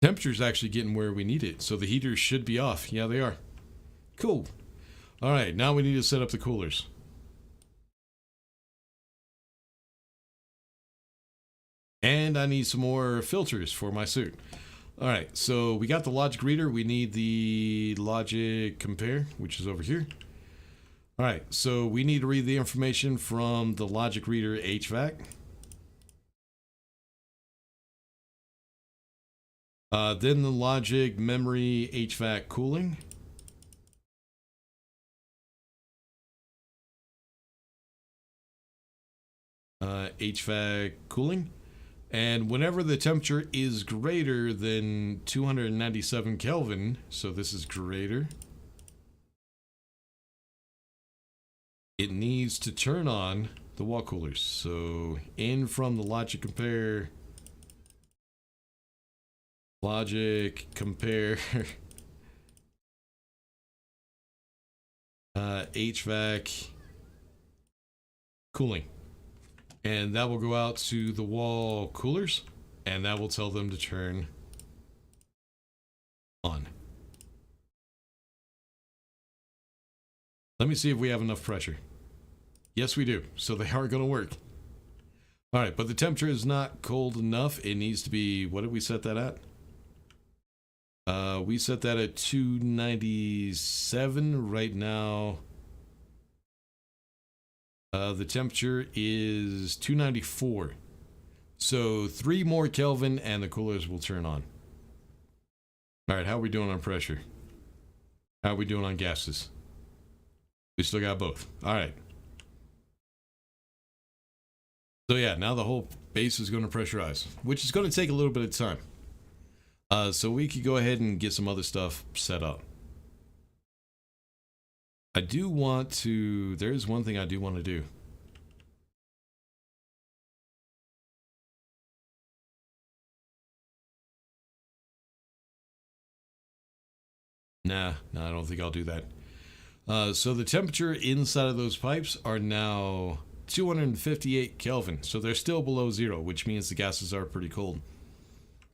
Temperature's actually getting where we need it, so the heaters should be off. Yeah, they are. Cool. All right, now we need to set up the coolers. And I need some more filters for my suit. All right, so we got the logic reader. We need the logic compare, which is over here. All right, so we need to read the information from the logic reader HVAC. Then the logic memory HVAC cooling. HVAC cooling. And whenever the temperature is greater than 297 Kelvin, so this is greater, it needs to turn on the wall coolers. So in from the logic compare, HVAC cooling. And that will go out to the wall coolers, and that will tell them to turn on. Let me see if we have enough pressure. Yes, we do. So they are going to work. All right, but the temperature is not cold enough. It needs to be, what did we set that at? We set that at 297 right now. The temperature is 294. So 3 more Kelvin and the coolers will turn on. All right, how are we doing on pressure? How are we doing on gases? We still got both. All right. So yeah, now the whole base is going to pressurize, which is going to take a little bit of time. So we could go ahead and get some other stuff set up. I do want to, there's one thing I do want to do. Nah, I don't think I'll do that. So the temperature inside of those pipes are now 258 Kelvin. So they're still below zero, which means the gases are pretty cold.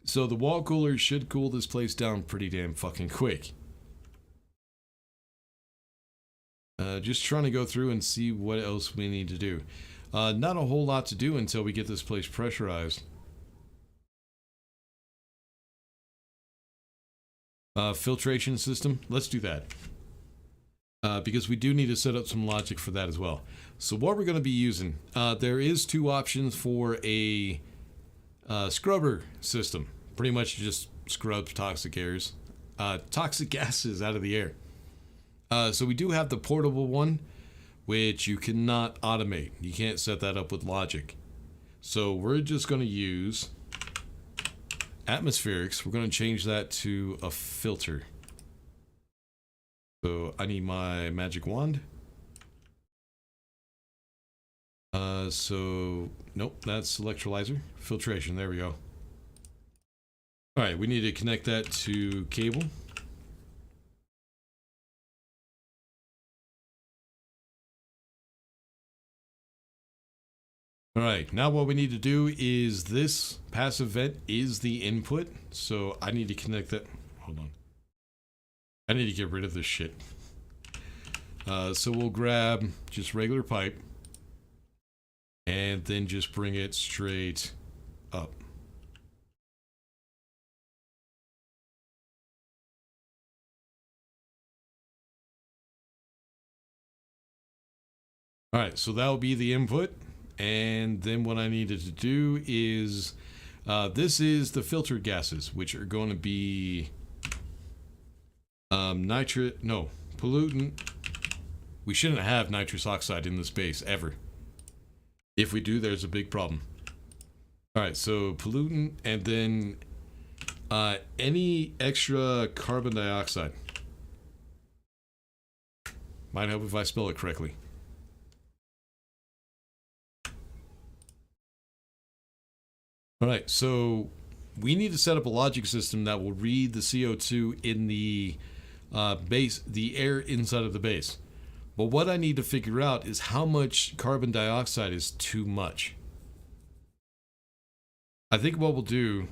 So the wall cooler should cool this place down pretty damn fucking quick. Just trying to go through and see what else we need to do. Not a whole lot to do until we get this place pressurized. Filtration system, let's do that. Because we do need to set up some logic for that as well. So what we're going to be using, there is two options for a scrubber system. Pretty much just scrub toxic airs, toxic gases out of the air. So we do have the portable one, which you cannot automate. You can't set that up with logic. So we're just going to use atmospherics. We're going to change that to a filter. So I need my magic wand. So nope, that's electrolyzer. Filtration, there we go. Alright, we need to connect that to cable. Alright, now what we need to do is this passive vent is the input. So I need to connect that. Hold on. I need to get rid of this shit. So we'll grab just regular pipe and then just bring it straight up. Alright, so that will be the input. And then what I needed to do is, this is the filtered gases, which are going to be pollutant. We shouldn't have nitrous oxide in this base, ever. If we do, there's a big problem. Alright, so pollutant, and then any extra carbon dioxide. Might help if I spell it correctly. Alright, so we need to set up a logic system that will read the CO2 in the base, the air inside of the base. But what I need to figure out is how much carbon dioxide is too much. I think what we'll do,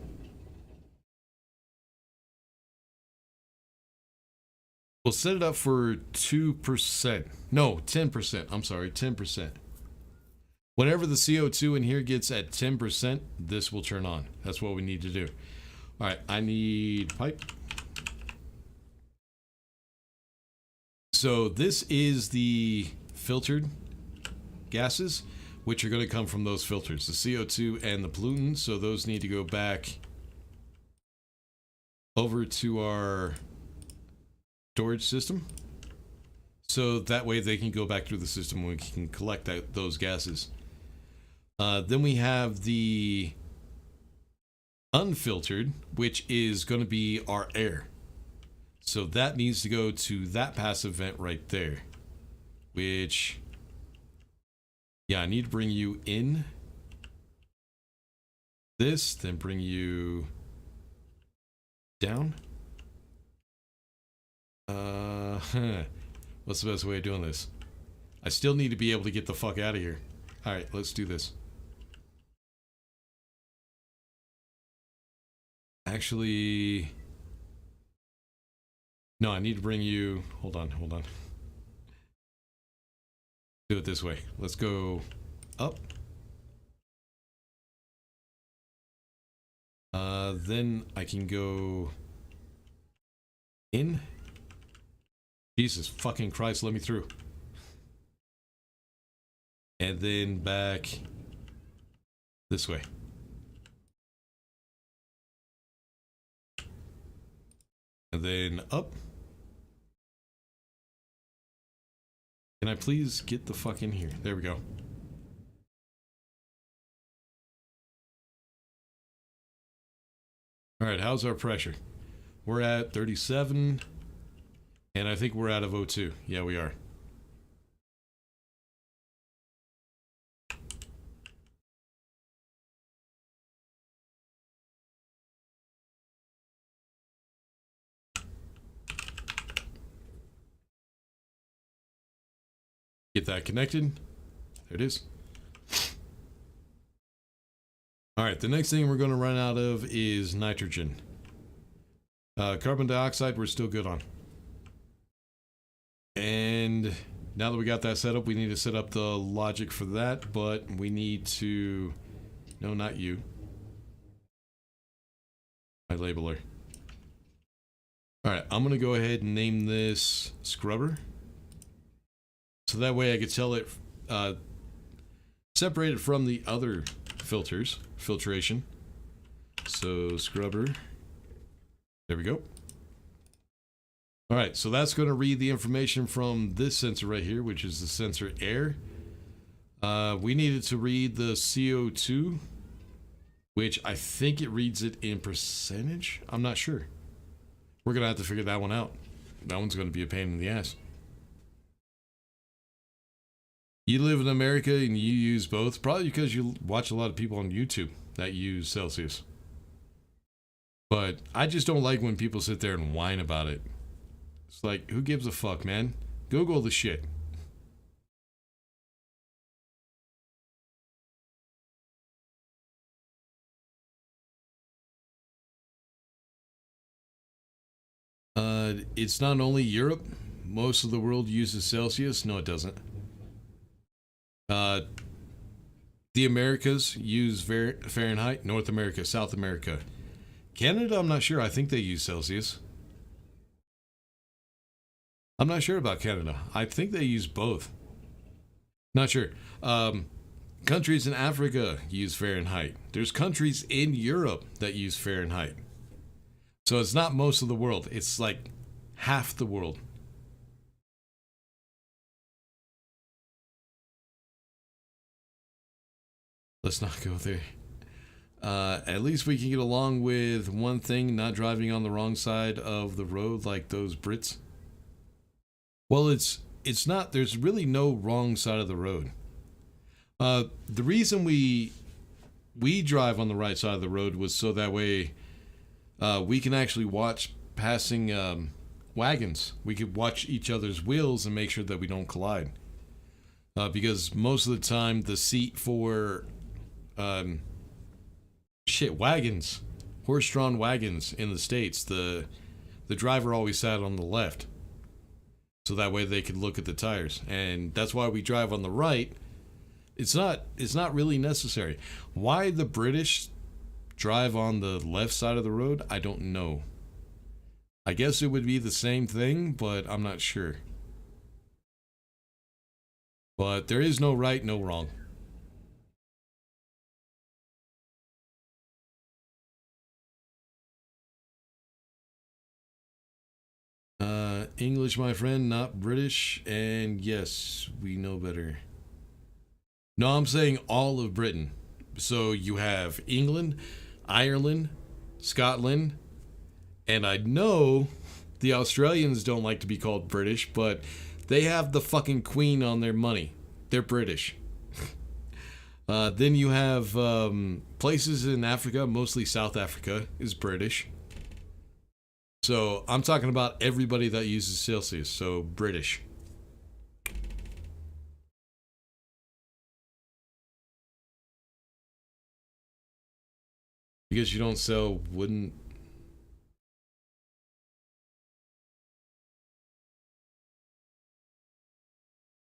we'll set it up for 2%. No, 10%. I'm sorry, 10%. Whenever the CO2 in here gets at 10%, this will turn on. That's what we need to do. All right, I need pipe. So this is the filtered gases, which are going to come from those filters, the CO2 and the pollutant. So those need to go back over to our storage system. So that way they can go back through the system and we can collect those gases. Then we have the unfiltered, which is going to be our air. So that needs to go to that passive vent right there. Which, yeah, I need to bring you in this, then bring you down. What's the best way of doing this? I still need to be able to get the fuck out of here. Alright, let's do this. Actually, no, I need to bring you, hold on. Do it this way. Let's go up. Then I can go in. Jesus fucking Christ, let me through. And then back this way. And then up. Can I please get the fuck in here? There we go. Alright, how's our pressure? We're at 37. And I think we're out of O2. Yeah, we are. Get that connected. There it is. All right, the next thing we're going to run out of is nitrogen. Carbon dioxide, we're still good on. And now that we got that set up, we need to set up the logic for that, but we need to... No, not you. My labeler. Alright, I'm going to go ahead and name this scrubber. So that way I could tell it, separate it from the other filters, filtration. So scrubber. There we go. Alright, so that's going to read the information from this sensor right here, which is the sensor air. We needed to read the CO2, which I think it reads it in percentage. I'm not sure. We're going to have to figure that one out. That one's going to be a pain in the ass. You live in America and you use both, probably because you watch a lot of people on YouTube that use Celsius. But I just don't like when people sit there and whine about it. It's like, who gives a fuck, man? Google the shit. It's not only Europe. Most of the world uses Celsius. No, it doesn't. The Americas use Fahrenheit. North America, South America. Canada, I'm not sure. I think they use Celsius. I'm not sure about Canada. I think they use both. Not sure. Countries in Africa use Fahrenheit. There's countries in Europe that use Fahrenheit. So it's not most of the world. It's like half the world. Let's not go there. At least we can get along with one thing, not driving on the wrong side of the road like those Brits. Well, it's not, there's really no wrong side of the road. The reason we drive on the right side of the road was so that way we can actually watch passing wagons. We could watch each other's wheels and make sure that we don't collide. Because most of the time the seat for wagons, horse-drawn wagons in the States, the driver always sat on the left. So that way they could look at the tires. And that's why we drive on the right. It's not really necessary. Why the British drive on the left side of the road, I don't know. I guess it would be the same thing, but I'm not sure. But there is no right, no wrong. English, my friend, not British, and yes, we know better. No, I'm saying all of Britain. So you have England, Ireland, Scotland, and I know the Australians don't like to be called British, but they have the fucking Queen on their money. They're British. Then you have places in Africa, mostly South Africa, is British. So I'm talking about everybody that uses Celsius, so British. Because you don't sell wooden...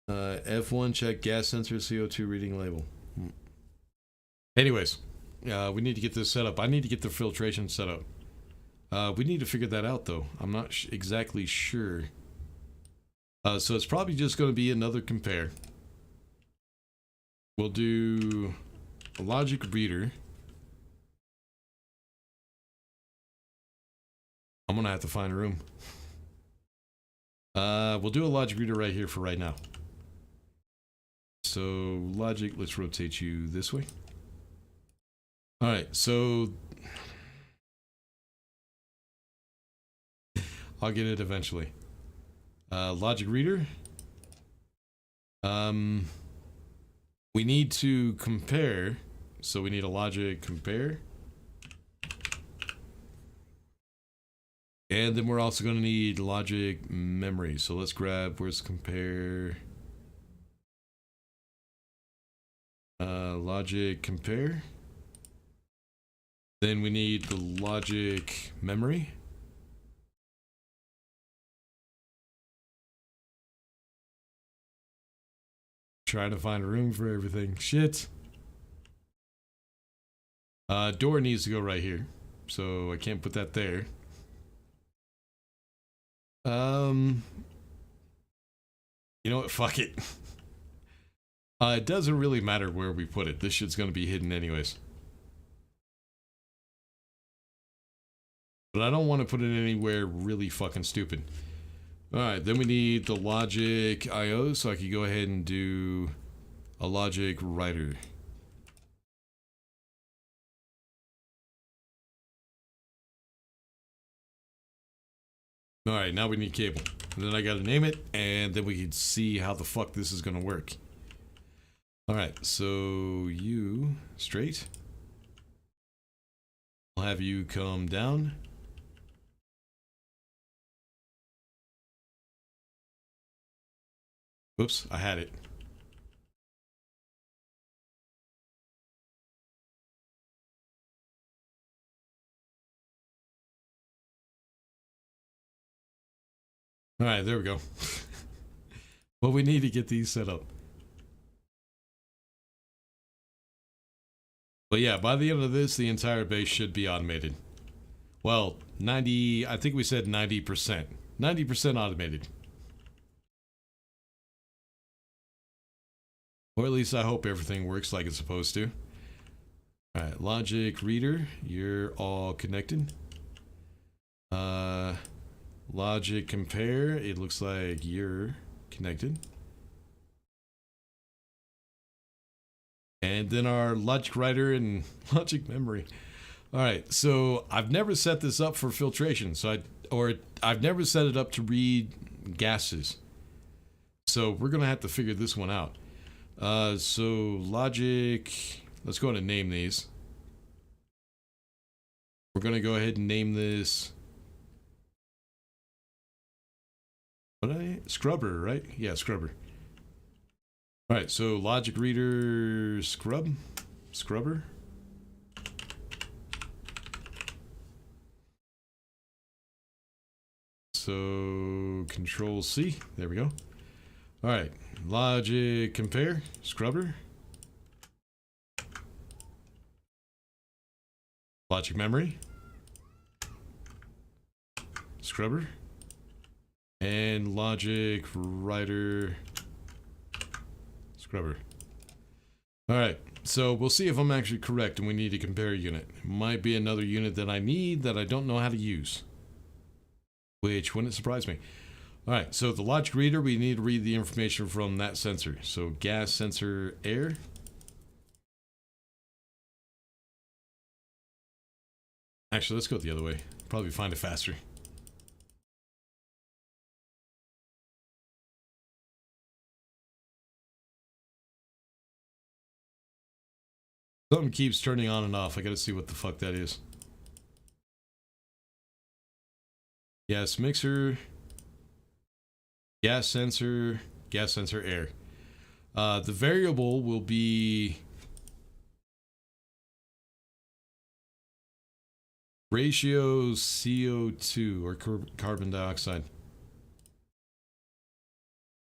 F1 check gas sensor CO2 reading label. Anyways, we need to get this set up. I need to get the filtration set up. We need to figure that out though. I'm not exactly sure. So it's probably just going to be another compare. We'll do a logic reader. I'm going to have to find a room. We'll do a logic reader right here for right now. So logic, let's rotate you this way. All right, so I'll get it eventually. Logic reader. We need to compare, so we need a logic compare. And then we're also going to need logic memory. So let's grab, where's compare? Logic compare. Then we need the logic memory. Trying to find room for everything. Shit. Door needs to go right here, so I can't put that there. You know what? Fuck it. It doesn't really matter where we put it. This shit's gonna be hidden anyways. But I don't want to put it anywhere really fucking stupid. Alright, then we need the logic IO, so I can go ahead and do a logic writer. Alright, now we need cable. And then I gotta name it, and then we can see how the fuck this is gonna work. Alright, so you straight. I'll have you come down. Whoops, I had it. Alright, there we go. Well, we need to get these set up. But yeah, by the end of this, the entire base should be automated. Well, 90, I think we said 90%. 90% automated. Or at least I hope everything works like it's supposed to. Alright, logic reader, you're all connected. Logic compare, it looks like you're connected. And then our logic writer and logic memory. Alright, so I've never set this up for filtration, so I've never set it up to read gases. So we're gonna have to figure this one out. So logic, let's go ahead and name these. We're gonna go ahead and name this scrubber, right? Yeah, scrubber. Alright, so logic reader scrubber. So control C, there we go. Alright, logic compare, scrubber. Logic memory, scrubber. And logic writer, scrubber. Alright, so we'll see if I'm actually correct and we need to compare a unit. Might be another unit that I need that I don't know how to use. Which wouldn't surprise me. Alright, so the logic reader, we need to read the information from that sensor. So gas sensor air. Actually, let's go the other way. Probably find it faster. Something keeps turning on and off. I gotta see what the fuck that is. Gas mixer. Gas sensor air. The variable will be ratio CO2 or carbon dioxide.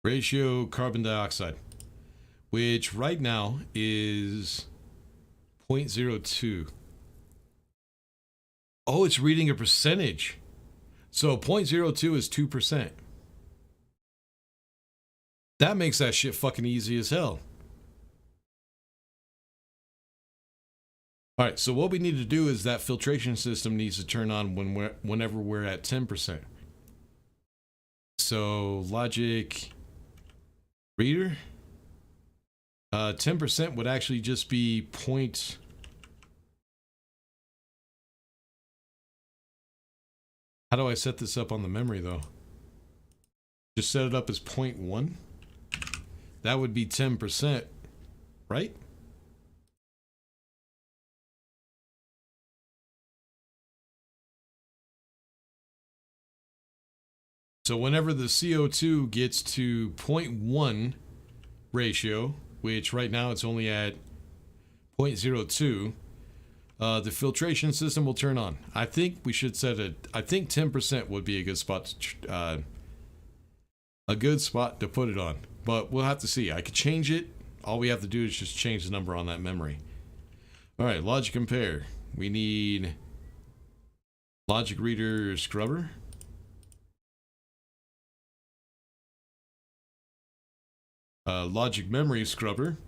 Ratio carbon dioxide, which right now is 0.02. Oh, it's reading a percentage. So 0.02 is 2%. That makes that shit fucking easy as hell. Alright, so what we need to do is that filtration system needs to turn on whenever we're at 10%. So logic reader. 10% would actually just be point. How do I set this up on the memory though? Just set it up as 0.1. That would be 10%, right? So whenever the CO2 gets to 0.1 ratio, which right now it's only at 0.02, The filtration system will turn on. I think we should set it. I think 10% would be a good spot to put it on. But we'll have to see. I could change it. All we have to do is just change the number on that memory. All right, logic compare. We need logic reader scrubber. Logic memory scrubber.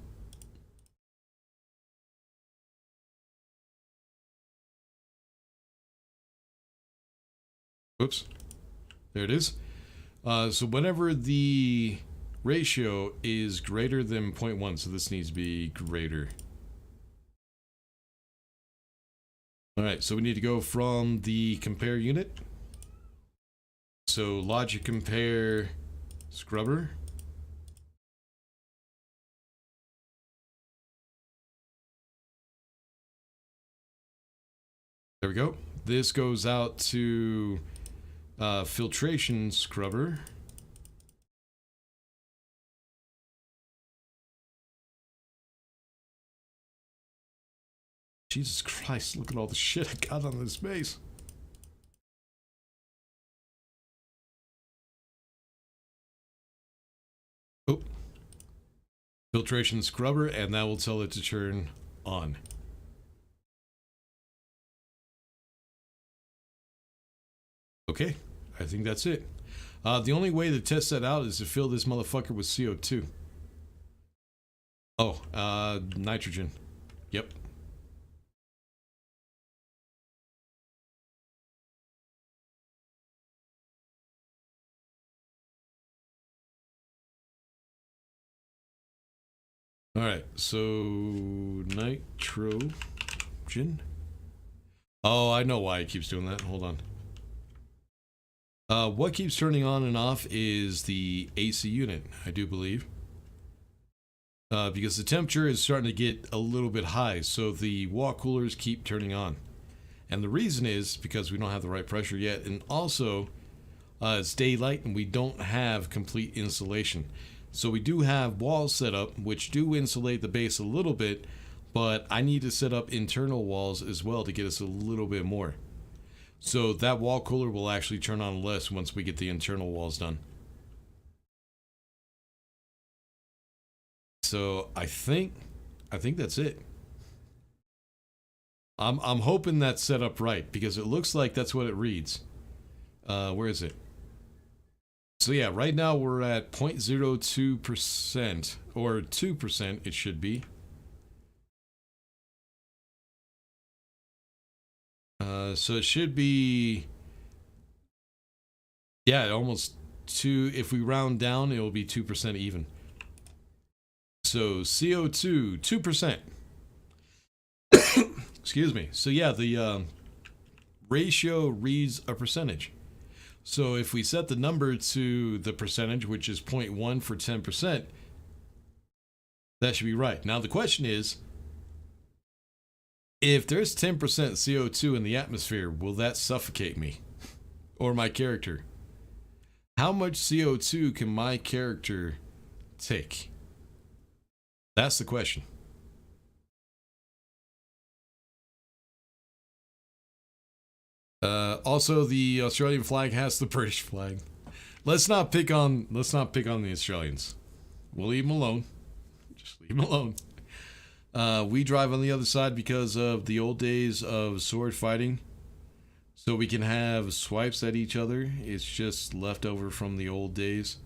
Oops. There it is. So whenever the ratio is greater than 0.1, so this needs to be greater. All right, so we need to go from the compare unit. So logic compare scrubber. There we go. This goes out to filtration scrubber. Jesus Christ, look at all the shit I got on this base. Oh. Filtration scrubber, and that will tell it to turn on. Okay, I think that's it. The only way to test that out is to fill this motherfucker with CO2. Oh, nitrogen. Yep. Alright, so nitrogen. Oh, I know why it keeps doing that. Hold on. What keeps turning on and off is the AC unit, I do believe. Because the temperature is starting to get a little bit high, so the wall coolers keep turning on. And the reason is because we don't have the right pressure yet, and also it's daylight and we don't have complete insulation. So we do have walls set up which do insulate the base a little bit, but I need to set up internal walls as well to get us a little bit more. So that wall cooler will actually turn on less once we get the internal walls done. So I think that's it. I'm hoping that's set up right because it looks like that's what it reads. Where is it? So yeah, right now we're at 0.02% or 2% it should be. So it should be, yeah, almost 2. If we round down, it will be 2% even. So CO2, 2%. Excuse me. So yeah, the ratio reads a percentage. So if we set the number to the percentage, which is 0.1 for 10%, that should be right. Now the question is, if there's 10% CO2 in the atmosphere, will that suffocate me or my character? How much CO2 can my character take? That's the question. Also, the Australian flag has the British flag. Let's not pick on the Australians. We'll leave them alone. Just leave them alone. We drive on the other side because of the old days of sword fighting. So we can have swipes at each other. It's just leftover from the old days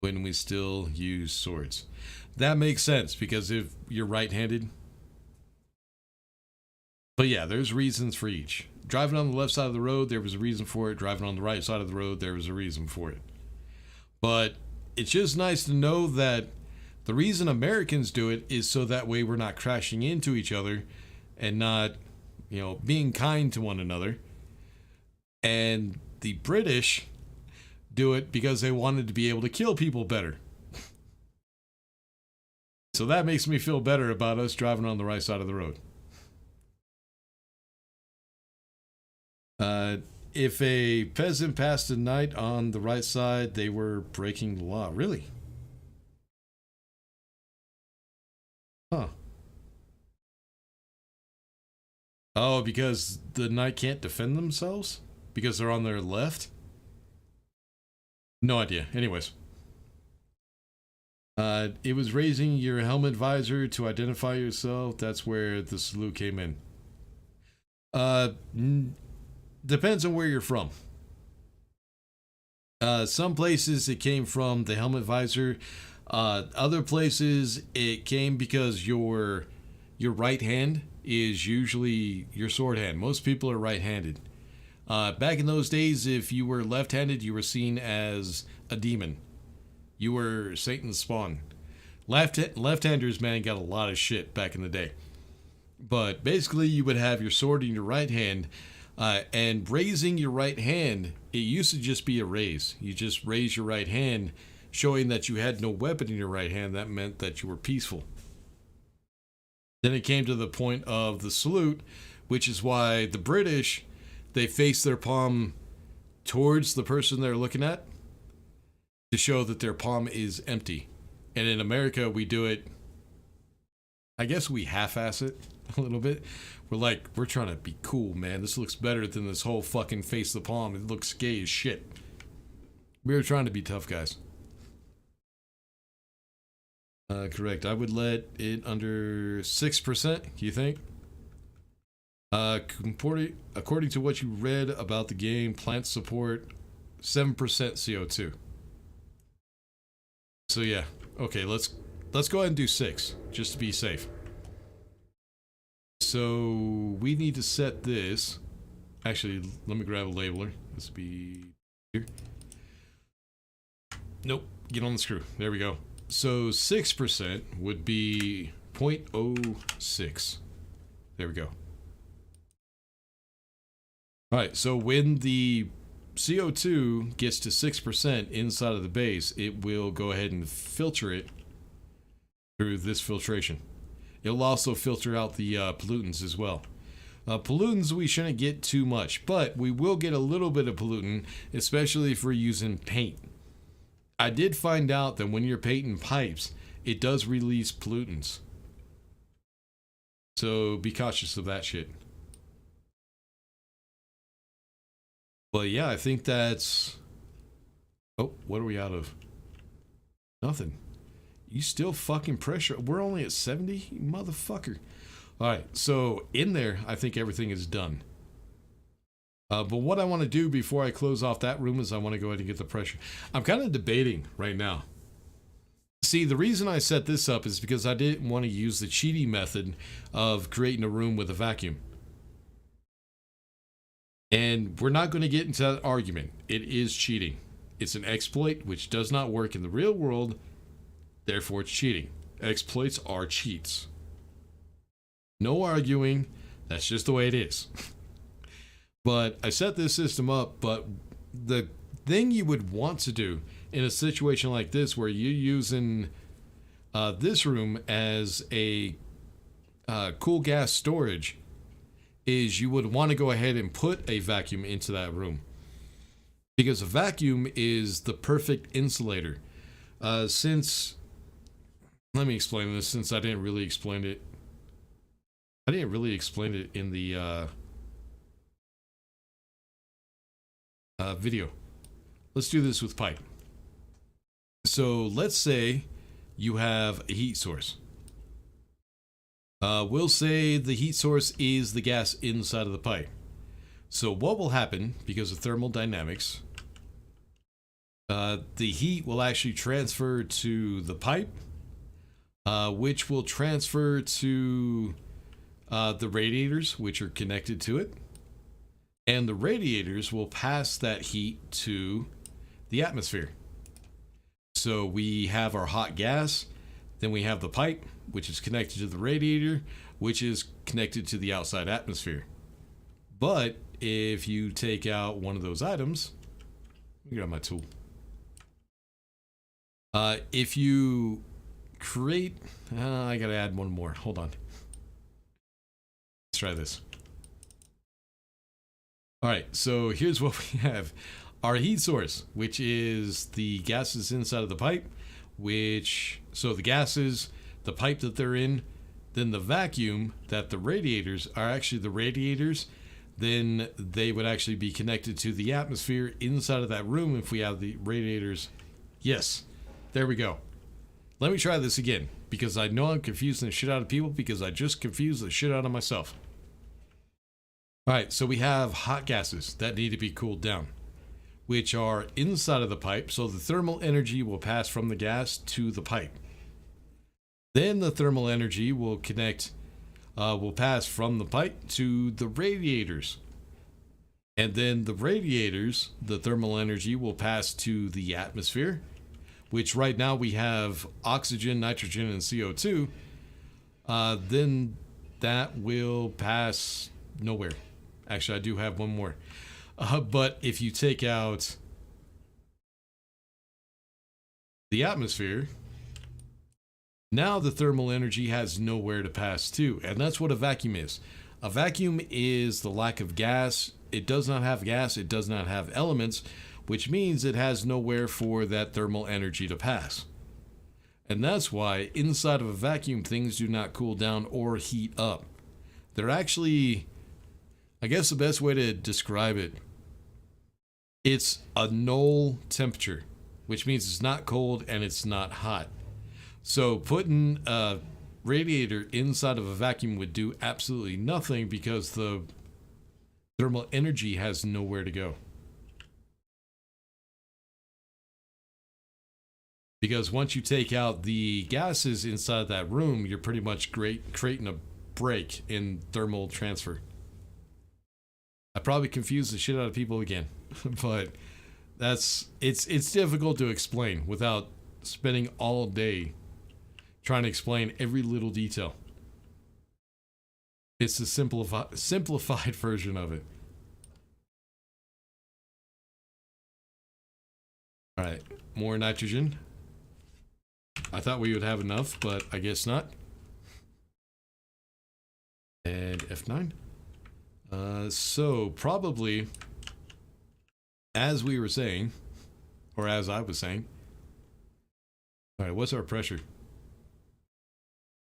when we still use swords. That makes sense because if you're right-handed. But yeah, there's reasons for each. Driving on the left side of the road, there was a reason for it. Driving on the right side of the road, there was a reason for it. But it's just nice to know that the reason Americans do it is so that way we're not crashing into each other and not, being kind to one another. And the British do it because they wanted to be able to kill people better. So that makes me feel better about us driving on the right side of the road. If a peasant passed a night on the right side, they were breaking the law. Really? Huh. Oh, because the knight can't defend themselves? Because they're on their left? No idea. Anyways. It was raising your helmet visor to identify yourself. That's where the salute came in. Depends on where you're from. Some places it came from the helmet visor. Other places it came because your right hand is usually your sword hand. Most people are right-handed. Back in those days, if you were left-handed, you were seen as a demon. You were Satan's spawn. Left-handers, man, got a lot of shit back in the day. But basically, you would have your sword in your right hand, and raising your right hand, it used to just be a raise. You just raise your right hand, showing that you had no weapon in your right hand. That meant that you were peaceful. Then it came to the point of the salute, which is why the British, they face their palm towards the person they're looking at to show that their palm is empty. And in America, we do it, I guess we half-ass it a little bit. We're trying to be cool, man. This looks better than this whole fucking face the palm. It looks gay as shit. We were trying to be tough guys. Correct. I would let it under 6%, you think? According to what you read about the game, plant support 7% CO2. So yeah, okay, let's go ahead and do 6, just to be safe. So we need to set this. Actually, let me grab a labeler. This will be here. Nope, get on the screw. There we go. So 6% would be 0.06. There we go. All right, so when the CO2 gets to 6% inside of the base, it will go ahead and filter it through this filtration. It'll also filter out the pollutants as well. Pollutants we shouldn't get too much, but we will get a little bit of pollutant, especially if we're using paint. I did find out that when you're painting pipes, it does release pollutants. So be cautious of that shit. But yeah, I think that's... Oh, what are we out of? Nothing. You still fucking pressure. We're only at 70? You motherfucker. Alright, so in there, I think everything is done. But what I want to do before I close off that room is I want to go ahead and get the pressure. I'm kind of debating right now. See, the reason I set this up is because I didn't want to use the cheating method of creating a room with a vacuum. And we're not going to get into that argument. It is cheating. It's an exploit which does not work in the real world. Therefore, it's cheating. Exploits are cheats. No arguing. That's just the way it is. But I set this system up, but the thing you would want to do in a situation like this where you're using this room as a cool gas storage is you would want to go ahead and put a vacuum into that room. Because a vacuum is the perfect insulator. Let me explain this since I didn't really explain it. I didn't really explain it in the video. Let's do this with pipe. So let's say you have a heat source. We'll say the heat source is the gas inside of the pipe. So what will happen, because of thermodynamics, the heat will actually transfer to the pipe, which will transfer to the radiators, which are connected to it. And the radiators will pass that heat to the atmosphere. So we have our hot gas, then we have the pipe, which is connected to the radiator, which is connected to the outside atmosphere. But if you take out one of those items, let me grab my tool. If you create, I gotta add one more. Hold on. Let's try this. All right, so here's what we have. Our heat source, which is the gases inside of the pipe, so the gases, the pipe that they're in, Then the vacuum that the radiators are actually the radiators, then they would actually be connected to the atmosphere inside of that room if we have the radiators. Yes, there we go. Let me try this again, because I know I'm confusing the shit out of people, because I just confused the shit out of myself. Alright, so we have hot gases that need to be cooled down, which are inside of the pipe, so the thermal energy will pass from the gas to the pipe. Then the thermal energy will pass from the pipe to the radiators. And then the radiators, the thermal energy will pass to the atmosphere, which right now we have oxygen, nitrogen, and CO2. Then that will pass nowhere. Actually, I do have one more. But if you take out the atmosphere, now the thermal energy has nowhere to pass to. And that's what a vacuum is. A vacuum is the lack of gas. It does not have gas. It does not have elements, which means it has nowhere for that thermal energy to pass. And that's why inside of a vacuum, things do not cool down or heat up. They're actually, I guess the best way to describe it, it's a null temperature, which means it's not cold and it's not hot. So putting a radiator inside of a vacuum would do absolutely nothing because the thermal energy has nowhere to go. Because once you take out the gases inside that room, you're pretty much creating a break in thermal transfer. I probably confused the shit out of people again, but it's difficult to explain without spending all day trying to explain every little detail. It's the simplified version of it. All right, more nitrogen. I thought we would have enough, but I guess not. And F9. So probably, as we were saying, or as I was saying. All right, what's our pressure?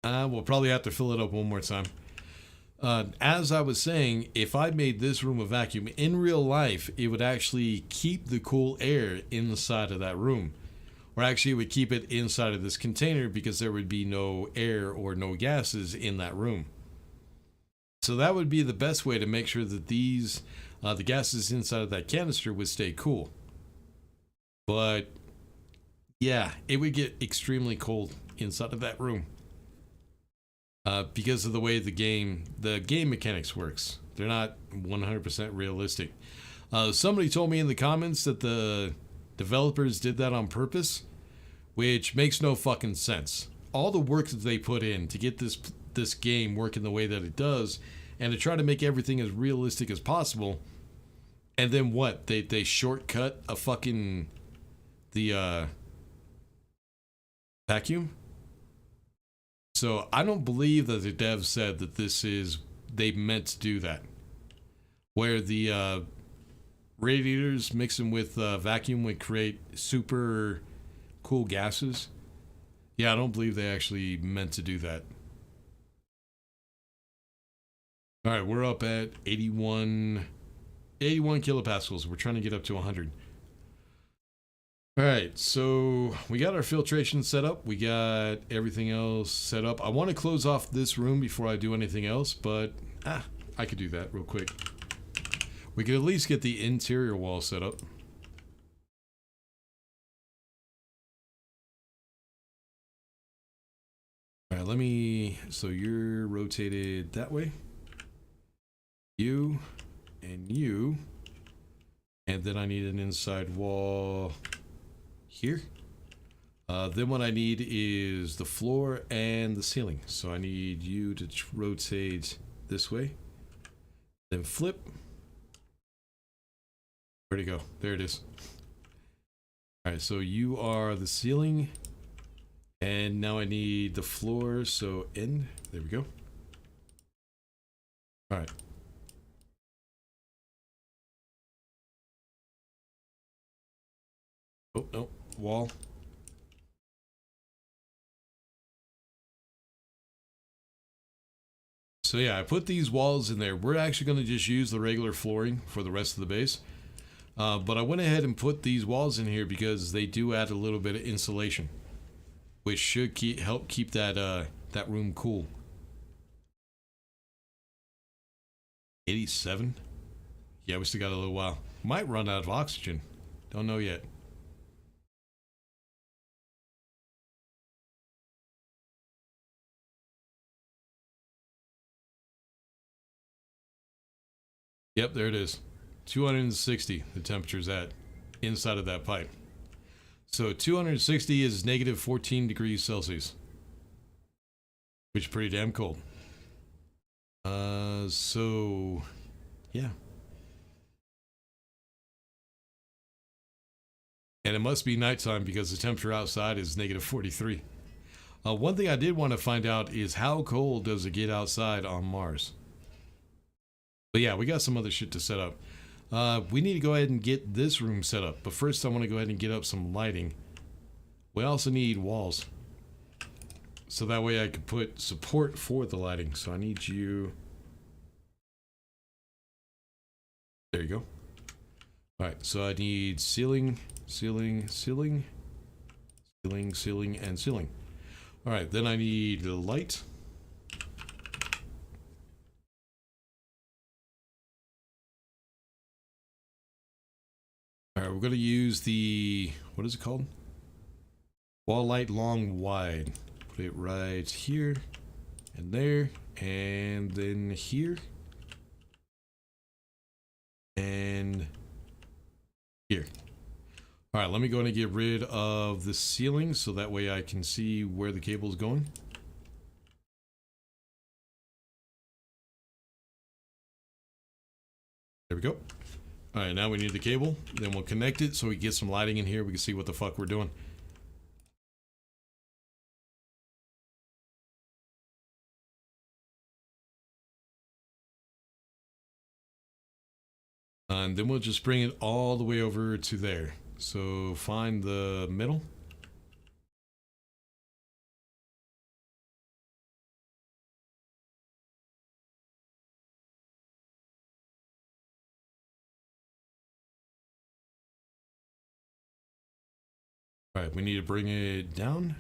We'll probably have to fill it up one more time. As I was saying, if I made this room a vacuum, in real life, it would actually keep the cool air inside of that room. Or actually, it would keep it inside of this container because there would be no air or no gases in that room. So that would be the best way to make sure that these, the gases inside of that canister would stay cool. But, yeah, it would get extremely cold inside of that room. Because of the way the game mechanics works. They're not 100% realistic. Somebody told me in the comments that the developers did that on purpose, which makes no fucking sense. All the work that they put in to get this game working the way that it does, and to try to make everything as realistic as possible, and then what? They shortcut a fucking vacuum? So I don't believe that the devs said that they meant to do that. Where the radiators mixing with vacuum would create super cool gases. Yeah, I don't believe they actually meant to do that. All right, we're up at 81 kilopascals. We're trying to get up to 100. All right, so we got our filtration set up. We got everything else set up. I want to close off this room before I do anything else, but I could do that real quick. We could at least get the interior wall set up. All right, so you're rotated that way. You and you. And then I need an inside wall here. Then what I need is the floor and the ceiling. So I need you to rotate this way. Then flip. Where'd it go? There it is. All right, so you are the ceiling. And now I need the floor, so in. There we go. All right. Oh, no. Wall. So yeah, I put these walls in there. We're actually going to just use the regular flooring for the rest of the base. But I went ahead and put these walls in here because they do add a little bit of insulation, which should help keep that that room cool. 87? Yeah, we still got a little while. Might run out of oxygen. Don't know yet. Yep, there it is. 260 the temperature's at inside of that pipe. So 260 is negative 14 degrees Celsius, which is pretty damn cold. So yeah. And it must be nighttime because the temperature outside is negative 43. One thing I did want to find out is how cold does it get outside on Mars? But yeah, we got some other shit to set up. We need to go ahead and get this room set up. But first I want to go ahead and get up some lighting. We also need walls. So that way I could put support for the lighting. So I need you... There you go. Alright, so I need ceiling, ceiling, ceiling, ceiling, ceiling, and ceiling. Alright, then I need the light. Alright, we're going to use the... What is it called? Wall light long wide. Put it right here, and there, and then here. And here. All right, let me go and get rid of the ceiling so that way I can see where the cable is going. There we go. All right, now we need the cable. Then we'll connect it so we get some lighting in here. We can see what the fuck we're doing. And then we'll just bring it all the way over to there. So find the middle. All right, we need to bring it down.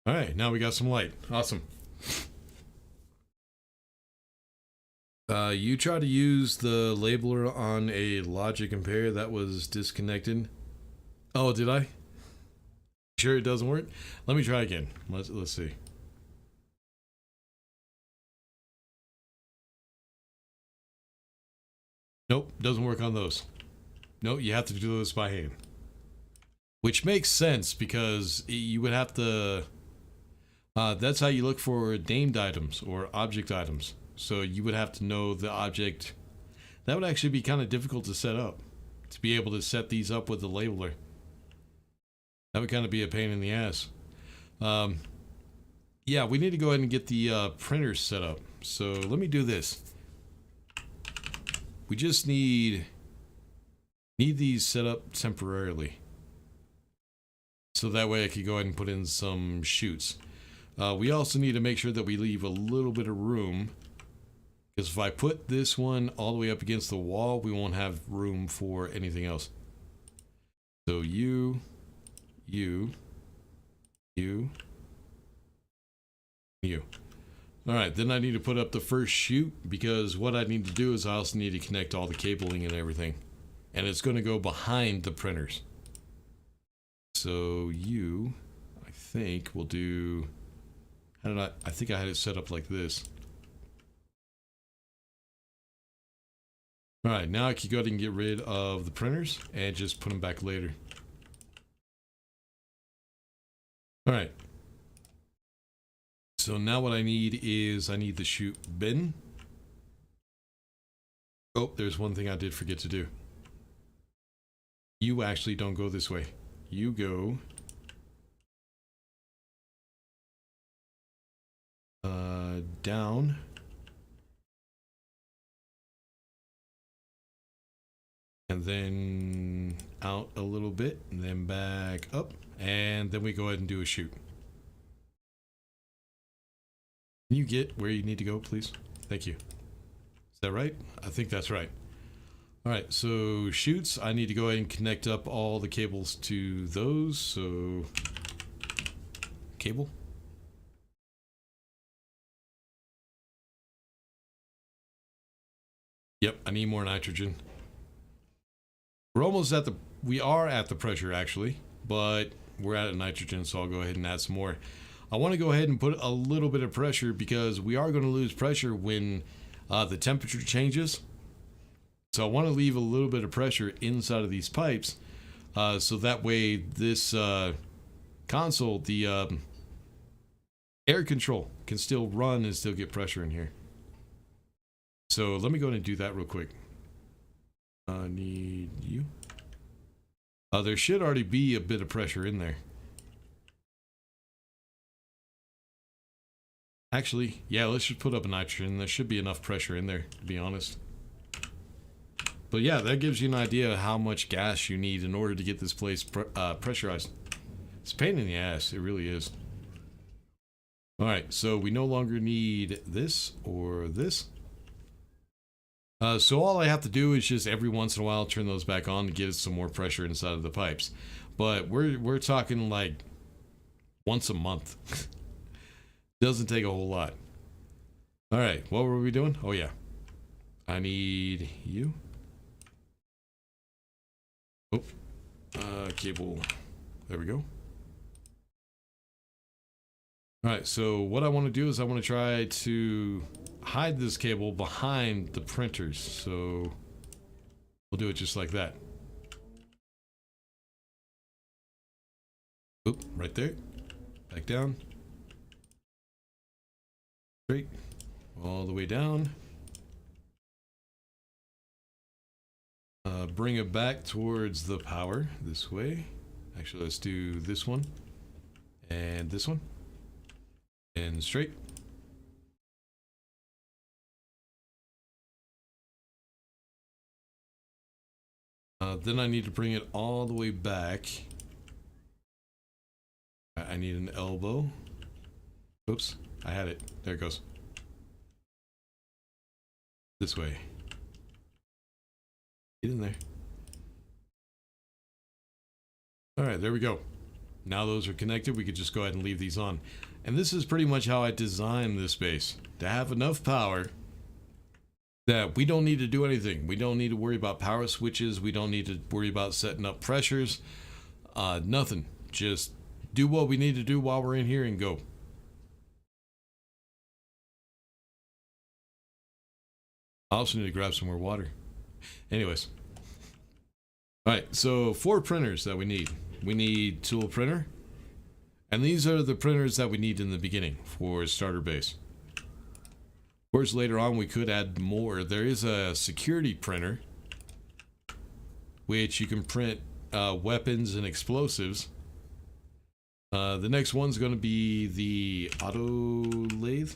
All right, now we got some light. Awesome. You tried to use the labeler on a logic compare that was disconnected. Oh, did I? Sure it doesn't work? Let me try again. Let's see. Nope, doesn't work on those. Nope, you have to do those by hand. Which makes sense because you would have to... that's how you look for named items or object items. So you would have to know the object. That would actually be kind of difficult to set up. To be able to set these up with the labeler. That would kind of be a pain in the ass. Yeah, we need to go ahead and get the printers set up. So let me do this. We just need these set up temporarily. So that way I could go ahead and put in some chutes. We also need to make sure that we leave a little bit of room. Because if I put this one all the way up against the wall, we won't have room for anything else. So you. Alright, then I need to put up the first chute, because what I need to do is I also need to connect all the cabling and everything. And it's going to go behind the printers. So I think we'll do... I think I had it set up like this. Alright, now I can go ahead and get rid of the printers and just put them back later. Alright. So now what I need is I need the chute bin. Oh, there's one thing I did forget to do. You actually don't go this way. You go... down. And then out a little bit, and then back up, and then we go ahead and do a chute. Can you get where you need to go, please? Thank you. Is that right? I think that's right. All right, so chutes. I need to go ahead and connect up all the cables to those. So cable. Yep, I need more nitrogen. We're almost at the, we are at the pressure actually, but we're at nitrogen, so I'll go ahead and add some more. I want to go ahead and put a little bit of pressure because we are going to lose pressure when the temperature changes. So I want to leave a little bit of pressure inside of these pipes, so that way this console, the air control, can still run and still get pressure in here. So let me go ahead and do that real quick. I need you. There should already be a bit of pressure in there. Actually, yeah, let's just put up a nitrogen. There should be enough pressure in there, to be honest. But yeah, that gives you an idea of how much gas you need in order to get this place pressurized. It's a pain in the ass, it really is. Alright, so we no longer need this or this. So all I have to do is just every once in a while turn those back on to get some more pressure inside of the pipes. But we're talking like once a month. Doesn't take a whole lot. Alright, what were we doing? Oh yeah. I need you. Oh. Cable. There we go. Alright, so what I want to do is I want to try to hide this cable behind the printers. So we'll do it just like that. Oop, right there. Back down. Straight. All the way down. Bring it back towards the power this way. Actually, let's do this one. And this one. And straight. Then I need to bring it all the way back. I need an elbow. Oops, I had it. There it goes. This way. Get in there. Alright, there we go. Now those are connected, we could just go ahead and leave these on. And this is pretty much how I designed this base. To have enough power that we don't need to do anything. We don't need to worry about power switches. We don't need to worry about setting up pressures. Nothing. Just do what we need to do while we're in here and go. I also need to grab some more water. Anyways. Alright, so 4 printers that we need. We need tool printer. And these are the printers that we need in the beginning for starter base. Of course, later on we could add more. There is a security printer, which you can print weapons and explosives. The next one's going to be the auto lathe.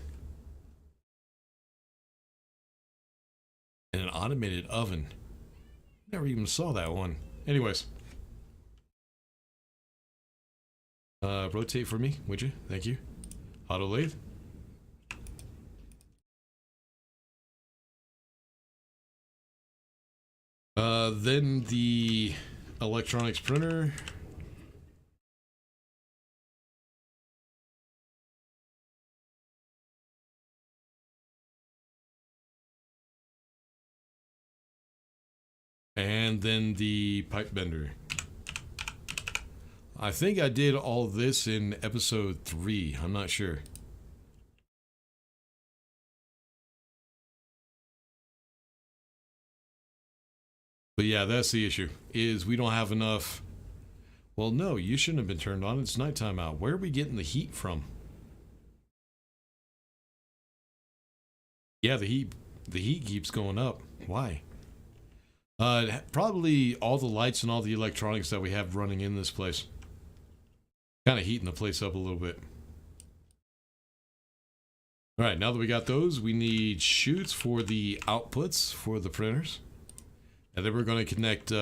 And an automated oven. Never even saw that one. Anyways. Rotate for me, would you? Thank you. Auto lathe. Then the electronics printer. And then the pipe bender. I think I did all this in episode 3. I'm not sure. But yeah, that's the issue. Is we don't have enough. Well, no, you shouldn't have been turned on. It's nighttime out. Where are we getting the heat from? Yeah, the heat keeps going up. Why? Probably all the lights and all the electronics that we have running in this place. Kind of heating the place up a little bit. Alright, now that we got those, we need chutes for the outputs for the printers. And then we're going to connect...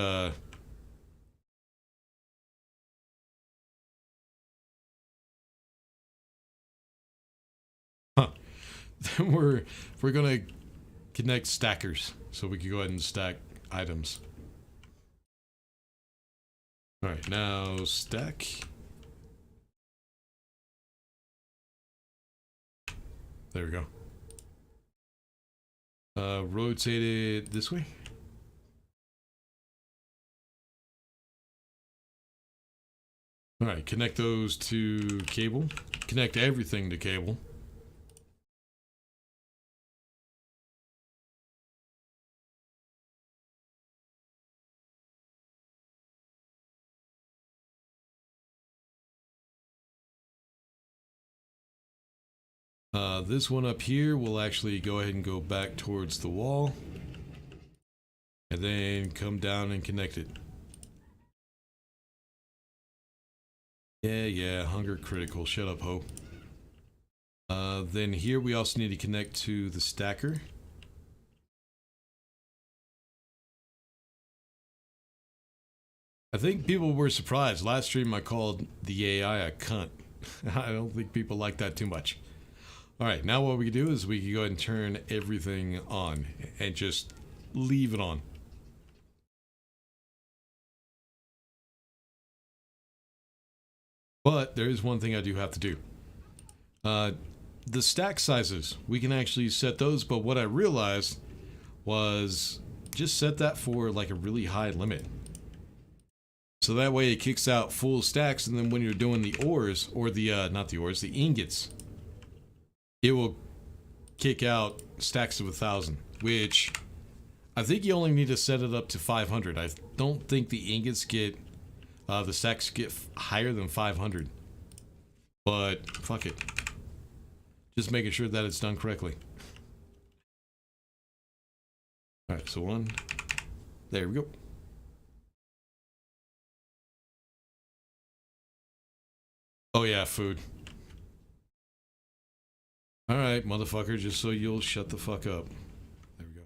then we're gonna connect stackers so we can go ahead and stack items. All right, now stack. There we go. Rotate it this way. All right, connect those to cable. Connect everything to cable. This one up here will actually go ahead and go back towards the wall. And then come down and connect it. Yeah, hunger critical. Shut up, Ho. Then here we also need to connect to the stacker. I think people were surprised. Last stream I called the AI a cunt. I don't think people like that too much. Alright, now what we can do is we can go ahead and turn everything on and just leave it on. But there is one thing I do have to do. The stack sizes, we can actually set those, but what I realized was just set that for like a really high limit. So that way it kicks out full stacks, and then when you're doing the ores, or the, not the ores, the ingots, it will kick out stacks of 1,000, which I think you only need to set it up to 500. I don't think the ingots get, the stacks get higher than 500. But, fuck it. Just making sure that it's done correctly. Alright, so one. There we go. Oh yeah, food. Alright, motherfucker, just so you'll shut the fuck up. There we go.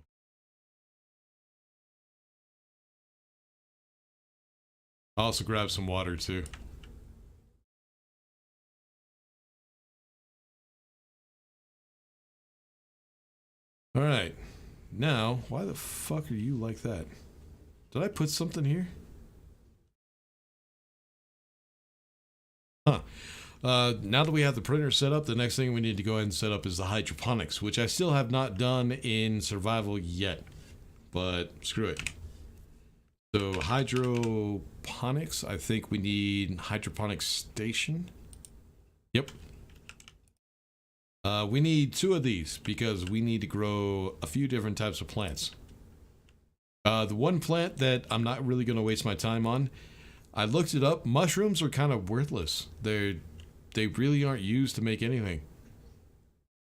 I'll also grab some water too. Alright. Now, why the fuck are you like that? Did I put something here? Huh. Now that we have the printer set up, the next thing we need to go ahead and set up is the hydroponics, which I still have not done in survival yet, but screw it. So hydroponics, I think we need hydroponic station. Yep. We need 2 of these because we need to grow a few different types of plants. The one plant that I'm not really going to waste my time on, I looked it up. Mushrooms are kind of worthless. They really aren't used to make anything.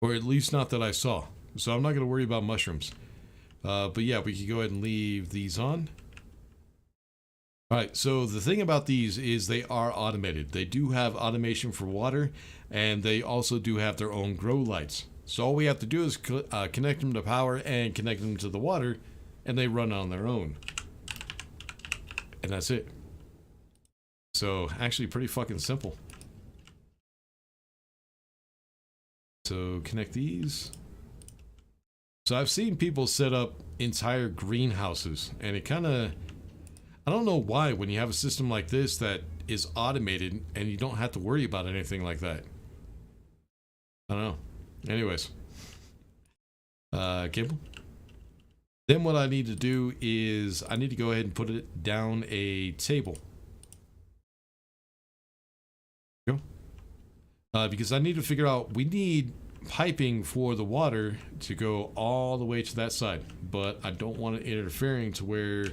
Or at least not that I saw. So I'm not going to worry about mushrooms. But yeah, we can go ahead and leave these on. Alright, so the thing about these is they are automated. They do have automation for water, and they also do have their own grow lights. So all we have to do is connect them to power and connect them to the water, and they run on their own. And that's it. So actually pretty fucking simple. So connect these. So I've seen people set up entire greenhouses, and it kind of, I don't know why when you have a system like this that is automated and you don't have to worry about anything like that. I don't know. Anyways. Cable. Then what I need to do is I need to go ahead and put it down a table. Go. Because I need to figure out, we need piping for the water to go all the way to that side, but I don't want it interfering to where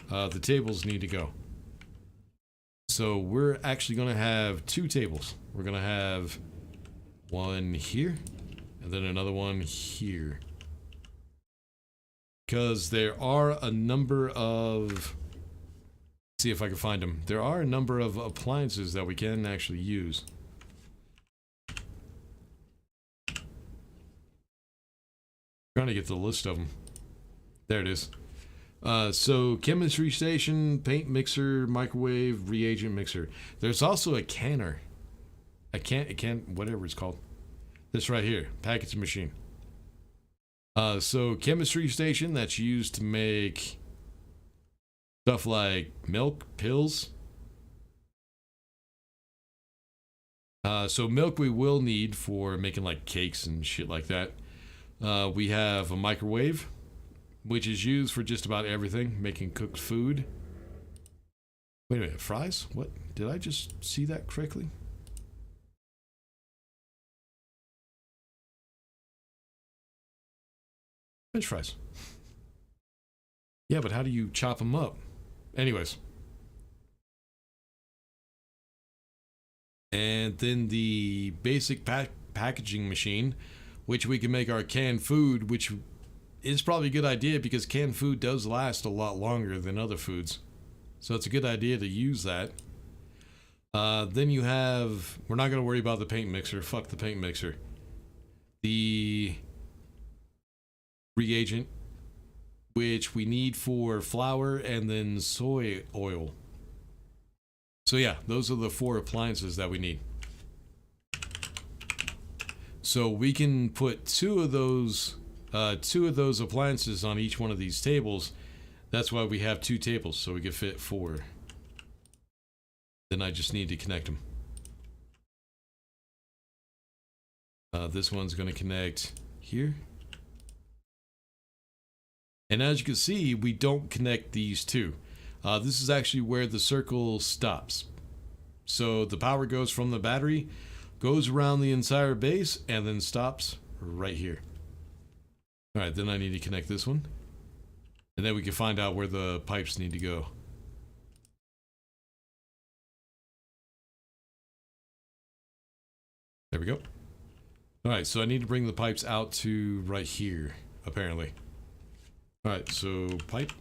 the tables need to go. So we're actually going to have 2 tables. We're going to have one here and then another one here, because there are a number of, see if I can find them. There are a number of appliances that we can actually use. Trying to get the list of them. There it is. So chemistry station, paint mixer, microwave, reagent mixer. There's also a canner. A can, whatever it's called. This right here, packaging machine. So chemistry station that's used to make stuff like milk, pills. So milk we will need for making like cakes and shit like that. We have a microwave, which is used for just about everything, making cooked food. Wait a minute, fries? What? Did I just see that correctly? French fries. Yeah, but how do you chop them up? Anyways. And then the basic packaging machine, which we can make our canned food, which is probably a good idea because canned food does last a lot longer than other foods. So it's a good idea to use that. Then you have, we're not going to worry about the paint mixer. Fuck the paint mixer. The reagent, which we need for flour and then soy oil. So yeah, those are the 4 appliances that we need. So we can put 2 of those appliances on each one of these tables. That's why we have 2 tables, so we can fit 4. Then I just need to connect them. This one's going to connect here. And as you can see, we don't connect these 2. This is actually where the circle stops. So the power goes from the battery, goes around the entire base, and then stops right here. Alright, then I need to connect this one. And then we can find out where the pipes need to go. There we go. Alright, so I need to bring the pipes out to right here, apparently. Alright, so pipe.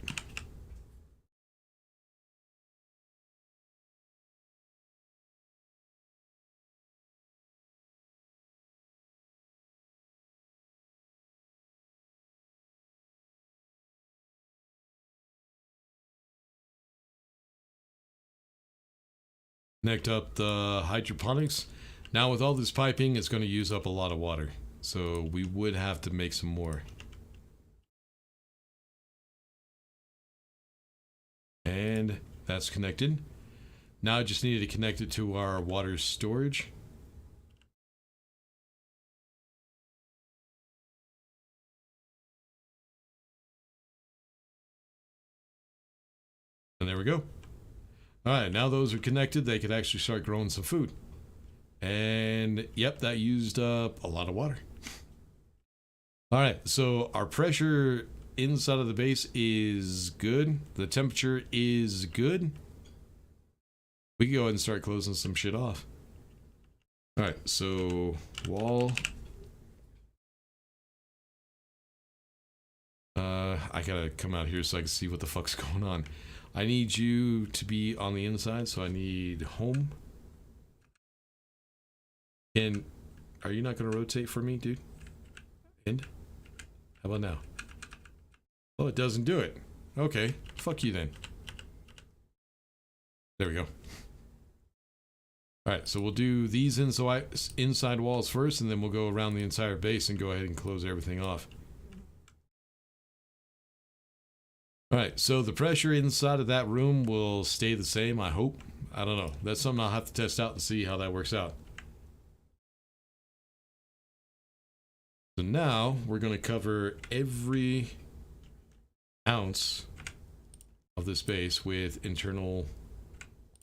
Connect up the hydroponics. Now with all this piping, it's going to use up a lot of water. So we would have to make some more. And that's connected. Now I just need to connect it to our water storage. And there we go. Alright, now those are connected, they could actually start growing some food. And yep, that used up a lot of water. Alright, so our pressure inside of the base is good. The temperature is good. We can go ahead and start closing some shit off. Alright, so wall. I gotta come out here so I can see what the fuck's going on. I need you to be on the inside, so I need home. And are you not gonna rotate for me, dude? And how about now? Oh, it doesn't do it. Okay, fuck you then. There we go. Alright, so we'll do these inside walls first, and then we'll go around the entire base and go ahead and close everything off. Alright, so the pressure inside of that room will stay the same, I hope. I don't know. That's something I'll have to test out and see how that works out. So now, we're going to cover every ounce of this base with internal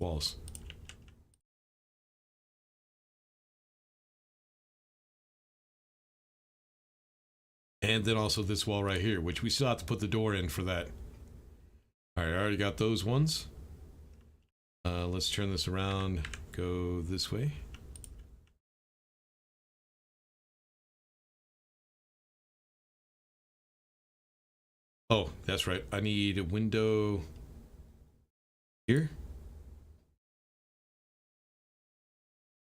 walls. And then also this wall right here, which we still have to put the door in for that. Alright, I already got those ones. Let's turn this around, go this way. Oh, that's right. I need a window here.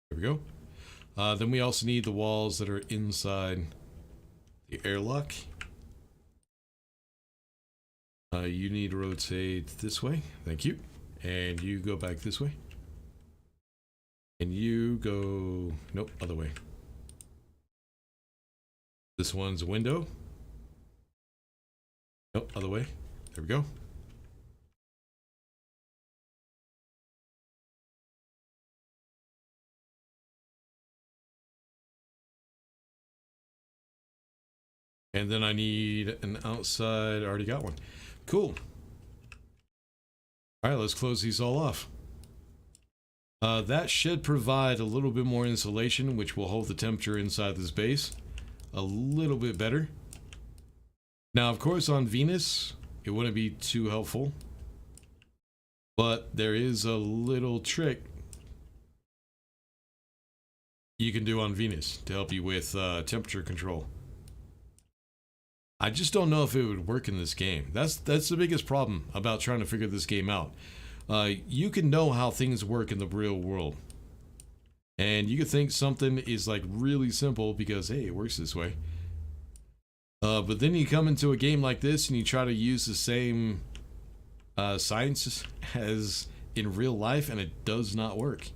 There we go. Then we also need the walls that are inside the airlock. You need to rotate this way. Thank you. And you go back this way. And you go... Nope, other way. This one's a window. Nope, other way. There we go. And then I need an outside. I already got one. Cool. All right, let's close these all off. That should provide a little bit more insulation, which will hold the temperature inside this base a little bit better. Now, of course, on Venus, it wouldn't be too helpful. But there is a little trick you can do on Venus to help you with temperature control. I just don't know if it would work in this game. That's the biggest problem about trying to figure this game out. You can know how things work in the real world. And you could think something is like really simple because, hey, it works this way. But then you come into a game like this and you try to use the same science as in real life and it does not work.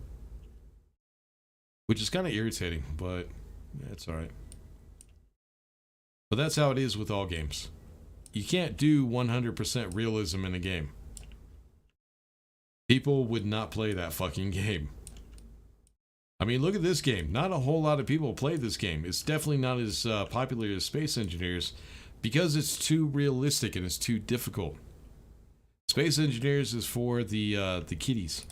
Which is kind of irritating, but it's alright. But that's how it is with all games. You can't do 100% realism in a game. People would not play that fucking game. I mean, look at this game. Not a whole lot of people play this game. It's definitely not as popular as Space Engineers because it's too realistic and it's too difficult. Space Engineers is for the kiddies.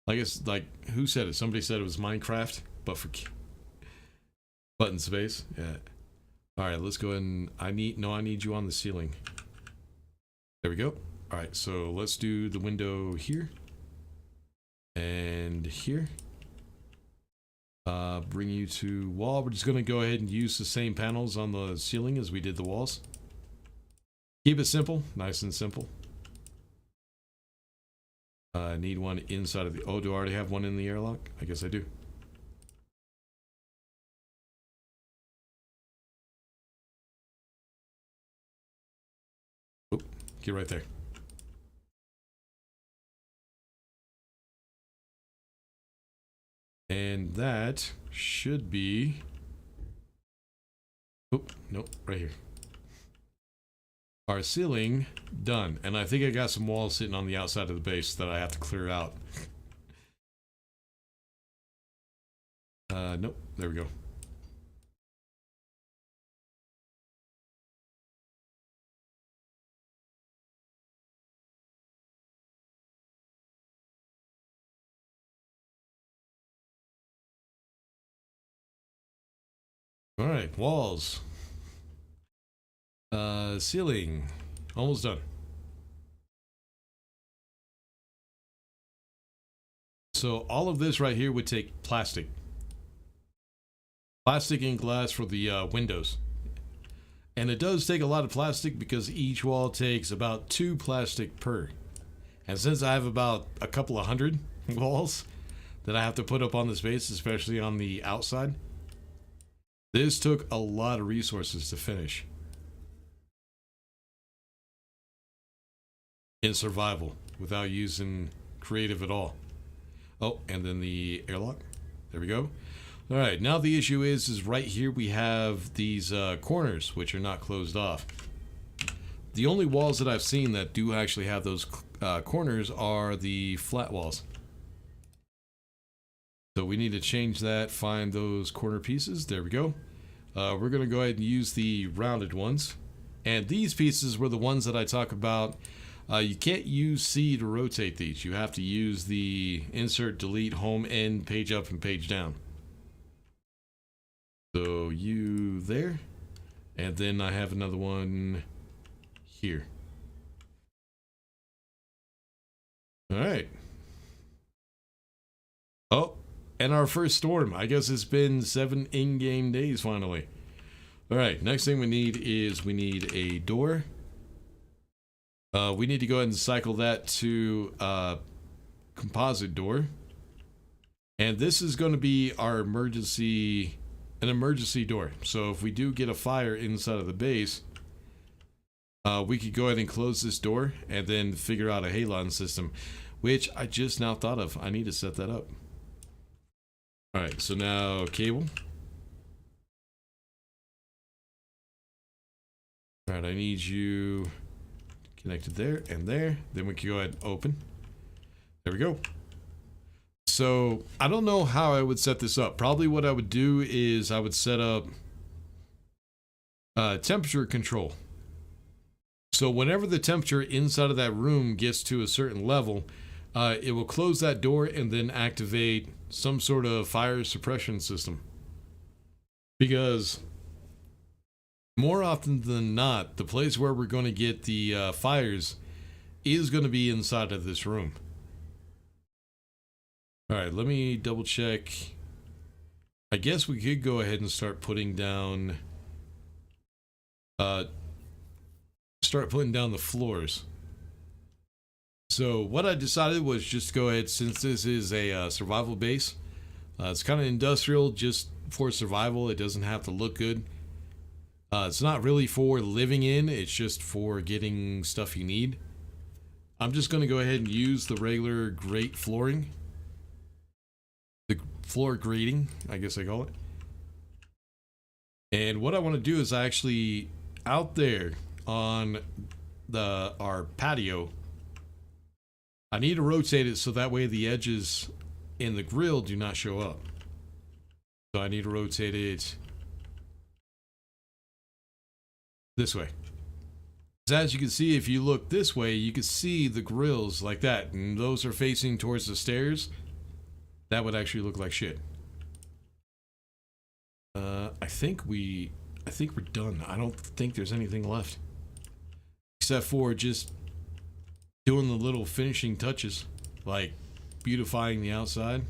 Like it's like, who said it? Somebody said it was Minecraft, but for button space. Yeah. All right, let's go ahead and I need you on the ceiling. There we go. All right, so let's do the window here and here. Bring you to wall. We're just gonna go ahead and use the same panels on the ceiling as we did the walls. Keep it simple, nice and simple. I need one inside of the, oh, do I already have one in the airlock? I guess I do. Oh, get right there. And that should be, oh, nope, right here. Our ceiling done. And I think I got some walls sitting on the outside of the base that I have to clear out. Nope, there we go. All right, walls. Ceiling. Almost done. So all of this right here would take plastic. Plastic and glass for the windows. And it does take a lot of plastic because each wall takes about 2 plastic per. And since I have about a couple of hundred walls that I have to put up on this base, especially on the outside, this took a lot of resources to finish. In survival, without using creative at all. Oh, and then the airlock. There we go. All right, now the issue is right here we have these corners, which are not closed off. The only walls that I've seen that do actually have those corners are the flat walls. So we need to change that, find those corner pieces. There we go. We're going to go ahead and use the rounded ones. And these pieces were the ones that I talk about. You can't use C to rotate these. You have to use the insert, delete, home, end, page up, and page down. So you there. And then I have another one here. All right. Oh, and our first storm. I guess it's been 7 in-game days finally. All right, next thing we need is we need a door. We need to go ahead and cycle that to composite door. And this is going to be our emergency door. So if we do get a fire inside of the base, we could go ahead and close this door and then figure out a halon system, which I just now thought of. I need to set that up. All right, so now cable. All right, I need you connected there and there. Then we can go ahead and open. There we go. So I don't know how I would set this up. Probably what I would do is I would set up temperature control. So whenever the temperature inside of that room gets to a certain level, it will close that door and then activate some sort of fire suppression system. Because more often than not, the place where we're going to get the fires is going to be inside of this room. All right, let me double check. I guess we could go ahead and start putting down the floors. So what I decided was just go ahead, since this is a survival base, it's kind of industrial, just for survival. It doesn't have to look good. It's not really for living in, it's just for getting stuff you need. I'm just going to go ahead and use the regular grate flooring. The floor grating, I guess I call it. And what I want to do is actually out there on our patio, I need to rotate it so that way the edges in the grill do not show up. So I need to rotate it this way. As you can see, if you look this way, you can see the grills like that, and those are facing towards the stairs. That would actually look like shit. I think we're done. I don't think there's anything left, except for just doing the little finishing touches, like beautifying the outside,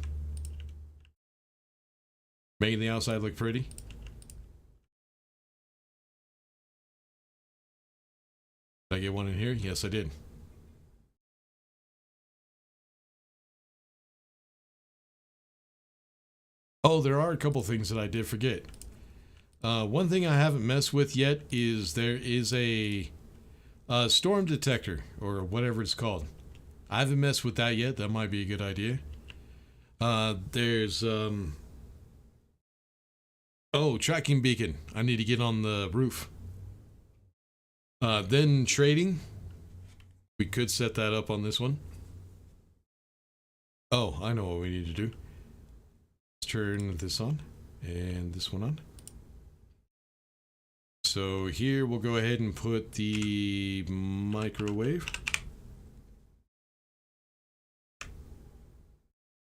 making the outside look pretty. Did I get one in here? Yes, I did. Oh, there are a couple things that I did forget. One thing I haven't messed with yet is there is a storm detector, or whatever it's called. I haven't messed with that yet. That might be a good idea. There's tracking beacon. I need to get on the roof. Then trading. We could set that up on this one. Oh, I know what we need to do. Let's turn this on and this one on. So here we'll go ahead and put the microwave.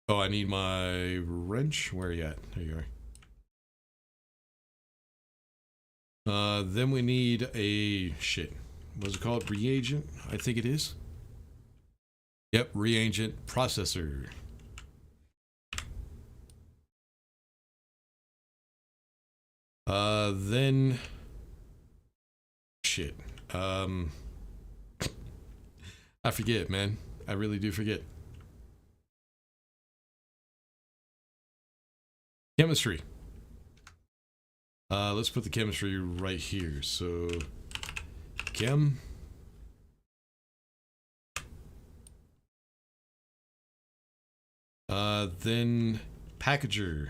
Oh, I need my wrench. Where are you at? There you are. Then we need a what's it called? Reagent, I think it is. Yep, reagent processor. Then I forget, man. I really do forget. Chemistry. Let's put the chemistry right here. So, chem. Then packager.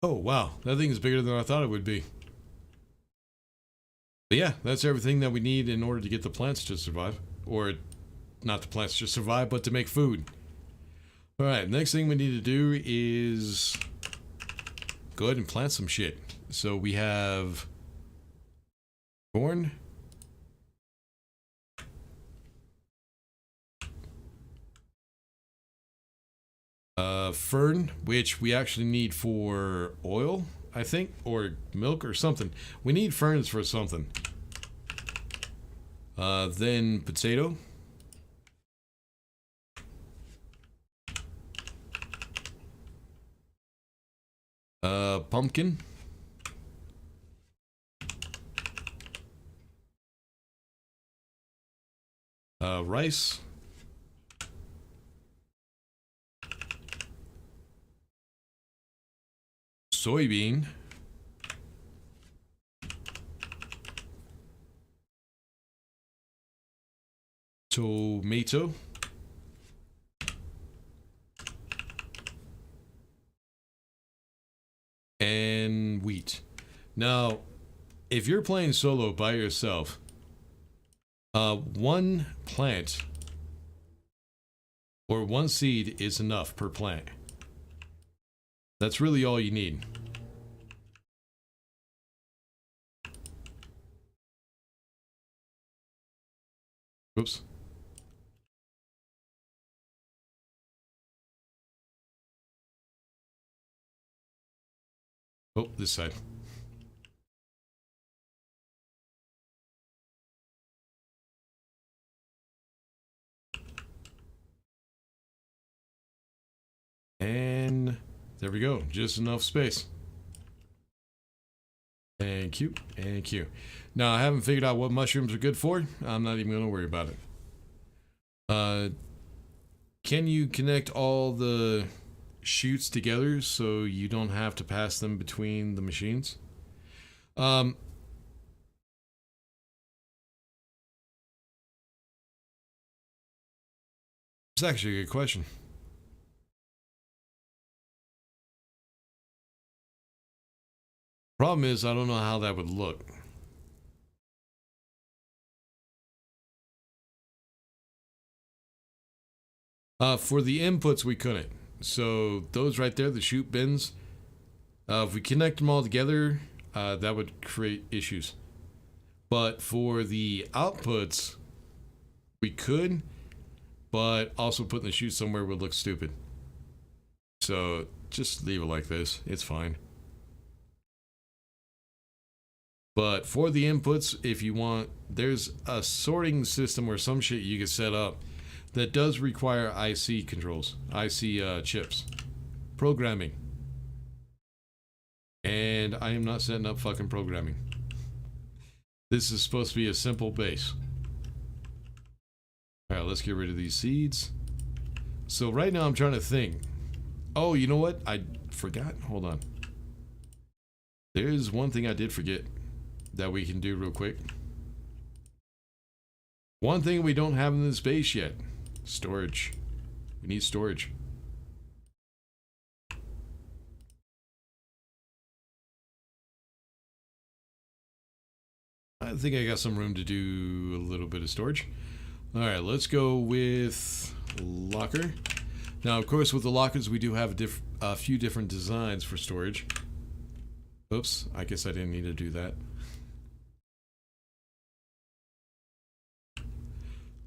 Oh, wow. That thing is bigger than I thought it would be. But yeah, that's everything that we need in order to get the plants to survive. Or, not the plants to survive, but to make food. Alright, next thing we need to do is go ahead and plant some shit. So we have corn. Fern, which we actually need for oil, I think, or milk or something. We need ferns for something. Then potato. Pumpkin. Rice. Soybean. Tomato. 1 wheat. Now, if you're playing solo by yourself, 1 plant or 1 seed is enough per plant. That's really all you need. Oops. Oh, this side. And there we go. Just enough space. And Q, and Q. Now, I haven't figured out what mushrooms are good for. I'm not even going to worry about it. Can you connect all the shoots together so you don't have to pass them between the machines? It's actually a good question. Problem is, I don't know how that would look. For the inputs, we couldn't. So those right there, the shoot bins, if we connect them all together, that would create issues. But for the outputs, we could, but also putting the chute somewhere would look stupid. So just leave it like this. It's fine. But for the inputs, if you want, there's a sorting system or some shit you can set up that does require IC controls, IC chips, programming. And I am not setting up fucking programming. This is supposed to be a simple base. Alright, let's get rid of these seeds. So right now I'm trying to think. Oh, you know what? I forgot. Hold on. There's one thing I did forget that we can do real quick. One thing we don't have in this base yet. Storage. We need storage. I think I got some room to do a little bit of storage. Alright, let's go with locker. Now, of course, with the lockers, we do have a few different designs for storage. Oops, I guess I didn't need to do that.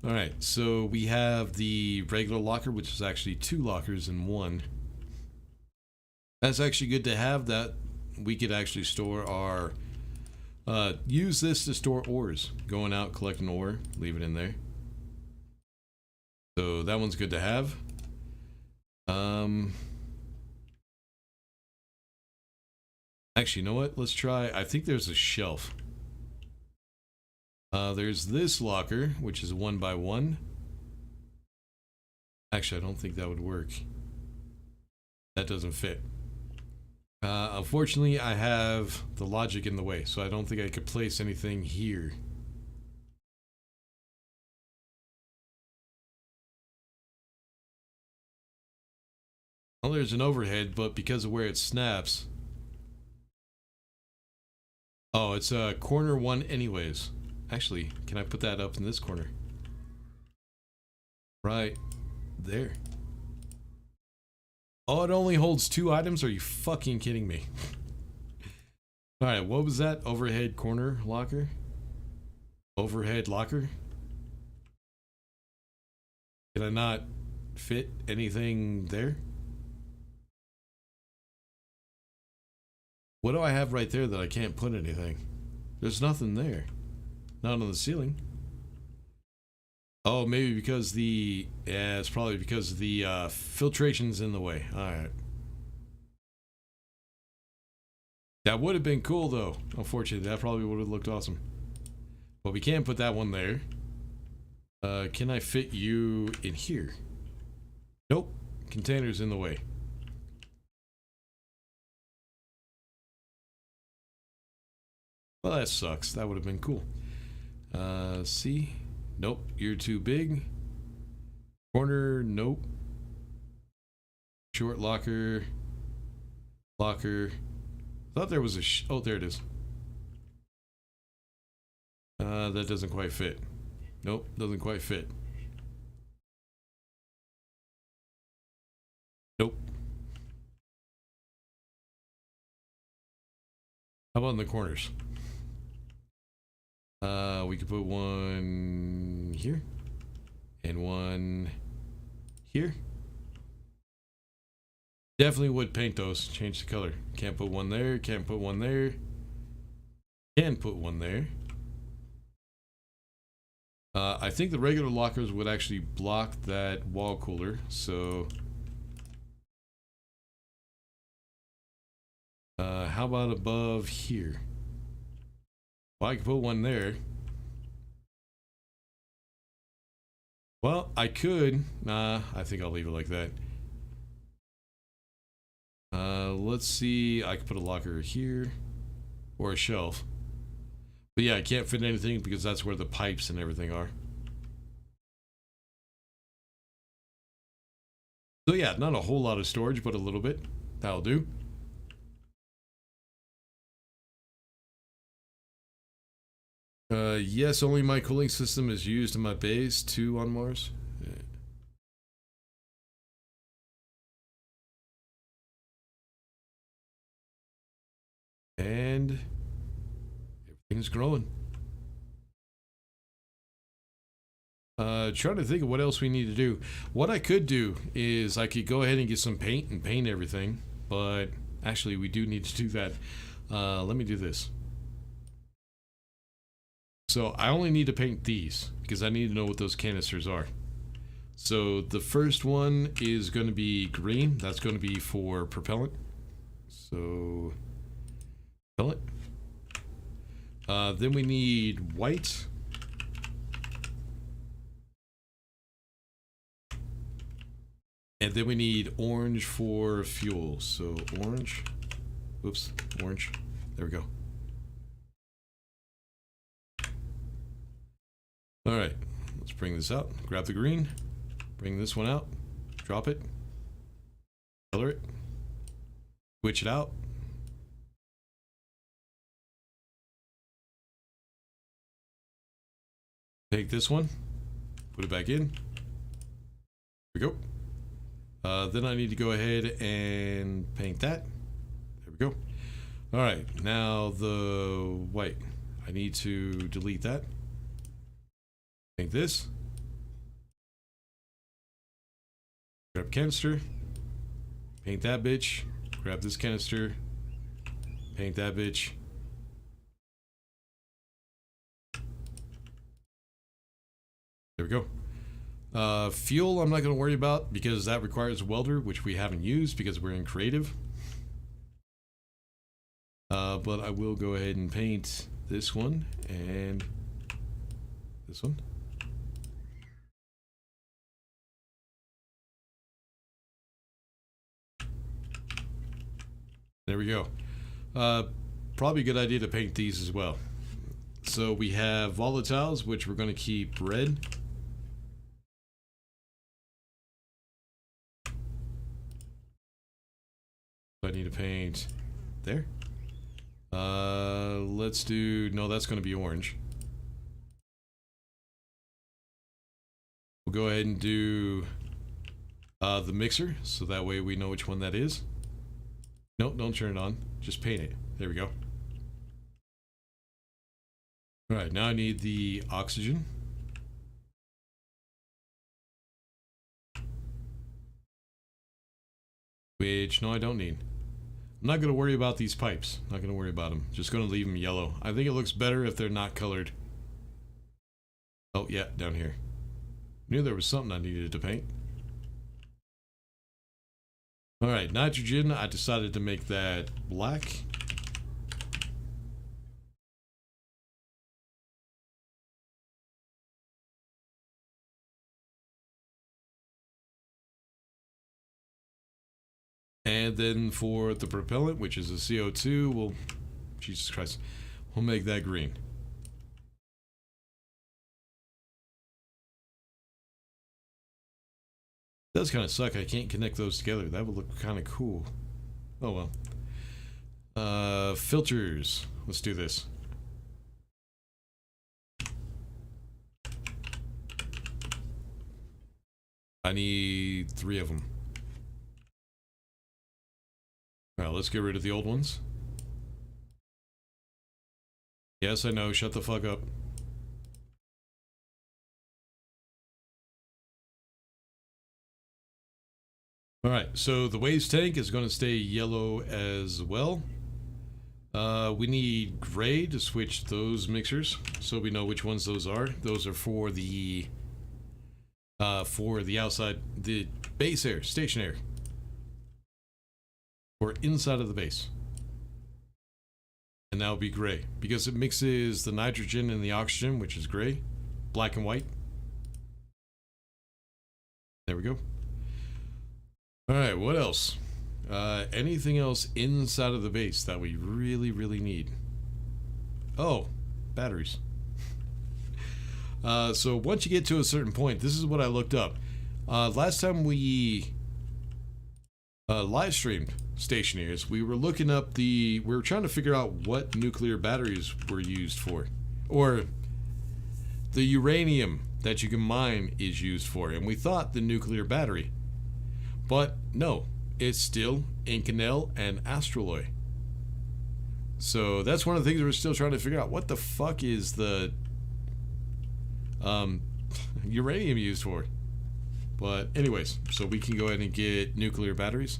Alright, so we have the regular locker, which is actually 2 lockers in one. That's actually good to have. That we could actually store our... use this to store ores. Going out, collecting ore, leave it in there. So that one's good to have. Actually, you know what? Let's try... I think there's a shelf. There's this locker, which is a 1x1. Actually, I don't think that would work. That doesn't fit. Unfortunately, I have the logic in the way, so I don't think I could place anything here. Well, there's an overhead, but because of where it snaps... Oh, it's a corner 1 anyways. Actually, can I put that up in this corner? Right there. Oh, it only holds 2 items? Are you fucking kidding me? Alright, what was that? Overhead corner locker? Overhead locker? Can I not fit anything there? What do I have right there that I can't put anything? There's nothing there. Not on the ceiling. Oh, maybe because the... Yeah, it's probably because the filtration's in the way. Alright. That would have been cool, though. Unfortunately, that probably would have looked awesome. But we can't put that one there. Can I fit you in here? Nope. Container's in the way. Well, that sucks. That would have been cool. C. Nope. You're too big. Corner. Nope. Short locker. Locker. Thought there was a oh, there it is. That doesn't quite fit. Nope, doesn't quite fit. Nope. How about in the corners? We could put one here and one here. Definitely would paint those. Change the color. Can't put one there. Can't put one there. Can put one there. I think the regular lockers would actually block that wall cooler. So, how about above here? Well, I could put one there. Well, I could. Nah, I think I'll leave it like that. Let's see. I could put a locker here or a shelf. But yeah, I can't fit anything because that's where the pipes and everything are. So yeah, not a whole lot of storage, but a little bit. That'll do. Yes, only my cooling system is used in my base 2 on Mars. Yeah. And everything's growing. Trying to think of what else we need to do. What I could do is I could go ahead and get some paint and paint everything, but actually we do need to do that. Let me do this. So I only need to paint these because I need to know what those canisters are. So the first one is going to be green. That's going to be for propellant. So propellant. Then we need white. And then we need orange for fuel. So orange. Oops, orange. There we go. All right, let's bring this out. Grab the green. Bring this one out. Drop it. Color it. Switch it out. Take this one. Put it back in. Here we go. Then I need to go ahead and paint that. There we go. All right, now the white. I need to delete that. Paint this. Grab canister. Paint that bitch. Grab this canister. Paint that bitch. There we go. Fuel I'm not going to worry about because that requires a welder, which we haven't used because we're in creative. But I will go ahead and paint this one and this one. There we go. Probably a good idea to paint these as well. So we have volatiles, which we're going to keep red. I need to paint there. Let's do, no, that's going to be orange. We'll go ahead and do the mixer, so that way we know which one that is. Nope, don't turn it on. Just paint it. There we go. Alright, now I need the oxygen. Which, no, I don't need. I'm not going to worry about these pipes. Not going to worry about them. Just going to leave them yellow. I think it looks better if they're not colored. Oh, yeah, down here. Knew there was something I needed to paint. Alright, nitrogen. I decided to make that black. And then for the propellant, which is a CO2, we'll, Jesus Christ, we'll make that green. It does kind of suck. I can't connect those together. That would look kind of cool. Oh Filters. Let's do this. I need 3 of them. Alright, let's get rid of the old ones. Yes, I know. Shut the fuck up. Alright, so the waste tank is going to stay yellow as well. We need gray to switch those mixers, so we know which ones those are. Those are for the outside, the base air, station air. Or inside of the base. And that will be gray, because it mixes the nitrogen and the oxygen, which is gray, black and white. There we go. Alright, what else? Anything else inside of the base that we really, really need? Oh, batteries. So once you get to a certain point, this is what I looked up. Last time we live streamed Stationeers, we were looking up we were trying to figure out what nuclear batteries were used for, or the uranium that you can mine is used for, and we thought the nuclear battery, but no, it's still Inconel and Astroloy. So that's one of the things we're still trying to figure out. What the fuck is the uranium used for? But anyways, so we can go ahead and get nuclear batteries.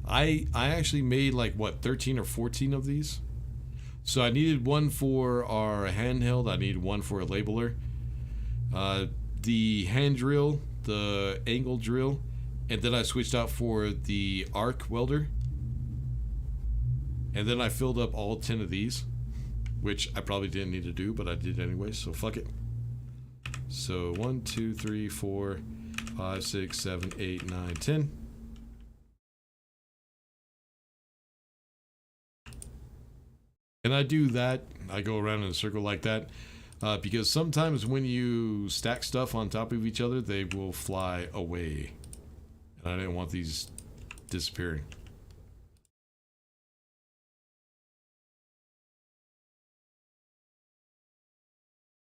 I actually made like what, 13 or 14 of these. So I needed one for our handheld, I needed one for a labeler, the hand drill, the angle drill, and then I switched out for the arc welder. And then I filled up all 10 of these, which I probably didn't need to do, but I did anyway, so fuck it. So 1, 2, 3, 4, 5, 6, 7, 8, 9, 10. And I do that, I go around in a circle like that, because sometimes when you stack stuff on top of each other, they will fly away. And I didn't want these disappearing.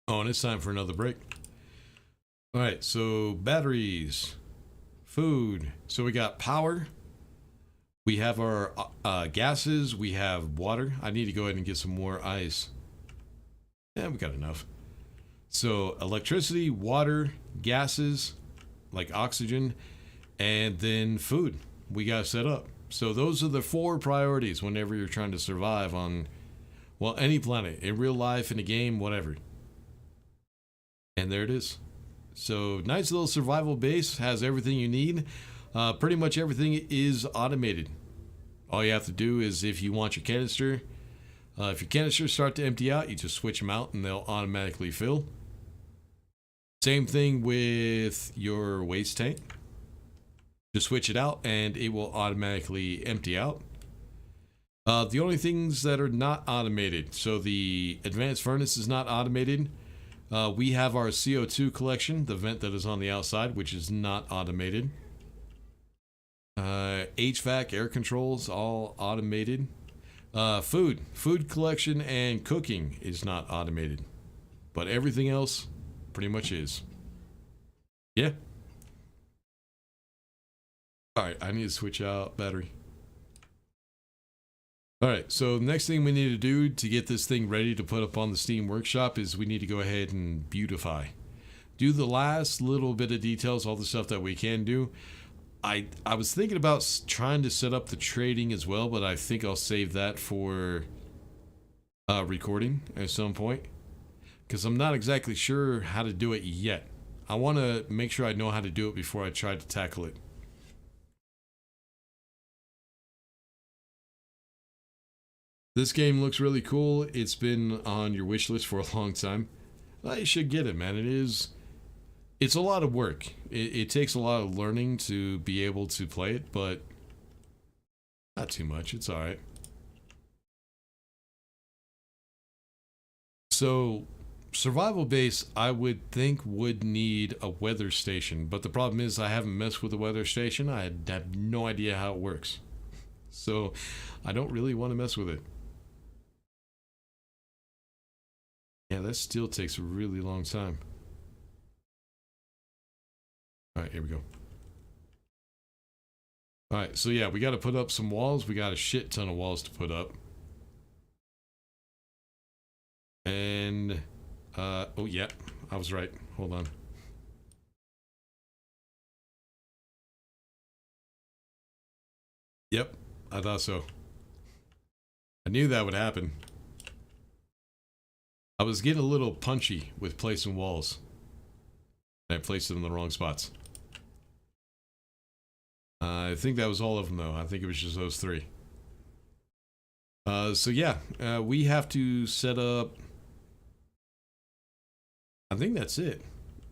Oh, and it's time for another break. Alright, so batteries, food. So we got power. We have our gases. We have water. I need to go ahead and get some more ice. Yeah, we got enough. So electricity, water, gases, like oxygen, and then food. We got set up. So those are the 4 priorities whenever you're trying to survive on, well, any planet, in real life, in a game, whatever. And there it is. So nice little survival base, has everything you need. Pretty much everything is automated. All you have to do is, if you want your canister, if your canisters start to empty out, you just switch them out and they'll automatically fill. Same thing with your waste tank. Just switch it out and it will automatically empty out. The only things that are not automated, so the advanced furnace is not automated. We have our CO2 collection, the vent that is on the outside, which is not automated. HVAC, air controls, all automated. Food collection and cooking is not automated, but everything else pretty much is. Yeah. Alright, I need to switch out battery. Alright, so next thing we need to do to get this thing ready to put up on the Steam Workshop is we need to go ahead and beautify. Do the last little bit of details, all the stuff that we can do. I was thinking about trying to set up the trading as well, but I think I'll save that for recording at some point, because I'm not exactly sure how to do it yet. I want to make sure I know how to do it before I try to tackle it. This game looks really cool. It's been on your wish list for a long time. You should get it, man. It's a lot of work. It takes a lot of learning to be able to play it, but not too much. It's alright. So, survival base, I would think, would need a weather station, but the problem is I haven't messed with the weather station. I have no idea how it works. So I don't really want to mess with it. Yeah, that still takes a really long time. All right, here we go. All right, so yeah, we got to put up some walls. We got a shit ton of walls to put up. And, oh yeah, I was right. Hold on. Yep, I thought so. I knew that would happen. I was getting a little punchy with placing walls. I placed it in the wrong spots. I think that was all of them, though. I think it was just those three. So yeah, we have to set up... I think that's it,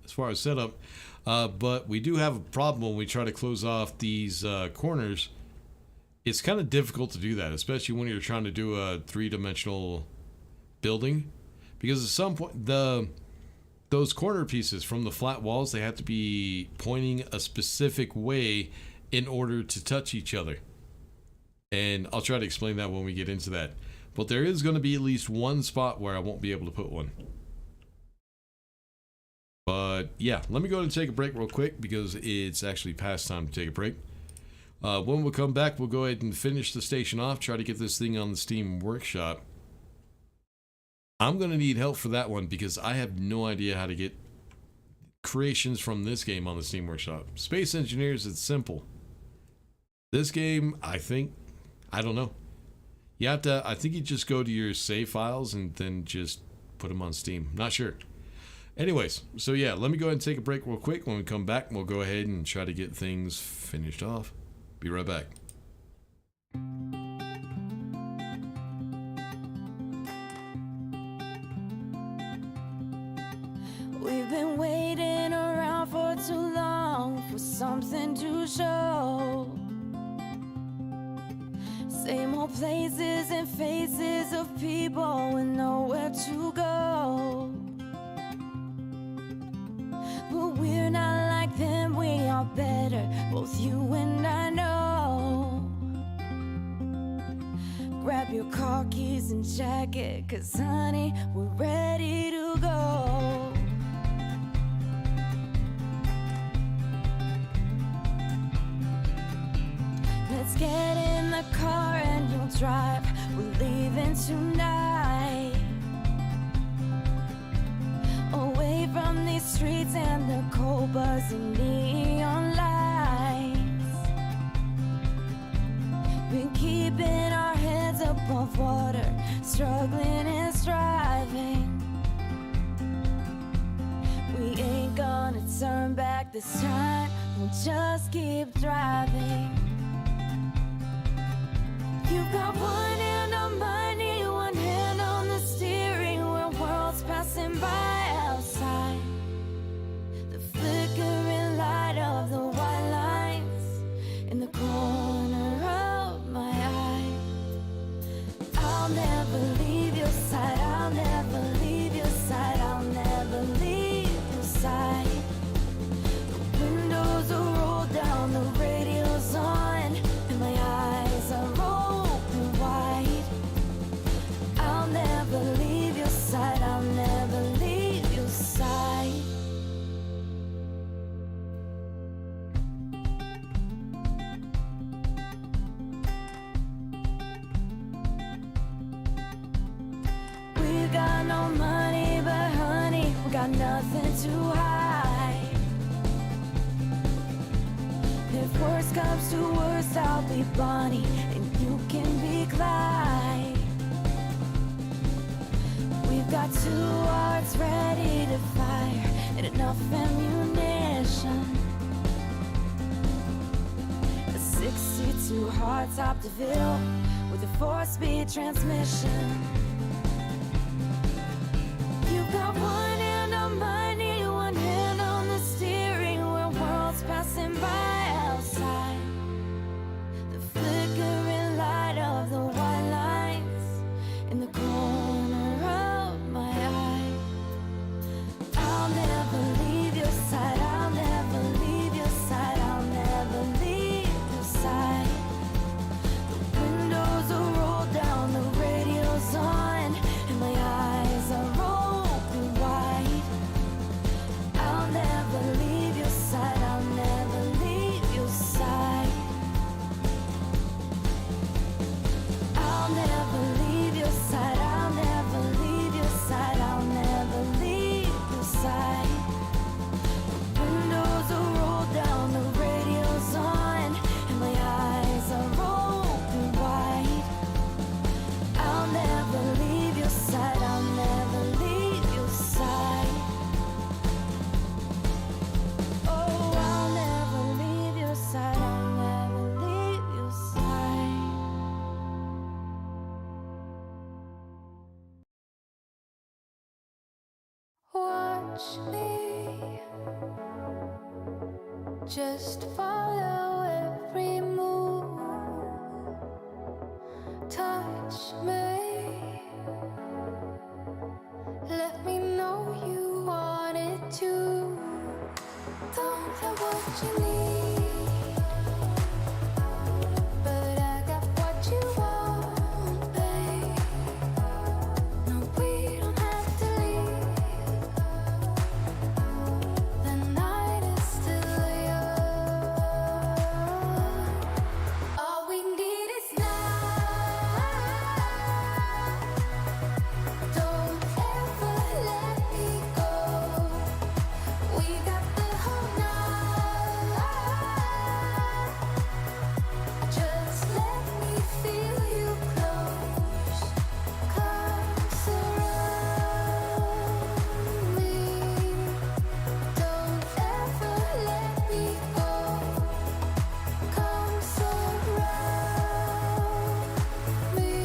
as far as setup. But we do have a problem when we try to close off these corners. It's kind of difficult to do that, especially when you're trying to do a three-dimensional building. Because at some point, those corner pieces from the flat walls, they have to be pointing a specific way in order to touch each other. And I'll try to explain that when we get into that. But there is going to be at least one spot where I won't be able to put one. But yeah, let me go and take a break real quick because it's actually past time to take a break. When we come back, we'll go ahead and finish the station off, try to get this thing on the Steam Workshop. I'm going to need help for that one because I have no idea how to get creations from this game on the Steam Workshop. Space Engineers, it's simple. This game, I don't know. You have to, I think you just go to your save files and then just put them on Steam. Not sure. Anyways, so yeah, let me go ahead and take a break real quick. When we come back, we'll go ahead and try to get things finished off. Be right back. We've been waiting around for too long for something to show. Same old places and faces of people with nowhere to go. But we're not like them, we are better, both you and I know. Grab your car keys and jacket, 'cause honey, we're ready to go. Let's get in the car and you'll drive, we're leaving tonight. Away from these streets and the cold buzzing neon lights. Been keeping our heads above water, struggling and striving. We ain't gonna turn back this time, we'll just keep driving. You've got one hand on money, one hand on the steering wheel, worlds passing by outside. The flickering light of the white lines in the corner of my eye. I'll never leave your side, I'll never leave your side, I'll never leave your side. The windows are rolled down, the radio's on, and my eyes are open wide. I'll never leave your side, I'll never leave your side. We got no money, but honey, we got nothing to hide. If worst comes to worst, I'll be Bonnie and you can be Clyde. We've got 2 hearts ready to fire and enough ammunition. A 62 hardtop DeVille with a 4-speed transmission. You've got one hand on money, one hand on the steering wheel, worlds passing by outside. The flickering light of the white lines in the corner of my eye. I'll never leave your side, I'll never leave your side, I'll never leave your side. The Just follow every move. Touch me. Let me know you want it too. Don't have what you need, but I got what you want, babe. No, we don't have to leave. The night is still young. All we need is now. Don't ever let me go. We got the whole night. Just let me feel you close, close around me. Don't ever let me go. Come surround me.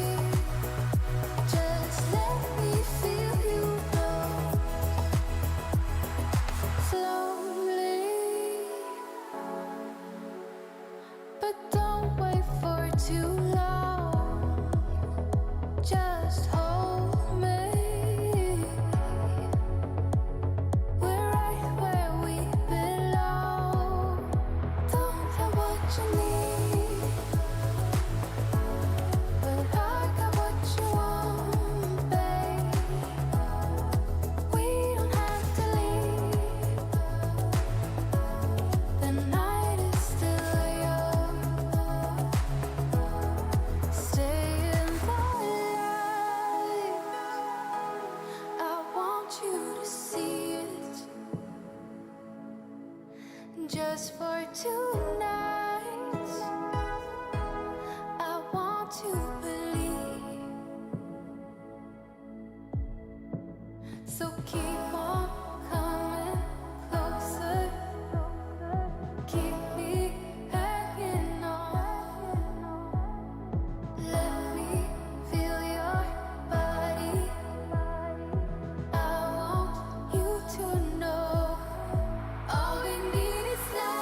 Just let me feel you close, slowly. But don't wait for too long. Just hold me. We're right where we belong. Don't have what you need, but I got what you want, babe. We don't have to leave. The night is still young. Stay in the light. I want you to see it. Just for tonight, I want to believe. So keep on coming closer. Keep me hanging on. Let me feel your body. I want you to know. All we need is now.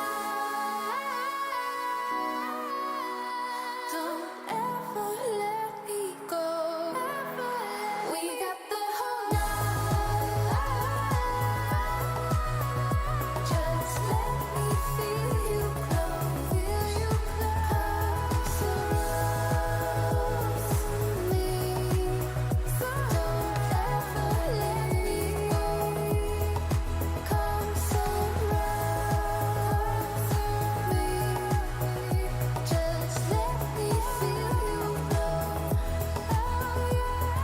Don't ever let me go. We got the whole night. Just let me feel you close, close around me. Don't ever let me go. Come surround me. Just let me feel you close. Oh yeah.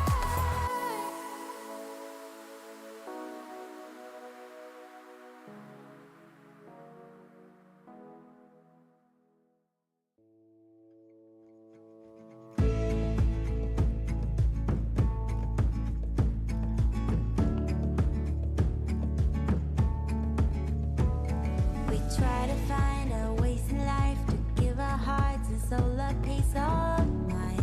We try to find our ways in life to give our hearts and soul a peace of mind.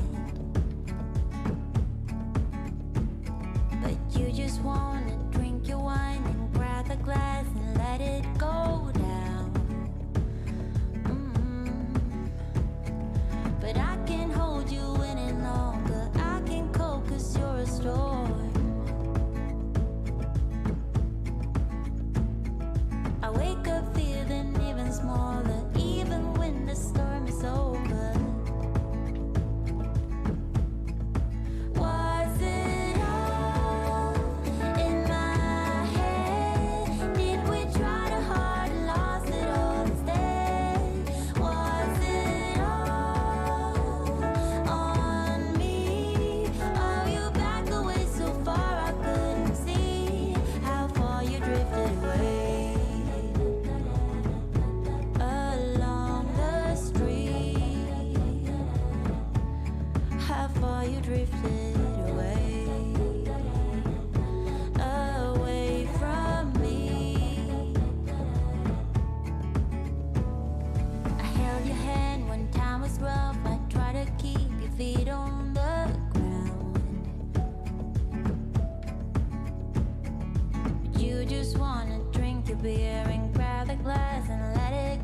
But you just wanna drink your wine and grab the glass and let it go down. But I can't hold you any longer. I can't cope 'cause you're a storm. I wake up feeling even smaller, even when the storm is over. Was it all in my head? Did we try too hard and lost it all instead? Was it all on me? Oh, you backed away so far I couldn't see how far you drifted away. Along the street, how far you drifted away, away from me. I held your hand when time was rough. I tried to keep your feet on the ground. But you just wanna drink your beer and grab the glass and let it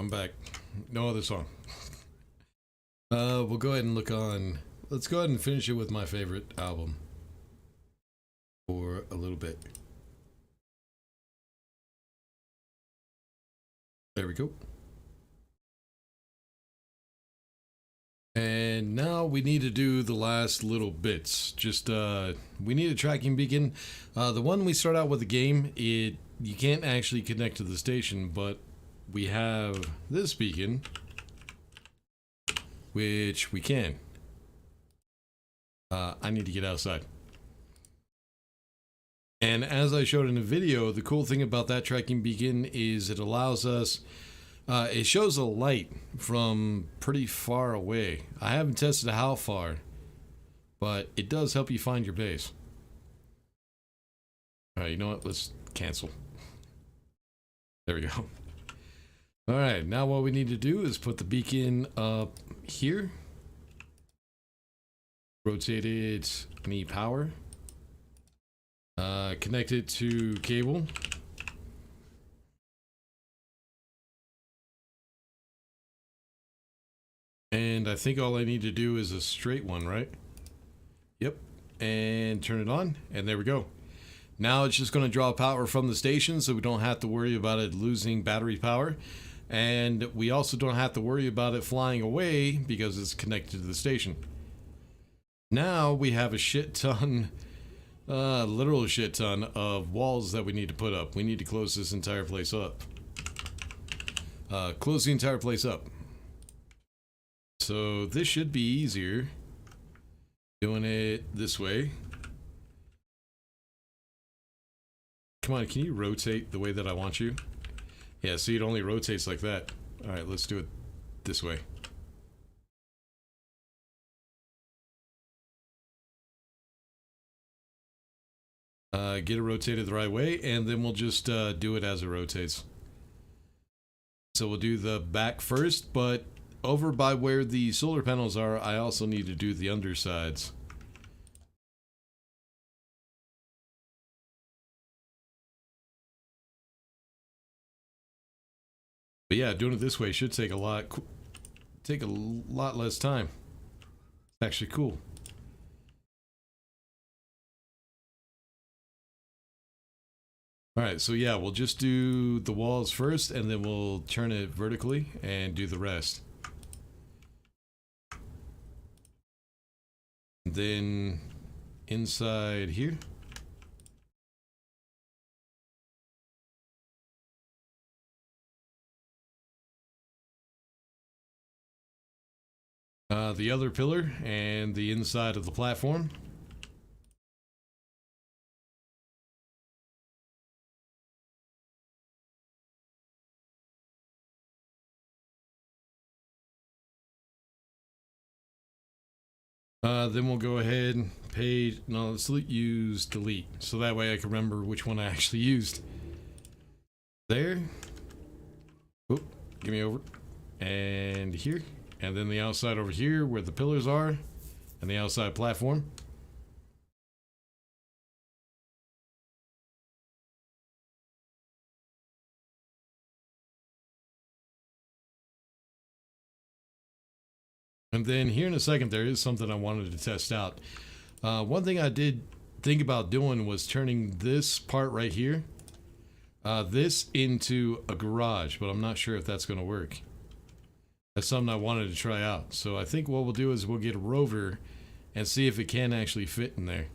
I'm back. No other song. We'll go ahead and look on. Let's go ahead and finish it with my favorite album for a little bit. There we go. And now we need to do the last little bits. Just we need a tracking beacon. The one we start out with the game, you can't actually connect to the station, but we have this beacon, which we can. I need to get outside. And as I showed in the video, the cool thing about that tracking beacon is it allows us, it shows a light from pretty far away. I haven't tested how far, but it does help you find your base. Alright, you know what? Let's cancel. There we go. Alright, now what we need to do is put the beacon up here. Rotate it, need power. Connect it to cable. And I think all I need to do is a straight one, right? Yep. And turn it on, and there we go. Now it's just going to draw power from the station, so we don't have to worry about it losing battery power. And we also don't have to worry about it flying away because it's connected to the station. Now we have a shit ton, literal shit ton of walls that we need to put up. We need to close this entire place up. Close the entire place up. So this should be easier doing it this way. Come on, can you rotate the way that I want you? Yeah, see, it only rotates like that. All right, let's do it this way. Get it rotated the right way, and then we'll just do it as it rotates. So we'll do the back first, but over by where the solar panels are, I also need to do the undersides. But yeah, doing it this way should take a lot less time. It's actually cool. Alright, so yeah, we'll just do the walls first, and then we'll turn it vertically and do the rest. Then inside here. The other pillar and the inside of the platform. Then we'll go ahead and let's use delete, so that way I can remember which one I actually used. There. Oop, give me over. And here. And then the outside over here where the pillars are. And the outside platform. And then here in a second, there is something I wanted to test out. One thing I did think about doing was turning this part right here, this into a garage, but I'm not sure if that's going to work. That's something I wanted to try out. So I think what we'll do is we'll get a rover and see if it can actually fit in there.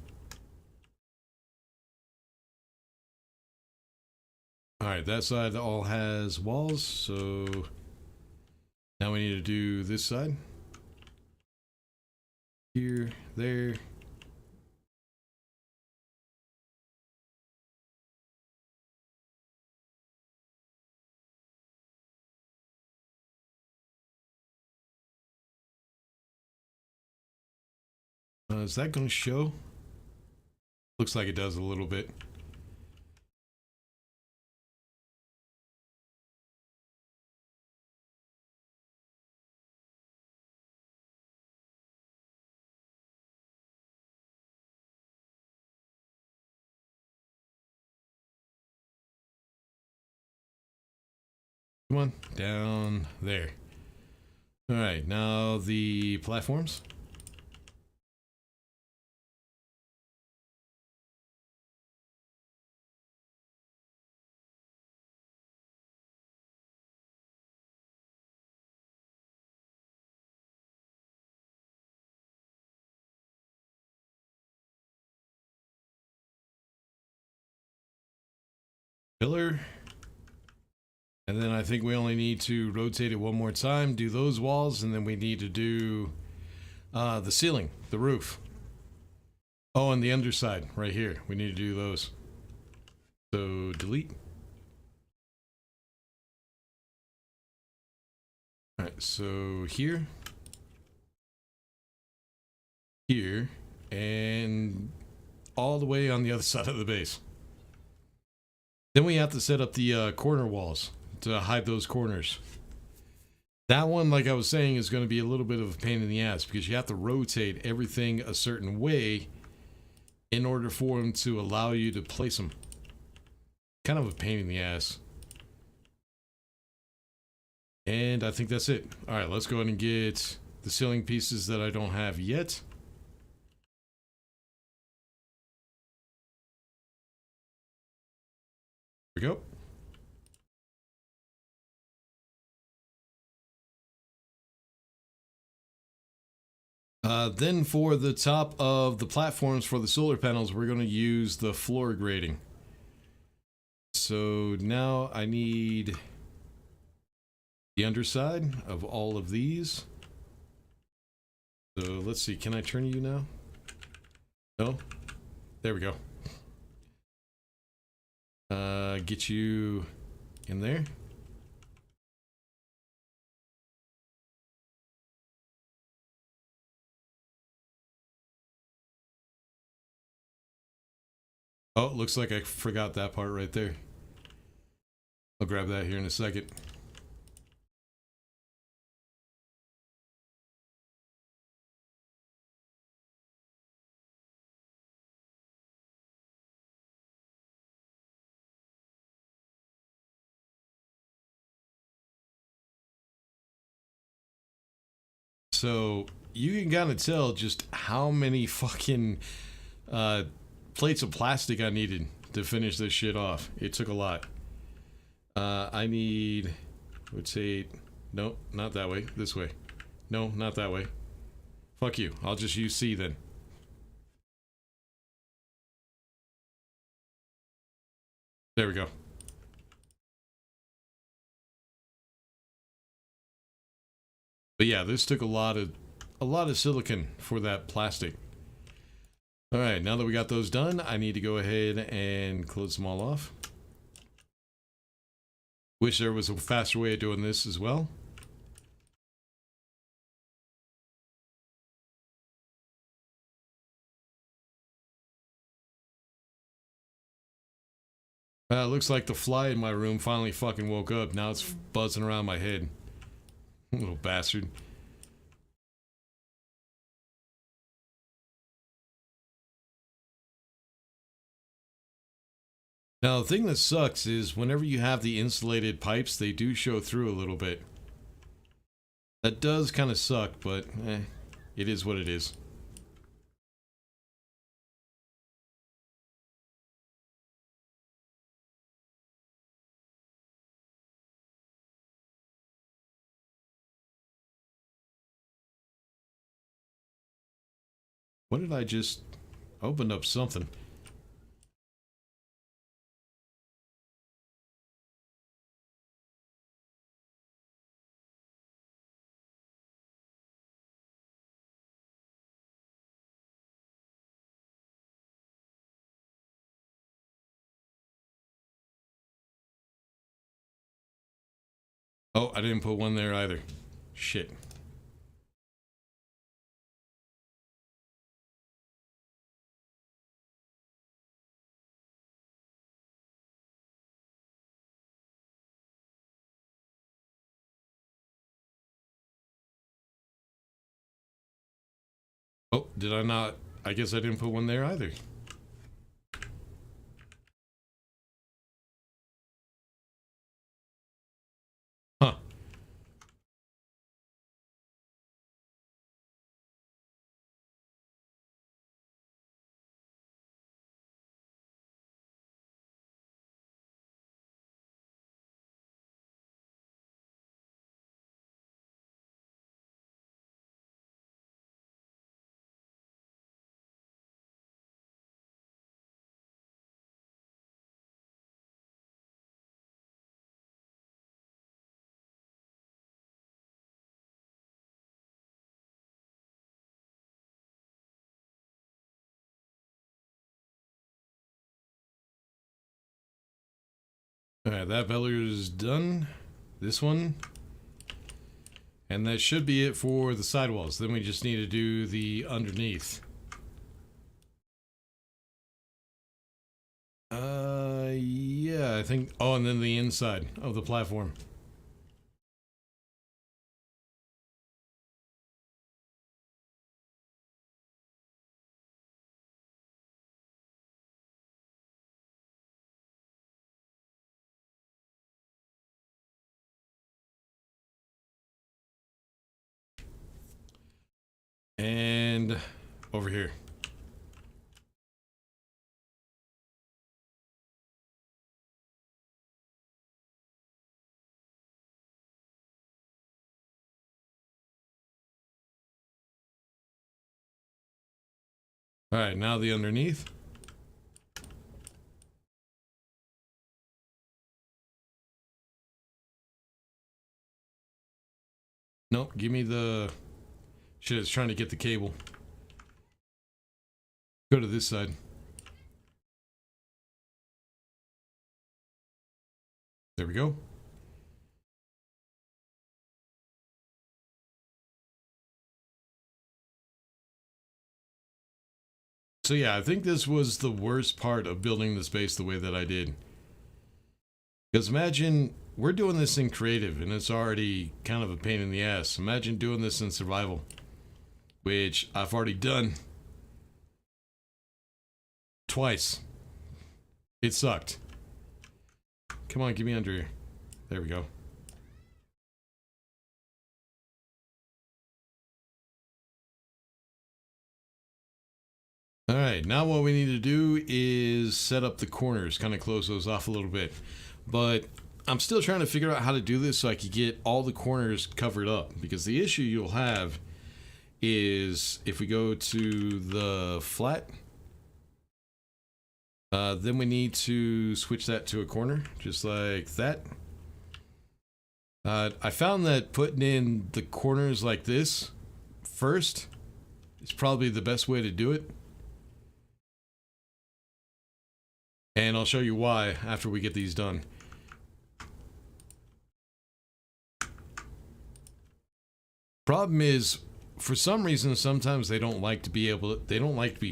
Alright, that side all has walls, so now we need to do this side. Here, there. Is that going to show? Looks like it does a little bit. Come on, down there. All right, now the platforms. Pillar. And then I think we only need to rotate it one more time, do those walls, and then we need to do the ceiling, the roof. Oh, and the underside right here. We need to do those. So delete. All right, so here, here, and all the way on the other side of the base. Then we have to set up the corner walls to hide those corners. That one, like I was saying, is going to be a little bit of a pain in the ass because you have to rotate everything a certain way in order for them to allow you to place them. Kind of a pain in the ass. And I think that's it. All right, let's go ahead and get the ceiling pieces that I don't have yet. Here we go. Then for the top of the platforms for the solar panels, we're going to use the floor grading. So now I need the underside of all of these. So let's see, can I turn you now? No? There we go. Get you in there. Oh, looks like I forgot that part right there. I'll grab that here in a second. So you can kind of tell just how many fucking plates of plastic I needed to finish this shit off. It took a lot. I need, let's say, no, not that way, this way. No, not that way. Fuck you. I'll just use C then. There we go. But yeah, this took a lot of silicon for that plastic. All right, now that we got those done, I need to go ahead and close them all off. Wish there was a faster way of doing this as well. Looks like the fly in my room finally fucking woke up. Now it's buzzing around my head. Little bastard. Now, the thing that sucks is whenever you have the insulated pipes, they do show through a little bit. That does kind of suck, but it is what it is. What did I just open up something? Oh, I didn't put one there either. Shit. Oh, did I not? I guess I didn't put one there either. Alright, that pillar is done. This one. And that should be it for the sidewalls. Then we just need to do the underneath. Yeah, I think... Oh, and then the inside of the platform. And over here. All right, now the underneath. Nope, give me the... Shit, it's trying to get the cable. Go to this side. There we go. So yeah, I think this was the worst part of building this base the way that I did. Because imagine, we're doing this in creative and it's already kind of a pain in the ass. Imagine doing this in survival, which I've already done twice. It sucked. Come on, get me under here. There we go. Alright, now what we need to do is set up the corners, kind of close those off a little bit. But I'm still trying to figure out how to do this so I can get all the corners covered up. Because the issue you'll have is if we go to the flat, then we need to switch that to a corner, just like that. I found that putting in the corners like this first is probably the best way to do it. And I'll show you why after we get these done. Problem is, for some reason, sometimes they don't like to be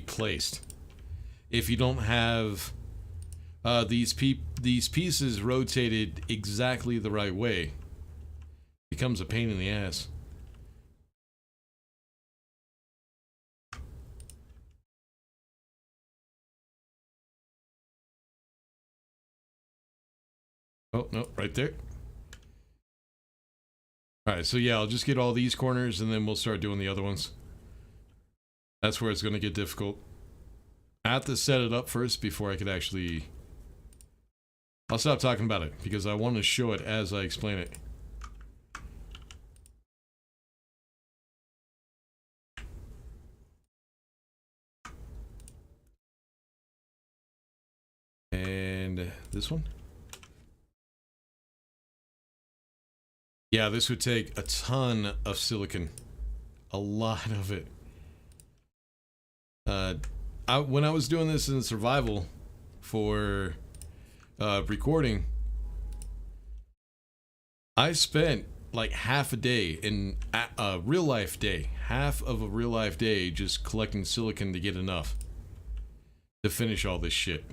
placed. If you don't have these pieces rotated exactly the right way, it becomes a pain in the ass. Oh, no, right there. Alright, so yeah, I'll just get all these corners and then we'll start doing the other ones. That's where it's going to get difficult. I have to set it up first before I could actually... I'll stop talking about it because I want to show it as I explain it. And this one. Yeah, this would take a ton of silicon. A lot of it. When I was doing this in survival for recording, I spent like half a day in a real life day, half of a real life day just collecting silicon to get enough to finish all this shit.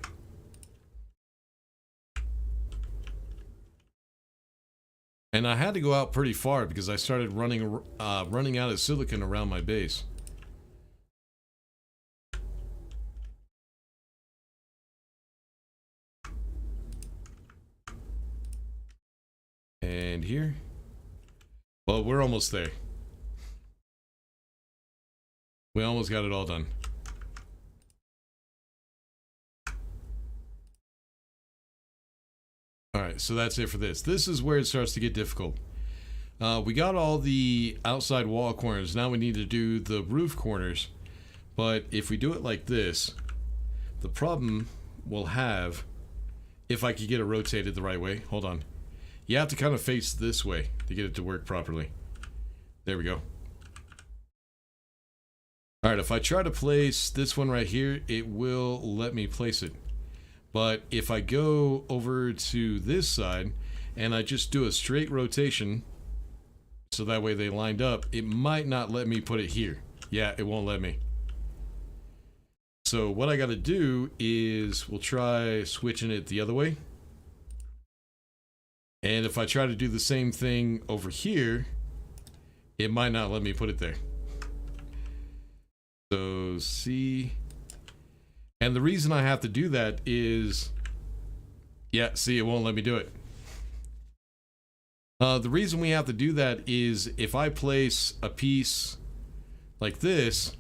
And I had to go out pretty far because I started running out of silicon around my base. And here. Well, we're almost there. We almost got it all done. Alright, so that's it for this. This is where it starts to get difficult. We got all the outside wall corners. Now we need to do the roof corners. But if we do it like this, the problem we'll have, if I could get it rotated the right way, hold on. You have to kind of face this way to get it to work properly. There we go. Alright, if I try to place this one right here, it will let me place it. But if I go over to this side and I just do a straight rotation, so that way they lined up, it might not let me put it here. Yeah, it won't let me. So what I got to do is we'll try switching it the other way. And if I try to do the same thing over here, it might not let me put it there. So see, and the reason I have to do that is, yeah, see, it won't let me do it. The reason we have to do that is if I place a piece like this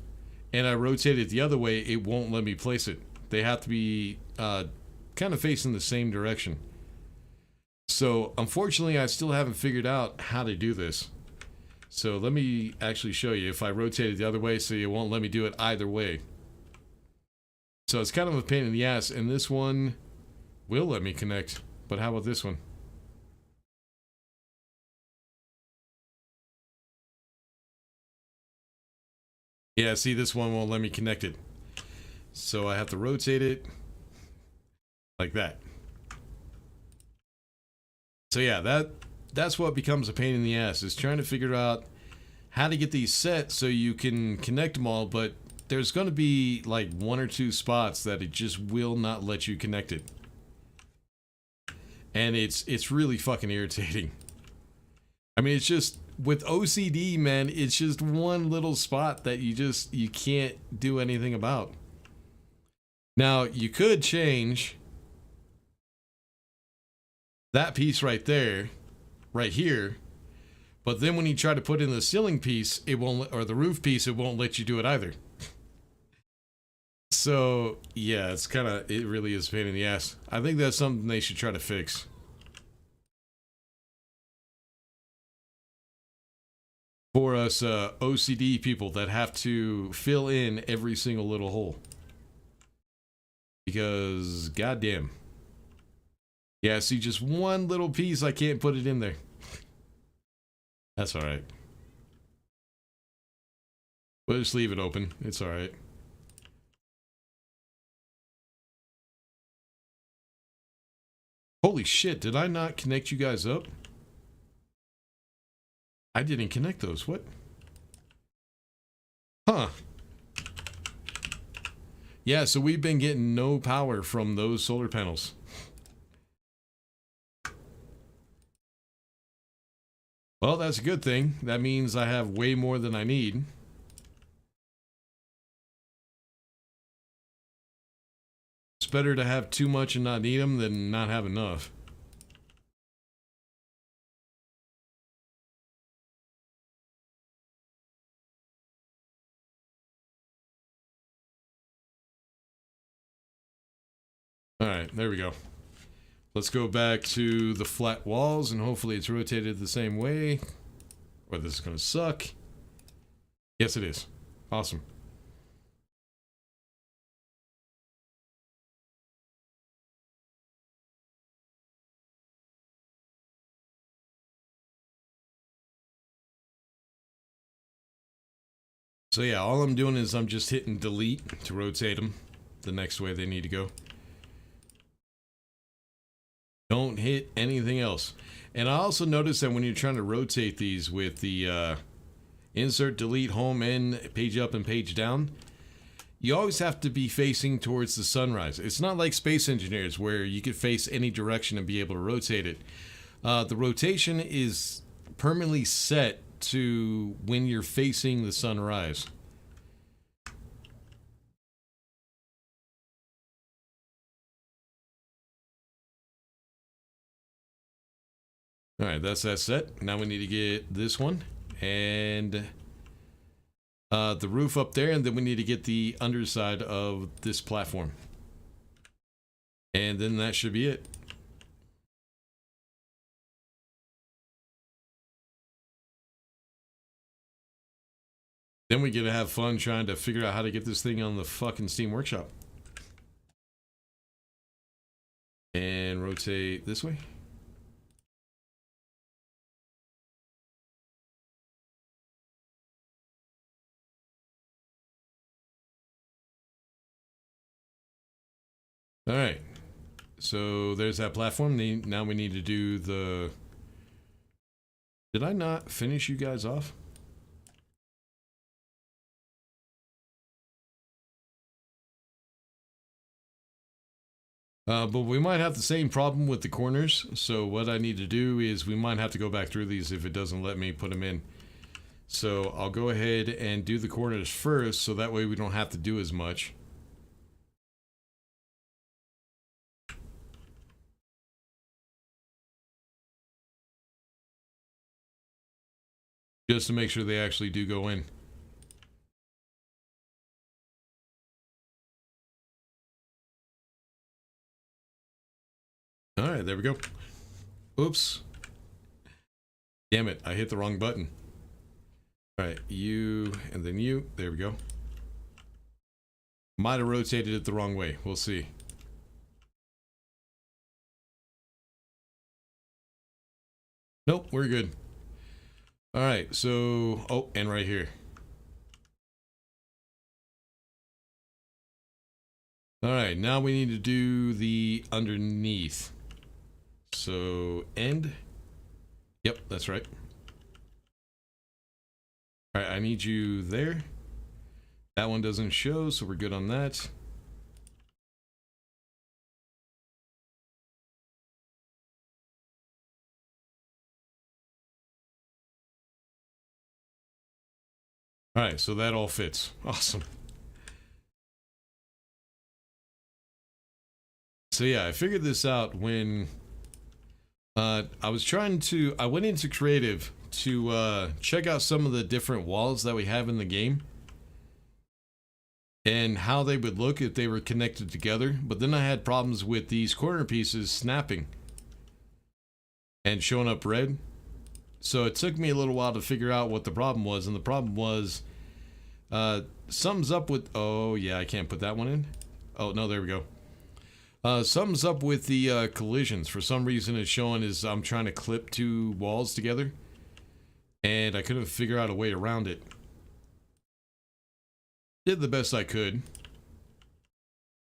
and I rotate it the other way, it won't let me place it. They have to be kind of facing the same direction. So unfortunately, I still haven't figured out how to do this. So let me actually show you. If I rotate it the other way, so it won't let me do it either way. So it's kind of a pain in the ass, and this one will let me connect. But how about this one? Yeah, see, this one won't let me connect it. So I have to rotate it like that. So yeah, that's what becomes a pain in the ass, is trying to figure out how to get these set so you can connect them all, but there's going to be like 1 or 2 spots that it just will not let you connect it. And it's really fucking irritating. I mean, it's just with OCD, man, it's just one little spot that you can't do anything about. Now, you could change that piece right there, right here, but then when you try to put in the ceiling piece, it won't, or the roof piece, it won't let you do it either. So yeah, it really is a pain in the ass. I think that's something they should try to fix. For us OCD people that have to fill in every single little hole. Because goddamn. Yeah, see, just one little piece, I can't put it in there. That's alright. We'll just leave it open. It's alright. Holy shit, did I not connect you guys up? I didn't connect those. What? Huh. Yeah, so we've been getting no power from those solar panels. Well, that's a good thing. That means I have way more than I need. It's better to have too much and not need them than not have enough. Alright, there we go. Let's go back to the flat walls and hopefully it's rotated the same way. Or this is going to suck. Yes, it is. Awesome. So yeah, all I'm doing is I'm just hitting delete to rotate them the next way they need to go. Don't hit anything else. And I also noticed that when you're trying to rotate these with the insert, delete, home, and page up and page down, you always have to be facing towards the sunrise. It's not like Space Engineers where you could face any direction and be able to rotate it. The rotation is permanently set to when you're facing the sunrise. All right, that's that set. Now we need to get this one and the roof up there, and then we need to get the underside of this platform. And then that should be it. Then we get to have fun trying to figure out how to get this thing on the fucking Steam Workshop. And rotate this way. All right, So there's that platform. Now we need to do the... Did I not finish you guys off? But we might have the same problem with the corners. So what I need to do is we might have to go back through these if it doesn't let me put them in. So I'll go ahead and do the corners first, so that way we don't have to do as much. Just to make sure they actually do go in. Alright, there we go. Oops. Damn it, I hit the wrong button. Alright, you, and then you. There we go. Might have rotated it the wrong way. We'll see. Nope, we're good. Alright, so... Oh, and right here. Alright, now we need to do the underneath. So, end. Yep, that's right. Alright, I need you there. That one doesn't show, so we're good on that. Alright, so that all fits. Awesome. So yeah, I figured this out when I went into creative to check out some of the different walls that we have in the game and how they would look if they were connected together, but then I had problems with these corner pieces snapping and showing up red. So it took me a little while to figure out what the problem was, and the problem was something's up with... Oh yeah, I can't put that one in. Oh no, there we go. Something's up with the collisions. For some reason it's showing as I'm trying to clip two walls together, and I couldn't figure out a way around it. Did the best I could.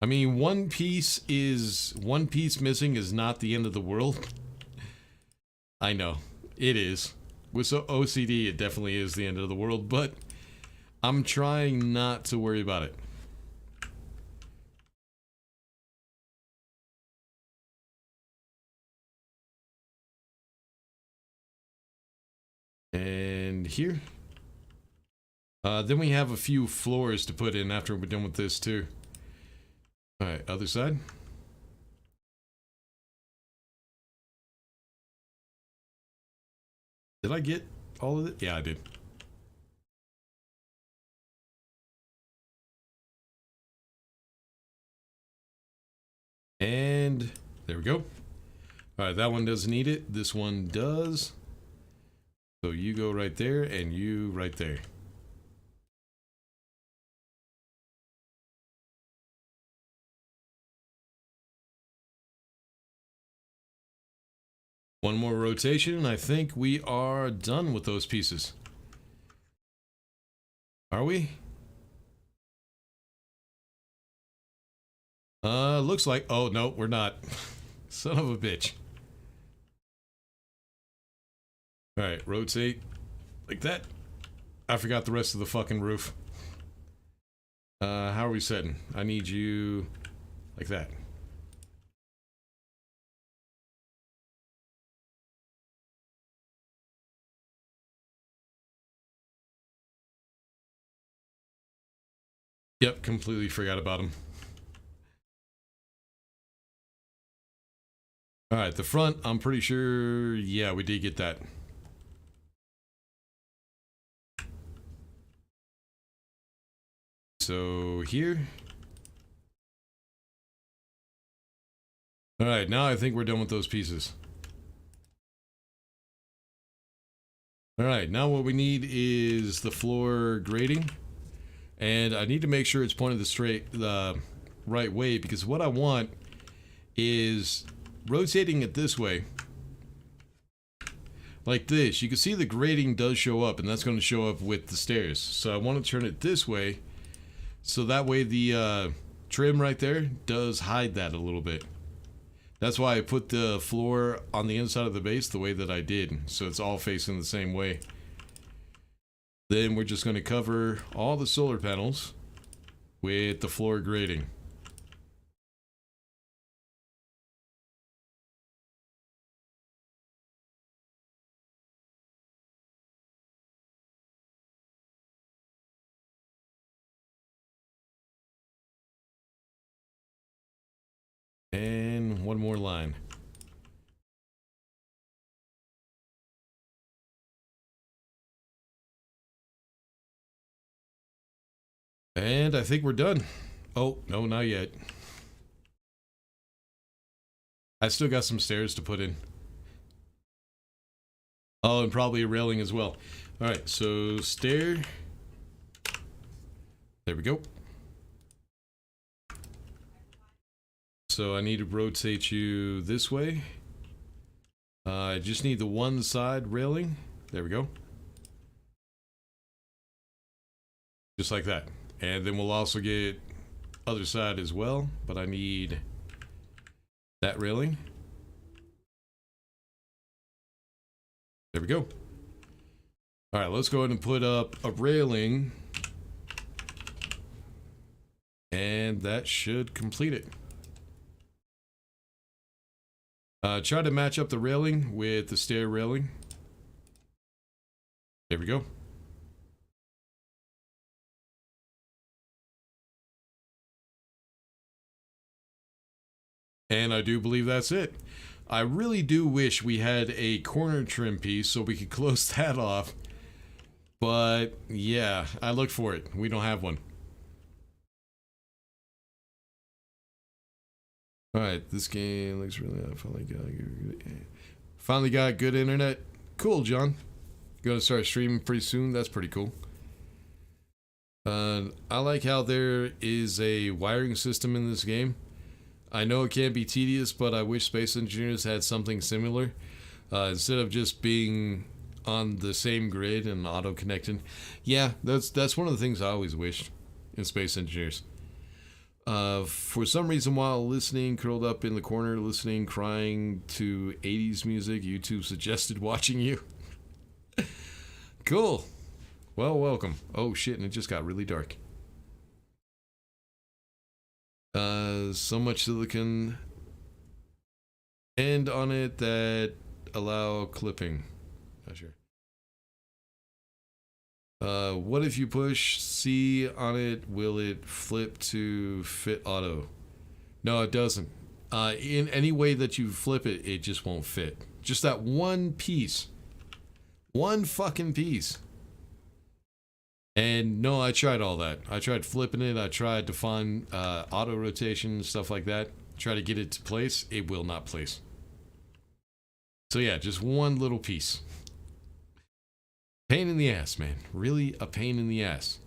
I mean, one piece missing is not the end of the world. I know, it is. With OCD, it definitely is the end of the world, but I'm trying not to worry about it. And here. Then we have a few floors to put in after we're done with this too. Alright, other side. Did I get all of it? Yeah, I did. And there we go. Alright, that one doesn't need it. This one does. So you go right there and you right there. One more rotation, and I think we are done with those pieces. Are we? Looks like... Oh, no, we're not. Son of a bitch. Alright, rotate. Like that. I forgot the rest of the fucking roof. How are we setting? I need you... like that. Yep, completely forgot about him. Alright, the front, I'm pretty sure... Yeah, we did get that. So, here. Alright, now I think we're done with those pieces. Alright, now what we need is the floor grating. And I need to make sure it's pointed the right way, because what I want is rotating it this way. Like this. You can see the grating does show up, and that's going to show up with the stairs. So I want to turn it this way, so that way the trim right there does hide that a little bit. That's why I put the floor on the inside of the base the way that I did, so it's all facing the same way. Then we're just going to cover all the solar panels with the floor grating. And one more line. And I think we're done. Oh, no, not yet. I still got some stairs to put in. Oh, and probably a railing as well. All right, so stair. There we go. So I need to rotate you this way. I just need the one side railing. There we go. Just like that. And then we'll also get other side as well, but I need that railing. There we go. All right, let's go ahead and put up a railing. And that should complete it. Try to match up the railing with the stair railing. There we go. And I do believe that's it. I really do wish we had a corner trim piece so we could close that off. But yeah, I looked for it. We don't have one. Alright, this game looks really finally got good internet. Cool, John. Gonna start streaming pretty soon. That's pretty cool. I like how there is a wiring system in this game. I know it can be tedious, but I wish Space Engineers had something similar. Instead of just being on the same grid and auto-connecting. Yeah, that's one of the things I always wished in Space Engineers. For some reason, while listening, curled up in the corner, listening, crying to 80s music, YouTube suggested watching you. Cool. Well, welcome. Oh shit, and it just got really dark. So much silicon and on it that allow clipping. Not sure. What if you push C on it? Will it flip to fit auto? No, it doesn't. In any way that you flip it, it just won't fit. Just that one piece. One fucking piece. And no, I tried all that. I tried flipping it. I tried to find auto rotation, stuff like that. Try to get it to place. It will not place. So yeah, just one little piece. Pain in the ass, man. Really a pain in the ass.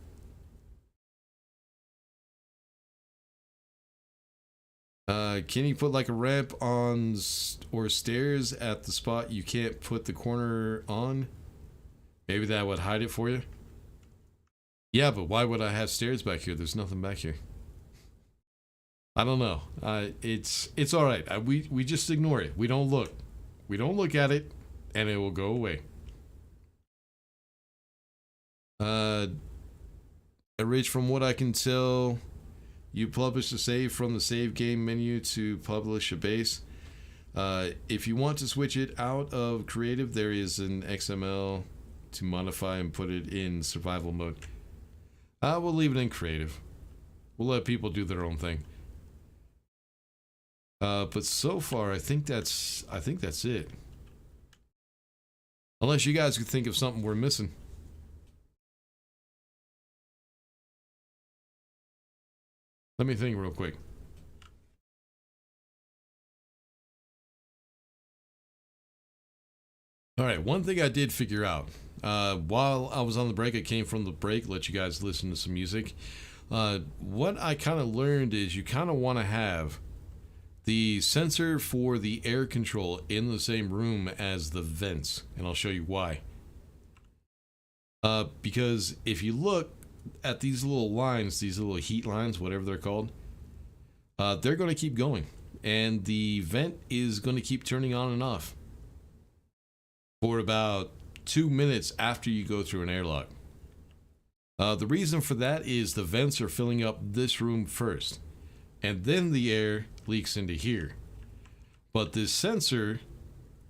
Can you put like a ramp on or stairs at the spot you can't put the corner on? Maybe that would hide it for you. Yeah, but why would I have stairs back here? There's nothing back here. I don't know. It's all right. We just ignore it. We don't look. We don't look at it, and it will go away. Rich, from what I can tell, you publish a save from the save game menu to publish a base. If you want to switch it out of creative, there is an XML to modify and put it in survival mode. We'll leave it in creative. We'll let people do their own thing. But so far, I think that's it. Unless you guys could think of something we're missing. Let me think real quick. All right, one thing I did figure out while I was on the break, I came from the break, let you guys listen to some music. What I kind of learned is you kind of want to have the sensor for the air control in the same room as the vents, and I'll show you why. Because if you look at these little lines, these little heat lines, whatever they're called, they're going to keep going. and the vent is going to keep turning on and off for about 2 minutes after you go through an airlock. The reason for that is the vents are filling up this room first, and then the air leaks into here. But this sensor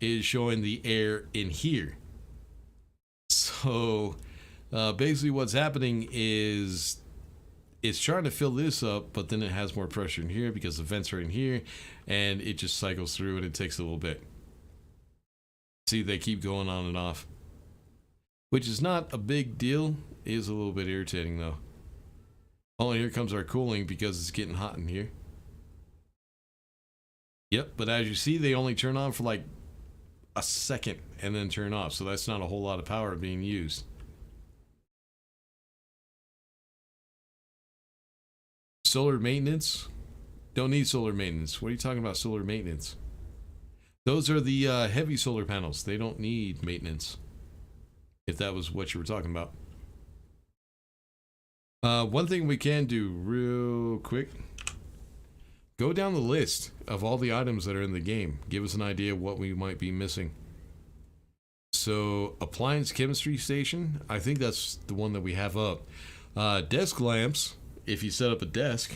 is showing the air in here. So basically what's happening is it's trying to fill this up, but then it has more pressure in here because the vents are in here, and it just cycles through and it takes a little bit. See, they keep going on and off, which is not a big deal. It is a little bit irritating though. Oh, and here comes our cooling because it's getting hot in here. Yep, but as you see, they only turn on for like a second and then turn off, so that's not a whole lot of power being used. Solar maintenance? Don't need solar maintenance. What are you talking about, solar maintenance? Those are the heavy solar panels. They don't need maintenance, if that was what you were talking about. One thing we can do real quick, go down the list of all the items that are in the game. Give us an idea of what we might be missing. So, appliance chemistry station, I think that's the one that we have up. Desk lamps, if you set up a desk.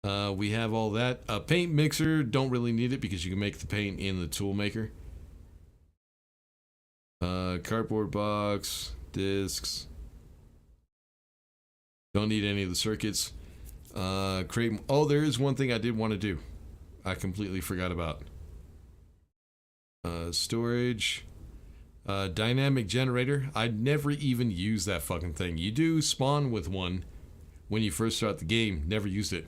We have all that. A paint mixer, don't really need it because you can make the paint in the tool maker. Cardboard box, discs. Don't need any of the circuits. Crate. Oh, there is one thing I did want to do. I completely forgot about. Storage. Dynamic generator. I'd never even use that fucking thing. You do spawn with one when you first start the game. Never used it.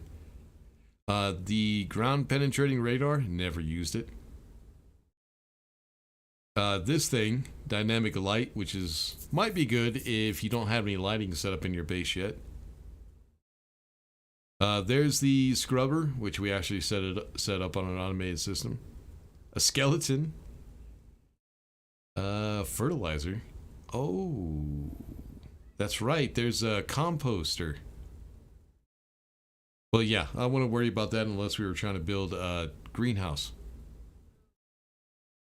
The ground penetrating radar. Never used it. This thing, dynamic light, which is might be good if you don't have any lighting set up in your base yet. There's the scrubber, which we actually set up on an automated system. A skeleton. Fertilizer. Oh, that's right. There's a composter. Well, yeah, I wouldn't worry about that unless we were trying to build a greenhouse.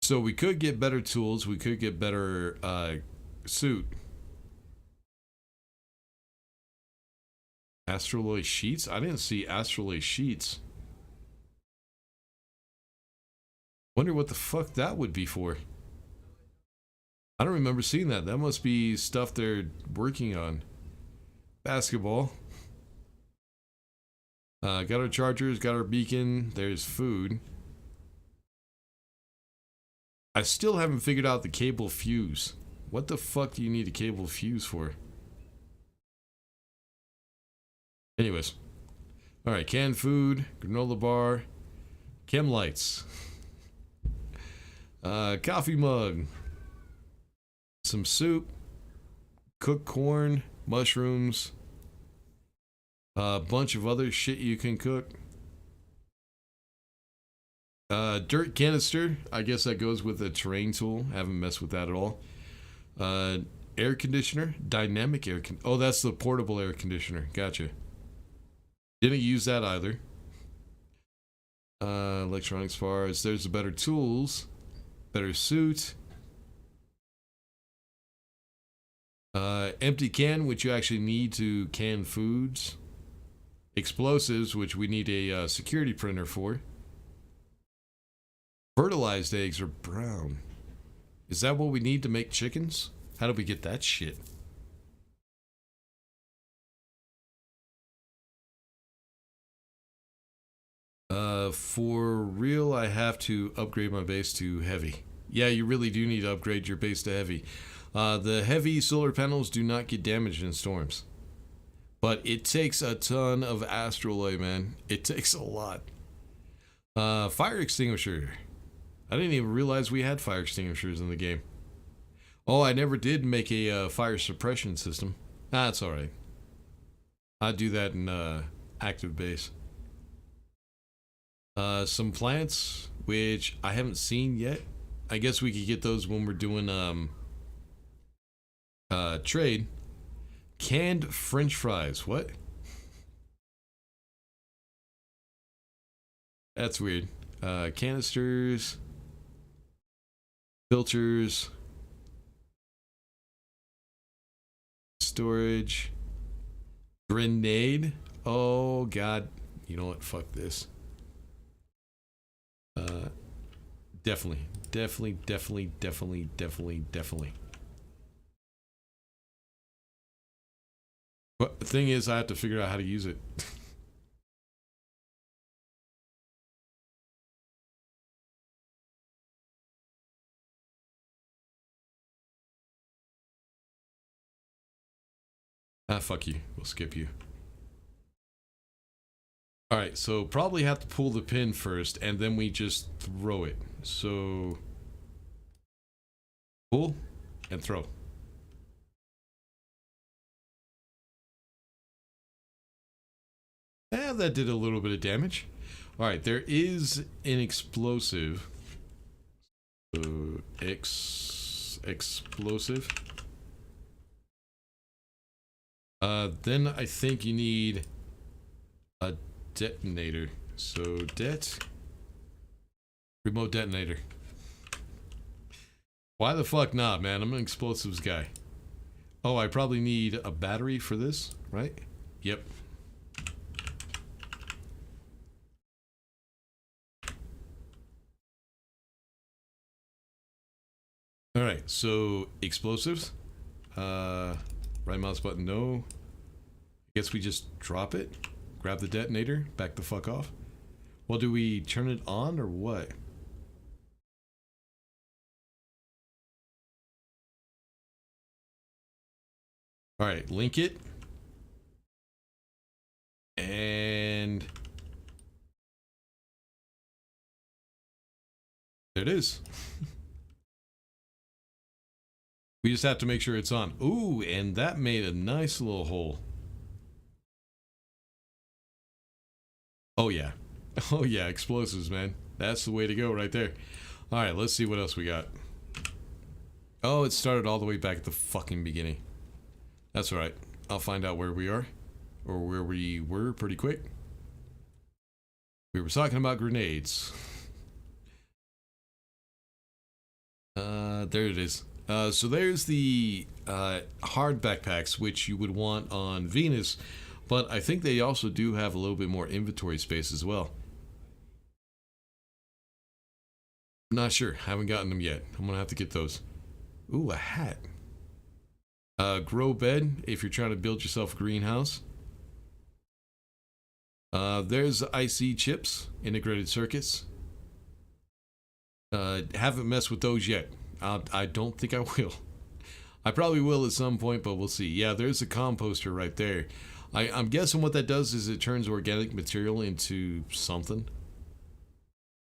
So we could get better tools. We could get better suit. Astraloy sheets? I didn't see astraloy sheets. Wonder what the fuck that would be for. I don't remember seeing that. That must be stuff they're working on. Basketball. Got our chargers, got our beacon. There's food. I still haven't figured out the cable fuse. What the fuck do you need a cable fuse for? Anyways. Alright, canned food, granola bar, chem lights. Coffee mug. Some soup. Cooked corn, mushrooms. A bunch of other shit you can cook. Dirt canister. I guess that goes with a terrain tool. Haven't messed with that at all. Air conditioner. Dynamic air con. Oh, that's the portable air conditioner. Gotcha. Didn't use that either. Electronics bars. There's the better tools. Better suit. Empty can, which you actually need to can foods. Explosives, which we need a security printer for. Fertilized eggs are brown. Is that what we need to make chickens? How do we get that shit? For real, I have to upgrade my base to heavy. Yeah, you really do need to upgrade your base to heavy. The heavy solar panels do not get damaged in storms. But it takes a ton of astraloy, man. It takes a lot. Fire extinguisher. I didn't even realize we had fire extinguishers in the game. Oh, I never did make a fire suppression system. That's alright. I'd do that in active base. Some plants, which I haven't seen yet. I guess we could get those when we're doing trade. Canned French fries. What? That's weird. Canisters, filters, storage, grenade. Oh god, you know what? Fuck this. Definitely. But the thing is, I have to figure out how to use it. Ah, fuck you. We'll skip you. Alright, so probably have to pull the pin first, and then we just throw it. So... pull, and throw. Yeah, that did a little bit of damage. Alright, there is an explosive. So, explosive. Then I think you need a detonator. So remote detonator. Why the fuck not, man? I'm an explosives guy. Oh, I probably need a battery for this, right? Yep. Alright, so explosives. Right mouse button, no. Guess we just drop it. Grab the detonator, back the fuck off. Well, do we turn it on or what? Alright, link it. And... there it is. We just have to make sure it's on. Ooh, and that made a nice little hole. Oh yeah. Oh yeah, explosives, man. That's the way to go right there. Alright, let's see what else we got. Oh, it started all the way back at the fucking beginning. That's alright. I'll find out where we are. Or where we were pretty quick. We were talking about grenades. There it is. So there's the hard backpacks, which you would want on Venus, but I think they also do have a little bit more inventory space as well. Not sure. Haven't gotten them yet. I'm gonna have to get those. Ooh, a hat. Grow bed if you're trying to build yourself a greenhouse. There's IC chips, integrated circuits. Haven't messed with those yet. I don't think I will. I probably will at some point, but we'll see. Yeah, there's a composter right there. I'm guessing what that does is it turns organic material into something.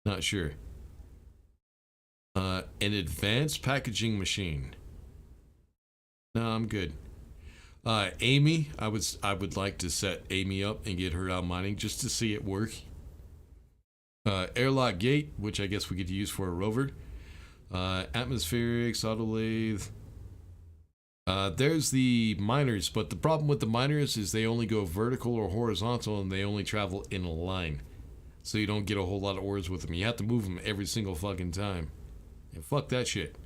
Not sure. An advanced packaging machine. No, I'm good. Amy, I would like to set Amy up and get her out mining just to see it work. Airlock gate, which I guess we could use for a rover. Atmospherics, auto lathe. There's the miners, but the problem with the miners is they only go vertical or horizontal, and they only travel in a line. So you don't get a whole lot of ores with them. You have to move them every single fucking time. And fuck that shit.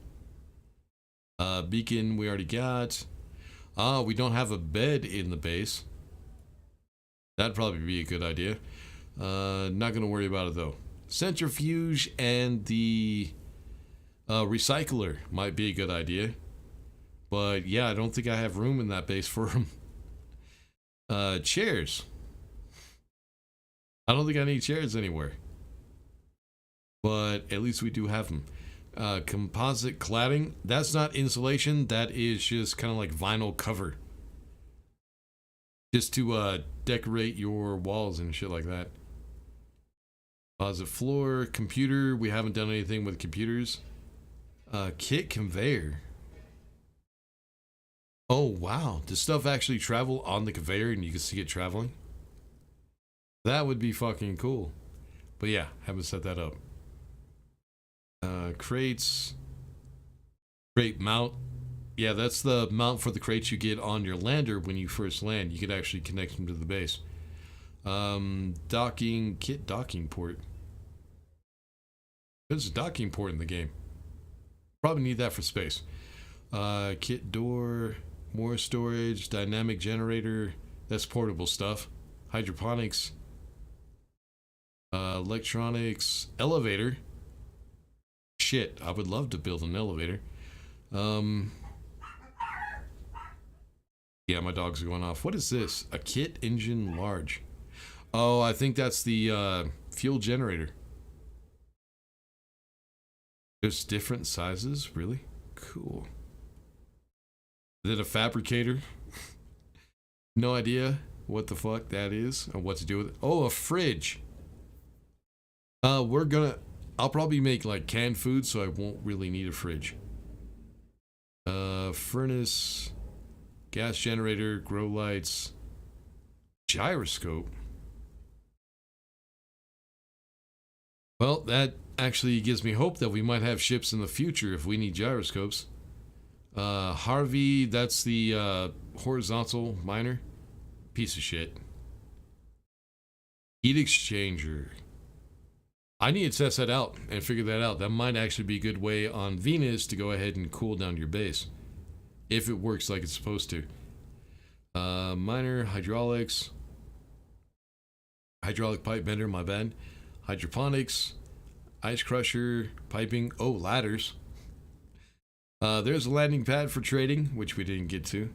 Beacon we already got. We don't have a bed in the base. That'd probably be a good idea. Not gonna worry about it though. Centrifuge and the recycler might be a good idea. But yeah, I don't think I have room in that base for them. Chairs. I don't think I need chairs anywhere. But at least we do have them. Composite cladding. That's not insulation. That is just kind of like vinyl cover. Just to decorate your walls and shit like that. Composite floor. Computer. We haven't done anything with computers. Kit conveyor. Oh wow. Does stuff actually travel on the conveyor and you can see it traveling? That would be fucking cool. But yeah, haven't set that up. Crates. Crate mount. Yeah, that's the mount for the crates you get on your lander when you first land. You could actually connect them to the base. Docking kit, docking port. There's a docking port in the game. Probably need that for space. Kit door, more storage, dynamic generator. That's portable stuff. Hydroponics. Electronics. Elevator. Shit, I would love to build an elevator. Yeah, my dogs are going off. What is this? A kit engine large. Oh, I think that's the fuel generator. There's different sizes? Really? Cool. Is it a fabricator? No idea what the fuck that is or what to do with it. Oh, a fridge. I'll probably make like canned food, so I won't really need a fridge. Furnace, gas generator, grow lights, gyroscope. Well, that actually gives me hope that we might have ships in the future if we need gyroscopes. Harvey, that's the horizontal miner. Piece of shit. Heat exchanger. I need to test that out and figure that out. That might actually be a good way on Venus to go ahead and cool down your base. If it works like it's supposed to. Miner, hydraulics. Hydraulic pipe bender, my bad. Hydroponics. Ice crusher. Piping. Oh, ladders. There's a landing pad for trading, which we didn't get to.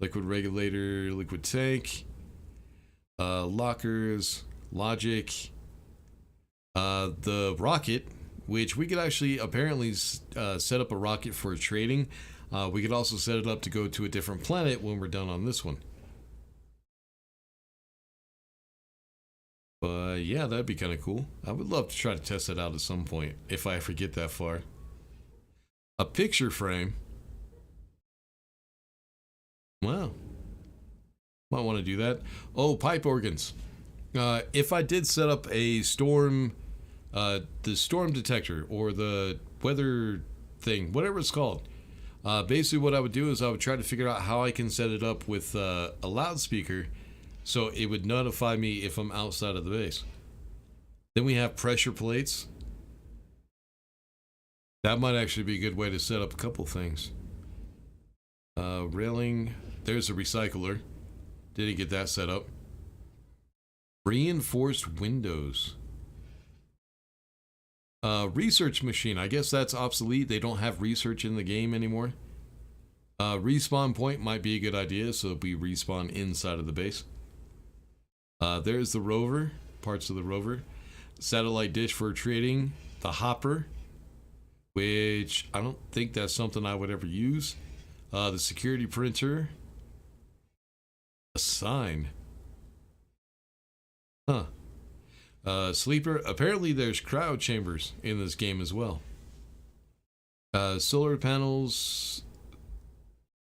Liquid regulator, liquid tank. Lockers. Logic. The rocket, which we could actually apparently set up a rocket for trading. We could also set it up to go to a different planet when we're done on this one. But yeah, that'd be kind of cool. I would love to try to test that out at some point if I ever get that far. A picture frame. Wow. Might want to do that. Oh, pipe organs. If I did set up a storm, the storm detector or the weather thing, whatever it's called, basically what I would do is I would try to figure out how I can set it up with a loudspeaker so it would notify me if I'm outside of the base. Then we have pressure plates. That might actually be a good way to set up a couple things. Railing. There's a recycler. Didn't get that set up. Reinforced windows. Research machine. I guess that's obsolete. They don't have research in the game anymore. Respawn point might be a good idea, so we respawn inside of the base. There's the rover. Parts of the rover. Satellite dish for trading. The hopper, which I don't think that's something I would ever use. The security printer. A sign. Huh. Sleeper. Apparently there's cryo chambers in this game as well. Solar panels.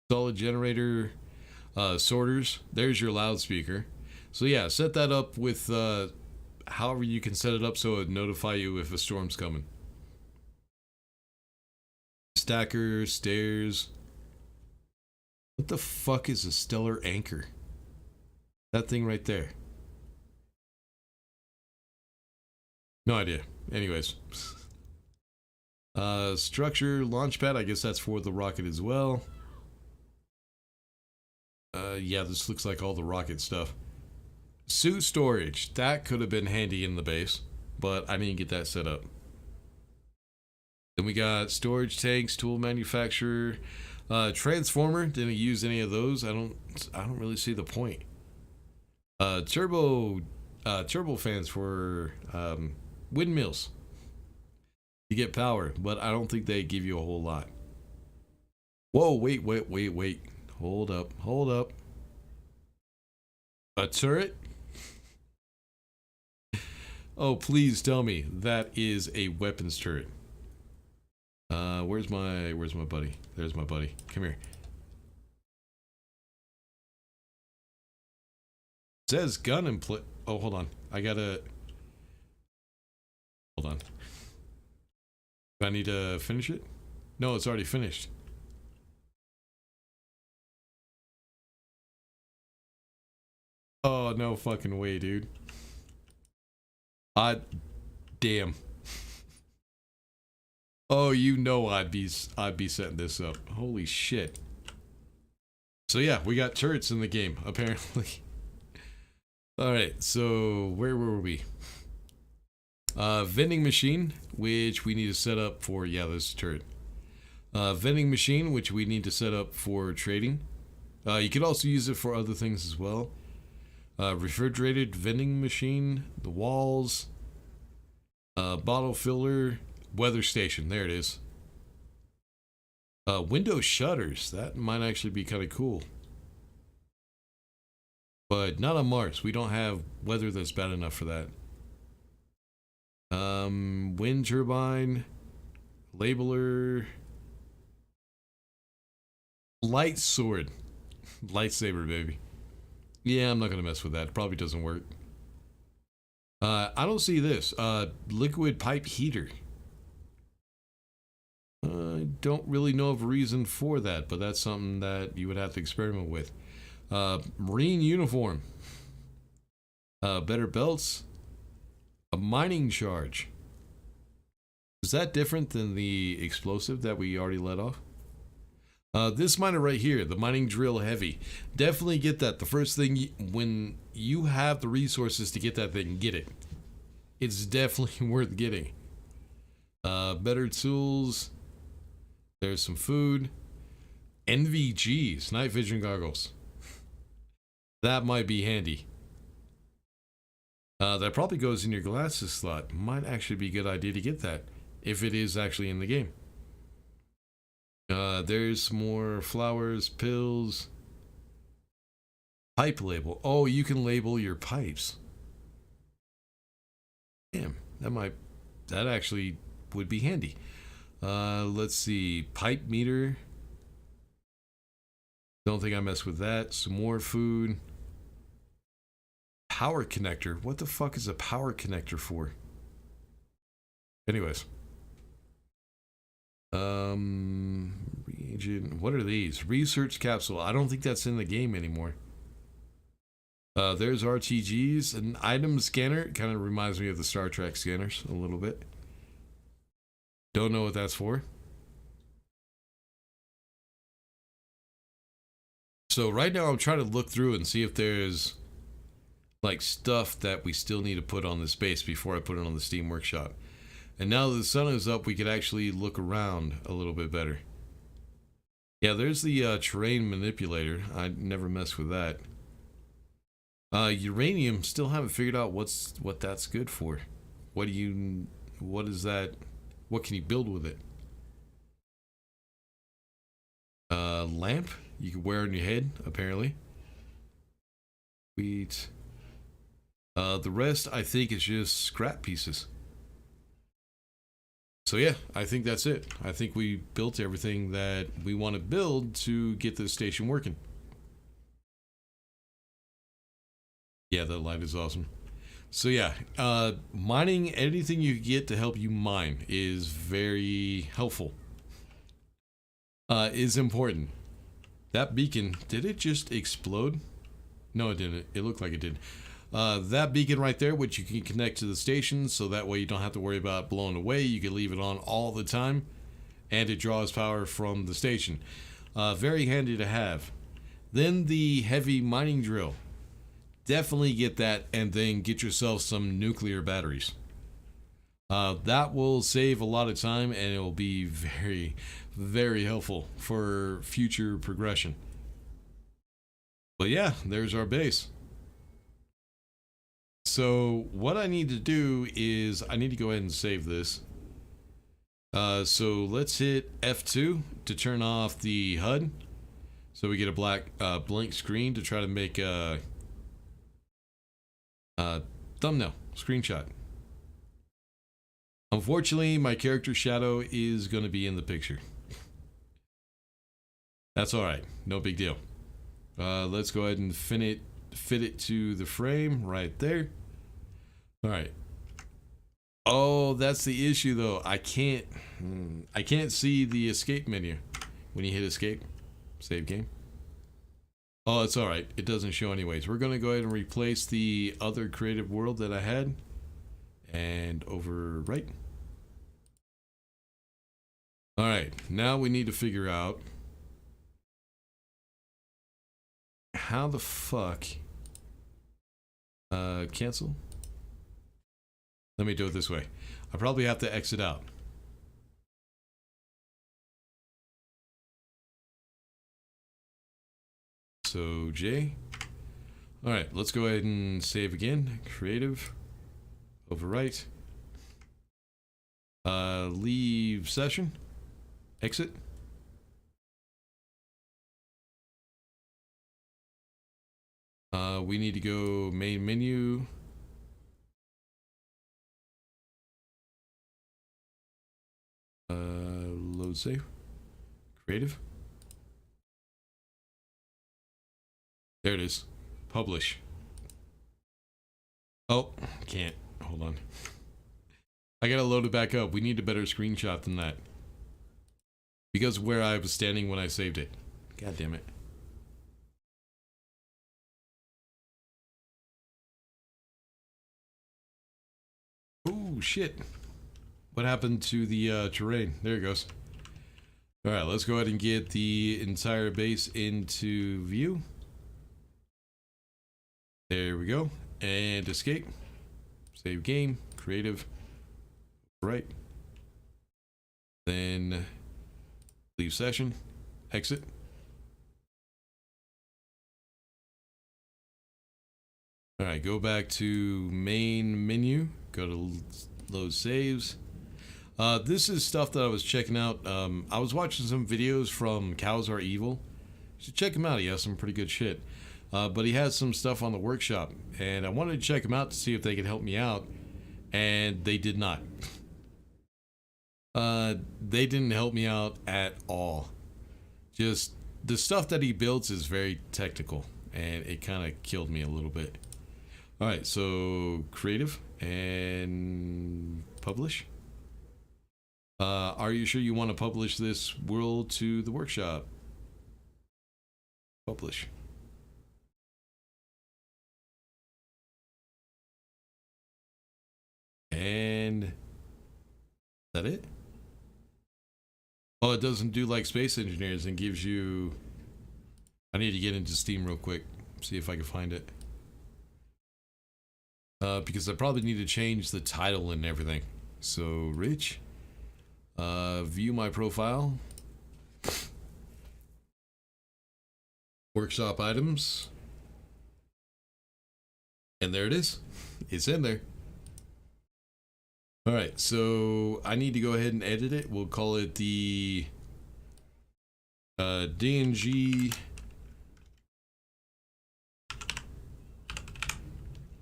Solid generator. Sorters. There's your loudspeaker. So yeah, set that up with however you can set it up so it would notify you if a storm's coming. Stacker. Stairs. What the fuck is a stellar anchor? That thing right there. No idea. Anyways. Structure, launch pad. I guess that's for the rocket as well. Yeah, this looks like all the rocket stuff. Suit storage. That could have been handy in the base, but I didn't get that set up. Then we got storage tanks, tool manufacturer, transformer. Didn't use any of those. I don't really see the point. Turbo fans for windmills. You get power, but I don't think they give you a whole lot. Whoa, wait. Hold up. A turret? Oh, please tell me that is a weapons turret. Where's my buddy? There's my buddy. Come here. It says gun and play. Oh, hold on. Hold on. Do I need to finish it? No, it's already finished. Oh, no fucking way, dude. Damn. Oh, you know I'd be setting this up. Holy shit. So yeah, we got turrets in the game, apparently. Alright, so where were we? Vending machine, which we need to set up for, yeah, this is turret. Vending machine, which we need to set up for trading. You could also use it for other things as well. Refrigerated vending machine, the walls, bottle filler, weather station, there it is. Window shutters, that might actually be kind of cool. But not on Mars, we don't have weather that's bad enough for that. Wind turbine, labeler, light sword, lightsaber, baby. Yeah, I'm not gonna mess with that. Probably doesn't work. I don't see this. Liquid pipe heater. I don't really know of a reason for that, but that's something that you would have to experiment with. Marine uniform. Better belts. A mining charge. Is that different than the explosive that we already let off? This miner right here, the mining drill heavy. Definitely get that. The first thing, when you have the resources to get that thing, get it. It's definitely worth getting. Better tools. There's some food. NVGs, night vision goggles. That might be handy. That probably goes in your glasses slot. Might actually be a good idea to get that, if it is actually in the game. There's more flowers, pills. Pipe label. Oh, you can label your pipes. Damn, that actually would be handy. Let's see, pipe meter. Don't think I mess with that. Some more food. Power connector. What the fuck is a power connector for? Anyways. Reagent. What are these? Research capsule. I don't think that's in the game anymore. There's RTGs. An item scanner. Kind of reminds me of the Star Trek scanners a little bit. Don't know what that's for. So right now I'm trying to look through and see if there's like stuff that we still need to put on the space before I put it on the Steam Workshop. And now that the sun is up, we could actually look around a little bit better. Yeah, there's the terrain manipulator. I never mess with that. Uranium, still haven't figured out what that's good for. What is that? What can you build with it? Lamp you can wear on your head, apparently. Wheat. The rest, I think, is just scrap pieces. So yeah, I think that's it. I think we built everything that we want to build to get this station working. Yeah, that light is awesome. So yeah, mining, anything you get to help you mine is very helpful. Is important. That beacon, did it just explode? No, it didn't. It looked like it did. That beacon right there, which you can connect to the station, so that way you don't have to worry about blowing away. You can leave it on all the time, and it draws power from the station. Very handy to have. Then the heavy mining drill. Definitely get that, and then get yourself some nuclear batteries. That will save a lot of time, and it will be very, very helpful for future progression. But yeah, there's our base. So what I need to do is I need to go ahead and save this. So let's hit F2 to turn off the HUD. So we get a black blank screen to try to make a thumbnail screenshot. Unfortunately, my character shadow is going to be in the picture. That's all right. No big deal. Let's go ahead and fit it to the frame right there. All right. Oh, that's the issue though. I can't see the escape menu when you hit escape. Save game. Oh, it's all right. It doesn't show anyways. We're going to go ahead and replace the other creative world that I had and overwrite. All right, now we need to figure out how the fuck cancel. Let me do it this way. I probably have to exit out. So J. All right, let's go ahead and save again. Creative, overwrite, leave session, exit. We need to go main menu. Load save, creative. There it is. Publish. Oh, can't. Hold on. I gotta load it back up. We need a better screenshot than that. Because of where I was standing when I saved it. God damn it. Oh, shit. What happened to the terrain? There it goes. Alright, let's go ahead and get the entire base into view. There we go. And escape. Save game. Creative. Right. Then leave session. Exit. Alright, go back to main menu. Go to load saves. This is stuff that I was checking out. I was watching some videos from Cows Are Evil. You should check him out. He has some pretty good shit. But he has some stuff on the workshop, and I wanted to check him out to see if they could help me out, and they did not. They didn't help me out at all. Just the stuff that he builds is very technical, and it kind of killed me a little bit. All right, so creative and publish. Are you sure you want to publish this world to the workshop? Publish. And is that it? Oh, it doesn't do like Space Engineers and gives you... I need to get into Steam real quick, see if I can find it. Because I probably need to change the title and everything. So, Rich, view my profile. Workshop items. And there it is. It's in there. Alright, so I need to go ahead and edit it. We'll call it the DNG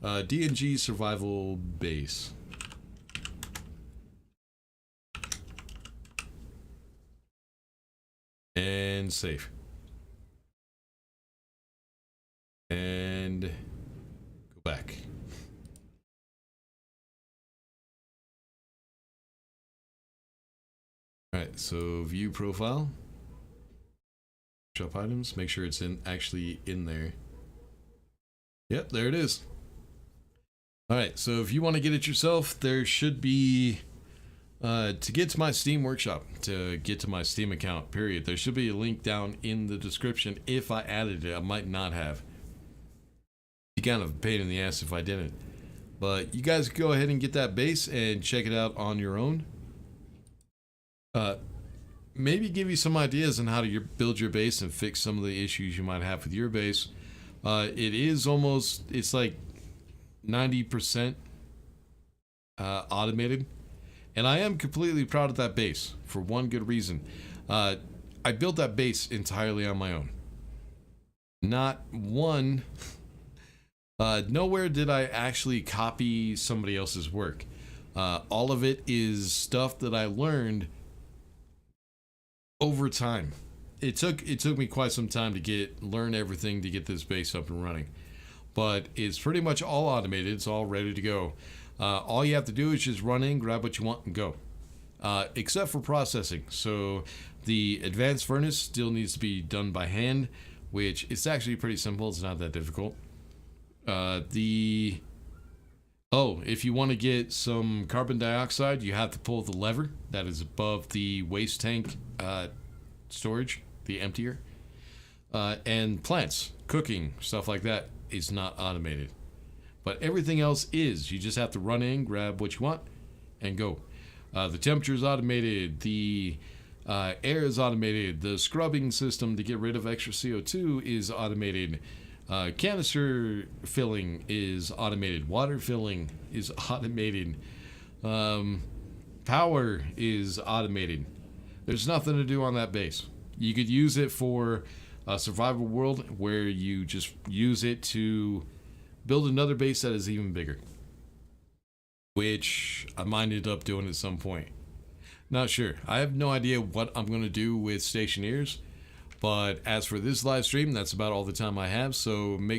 DNG Survival Base. And save. And go back. Alright, so view profile. Shop items, make sure it's actually in there. Yep, there it is. Alright, so if you want to get it yourself, there should be to get to my Steam workshop, to get to my Steam account, period, there should be a link down in the description. If I added it, I might not have. It'd be kind of a pain in the ass if I didn't. But you guys go ahead and get that base and check it out on your own. Maybe give you some ideas on how to build your base and fix some of the issues you might have with your base. It is almost, it's like 90% automated, and I am completely proud of that base for one good reason. I built that base entirely on my own. Not one, nowhere did I actually copy somebody else's work. All of it is stuff that I learned over time. It took me quite some time to learn everything to get this base up and running, but it's pretty much all automated. It's all ready to go. All you have to do is just run in, grab what you want, and go. Except for processing. So the advanced furnace still needs to be done by hand, which it's actually pretty simple. It's not that difficult. A Oh, if you want to get some carbon dioxide, you have to pull the lever that is above the waste tank storage, the emptier. And plants, cooking, stuff like that is not automated. But everything else is. You just have to run in, grab what you want, and go. The temperature is automated. The air is automated. The scrubbing system to get rid of extra CO2 is automated. Canister filling is automated. Water filling is automated. Power is automated. There's nothing to do on that base. You could use it for a survival world where you just use it to build another base that is even bigger, which I might end up doing at some point. Not sure. I have no idea what I'm going to do with Stationeers, but as for this live stream, that's about all the time I have, so make